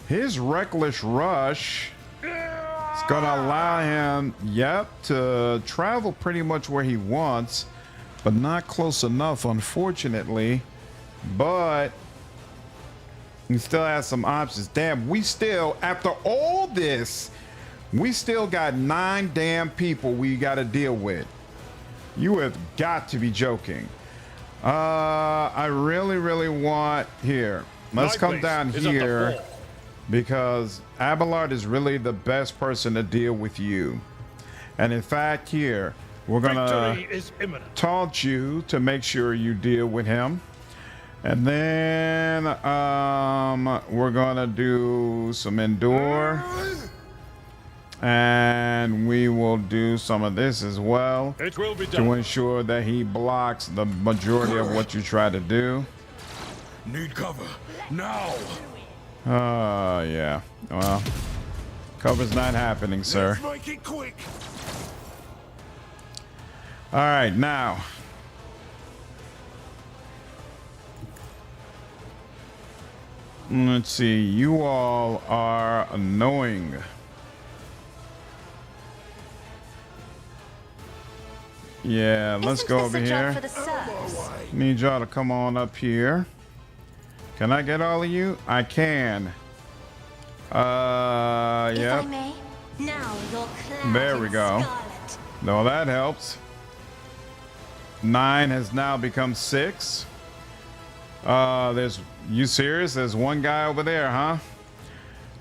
his reckless rush is gonna allow him, to travel pretty much where he wants, but not close enough, unfortunately. But he still has some options. Damn, we still, after all this, we still got 9 damn people we gotta deal with. You have got to be joking. I really want here. Let's come down here because Abelard is really the best person to deal with you. And in fact, here we're gonna taunt you to make sure you deal with him. And then we're gonna do some endure. And we will do some of this as well to ensure that he blocks the majority of what you try to do. Need cover now. Yeah. Well, cover's not happening, sir. Let's make it quick. All right, now. Let's see. You all are annoying. Yeah, let's go over here. Need y'all to come on up here. Can I get all of you? I can. Yep. Now there we go. No, that helps. 9 has now become 6. You serious? There's one guy over there, huh?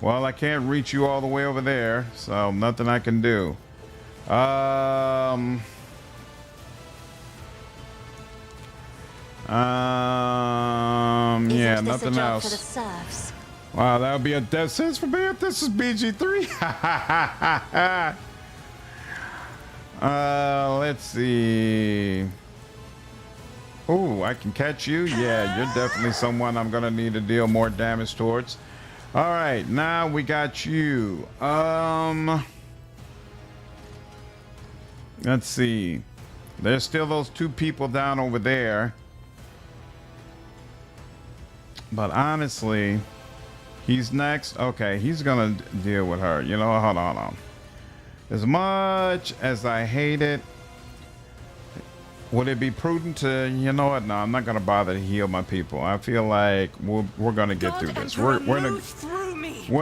Well, I can't reach you all the way over there, so nothing I can do. Yeah, nothing else. For the serfs? Wow, that would be a death sentence for me if this is BG3. Let's see. Oh, I can catch you. Yeah, you're definitely someone I'm gonna need to deal more damage towards. All right, now we got you. Let's see. There's still those 2 people down over there. But honestly, he's next. Okay, he's gonna deal with her. You know, hold on. As much as I hate it, would it be prudent to, you know what? No, I'm not gonna bother to heal my people. I feel like we're gonna get through this. We're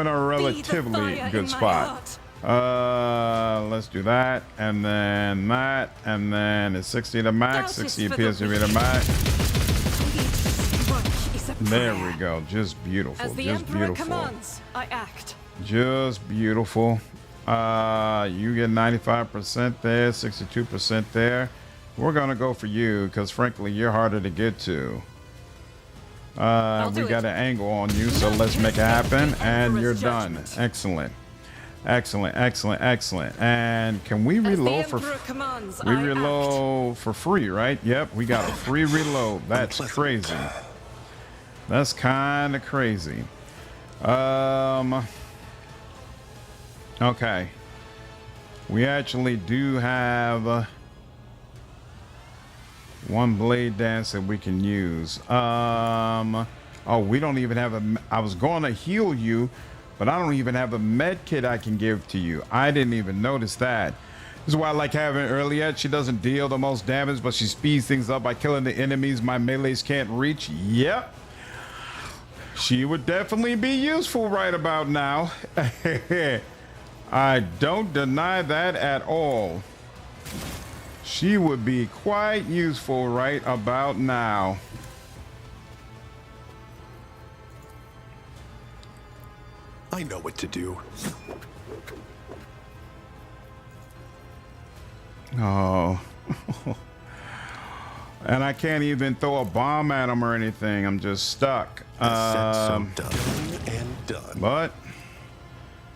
in a relatively good spot. Let's do that, and then that, and then it's 60 to max. 60 appears to be the max. There we go. Just beautiful. As the just Emperor beautiful. commands, I act. Just beautiful. You get 95% there, 62% there. We're gonna go for you because frankly you're harder to get to. We got an angle on you, so let's make it happen, and you're done. Excellent. And can we reload for free, right? Yep, we got a free reload. That's crazy. That's kind of crazy. Okay. We actually do have one Bladedancer we can use. Oh, we don't even have a. I was going to heal you, but I don't even have a med kit I can give to you. I didn't even notice that. This is why I like having earlier. She doesn't deal the most damage, but she speeds things up by killing the enemies my melees can't reach. Yep. She would definitely be useful right about now. I don't deny that at all. She would be quite useful right about now. I know what to do. Oh. And I can't even throw a bomb at him or anything. I'm just stuck. Done and done. But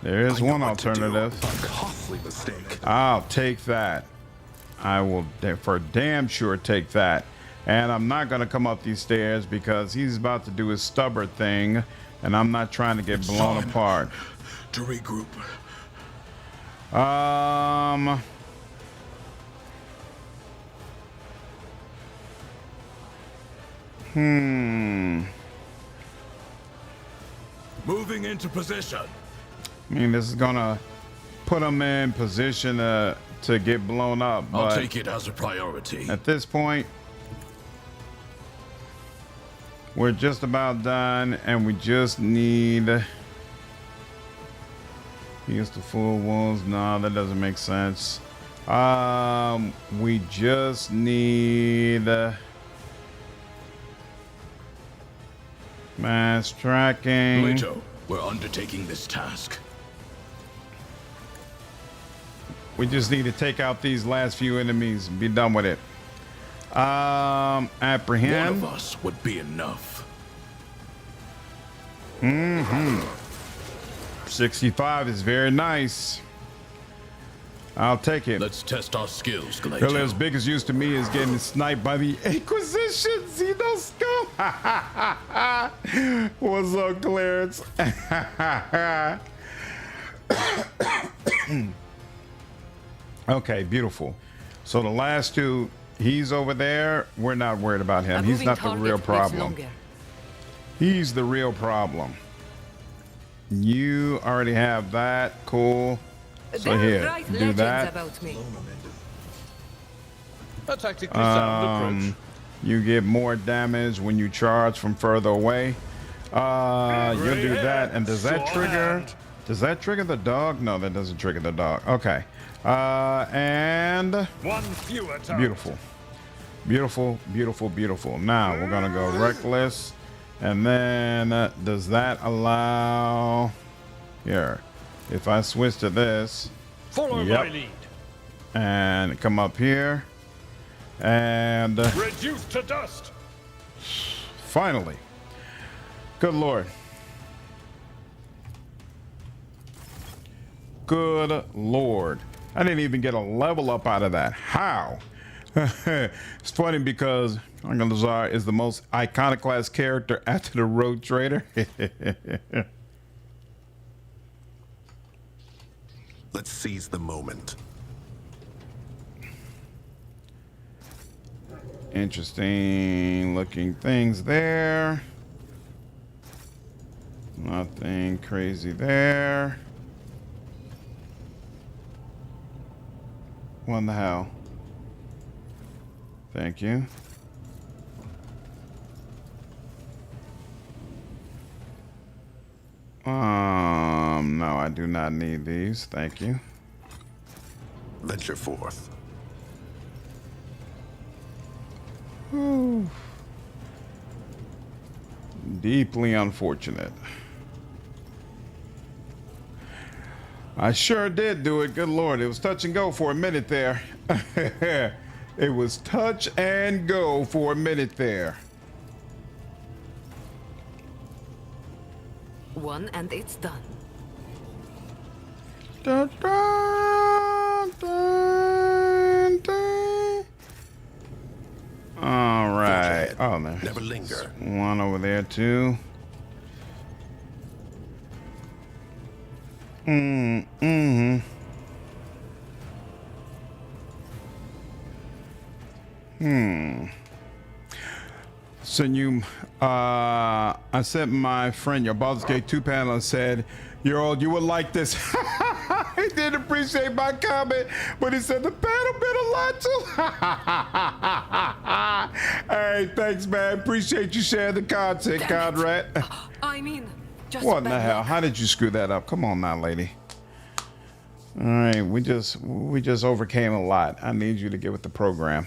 there is one alternative. A costly mistake. I'll take that. I will for damn sure take that. And I'm not going to come up these stairs because he's about to do his stubborn thing, and I'm not trying to get blown apart. To regroup. Moving into position. I mean, this is gonna put him in position to get blown up. I'll take it as a priority. At this point, we're just about done, and we just need. Here's the full wounds. No, that doesn't make sense. We just need mass tracking. Plato, we're undertaking this task. We just need to take out these last few enemies and be done with it. Apprehend. One of us would be enough. 65 is very nice. I'll take it. Let's test our skills, Gladio. Really, as big as used to me is getting sniped by the Inquisition Xenoscope. What's up, Clarence? Okay, beautiful. So the last two, he's over there. We're not worried about him. He's not the real problem. He's the real problem. You already have that. Cool. So here, do that. A tactically sound approach. You get more damage when you charge from further away. You'll do that. And does that trigger? Does that trigger the dog? No, that doesn't trigger the dog. Okay. And one fewer time. Beautiful. Beautiful, beautiful, beautiful. Now we're gonna go reckless, and then does that allow here? If I switch to this, Follow my lead. And come up here, and Reduce to dust. finally, good Lord, good Lord, I didn't even get a level up out of that. How? It's funny because Iconoclast is the most Iconoclast character after the Rogue Trader. Let's seize the moment. Interesting looking things there. Nothing crazy there. What in the hell? Thank you. No, I do not need these. Thank you. Venture forth. Ooh. Deeply unfortunate. I sure did do it. Good Lord. It was touch and go for a minute there. It was touch and go for a minute there. One and it's done. Dun, dun, dun, dun. All right. Oh, man. Never linger. One over there, too. I sent my friend your Baldur's Gate 2 panel and said, "You're old, you would like this." He didn't appreciate my comment, but he said the panel been a lot too. Hey, thanks, man. Appreciate you sharing the content, Conrad. I mean, just What in the hell? How did you screw that up? Come on now, lady. All right, we just overcame a lot. I need you to get with the program.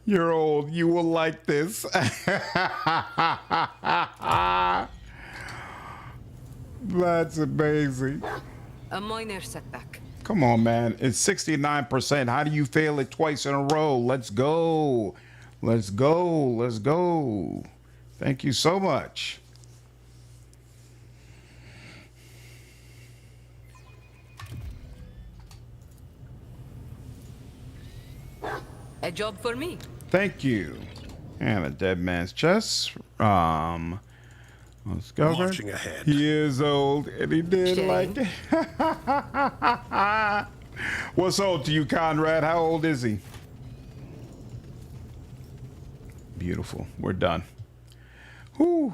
You're old. You will like this. That's amazing. a minor setback. Come on, man. It's 69%. How do you fail it twice in a row? Let's go. Let's go. Let's go. Thank you so much. A job for me. Thank you. And a dead man's chest. Let's go. Marching ahead. He is old, and he did like it. What's old to you, Conrad? How old is he? Beautiful. We're done. Whew.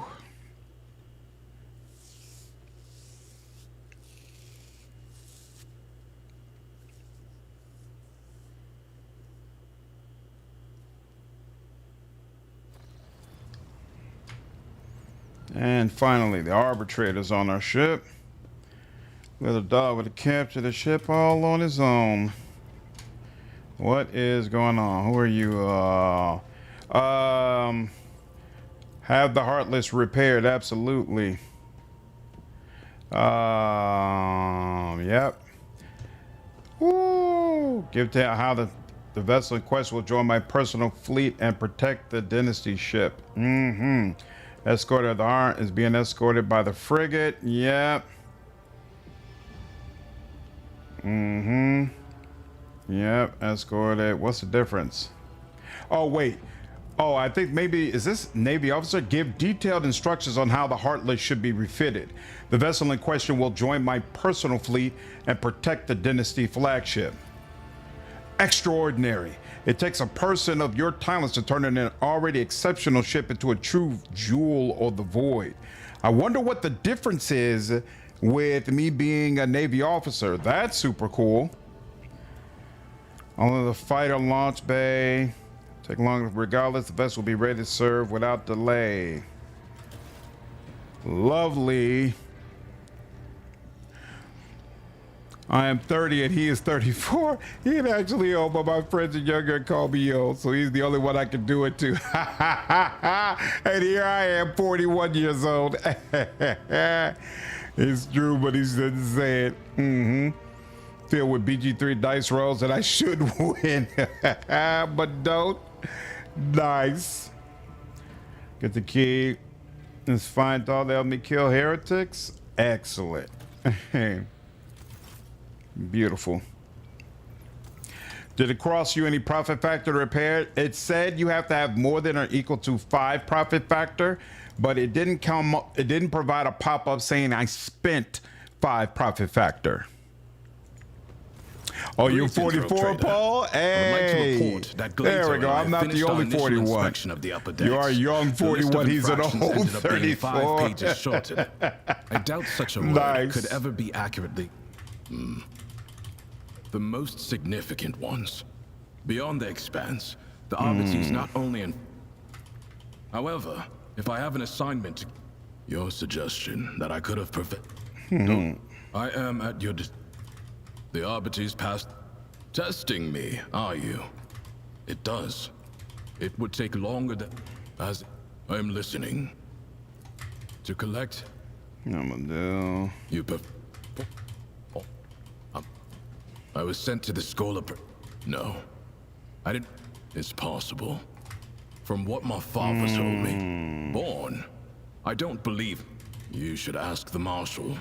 And finally, the arbitrator's on our ship. Little dog would have captured the ship all on his own. What is going on? Who are you? Have the Heartless repaired. Absolutely. Yep. Woo! Give to how the vessel in question will join my personal fleet and protect the Dynasty ship. Escort of the Heart is being escorted by the frigate. Yep. Yep. Escorted. What's the difference? Oh, wait. Oh, I think maybe, is this Navy officer? Give detailed instructions on how the Heartless should be refitted. The vessel in question will join my personal fleet and protect the Dynasty flagship. Extraordinary. It takes a person of your talents to turn an already exceptional ship into a true jewel of the void. I wonder what the difference is with me being a Navy officer. That's super cool. Only the fighter launch bay. Take longer. Regardless, the vessel will be ready to serve without delay. Lovely. I am 30 and he is 34. He'd actually old, but my friends are younger and call me old, so he's the only one I can do it to. And here I am, 41 years old. It's true, but he doesn't say it. Filled with BG3 dice rolls, and I should win, but don't. Nice. Get the key. Let's find all that help me kill heretics. Excellent. Beautiful. Did it cross you any profit factor to repair? It said you have to have more than or equal to 5 profit factor, but it didn't come. It didn't provide a pop-up saying I spent 5 profit factor. Oh, you're 44, Paul? Hey, there we go. I'm not the only 41. You are a young 41. He's an old 34. Pages shorted. I doubt such a word could ever be accurately. The most significant ones. Beyond the expanse, the Arbiter not only in... However, if I have an assignment to... Your suggestion that I could have No, I am at your... The Arbiter's past testing me, are you? It does. It would take longer than... As I'm listening. To collect... I'm gonna do... You I was sent to the school. No, I didn't. It's possible. From what my father told me. Born. I don't believe. You should ask the Marshal.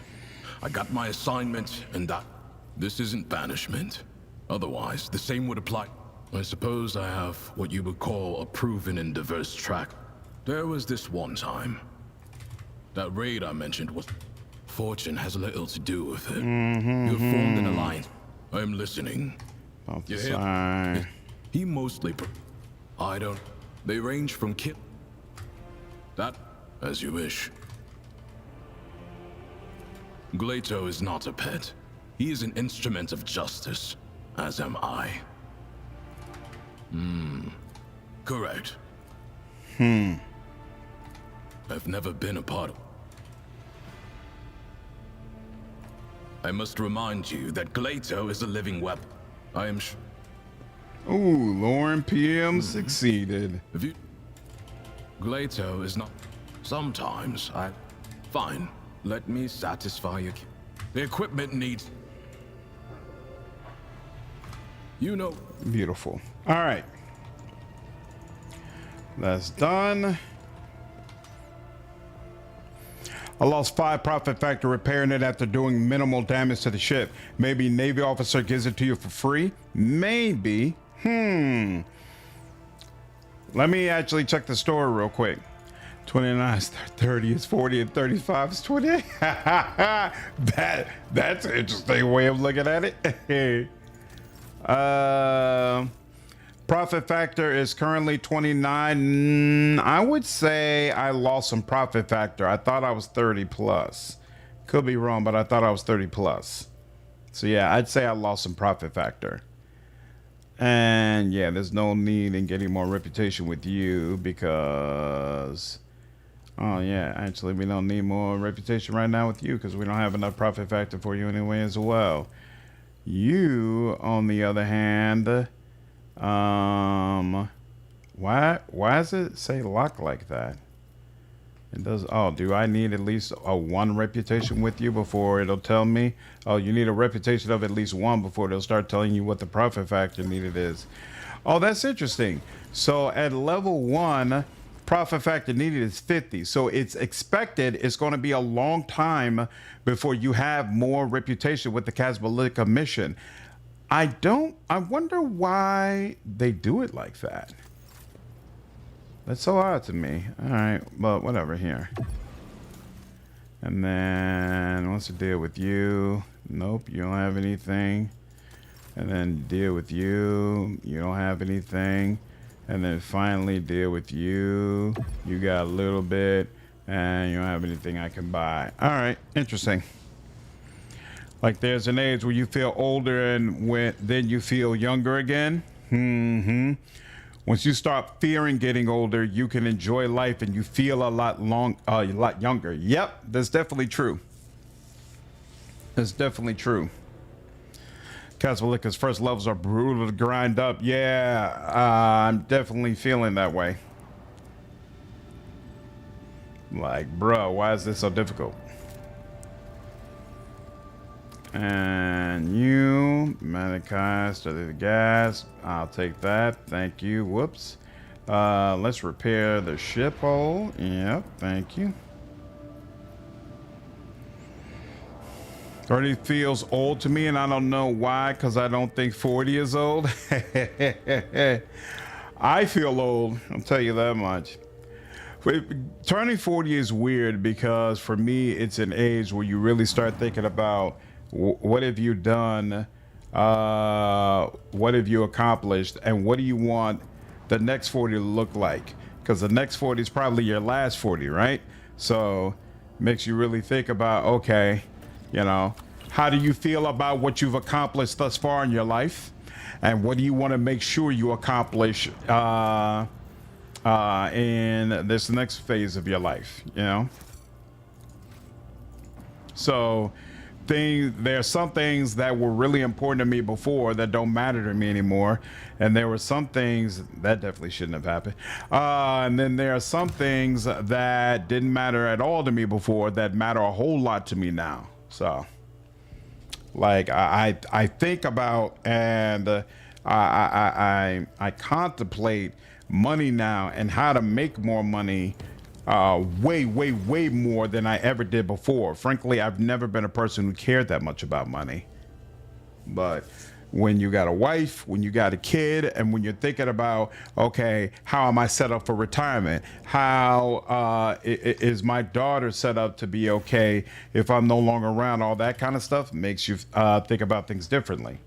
I got my assignment and that. This isn't banishment. Otherwise, the same would apply. I suppose I have what you would call a proven and diverse track. There was this one time. That raid I mentioned was... Fortune has little to do with it. You have formed an alliance. I'm listening. You hear? He mostly... I don't... They range from kill... That, as you wish. Glato is not a pet. He is an instrument of justice, as am I. Correct. I've never been a part of... I must remind you that Glato is a living weapon. I am Ooh, Lauren PM succeeded. If you... Glato is not... Sometimes I... Fine. Let me satisfy you. The equipment needs... You know... Beautiful. All right. That's done. I lost 5 profit factor repairing it after doing minimal damage to the ship. Maybe Navy officer gives it to you for free? Maybe. Let me actually check the story real quick. 29 is 30 is 40 and 35 is 28. That's an interesting way of looking at it. Profit factor is currently 29. I would say I lost some profit factor. I thought I was 30 plus. Could be wrong, but I thought I was 30 plus. So yeah, I'd say I lost some profit factor. And yeah, there's no need in getting more reputation with you because... Oh yeah, actually we don't need more reputation right now with you because we don't have enough profit factor for you anyway as well. You, on the other hand... why does it say lock like that? It does. Oh, do I need at least a 1 reputation with you before it'll tell me? Oh, you need a reputation of at least 1 before they'll start telling you what the profit factor needed is. Oh, that's interesting. So at level 1, profit factor needed is 50. So it's expected it's going to be a long time before you have more reputation with the Casbalica mission. I wonder why they do it like that. That's so odd to me. All right, but whatever here. And then what's the deal with you? Nope, you don't have anything. And then deal with you. You don't have anything. And then finally deal with you. You got a little bit. And you don't have anything I can buy. All right, interesting. Like there's an age where you feel older and then you feel younger again. Once you start fearing getting older, you can enjoy life and you feel a lot younger. Yep, that's definitely true. That's definitely true. Casablanca's first levels are brutal to grind up. Yeah, I'm definitely feeling that way. Like, bro, why is this so difficult? And you, Manikai, study the gas. I'll take that. Thank you. Whoops. Let's repair the ship hole. Yep, thank you. 30 feels old to me, and I don't know why, because I don't think 40 is old. I feel old, I'll tell you that much. Turning 40 is weird because for me, it's an age where you really start thinking about what have you done, what have you accomplished, and what do you want the next 40 to look like? Because the next 40 is probably your last 40, right? So makes you really think about, okay, you know, how do you feel about what you've accomplished thus far in your life? And what do you want to make sure you accomplish in this next phase of your life, you know? So there are some things that were really important to me before that don't matter to me anymore. And there were some things that definitely shouldn't have happened. And then there are some things that didn't matter at all to me before that matter a whole lot to me now. So like I think about and I contemplate money now and how to make more money way more than I ever did before. Frankly, I've never been a person who cared that much about money. But when you got a wife, when you got a kid, and when you're thinking about, okay, how am I set up for retirement? How is my daughter set up to be okay if I'm no longer around? All that kind of stuff makes you think about things differently.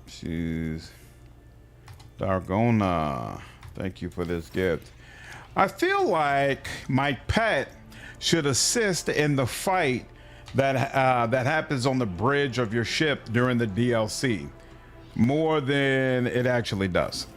She's Dargona. Thank you for this gift. I feel like my pet should assist in the fight that happens on the bridge of your ship during the DLC more than it actually does.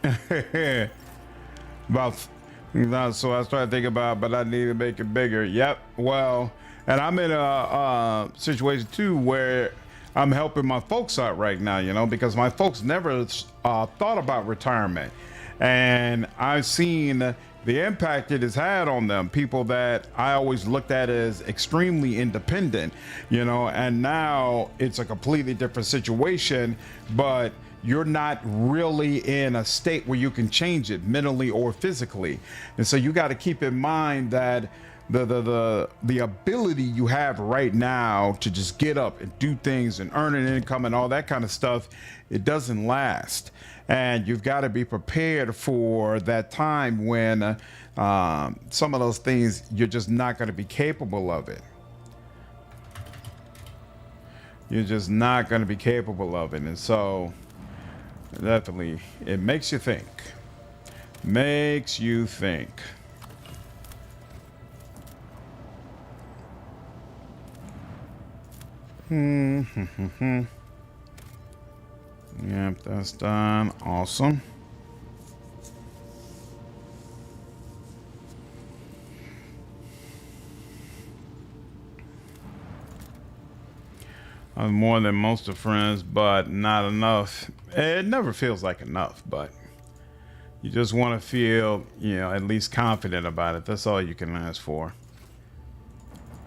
So I started thinking about, but I need to make it bigger. Yep. Well, and I'm in a situation too where I'm helping my folks out right now, you know, because my folks never thought about retirement. And I've seen the impact it has had on them, people that I always looked at as extremely independent, you know, and now it's a completely different situation, but you're not really in a state where you can change it mentally or physically. And so you got to keep in mind that the ability you have right now to just get up and do things and earn an income and all that kind of stuff, it doesn't last. And you've got to be prepared for that time when some of those things, you're just not going to be capable of it. You're just not going to be capable of it. And so definitely, it makes you think. Makes you think. Yep, that's done. Awesome. I'm more than most of friends, but not enough. It never feels like enough, but you just want to feel, you know, at least confident about it. That's all you can ask for.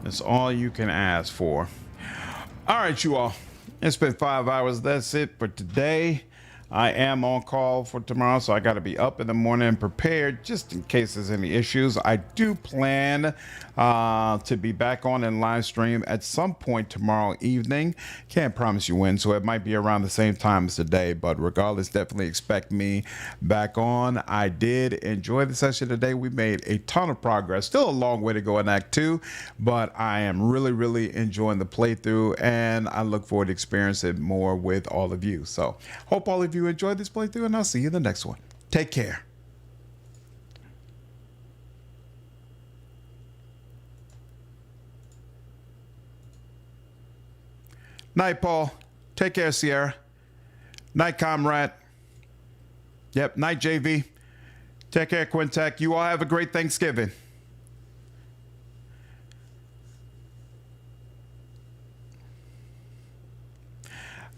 That's all you can ask for. All right, you all. It's been 5 hours. That's it for today. I am on call for tomorrow, so I got to be up in the morning and prepared just in case there's any issues. I do plan to be back on in live stream at some point tomorrow evening. Can't promise you when, so it might be around the same time as today, but regardless, definitely expect me back on. I did enjoy the session today. We made a ton of progress. Still a long way to go in Act 2, but I am really enjoying the playthrough, and I look forward to experiencing more with all of you. So hope all of you enjoyed this playthrough, and I'll see you in the next one. Take care. Night, Paul. Take care, Sierra. Night, comrade. Yep, night, JV. Take care, Quintek. You all have a great Thanksgiving.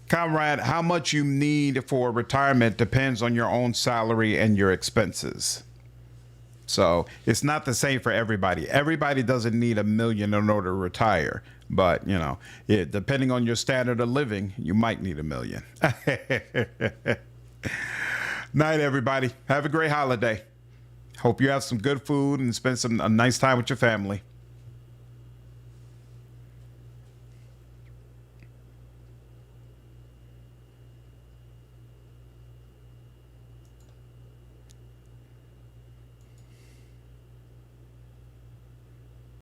Comrade, how much you need for retirement depends on your own salary and your expenses. So it's not the same for everybody. Everybody doesn't need $1 million in order to retire. But, you know, depending on your standard of living, you might need $1 million. Night, everybody. Have a great holiday. Hope you have some good food and spend a nice time with your family.